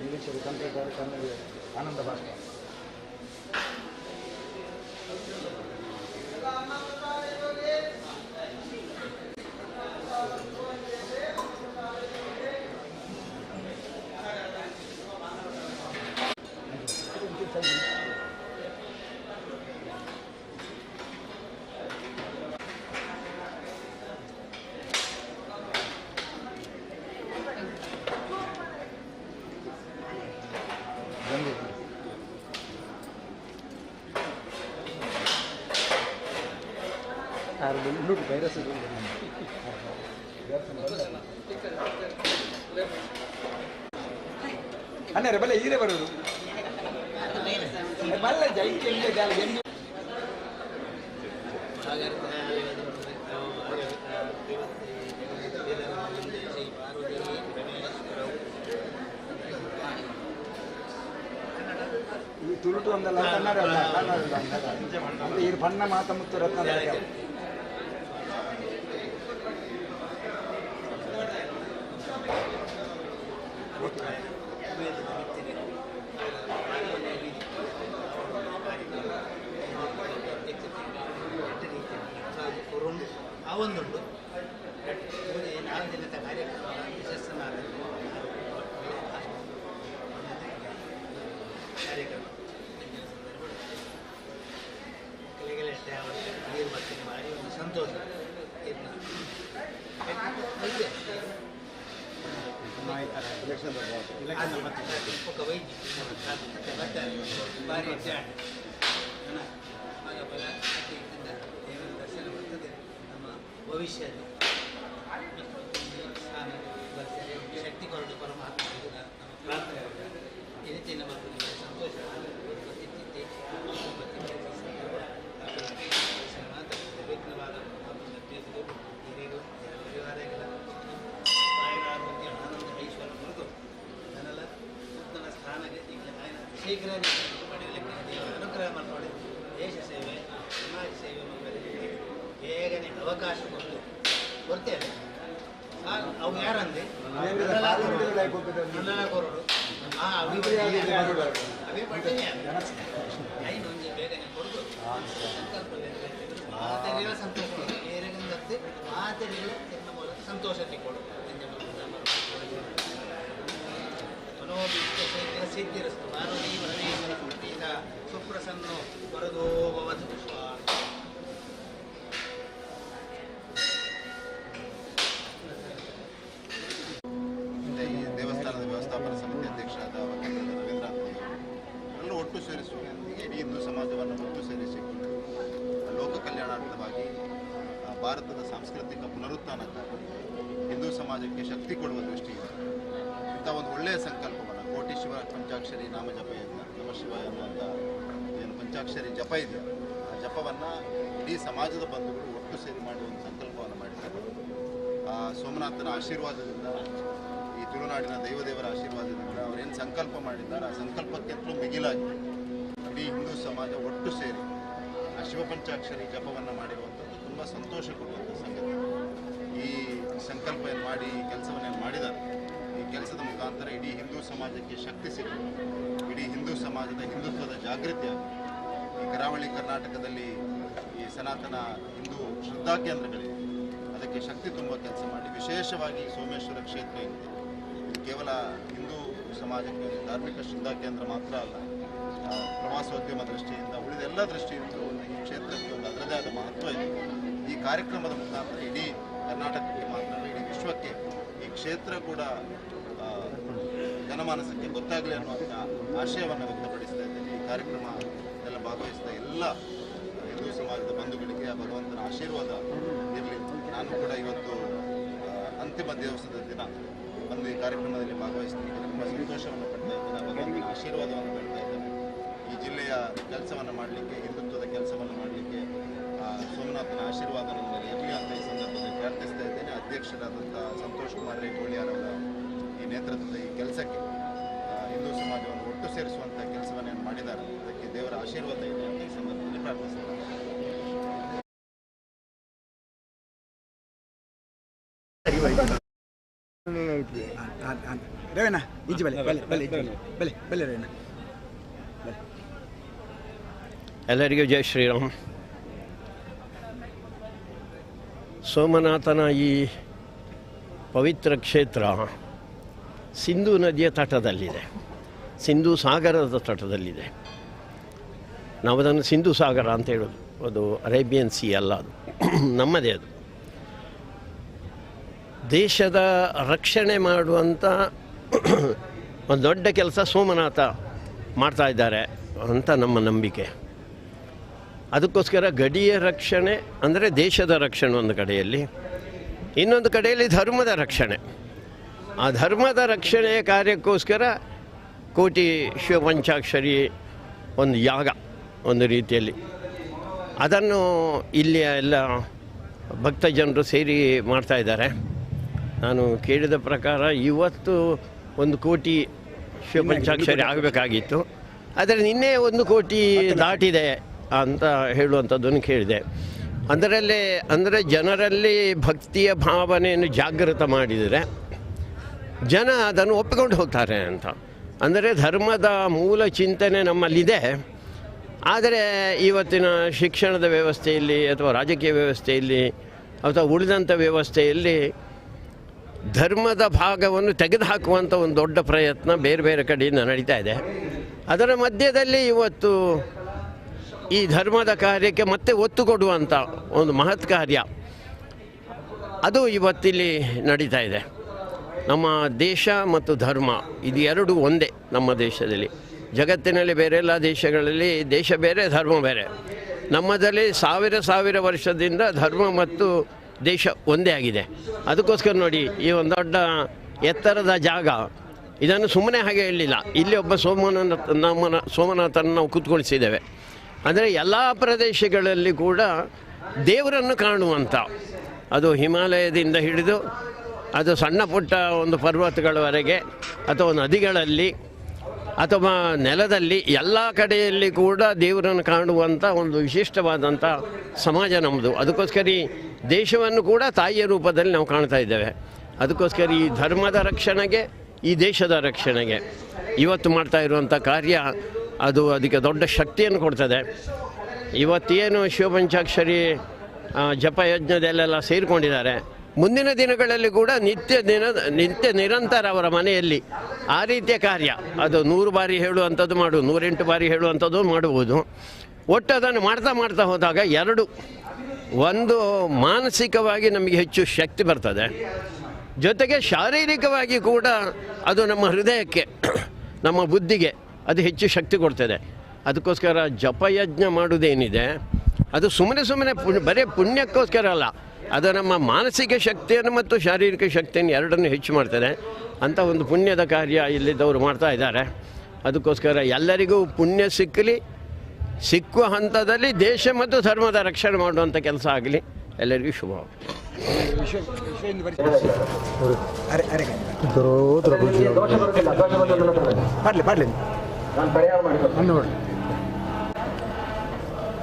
A: ಇಂಗ್ಲೀಷಲ್ಲಿ ಕಂಪ್ಯೂಟರ್ ಕನ್ನಡ ಆನಂದ ಭಾಷೆ ವೈರಸ್ ಅನ್ನರೆ ಬಲ್ಲ ಹೀರೆ ಬರೋದು ಬಲ್ಲ ಜೈಕೆ ಈ ತುಳುಟು ಒಂದಲ್ಲ ಕನ್ನಡ ಅಲ್ಲ ಕನ್ನಡ ಈ ಬಣ್ಣ ಮಾತಮುತ್ತು ರತ್ನ
I: ಅವೊಂದುಂಟು 4 ದಿನದ ಕಾರ್ಯಕ್ರಮ ಯಶಸ್ಸನ್ನಾದ ಕಾರ್ಯಕ್ರಮ ಕಲೆಗಳಷ್ಟೇ ನೀರು ಭರ್ತಿ ಮಾಡಿ ಒಂದು ಸಂತೋಷ ಒಬ್ಬ ವೈದ್ಯ ಭಾರಿ ದೇವರ ದರ್ಶನ ಬರ್ತದೆ ನಮ್ಮ ಭವಿಷ್ಯದಲ್ಲಿ ಸ್ಥಾನ ಬರ್ತದೆ ಶಕ್ತಿ ಕೊರಡು ಪರಮಾತ್ಮ ನಮ್ಮ ಪ್ರಾರ್ಥನೆ ಈ ರೀತಿ ನಮ್ಮ ಸಂತೋಷ ವಿಘ್ನವಾದ ಹಿರಿಯರು ಪರಿವಾರಗಳ ಆರೋಗ್ಯ ಆನಂದ ಐಶ್ವರ್ಯ ಹೊರತು ನನ್ನೆಲ್ಲ ಉತ್ತಮ ಸ್ಥಾನಕ್ಕೆ ಈಗ ಶೀಘ್ರ ಪಡೆಯಲಿಕ್ಕೆ ದೇವರ ಅನುಗ್ರಹ ಮಾಡಿಕೊಳ್ಳಿ ದೇಶ ಸೇವೆ ಸಮಾಜ ಸೇವೆ ಮಕ್ಕಳಿಗೆ ಬೇಗನೆ ಅವಕಾಶ ಕೊಡ್ತೇವೆ ಅವು ಯಾರಂದ್ರೆ ನನ್ನೆಲ್ಲ ಕೊರಡು ಐನೊಂದು ಬೇಗನೆ ಕೊಡದು ಮಾತೆರೆಗಳ ಸಂತೋಷ ಬೇರೆಗಂದತ್ತೆ ಮಾತೆರೆಗಳು ಎನ್ನ ಮೂಲಕ ಸಂತೋಷಕ್ಕೆ ಕೊಡು ಮನೋಭಿಷ್ಟ ಸಿದ್ಧಿರಸ್ತು ಪಾರ್ವತಿ ಪರಮೇಶ್ವರ ಪ್ರತೀಕ ಸುಪ್ರಸನ್ನೋ ವರದೋ ಭವತು
O: ಈ ದೇವಸ್ಥಾನದ ವ್ಯವಸ್ಥಾಪನಾ ಸಮಿತಿ ಅಧ್ಯಕ್ಷರಾದ ರವೀಂದ್ರ ಎಲ್ಲರೂ ಒಟ್ಟು ಸೇರಿಸುವ ಇಡೀ ಹಿಂದೂ ಸಮಾಜವನ್ನು ಒಟ್ಟು ಸೇರಿಸಿಕೊಂಡು ಲೋಕ ಕಲ್ಯಾಣಾರ್ಥವಾಗಿ ಭಾರತದ ಸಾಂಸ್ಕೃತಿಕ ಪುನರುತ್ಥಾನಕ್ಕಾಗಿ ಹಿಂದೂ ಸಮಾಜಕ್ಕೆ ಶಕ್ತಿ ಕೊಡುವ ದೃಷ್ಟಿಯಿಂದ ಇಂಥ ಒಂದು ಒಳ್ಳೆಯ ಸಂಕಲ್ಪವನ್ನು ಕೋಟಿ ಶಿವ ಪಂಚಾಕ್ಷರಿ ನಾಮ ಜಪ ಯಜ್ಞ ನಮ ಶಿವ ಎನ್ನುವಂಥ ಏನು ಪಂಚಾಕ್ಷರಿ ಜಪ ಇದೆಯಾ ಆ ಜಪವನ್ನು ಇಡೀ ಸಮಾಜದ ಬಂಧುಗಳು ಒಟ್ಟು ಸೇರಿ ಮಾಡುವ ಒಂದು ಸಂಕಲ್ಪವನ್ನು ಮಾಡಿದ್ದಾರೆ. ಆ ಸೋಮನಾಥನ ಆಶೀರ್ವಾದದಿಂದ ಈ ತುಳುನಾಡಿನ ದೈವದೇವರ ಆಶೀರ್ವಾದದಿಂದ ಅವರೇನು ಸಂಕಲ್ಪ ಮಾಡಿದ್ದಾರೆ ಆ ಸಂಕಲ್ಪಕ್ಕಿಂತಲೂ ಮಿಗಿಲಾಗಿ ಇಡೀ ಹಿಂದೂ ಸಮಾಜ ಒಟ್ಟು ಸೇರಿ ಆ ಶಿವಪಂಚಾಕ್ಷರಿ ಜಪವನ್ನು ಮಾಡಿರುವಂಥದ್ದು ತುಂಬ ಸಂತೋಷ ಕೊಡುವಂಥ ಸಂಗತಿ. ಈ ಸಂಕಲ್ಪ ಏನು ಮಾಡಿ ಈ ಕೆಲಸವನ್ನೇನು ಮಾಡಿದ್ದಾರೆ ಈ ಕೆಲಸದ ಮುಖಾಂತರ ಇಡೀ ಹಿಂದೂ ಸಮಾಜಕ್ಕೆ ಶಕ್ತಿ ಸಿಗುತ್ತೆ. ಇಡೀ ಹಿಂದೂ ಸಮಾಜದ ಹಿಂದುತ್ವದ ಜಾಗೃತಿ ಆಗುತ್ತೆ. ಈ ಕರಾವಳಿ ಕರ್ನಾಟಕದಲ್ಲಿ ಈ ಸನಾತನ ಹಿಂದೂ ಶ್ರದ್ಧಾ ಕೇಂದ್ರಗಳಿವೆ, ಅದಕ್ಕೆ ಶಕ್ತಿ ತುಂಬ ಕೆಲಸ ಮಾಡಿ ವಿಶೇಷವಾಗಿ ಸೋಮೇಶ್ವರ ಕ್ಷೇತ್ರ ಇದೆ. ಇದು ಕೇವಲ ಹಿಂದೂ ಸಮಾಜಕ್ಕೆ ಒಂದು ಧಾರ್ಮಿಕ ಶ್ರದ್ಧಾ ಕೇಂದ್ರ ಮಾತ್ರ ಅಲ್ಲ, ಪ್ರವಾಸೋದ್ಯಮ ದೃಷ್ಟಿಯಿಂದ ಉಳಿದೆಲ್ಲ ದೃಷ್ಟಿಯಿಂದಲೂ ಈ ಕ್ಷೇತ್ರಕ್ಕೆ ಒಂದು ಅದರದೇ ಆದ ಮಹತ್ವ ಇದೆ. ಈ ಕಾರ್ಯಕ್ರಮದ ಮುಖಾಂತರ ಇಡೀ ಕರ್ನಾಟಕಕ್ಕೆ ಮಾತ್ರ ಇಡೀ ವಿಶ್ವಕ್ಕೆ ಈ ಕ್ಷೇತ್ರ ಕೂಡ ಜನಮಾನಸಕ್ಕೆ ಗೊತ್ತಾಗಲಿ ಅನ್ನುವಂಥ ಆಶಯವನ್ನು ವ್ಯಕ್ತಪಡಿಸ್ತಾ ಇದ್ದೇನೆ. ಈ ಕಾರ್ಯಕ್ರಮ ಎಲ್ಲ ಭಾಗವಹಿಸಿದ ಎಲ್ಲ ಹಿಂದೂ ಸಮಾಜದ ಬಂಧುಗಳಿಗೆ ಆ ಭಗವಂತನ ಆಶೀರ್ವಾದ ಇರಲಿ. ನಾನು ಕೂಡ ಇವತ್ತು ಅಂತಿಮ ದಿವಸದ ದಿನ ಒಂದು ಈ ಕಾರ್ಯಕ್ರಮದಲ್ಲಿ ಭಾಗವಹಿಸ್ತೀನಿ. ತುಂಬ ಸಂತೋಷವನ್ನು ಪಡ್ತಾ ಇದ್ದೇನೆ. ಭಗವಂತನ ಆಶೀರ್ವಾದವನ್ನು ಪಡ್ತಾ ಇದ್ದೇನೆ. ಈ ಜಿಲ್ಲೆಯ ಕೆಲಸವನ್ನು ಮಾಡಲಿಕ್ಕೆ, ಹಿಂದುತ್ವದ ಕೆಲಸವನ್ನು ಮಾಡಲಿಕ್ಕೆ ಸೋಮನಾಥನ ಆಶೀರ್ವಾದ ನನ್ನ ಮೇಲೆ ಇರಲಿ ಅಂತ ಈ ಸಂದರ್ಭದಲ್ಲಿ ಪ್ರಾರ್ಥಿಸ್ತಾ ಇದ್ದೇನೆ. ಅಧ್ಯಕ್ಷರಾದಂಥ ಸಂತೋಷ್ ಕುಮಾರ್ ರೇಗೋಳಿಯಾರವರ ಈ ನೇತೃತ್ವದ ಈ ಕೆಲಸಕ್ಕೆ ಹಿಂದೂ ಸಮಾಜವನ್ನು ಒಟ್ಟು ಸೇರಿಸುವಂಥ ಕೆಲಸವನ್ನು ಮಾಡಿದ್ದಾರೆ. ಅದಕ್ಕೆ ದೇವರ ಆಶೀರ್ವಾದ ಇದೆ ಅಂತ ಈ ಸಂದರ್ಭದಲ್ಲಿ ಪ್ರಾರ್ಥಿಸ್ತಾರೆ.
P: ರೇವಣ್ಣ ಇಂಚಿ ಬಲೆ ಬಲೆ ಬಲೆ ಬಲೆ ಬಲೆ ರೇವಣ್ಣ.
Q: ಎಲ್ಲರಿಗೂ ಜೈ ಶ್ರೀರಾಮ್. ಸೋಮನಾಥನ ಈ ಪವಿತ್ರ ಕ್ಷೇತ್ರ ಸಿಂಧೂ ನದಿಯ ತಟದಲ್ಲಿದೆ, ಸಿಂಧೂ ಸಾಗರದ ತಟದಲ್ಲಿದೆ. ನಾವು ಅದನ್ನು ಸಿಂಧೂ ಸಾಗರ ಅಂತ ಹೇಳೋದು. ಅದು ಅರೇಬಿಯನ್ ಸಿ ಅಲ್ಲ, ಅದು ನಮ್ಮದೇ. ಅದು ದೇಶದ ರಕ್ಷಣೆ ಮಾಡುವಂಥ ಒಂದು ದೊಡ್ಡ ಕೆಲಸ ಸೋಮನಾಥ ಮಾಡ್ತಾ ಇದ್ದಾರೆ ಅಂತ ನಮ್ಮ ನಂಬಿಕೆ. ಅದಕ್ಕೋಸ್ಕರ ಗಡಿಯ ರಕ್ಷಣೆ ಅಂದರೆ ದೇಶದ ರಕ್ಷಣೆ ಒಂದು ಕಡೆಯಲ್ಲಿ, ಇನ್ನೊಂದು ಕಡೆಯಲ್ಲಿ ಧರ್ಮದ ರಕ್ಷಣೆ. ಆ ಧರ್ಮದ ರಕ್ಷಣೆಯ ಕಾರ್ಯಕ್ಕೋಸ್ಕರ ಕೋಟಿ ಶಿವಪಂಚಾಕ್ಷರಿ ಒಂದು ಯಾಗ ಒಂದು ರೀತಿಯಲ್ಲಿ, ಅದನ್ನು ಇಲ್ಲಿಯ ಎಲ್ಲ ಭಕ್ತಜನರು ಸೇರಿ ಮಾಡ್ತಾಯಿದ್ದಾರೆ. ನಾನು ಕೇಳಿದ ಪ್ರಕಾರ ಇವತ್ತು 1 ಕೋಟಿ ಶಿವಪಂಚಾಕ್ಷರಿ ಆಗಬೇಕಾಗಿತ್ತು, ಆದರೆ ನಿನ್ನೆ 1 ಕೋಟಿ ದಾಟಿದೆ ಅಂತ ಹೇಳುವಂಥದ್ದನ್ನು ಕೇಳಿದೆ. ಅಂದರೆ ಜನರಲ್ಲಿ ಭಕ್ತಿಯ ಭಾವನೆಯನ್ನು ಜಾಗೃತ ಮಾಡಿದರೆ ಜನ ಅದನ್ನು ಒಪ್ಪಿಕೊಂಡು ಹೋಗ್ತಾರೆ ಅಂತ. ಅಂದರೆ ಧರ್ಮದ ಮೂಲ ಚಿಂತನೆ ನಮ್ಮಲ್ಲಿದೆ, ಆದರೆ ಇವತ್ತಿನ ಶಿಕ್ಷಣದ ವ್ಯವಸ್ಥೆಯಲ್ಲಿ ಅಥವಾ ರಾಜಕೀಯ ವ್ಯವಸ್ಥೆಯಲ್ಲಿ ಅಥವಾ ಉಳಿದಂಥ ವ್ಯವಸ್ಥೆಯಲ್ಲಿ ಧರ್ಮದ ಭಾಗವನ್ನು ತೆಗೆದುಹಾಕುವಂಥ ಒಂದು ದೊಡ್ಡ ಪ್ರಯತ್ನ ಬೇರೆ ಬೇರೆ ಕಡೆಯಿಂದ ನಡೀತಾ ಇದೆ. ಅದರ ಮಧ್ಯದಲ್ಲಿ ಇವತ್ತು ಈ ಧರ್ಮದ ಕಾರ್ಯಕ್ಕೆ ಮತ್ತೆ ಒತ್ತು ಕೊಡುವಂಥ ಒಂದು ಮಹತ್ ಕಾರ್ಯ ಅದು ಇವತ್ತಿಲ್ಲಿ ನಡೀತಾ ಇದೆ. ನಮ್ಮ ದೇಶ ಮತ್ತು ಧರ್ಮ ಇದು ಎರಡೂ ಒಂದೇ ನಮ್ಮ ದೇಶದಲ್ಲಿ. ಜಗತ್ತಿನಲ್ಲಿ ಬೇರೆ ಎಲ್ಲ ದೇಶಗಳಲ್ಲಿ ದೇಶ ಬೇರೆ, ಧರ್ಮ ಬೇರೆ. ನಮ್ಮದಲ್ಲಿ ಸಾವಿರ ವರ್ಷದಿಂದ ಧರ್ಮ ಮತ್ತು ದೇಶ ಒಂದೇ ಆಗಿದೆ. ಅದಕ್ಕೋಸ್ಕರ ನೋಡಿ, ಈ ಒಂದು ದೊಡ್ಡ ಎತ್ತರದ ಜಾಗ, ಇದನ್ನು ಸುಮ್ಮನೆ ಹಾಗೆ ಹೇಳಲಿಲ್ಲ. ಇಲ್ಲಿ ಒಬ್ಬ ಸೋಮನಾಥನ ನಾವು ಕೂತ್ಕೊಳಿಸಿದ್ದೇವೆ. ಅಂದರೆ ಎಲ್ಲ ಪ್ರದೇಶಗಳಲ್ಲಿ ಕೂಡ ದೇವರನ್ನು ಕಾಣುವಂಥ, ಅದು ಹಿಮಾಲಯದಿಂದ ಹಿಡಿದು ಅದು ಸಣ್ಣ ಪುಟ್ಟ ಒಂದು ಪರ್ವತಗಳವರೆಗೆ ಅಥವಾ ನದಿಗಳಲ್ಲಿ ಅಥವಾ ನೆಲದಲ್ಲಿ ಎಲ್ಲ ಕಡೆಯಲ್ಲಿ ಕೂಡ ದೇವರನ್ನು ಕಾಣುವಂಥ ಒಂದು ವಿಶಿಷ್ಟವಾದಂಥ ಸಮಾಜ ನಮ್ಮದು. ಅದಕ್ಕೋಸ್ಕರ ಈ ದೇಶವನ್ನು ಕೂಡ ತಾಯಿಯ ರೂಪದಲ್ಲಿ ನಾವು ಕಾಣ್ತಾ ಇದ್ದೇವೆ. ಅದಕ್ಕೋಸ್ಕರ ಈ ಧರ್ಮದ ರಕ್ಷಣೆಗೆ, ಈ ದೇಶದ ರಕ್ಷಣೆಗೆ ಇವತ್ತು ಮಾಡ್ತಾ ಇರುವಂಥ ಕಾರ್ಯ ಅದು ಅದಕ್ಕೆ ದೊಡ್ಡ ಶಕ್ತಿಯನ್ನು ಕೊಡ್ತದೆ. ಇವತ್ತೇನು ಶಿವಪಂಚಾಕ್ಷರಿ ಜಪಯಜ್ಞದಲ್ಲೆಲ್ಲ ಸೇರಿಕೊಂಡಿದ್ದಾರೆ, ಮುಂದಿನ ದಿನಗಳಲ್ಲಿ ಕೂಡ ನಿತ್ಯ ನಿರಂತರ ಅವರ ಮನೆಯಲ್ಲಿ ಆ ರೀತಿಯ ಕಾರ್ಯ, ಅದು 100 ಬಾರಿ ಹೇಳುವಂಥದ್ದು ಮಾಡುವುದು, 108 ಬಾರಿ ಹೇಳುವಂಥದ್ದು ಮಾಡುವುದು. ಒಟ್ಟು ಅದನ್ನು ಮಾಡ್ತಾ ಹೋದಾಗ ಒಂದು ಮಾನಸಿಕವಾಗಿ ನಮಗೆ ಹೆಚ್ಚು ಶಕ್ತಿ ಬರ್ತದೆ, ಜೊತೆಗೆ ಶಾರೀರಿಕವಾಗಿ ಕೂಡ ಅದು ನಮ್ಮ ಹೃದಯಕ್ಕೆ, ನಮ್ಮ ಬುದ್ಧಿಗೆ ಅದು ಹೆಚ್ಚು ಶಕ್ತಿ ಕೊಡ್ತದೆ. ಅದಕ್ಕೋಸ್ಕರ ಜಪಯಜ್ಞ ಮಾಡುವುದೇನಿದೆ ಅದು ಸುಮ್ಮನೆ ಬರೀ ಪುಣ್ಯಕ್ಕೋಸ್ಕರ ಅಲ್ಲ, ಅದು ನಮ್ಮ ಮಾನಸಿಕ ಶಕ್ತಿಯನ್ನು ಮತ್ತು ಶಾರೀರಿಕ ಶಕ್ತಿಯನ್ನು ಎರಡನ್ನು ಹೆಚ್ಚು ಮಾಡ್ತದೆ ಅಂತ ಒಂದು ಪುಣ್ಯದ ಕಾರ್ಯ ಇಲ್ಲಿದ್ದವರು ಮಾಡ್ತಾ ಇದ್ದಾರೆ. ಅದಕ್ಕೋಸ್ಕರ ಎಲ್ಲರಿಗೂ ಪುಣ್ಯ ಸಿಕ್ಕುವ ಹಂತದಲ್ಲಿ ದೇಶ ಮತ್ತು ಧರ್ಮದ ರಕ್ಷಣೆ ಮಾಡುವಂಥ ಕೆಲಸ ಆಗಲಿ. ಎಲ್ಲರಿಗೂ ಶುಭ.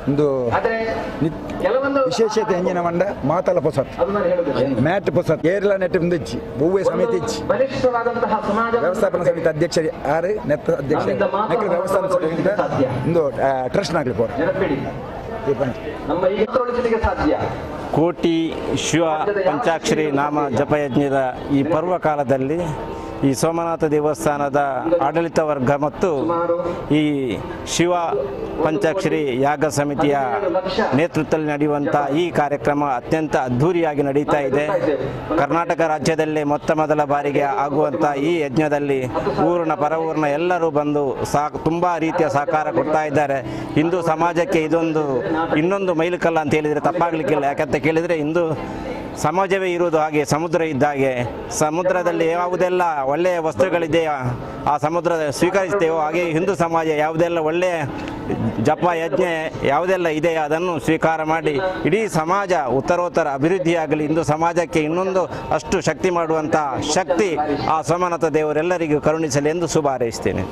P: ಒಂದು ವಿಶೇಷತೆ ಎಂಜಿನ ಮಂಡ ಮಾತಲ ಪೊಸತ್ ಮ್ಯಾಟ್ ಪೊಸತ್ ಏರ್ಲ ನೆಟ್ ಮುಂದಿಚ್ಚಿ ಬೂವೆ ಸಮಿತಿ ಇಚ್ಚಿ ವ್ಯವಸ್ಥಾಪನಾ ಸಮಿತಿ ಅಧ್ಯಕ್ಷ ಆರು ನೆತ್ತ ಅಧ್ಯಕ್ಷ ವ್ಯವಸ್ಥಾಪನಾ ಸಮಿತಿ ಒಂದು ಟ್ರಸ್ಟ್ ನಾಗಲಿ ಪೋರ್
R: ಕೋಟಿ ಶಿವ ಪಂಚಾಕ್ಷರಿ ನಾಮ ಜಪಯಜ್ಞದ ಈ ಪರ್ವಕಾಲದಲ್ಲಿ ಈ ಸೋಮನಾಥ ದೇವಸ್ಥಾನದ ಆಡಳಿತ ವರ್ಗ ಮತ್ತು ಈ ಶಿವ ಪಂಚಾಕ್ಷರಿ ಯಾಗ ಸಮಿತಿಯ ನೇತೃತ್ವದಲ್ಲಿ ನಡೆಯುವಂಥ ಈ ಕಾರ್ಯಕ್ರಮ ಅತ್ಯಂತ ಅದ್ಧೂರಿಯಾಗಿ ನಡೀತಾ ಇದೆ. ಕರ್ನಾಟಕ ರಾಜ್ಯದಲ್ಲೇ ಮೊದಲ ಬಾರಿಗೆ ಆಗುವಂಥ ಈ ಯಜ್ಞದಲ್ಲಿ ಊರಿನ ಪರವೂರಿನ ಎಲ್ಲರೂ ಬಂದು ತುಂಬ ರೀತಿಯ ಸಹಕಾರ ಕೊಡ್ತಾ ಇದ್ದಾರೆ. ಹಿಂದೂ ಸಮಾಜಕ್ಕೆ ಇದೊಂದು ಇನ್ನೊಂದು ಮೈಲುಕಲ್ಲ ಅಂತ ಹೇಳಿದರೆ ತಪ್ಪಾಗಲಿಕ್ಕಿಲ್ಲ. ಯಾಕಂತ ಕೇಳಿದರೆ ಹಿಂದೂ ಸಮಾಜವೇ ಇರುವುದು ಹಾಗೆ ಸಮುದ್ರ ಇದ್ದಾಗೆ, ಸಮುದ್ರದಲ್ಲಿ ಯಾವುದೆಲ್ಲ ಒಳ್ಳೆಯ ವಸ್ತುಗಳಿದೆಯೋ ಆ ಸಮುದ್ರ ಸ್ವೀಕರಿಸ್ತೇವೋ ಹಾಗೆ ಹಿಂದೂ ಸಮಾಜ ಯಾವುದೆಲ್ಲ ಒಳ್ಳೆಯ ಜಪ ಯಜ್ಞ ಯಾವುದೆಲ್ಲ ಇದೆಯೋ ಅದನ್ನು ಸ್ವೀಕಾರ ಮಾಡಿ ಇಡೀ ಸಮಾಜ ಉತ್ತರೋತ್ತರ ಅಭಿವೃದ್ಧಿಯಾಗಲಿ, ಹಿಂದೂ ಸಮಾಜಕ್ಕೆ ಇನ್ನೊಂದು ಅಷ್ಟು ಶಕ್ತಿ ಮಾಡುವಂಥ ಶಕ್ತಿ ಆ ಸೋಮನಾಥ ದೇವರೆಲ್ಲರಿಗೂ ಕರುಣಿಸಲಿ ಎಂದು ಶುಭ ಹಾರೈಸ್ತೇನೆ.